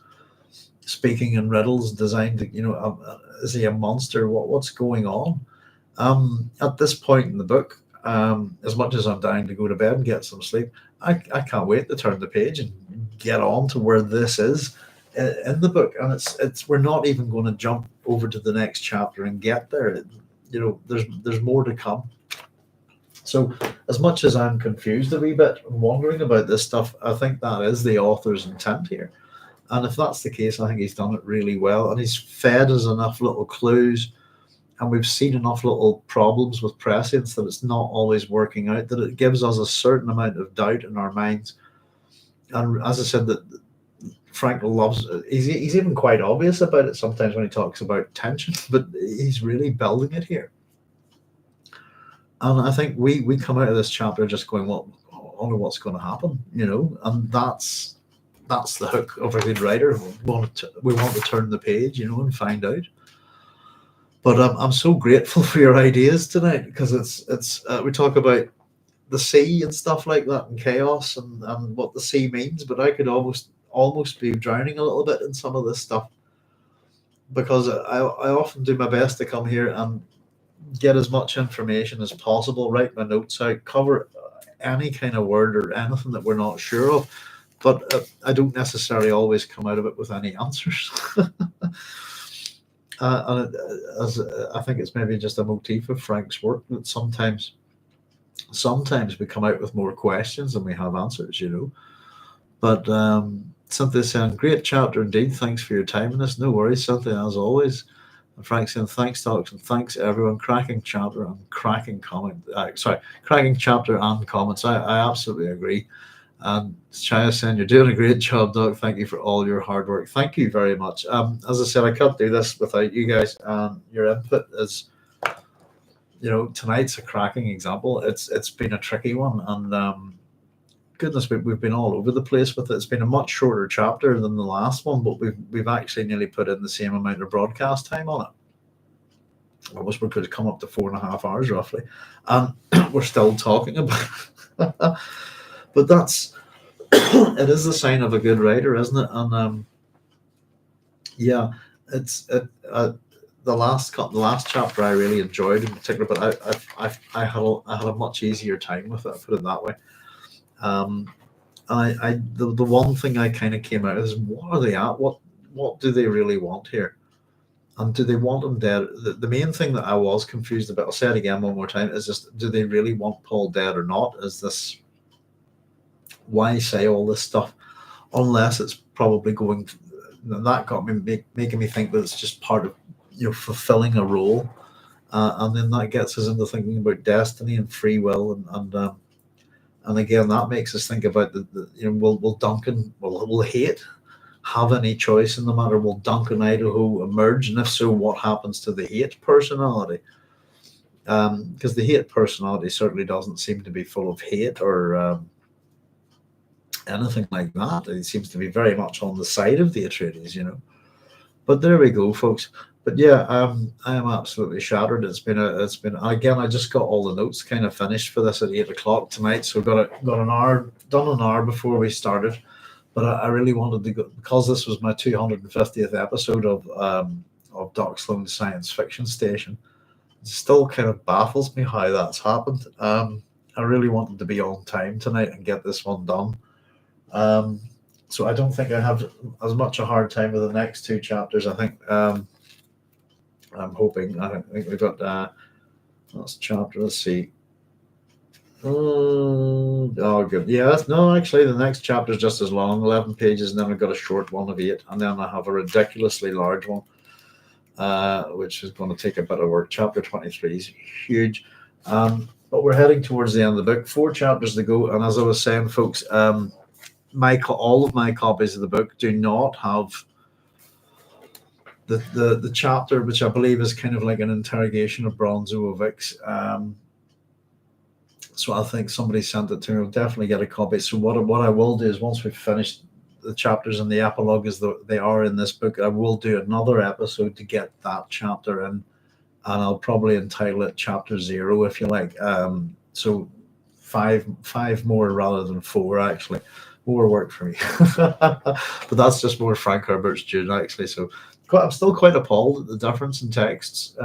speaking in riddles, designed to, is he a monster? What's going on? At this point in the book, as much as I'm dying to go to bed and get some sleep, I can't wait to turn the page and get on to where this is in the book. And we're not even going to jump over to the next chapter and get there. There's more to come. So as much as I'm confused a wee bit and wondering about this stuff, I think that is the author's intent here. And if that's the case, I think he's done it really well. And he's fed us enough little clues, and we've seen enough little problems with prescience that it's not always working out, that it gives us a certain amount of doubt in our minds. And as I said, that Frank loves, he's even quite obvious about it sometimes when he talks about tension, but he's really building it here. And I think we come out of this chapter just going, well, I wonder what's going to happen, and that's the hook of a good writer. We want to turn the page, and find out. But I'm so grateful for your ideas tonight, because it's we talk about the sea and stuff like that, and chaos and what the sea means. But I could almost be drowning a little bit in some of this stuff, because I often do my best to come here and get as much information as possible, write my notes out, cover any kind of word or anything that we're not sure of. But I don't necessarily always come out of it with any answers. And I think it's maybe just a motif of Frank's work that sometimes we come out with more questions than we have answers, But Cynthia saying, great chapter indeed. Thanks for your time in this. No worries, Cynthia, as always. And Frank saying, thanks, Docs, and thanks everyone. Cracking chapter and cracking comment. Cracking chapter and comments. I absolutely agree. And Chaya saying, you're doing a great job, Doc. Thank you for all your hard work. Thank you very much. As I said, I can't do this without you guys. Your input is, tonight's a cracking example. It's been a tricky one, and goodness, we've been all over the place with it. It's been a much shorter chapter than the last one, but we've actually nearly put in the same amount of broadcast time on it. I wish we could have come up to 4.5 hours roughly, and we're still talking about it. But that's it is the sign of a good writer, isn't it? And Yeah, it's the last chapter I really enjoyed in particular, but I had a much easier time with it. I put it that way. Um, the one thing I kind of came out is, what are they at? What do they really want here? And do they want him dead? The main thing that I was confused about, I'll say it again one more time, is just, do they really want Paul dead or not? Is this, why say all this stuff unless it's probably going? That got me making me think that it's just part of, fulfilling a role, and then that gets us into thinking about destiny and free will, and again that makes us think about will Duncan, will Hayt have any choice in the matter? Will Duncan Idaho emerge, and if so, what happens to the Hayt personality? Because the Hayt personality certainly doesn't seem to be full of hate or anything like that. It seems to be very much on the side of the Atreides. But there we go, folks. But yeah, I am absolutely shattered. It's been again. I just got all the notes kind of finished for this at 8 o'clock tonight, so got an hour done, an hour before we started. But I really wanted to go, because this was my 250th episode of Doc Sloan's Science Fiction Station. It still kind of baffles me how that's happened. I really wanted to be on time tonight and get this one done. So I don't think I have as much a hard time with the next two chapters. I think I'm hoping. I think we've got last chapter. Let's see. Oh, good. Yeah, no, actually, the next chapter is just as long, 11 pages, and then we've got a short one of 8, and then I have a ridiculously large one, which is going to take a bit of work. Chapter 23 is huge. But we're heading towards the end of the book. 4 chapters to go, and as I was saying, folks, all of my copies of the book do not have the chapter, which I believe is kind of like an interrogation of Bronzo Vix. So I think somebody sent it to me. I'll definitely get a copy. So what I will do is, once we've finished the chapters and the epilogue as they are in this book, I will do another episode to get that chapter in, and I'll probably entitle it Chapter 0, if you like. So five more rather than 4, actually. More work for me. But that's just more Frank Herbert's Dune, actually. So I'm still quite appalled at the difference in texts.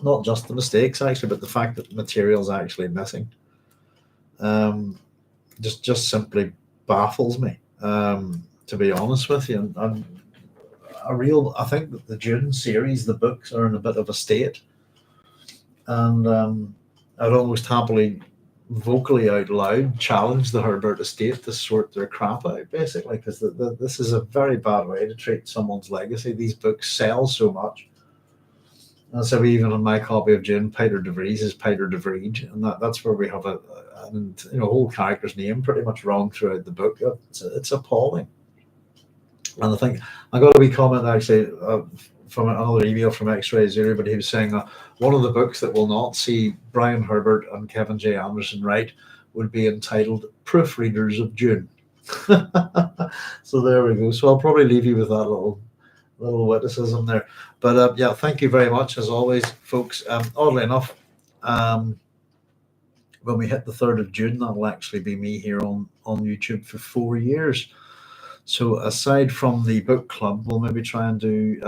Not just the mistakes, actually, but the fact that the material is actually missing. Just simply baffles me, to be honest with you. And I think that the Dune series, the books, are in a bit of a state, and I'd almost happily, vocally out loud, challenge the Herbert estate to sort their crap out, basically, because this is a very bad way to treat someone's legacy. These books sell so much. And so even on my copy of Dune, Peter de Vries is Peter de Vries, and that's where we have a whole character's name pretty much wrong throughout the book. It's appalling. And I think I got a wee comment, actually, from another email from X-Ray Zero, but he was saying one of the books that will not see Brian Herbert and Kevin J. Anderson write would be entitled Proofreaders of Dune. So there we go. So I'll probably leave you with that little witticism there. But yeah, thank you very much, as always, folks. Oddly enough, when we hit the 3rd of June, that'll actually be me here on YouTube for 4 years. So aside from the book club, we'll maybe try and do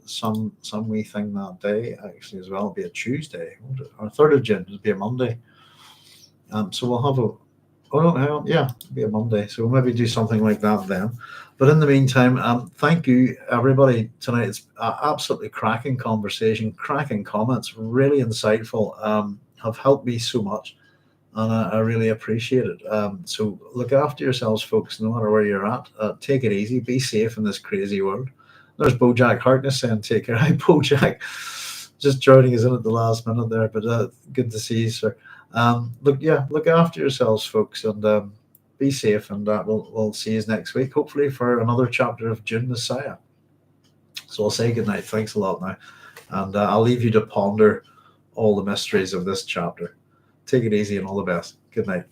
some wee thing that day, actually, as well. It'll be a Tuesday, or 3rd of June. It'll be a Monday. So we'll have hang on, yeah, it'll be a Monday. So we'll maybe do something like that then. But in the meantime, thank you, everybody, tonight. It's absolutely cracking conversation, cracking comments, really insightful, have helped me so much, and I really appreciate it. So look after yourselves, folks, no matter where you're at. Take it easy, be safe in this crazy world. There's Bojack Harkness saying, take care. Hi, Bojack. Just joining us in at the last minute there, but good to see you, sir. Look after yourselves, folks, and be safe, and we'll see you next week, hopefully, for another chapter of Dune Messiah. So I'll say good night. Thanks a lot now, and I'll leave you to ponder all the mysteries of this chapter. Take it easy and all the best. Good night.